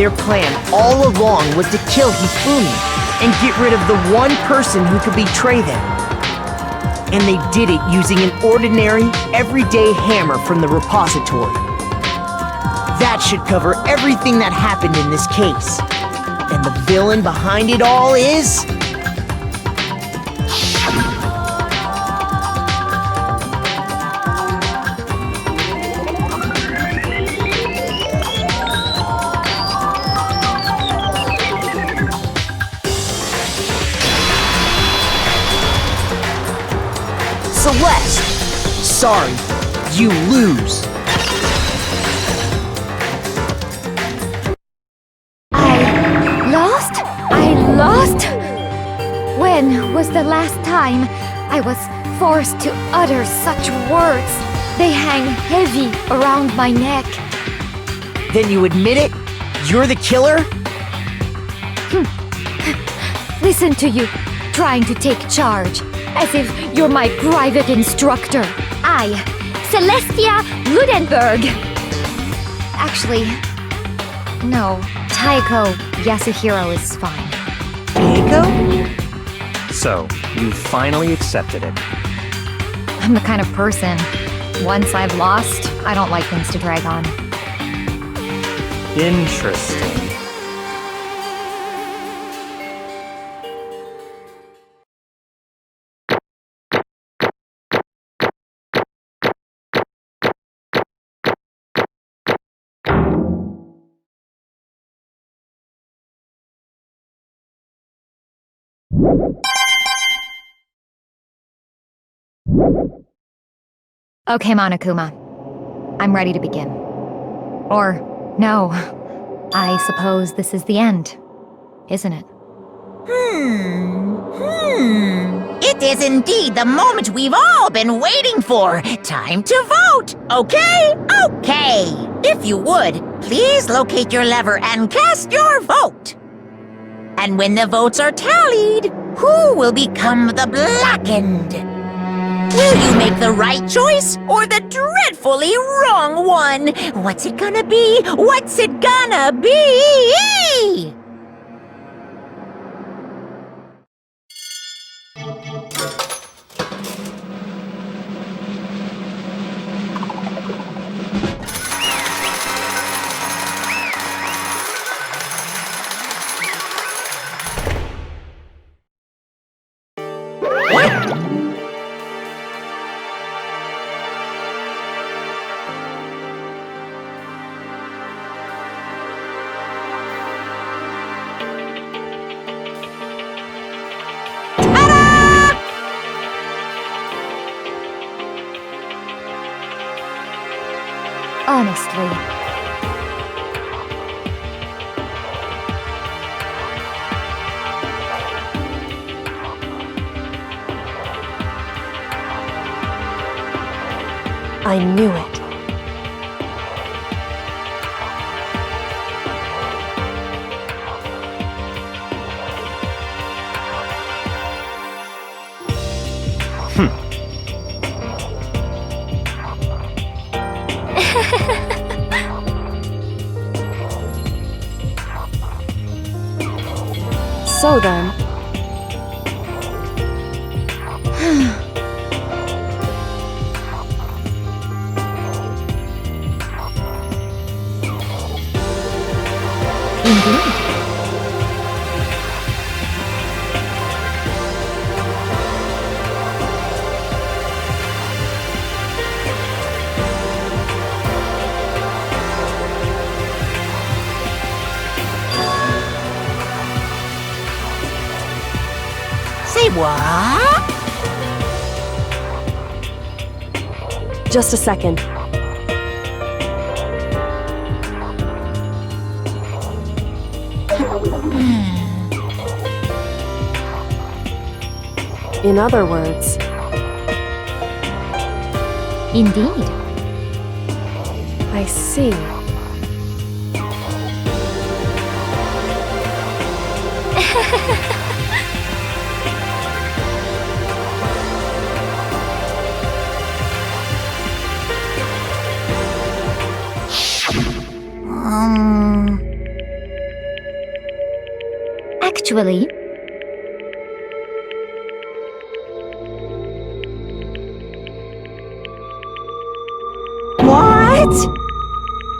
Speaker 10: Their plan all along was to kill Hifumi and get rid of the one person who could betray them. And they did it using an ordinary, everyday hammer from the repository. That should cover everything that happened in this case. And the villain behind it all is... Celeste! Sorry, you lose.
Speaker 5: I lost? When was the last time I was forced to utter such words? They hang heavy around my neck.
Speaker 10: Then you admit it? You're the killer?
Speaker 5: Listen to you, trying to take charge, as if you're my private instructor. I, Celestia Ludenberg. Actually, no, Taiko Yasuhiro is fine.
Speaker 10: Taiko?
Speaker 2: So, you finally accepted it.
Speaker 5: I'm the kind of person, once I've lost, I don't like things to drag on.
Speaker 2: Interesting.
Speaker 5: Okay, Monokuma. I'm ready to begin. Or, no. I suppose this is the end, isn't it?
Speaker 3: It is indeed the moment we've all been waiting for. Time to vote, okay? Okay. If you would, please locate your lever and cast your vote. And when the votes are tallied, who will become the blackened? Will you make the right choice or the dreadfully wrong one? What's it gonna be? What's it gonna be?
Speaker 5: Honestly.
Speaker 9: I knew it. So then...
Speaker 5: Indeed.
Speaker 3: Say what?
Speaker 9: Just a second. In other words...
Speaker 5: Indeed.
Speaker 9: I see.
Speaker 5: Actually,
Speaker 3: What?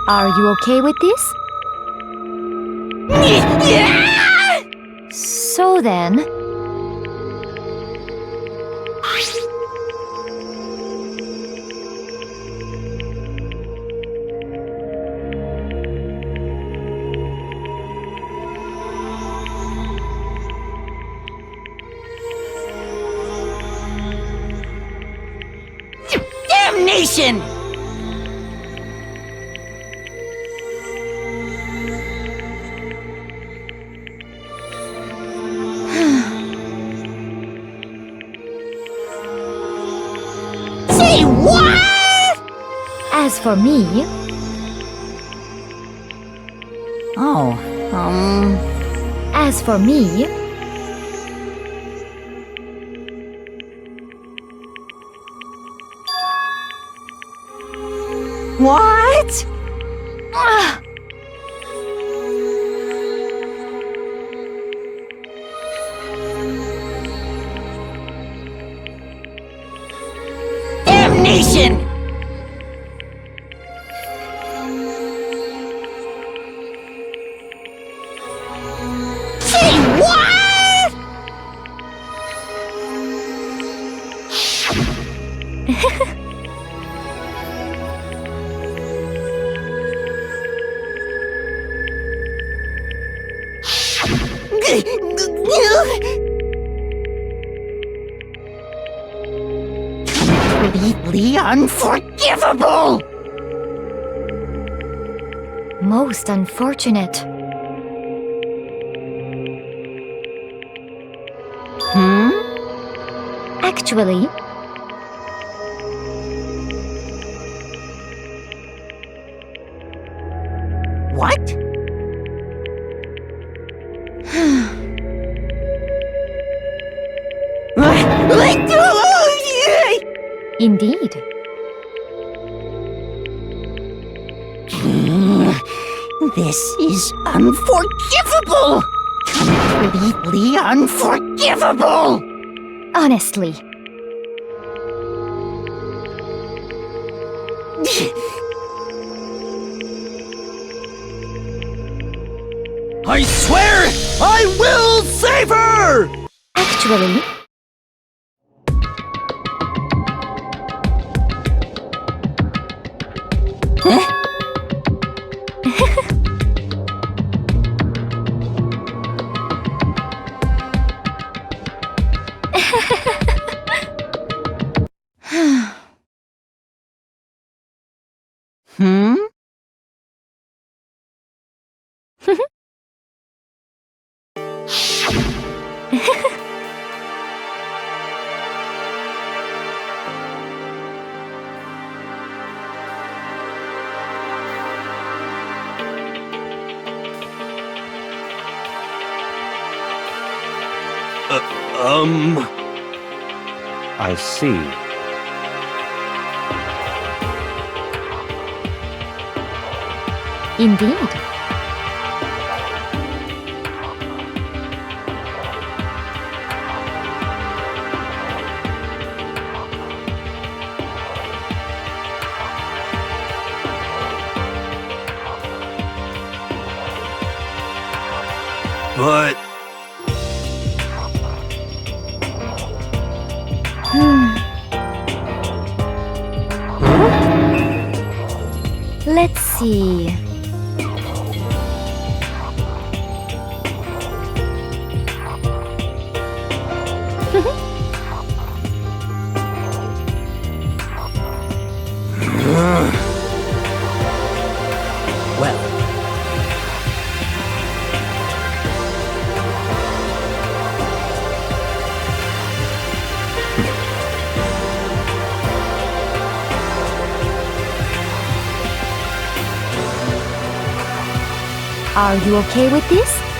Speaker 5: are you okay with this?
Speaker 3: Yeah!
Speaker 5: So then,
Speaker 3: Damnation! Say what?
Speaker 5: as for me,
Speaker 3: Oh,
Speaker 5: as for me,
Speaker 3: what? Ah. Damnation! Say what? Completely unforgivable!
Speaker 5: most unfortunate. Actually,
Speaker 3: What?
Speaker 5: indeed.
Speaker 3: This is unforgivable! Completely unforgivable!
Speaker 5: Honestly,
Speaker 8: I swear I will save her!
Speaker 5: actually,
Speaker 3: Hmm?
Speaker 2: I see.
Speaker 5: indeed.
Speaker 8: But
Speaker 5: Let's see.
Speaker 11: Well,
Speaker 5: Are you okay with this?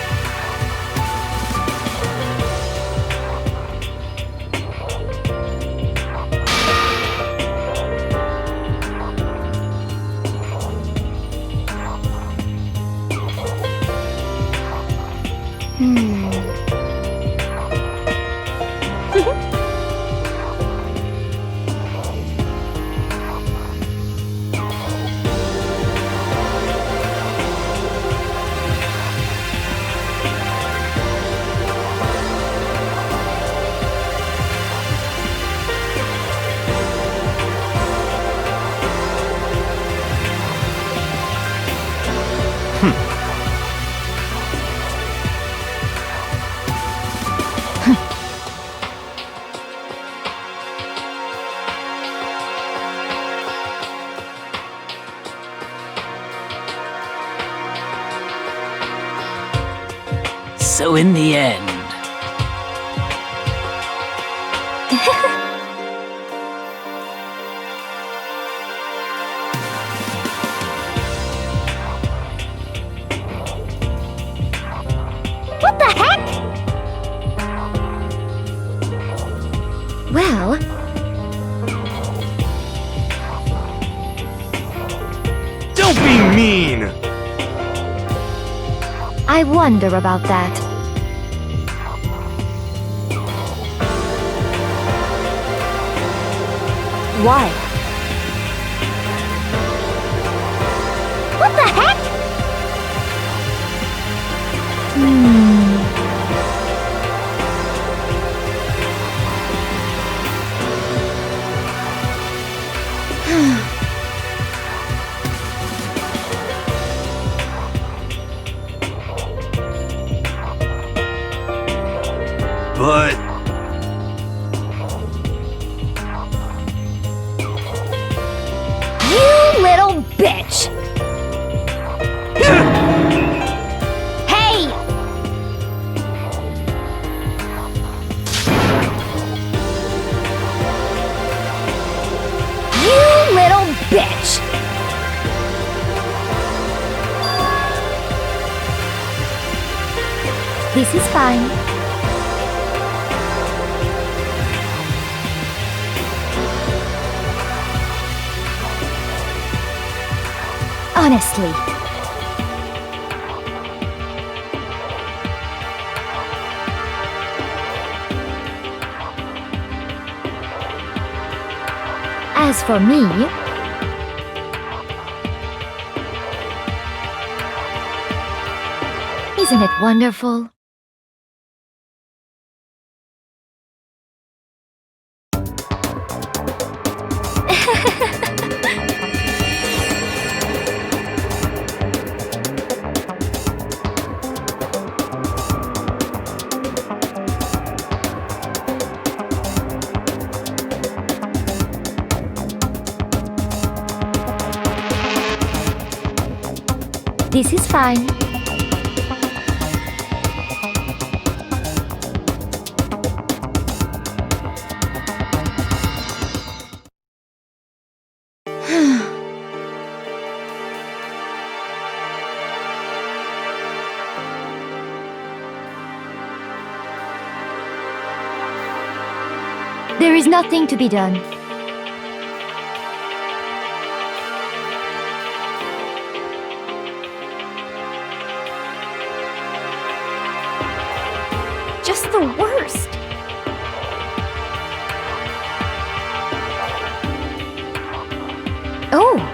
Speaker 11: So in the end,
Speaker 5: What the heck? Well,
Speaker 8: Don't be mean!
Speaker 5: I wonder about that.
Speaker 9: Why?
Speaker 5: What the heck?
Speaker 8: But
Speaker 5: You little bitch! Hey! You little bitch! This is fine. Honestly. As for me, isn't it wonderful? This is fine. There is nothing to be done.
Speaker 1: Just the worst.
Speaker 5: Oh!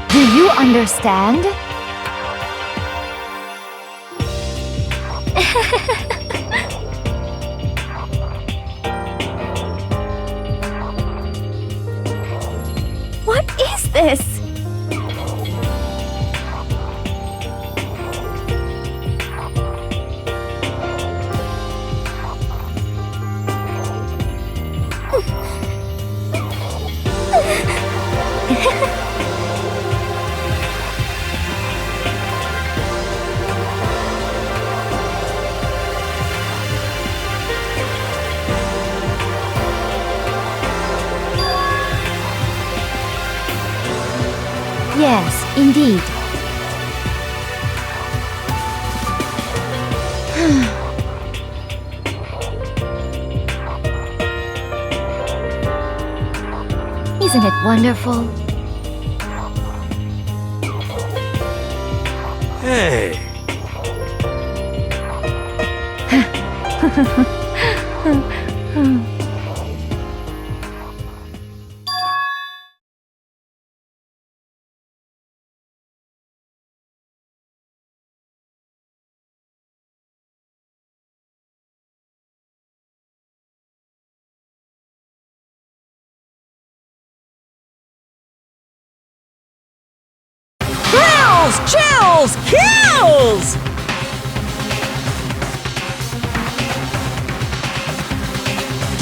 Speaker 5: Do you understand?
Speaker 1: What is this?
Speaker 5: Yes, indeed. Isn't it wonderful?
Speaker 8: hey!
Speaker 3: kills, kills!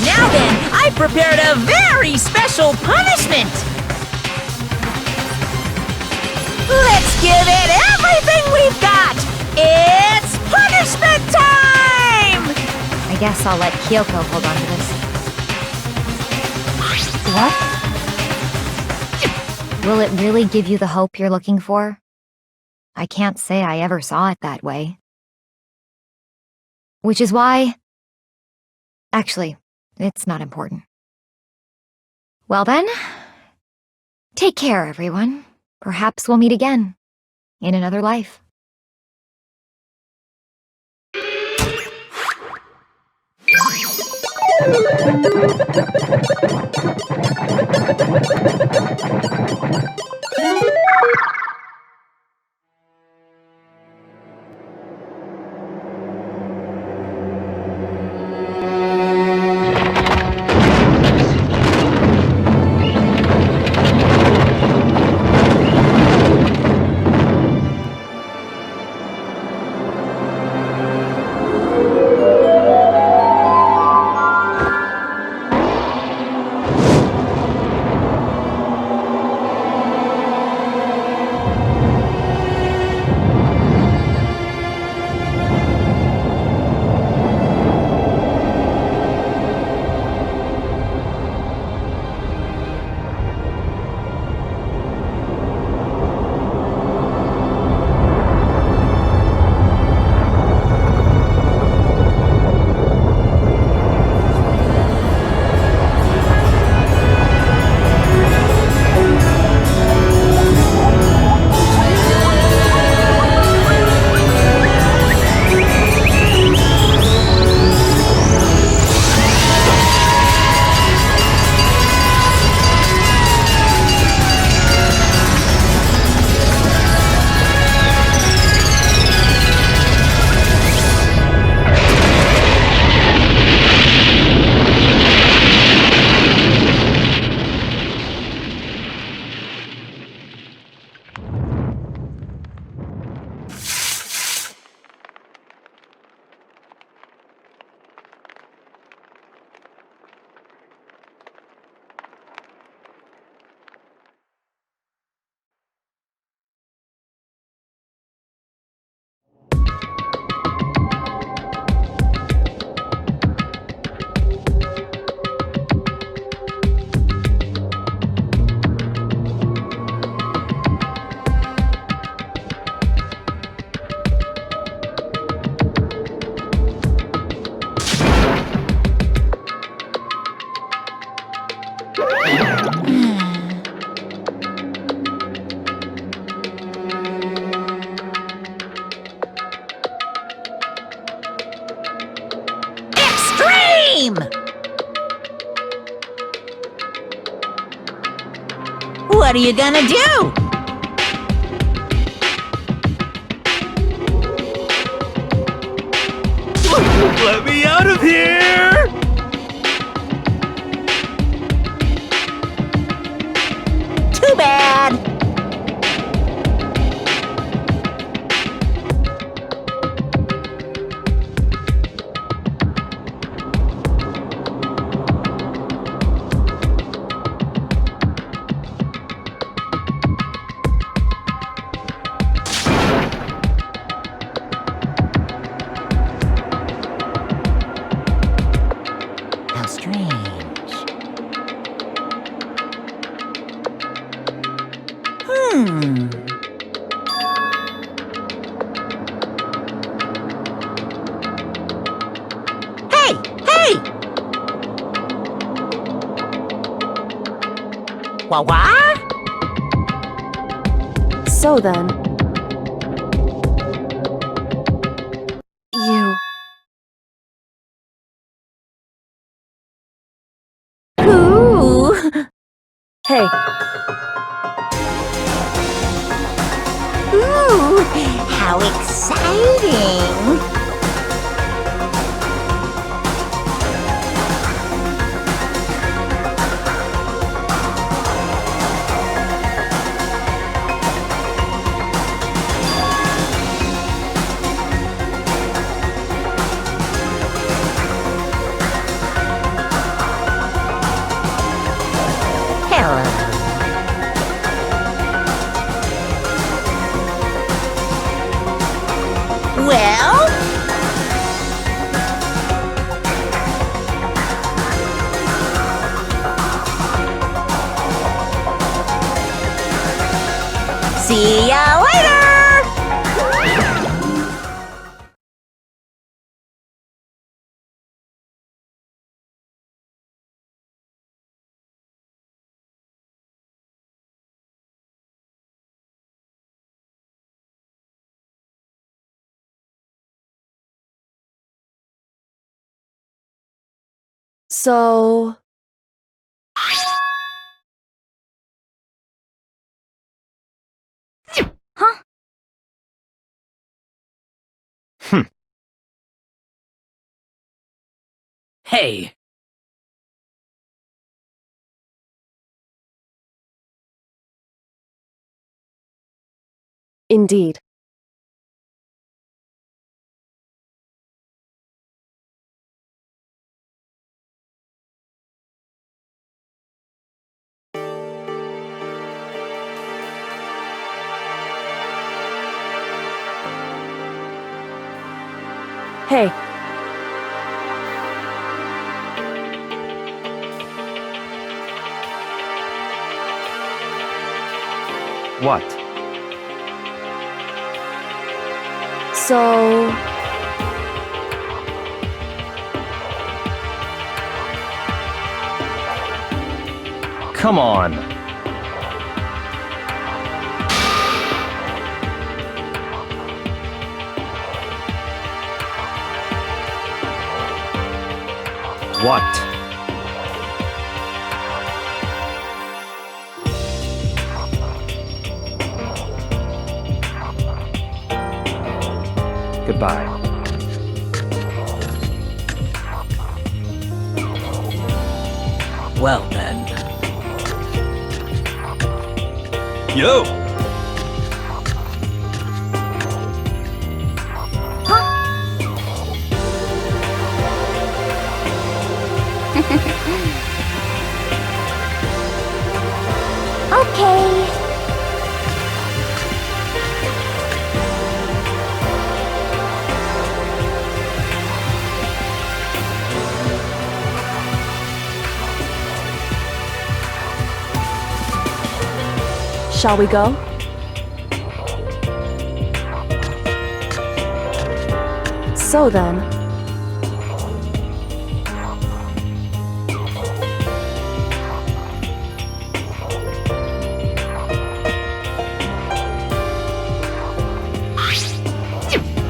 Speaker 3: Now then, I prepared a very special punishment! Let's give it everything we've got! It's punishment time!
Speaker 5: I guess I'll let Kyoko hold on to this. What? Will it really give you the hope you're looking for? I can't say I ever saw it that way. Which is why... Actually, it's not important. Well then, take care, everyone. Perhaps we'll meet again, in another life.
Speaker 3: What are you gonna do?
Speaker 8: Let me out of here!
Speaker 3: Too bad! How strange. Hey! Hey! Wah-wah?
Speaker 9: So then... You...
Speaker 3: Ooh!
Speaker 9: Hey,
Speaker 3: Ooh! How exciting!
Speaker 9: So...
Speaker 1: Huh?
Speaker 11: Hey,
Speaker 9: Indeed. Hey,
Speaker 2: What?
Speaker 9: so...
Speaker 2: Come on. What? Goodbye.
Speaker 11: well then.
Speaker 8: Yo!
Speaker 1: Okay.
Speaker 9: Shall we go? So then...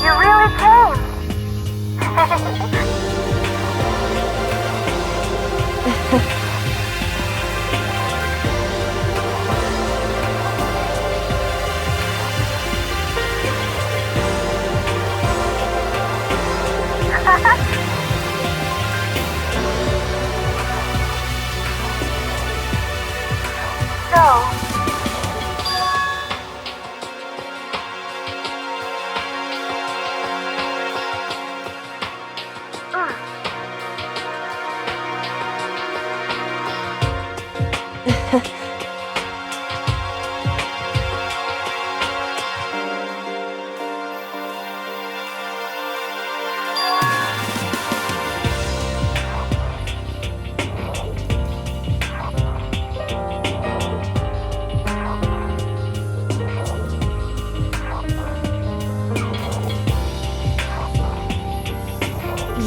Speaker 4: You really came. So,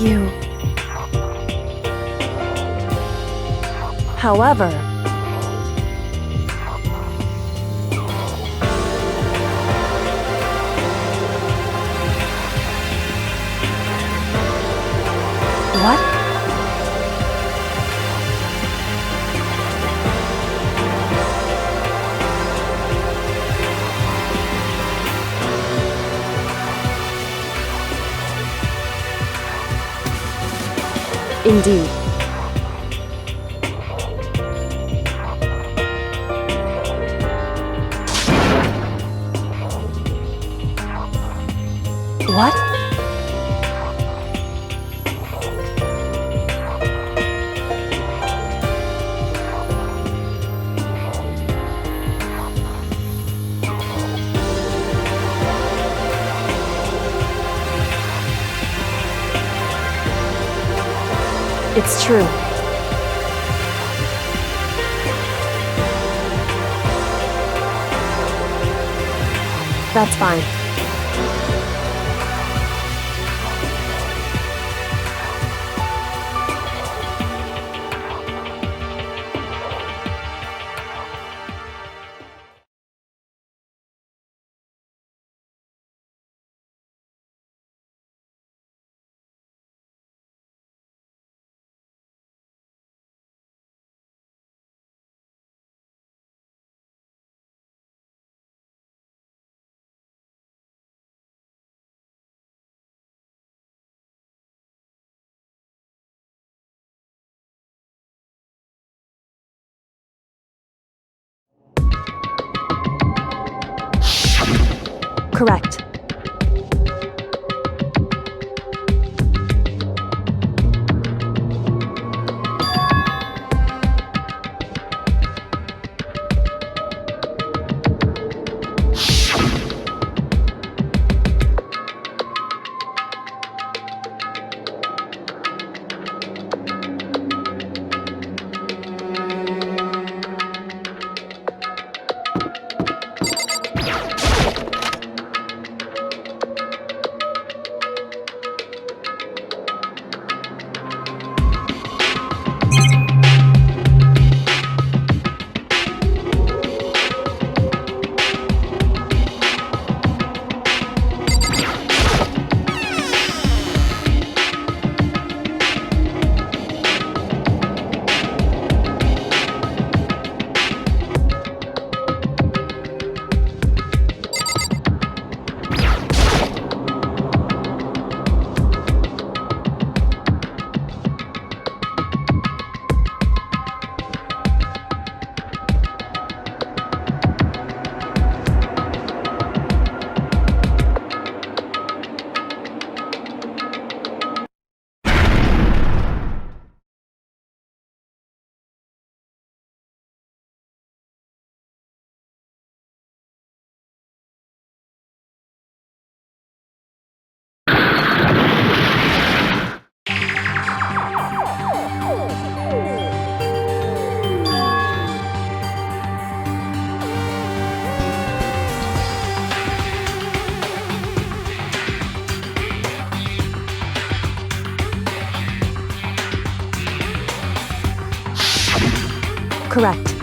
Speaker 9: You... However... What? Indeed. What? It's true. That's fine. Correct. Correct.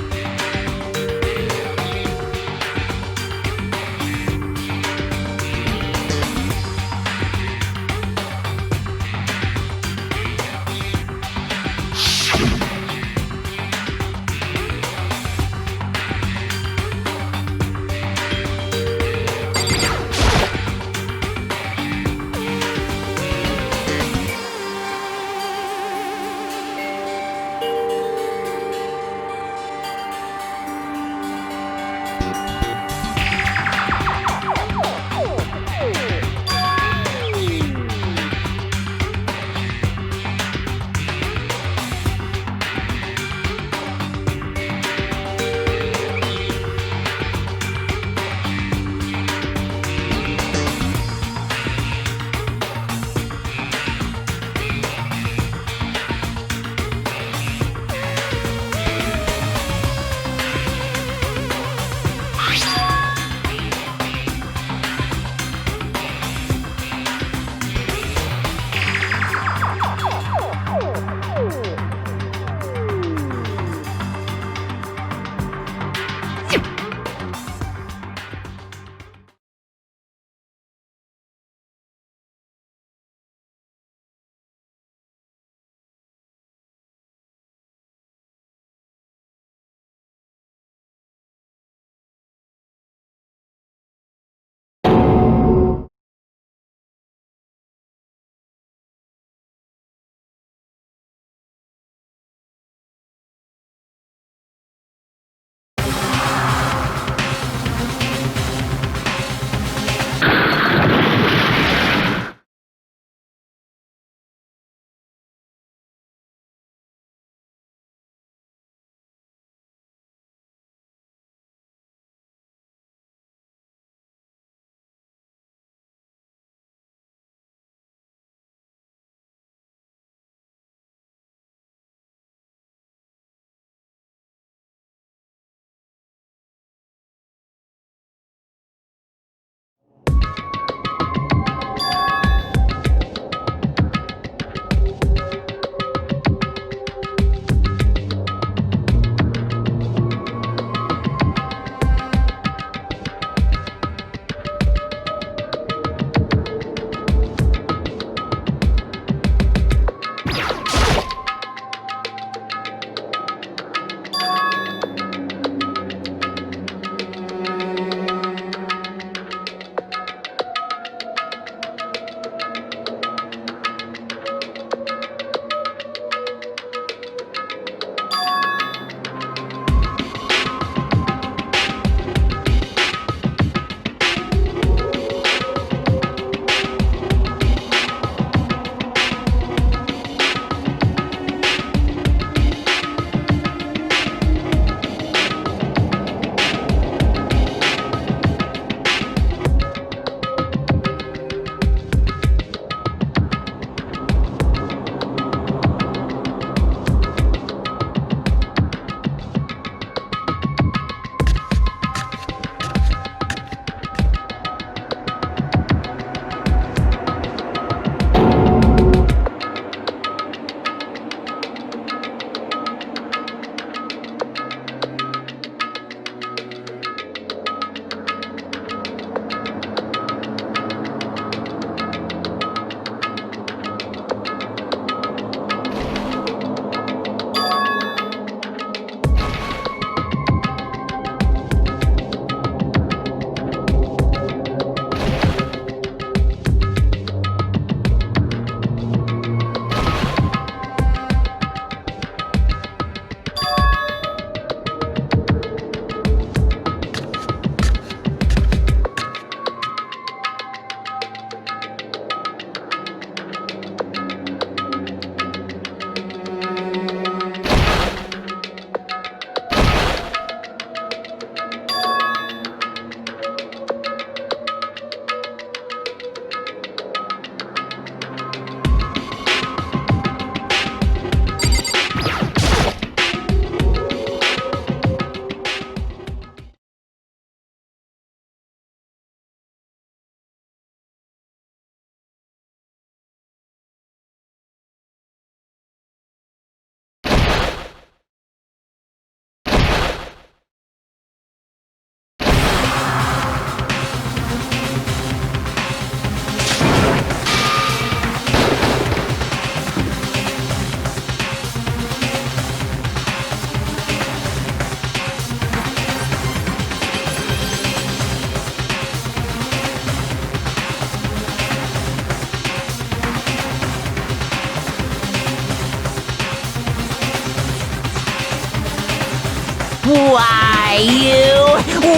Speaker 3: Why,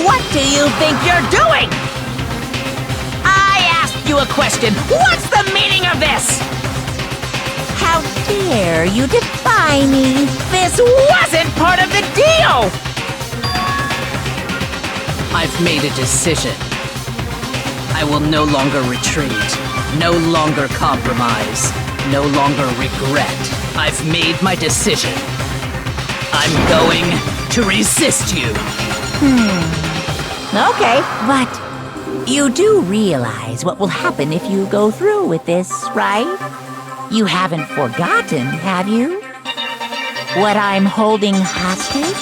Speaker 3: what do you think you're doing? I asked you a question. What's the meaning of this? How dare you defy me? This wasn't part of the deal!
Speaker 11: I've made a decision. I will no longer retreat, no longer compromise, no longer regret. I've made my decision. I'm going to resist you.
Speaker 3: Okay, but you do realize what will happen if you go through with this, right? You haven't forgotten, have you? What I'm holding hostage?